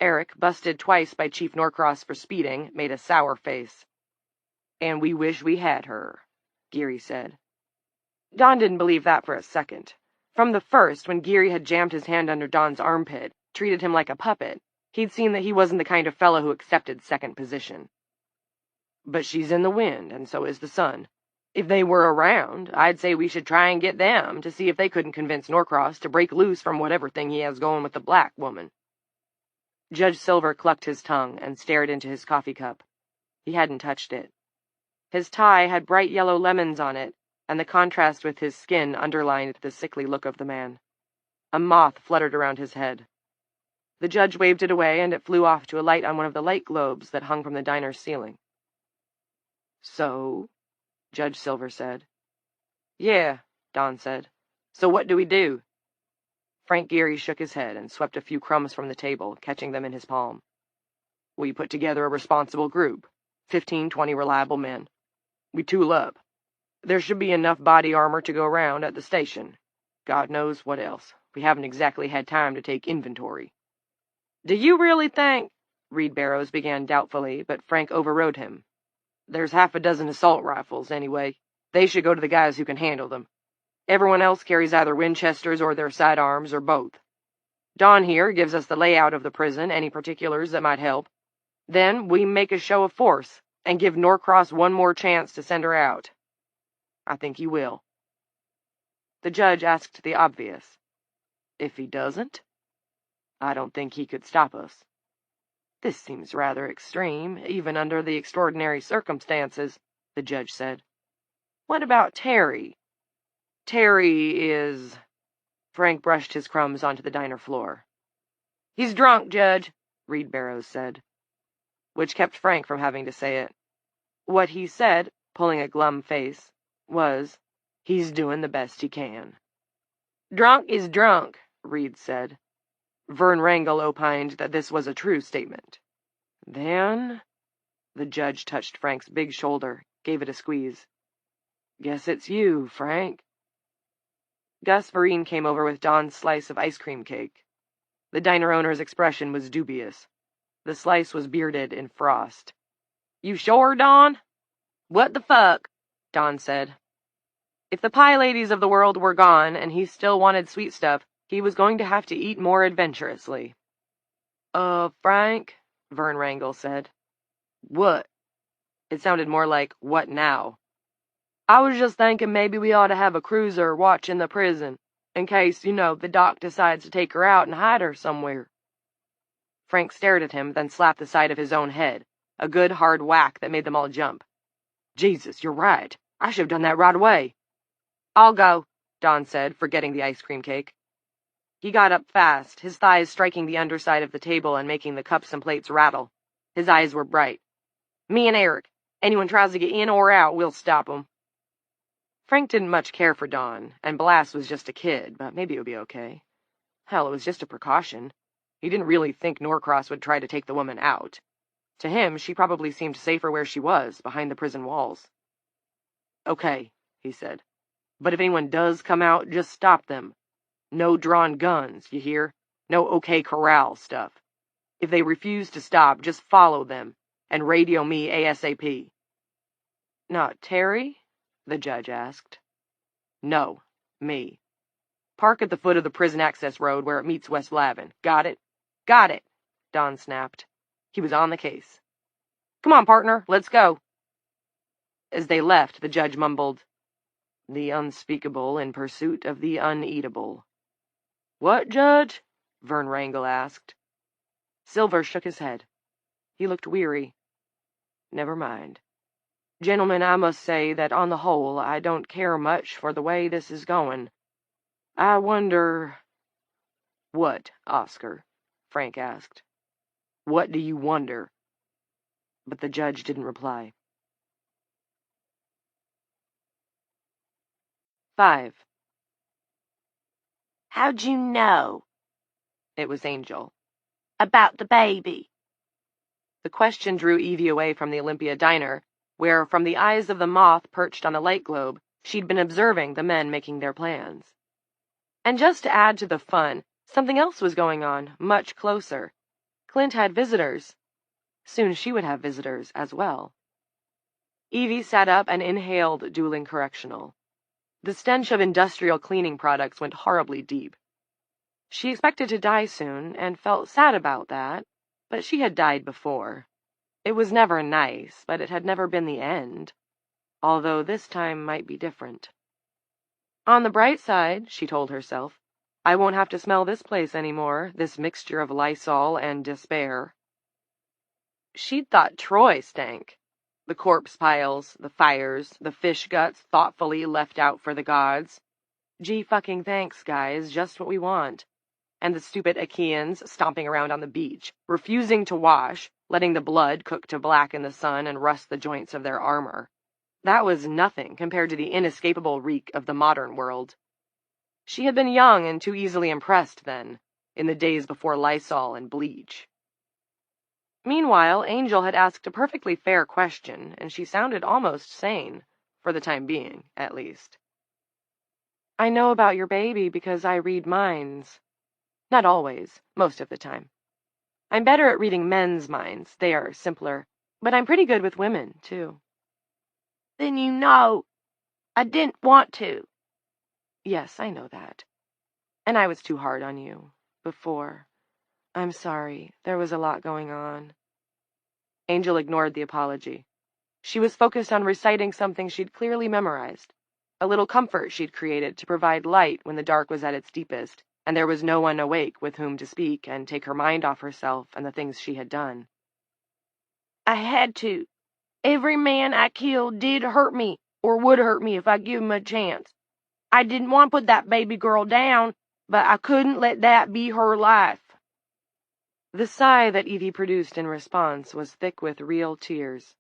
Eric, busted twice by Chief Norcross for speeding, made a sour face. And we wish we had her, Geary said. Don didn't believe that for a second. From the first, when Geary had jammed his hand under Don's armpit, treated him like a puppet, he'd seen that he wasn't the kind of fellow who accepted second position. But she's in the wind, and so is the sun. If they were around, I'd say we should try and get them to see if they couldn't convince Norcross to break loose from whatever thing he has going with the black woman. Judge Silver clucked his tongue and stared into his coffee cup. He hadn't touched it. His tie had bright yellow lemons on it, and the contrast with his skin underlined the sickly look of the man. A moth fluttered around his head. The judge waved it away, and it flew off to a light on one of the light globes that hung from the diner's ceiling. So? Judge Silver said. Yeah, Don said. So what do we do? Frank Geary shook his head and swept a few crumbs from the table, catching them in his palm. We put together a responsible group, 15-20 reliable men. We tool up. There should be enough body armor to go around at the station. God knows what else. We haven't exactly had time to take inventory. Do you really think? Reed Barrows began doubtfully, but Frank overrode him. There's half a dozen assault rifles, anyway. They should go to the guys who can handle them. Everyone else carries either Winchesters or their sidearms, or both. Don here gives us the layout of the prison, any particulars that might help. Then we make a show of force, and give Norcross one more chance to send her out. I think he will. The judge asked the obvious. If he doesn't? I don't think he could stop us. This seems rather extreme, even under the extraordinary circumstances, the judge said. What about Terry? Terry is... Frank brushed his crumbs onto the diner floor. He's drunk, Judge, Reed Barrows said, which kept Frank from having to say it. What he said, pulling a glum face, was, he's doing the best he can. Drunk is drunk, Reed said. Vern Wrangle opined that this was a true statement. Then... The judge touched Frank's big shoulder, gave it a squeeze. Guess it's you, Frank. Gus Vereen came over with Don's slice of ice cream cake. The diner owner's expression was dubious. The slice was bearded in frost. You sure, Don? What the fuck? Don said. If the pie ladies of the world were gone and he still wanted sweet stuff, he was going to have to eat more adventurously. Frank, Vern Wrangle said. What? It sounded more like, what now? I was just thinking maybe we ought to have a cruiser watching the prison, in case, the doc decides to take her out and hide her somewhere. Frank stared at him, then slapped the side of his own head, a good hard whack that made them all jump. Jesus, you're right. I should have done that right away. I'll go, Don said, forgetting the ice cream cake. He got up fast, his thighs striking the underside of the table and making the cups and plates rattle. His eyes were bright. Me and Eric. Anyone tries to get in or out, we'll stop 'em. Frank didn't much care for Don, and Blas was just a kid, but maybe it would be okay. Hell, it was just a precaution. He didn't really think Norcross would try to take the woman out. To him, she probably seemed safer where she was, behind the prison walls. Okay, he said. But if anyone does come out, just stop them. No drawn guns, you hear? No OK Corral stuff. If they refuse to stop, just follow them, and radio me ASAP. Not Terry? The judge asked. No, me. Park at the foot of the prison access road where it meets West Lavin. Got it? Got it, Don snapped. He was on the case. Come on, partner, let's go. As they left, the judge mumbled, "The unspeakable in pursuit of the uneatable." "What, Judge?" Vern Wrangle asked. Silver shook his head. He looked weary. "Never mind. Gentlemen, I must say that on the whole I don't care much for the way this is going. I wonder—" "What, Oscar?" Frank asked. "What do you wonder?" But the judge didn't reply. 5. How'd you know? It was Angel. About the baby? The question drew Evie away from the Olympia diner, where, from the eyes of the moth perched on a light globe, she'd been observing the men making their plans. And just to add to the fun, something else was going on, much closer. Clint had visitors. Soon she would have visitors as well. Evie sat up and inhaled Dueling Correctional. The stench of industrial cleaning products went horribly deep. She expected to die soon, and felt sad about that, but she had died before. It was never nice, but it had never been the end, although this time might be different. On the bright side, she told herself, I won't have to smell this place anymore, this mixture of Lysol and despair. She'd thought Troy stank. The corpse piles, the fires, the fish guts thoughtfully left out for the gods. Gee fucking thanks, guys, just what we want. And the stupid Achaeans stomping around on the beach, refusing to wash, letting the blood cook to black in the sun and rust the joints of their armor. That was nothing compared to the inescapable reek of the modern world. She had been young and too easily impressed then, in the days before Lysol and bleach. Meanwhile, Angel had asked a perfectly fair question, and she sounded almost sane, for the time being, at least. I know about your baby because I read minds. Not always, most of the time. I'm better at reading men's minds, they are simpler, but I'm pretty good with women, too. Then you know. I didn't want to. Yes, I know that. And I was too hard on you, before. I'm sorry, there was a lot going on. Angel ignored the apology. She was focused on reciting something she'd clearly memorized, a little comfort she'd created to provide light when the dark was at its deepest, and there was no one awake with whom to speak and take her mind off herself and the things she had done. I had to. Every man I killed did hurt me, or would hurt me if I give him a chance. I didn't want to put that baby girl down, but I couldn't let that be her life. The sigh that Evie produced in response was thick with real tears.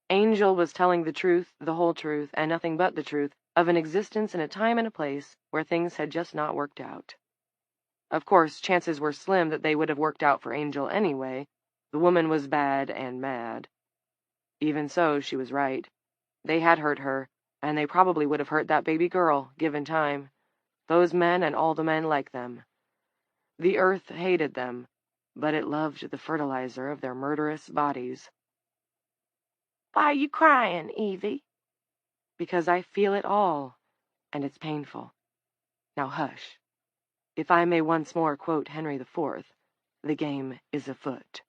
Angel was telling the truth, the whole truth, and nothing but the truth, of an existence in a time and a place where things had just not worked out. Of course, chances were slim that they would have worked out for Angel anyway. The woman was bad and mad. Even so, she was right. They had hurt her, and they probably would have hurt that baby girl, given time. Those men and all the men like them. The earth hated them, but it loved the fertilizer of their murderous bodies. Why are you crying, Evie? Because I feel it all, and it's painful. Now hush. If I may once more quote Henry IV, the game is afoot.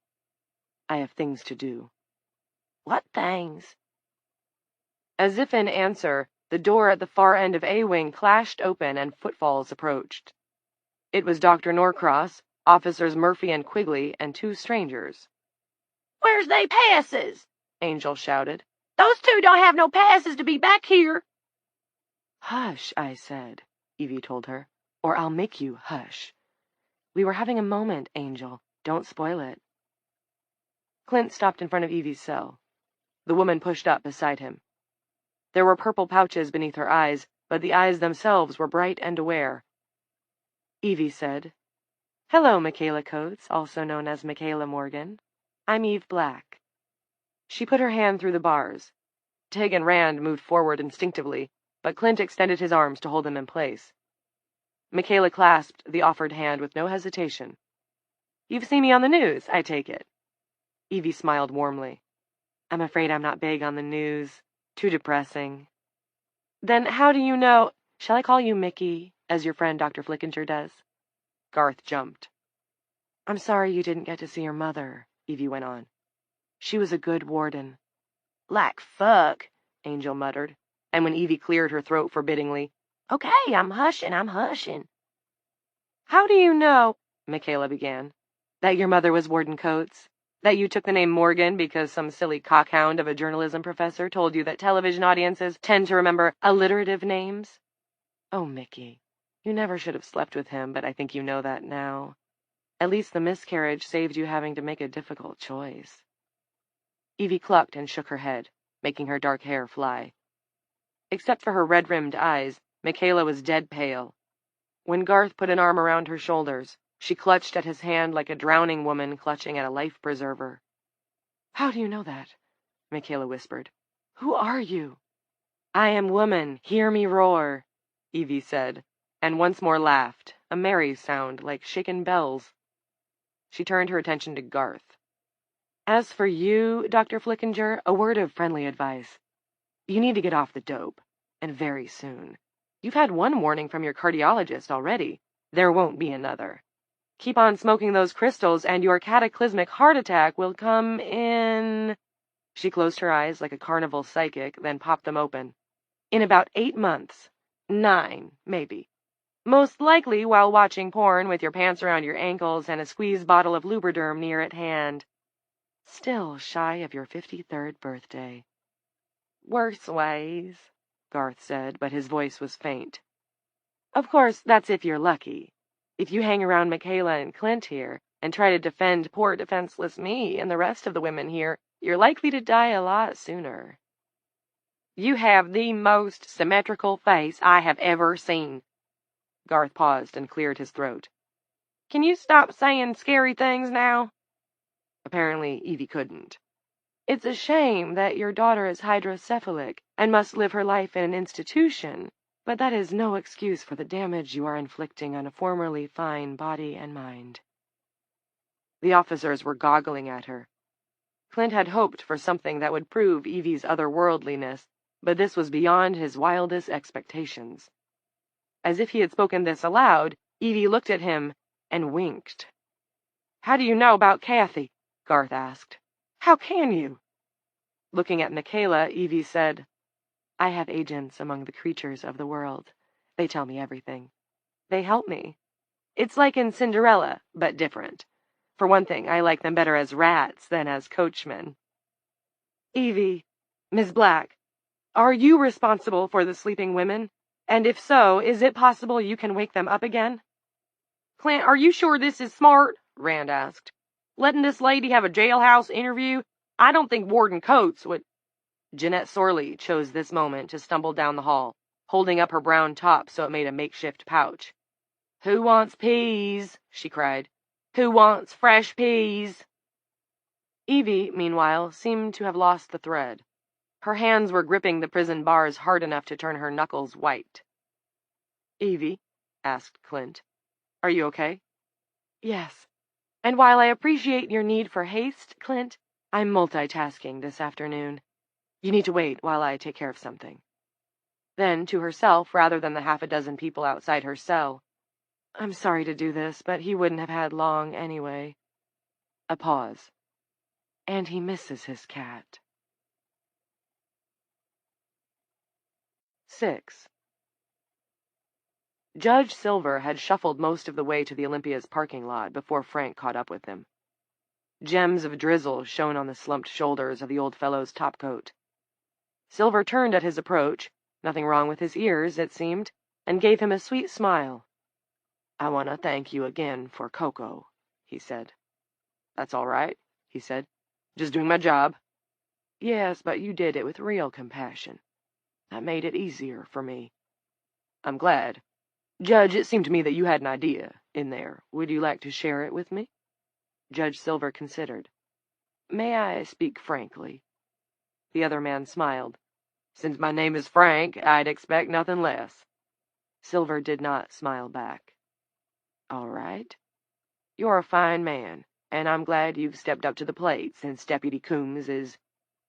I have things to do. What things? As if in answer, the door at the far end of A-Wing clashed open and footfalls approached. It was Dr. Norcross, Officers Murphy and Quigley, and two strangers. Where's they passes? Angel shouted. Those two don't have no passes to be back here. Hush, I said, Evie told her, or I'll make you hush. We were having a moment, Angel. Don't spoil it. Clint stopped in front of Evie's cell. The woman pushed up beside him. There were purple pouches beneath her eyes, but the eyes themselves were bright and aware. Evie said, Hello, Michaela Coates, also known as Michaela Morgan. I'm Eve Black. She put her hand through the bars. Tig and Rand moved forward instinctively, but Clint extended his arms to hold them in place. Michaela clasped the offered hand with no hesitation. You've seen me on the news, I take it. Evie smiled warmly. I'm afraid I'm not big on the news. Too depressing. Then how do you know— Shall I call you Mickey, as your friend Dr. Flickinger does? Garth jumped. I'm sorry you didn't get to see your mother, Evie went on. She was a good warden. Like fuck, Angel muttered, and when Evie cleared her throat forbiddingly, "Okay, I'm hushing. "How do you know," Michaela began, "that your mother was Warden Coates? That you took the name Morgan because some silly cockhound of a journalism professor told you that television audiences tend to remember alliterative names? Oh, Mickey, you never should have slept with him, but I think you know that now. At least the miscarriage saved you having to make a difficult choice." Evie clucked and shook her head, making her dark hair fly. Except for her red-rimmed eyes, Michaela was dead pale. When Garth put an arm around her shoulders, she clutched at his hand like a drowning woman clutching at a life-preserver. "How do you know that?" Michaela whispered. "Who are you?" "I am woman, hear me roar," Evie said, and once more laughed, a merry sound like shaken bells. She turned her attention to Garth. "As for you, Dr. Flickinger, a word of friendly advice. You need to get off the dope, and very soon. You've had one warning from your cardiologist already. There won't be another. Keep on smoking those crystals, and your cataclysmic heart attack will come in—" She closed her eyes like a carnival psychic, then popped them open. "In about 8 months. 9, maybe. Most likely while watching porn with your pants around your ankles and a squeeze bottle of Lubriderm near at hand. Still shy of your 53rd birthday." "Worse ways," Garth said, but his voice was faint. "Of course, that's if you're lucky. If you hang around Michaela and Clint here, and try to defend poor defenseless me and the rest of the women here, you're likely to die a lot sooner." "You have the most symmetrical face I have ever seen." Garth paused and cleared his throat. "Can you stop saying scary things now?" Apparently, Evie couldn't. "It's a shame that your daughter is hydrocephalic and must live her life in an institution, but that is no excuse for the damage you are inflicting on a formerly fine body and mind." The officers were goggling at her. Clint had hoped for something that would prove Evie's otherworldliness, but this was beyond his wildest expectations. As if he had spoken this aloud, Evie looked at him and winked. "How do you know about Kathy?" Garth asked. "How can you?" Looking at Michaela, Evie said, "I have agents among the creatures of the world. They tell me everything. They help me. It's like in Cinderella, but different. For one thing, I like them better as rats than as coachmen." "Evie, Miss Black, are you responsible for the sleeping women? And if so, is it possible you can wake them up again?" "Clint, are you sure this is smart?" Rand asked. "Letting this lady have a jailhouse interview? I don't think Warden Coates would—" Jeanette Sorley chose this moment to stumble down the hall, holding up her brown top so it made a makeshift pouch. "Who wants peas?" she cried. "Who wants fresh peas?" Evie, meanwhile, seemed to have lost the thread. Her hands were gripping the prison bars hard enough to turn her knuckles white. "Evie," asked Clint, "are you okay?" "Yes. And while I appreciate your need for haste, Clint, I'm multitasking this afternoon. You need to wait while I take care of something." Then, to herself rather than the half a dozen people outside her cell, "I'm sorry to do this, but he wouldn't have had long anyway." A pause. "And he misses his cat." 6. Judge Silver had shuffled most of the way to the Olympia's parking lot before Frank caught up with him. Gems of drizzle shone on the slumped shoulders of the old fellow's topcoat. Silver turned at his approach, nothing wrong with his ears, it seemed, and gave him a sweet smile. "I want to thank you again for Coco," he said. "That's all right," he said. "Just doing my job." "Yes, but you did it with real compassion. That made it easier for me." "I'm glad. Judge, it seemed to me that you had an idea in there. Would you like to share it with me?" Judge Silver considered. "May I speak frankly?" The other man smiled. "Since my name is Frank, I'd expect nothing less." Silver did not smile back. "All right. You're a fine man, and I'm glad you've stepped up to the plate since Deputy Coombs is,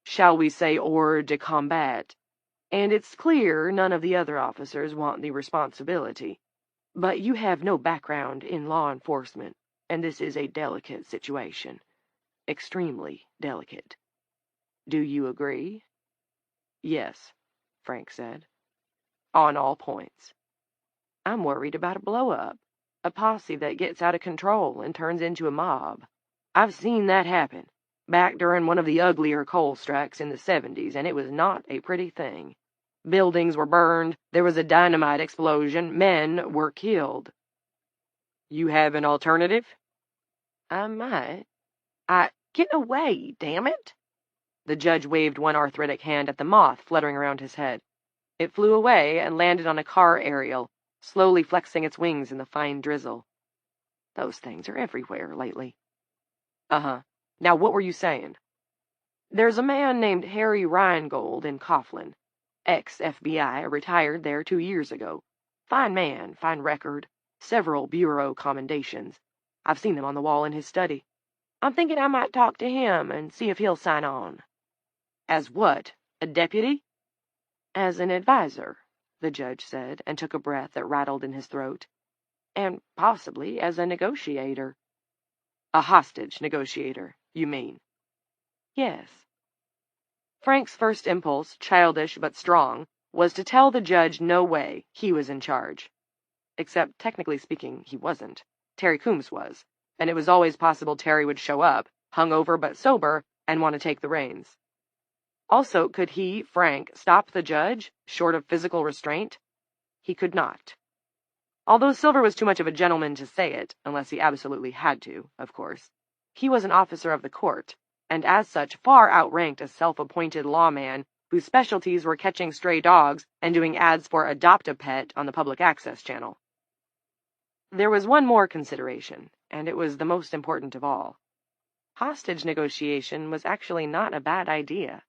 shall we say, hors de combat, and it's clear none of the other officers want the responsibility. But you have no background in law enforcement, and this is a delicate situation. Extremely delicate. Do you agree?" Yes, Frank said. On all points. I'm worried about a blow-up, a posse that gets out of control and turns into a mob. I've seen that happen, back during one of the uglier coal strikes in the 70s, and it was not a pretty thing. Buildings were burned, there was a dynamite explosion, men were killed. You have an alternative? I might. Get away, damn it! The judge waved one arthritic hand at the moth fluttering around his head. It flew away and landed on a car aerial, slowly flexing its wings in the fine drizzle. Those things are everywhere lately. Uh-huh. Now what were you saying? There's a man named Harry Reingold in Coughlin. Ex-FBI, retired there 2 years ago. Fine man, fine record, several bureau commendations. I've seen them on the wall in his study. I'm thinking I might talk to him and see if he'll sign on. As what? A deputy? As an advisor, the judge said, and took a breath that rattled in his throat. And possibly as a negotiator. A hostage negotiator, you mean? Yes. Frank's first impulse, childish but strong, was to tell the judge no way, he was in charge. Except, technically speaking, he wasn't. Terry Coombs was, and it was always possible Terry would show up, hungover but sober, and want to take the reins. Also, could he, Frank, stop the judge, short of physical restraint? He could not. Although Silver was too much of a gentleman to say it, unless he absolutely had to, of course, he was an officer of the court, and as such far outranked a self-appointed lawman whose specialties were catching stray dogs and doing ads for Adopt-a-Pet on the public access channel. There was one more consideration, and it was the most important of all. Hostage negotiation was actually not a bad idea.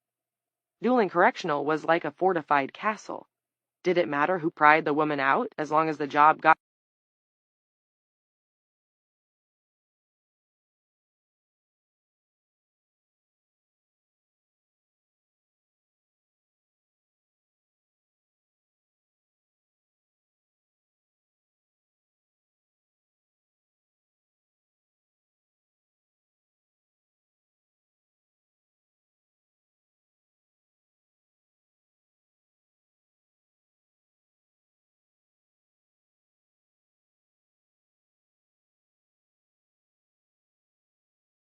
Dueling Correctional was like a fortified castle. Did it matter who pried the woman out, as long as the job got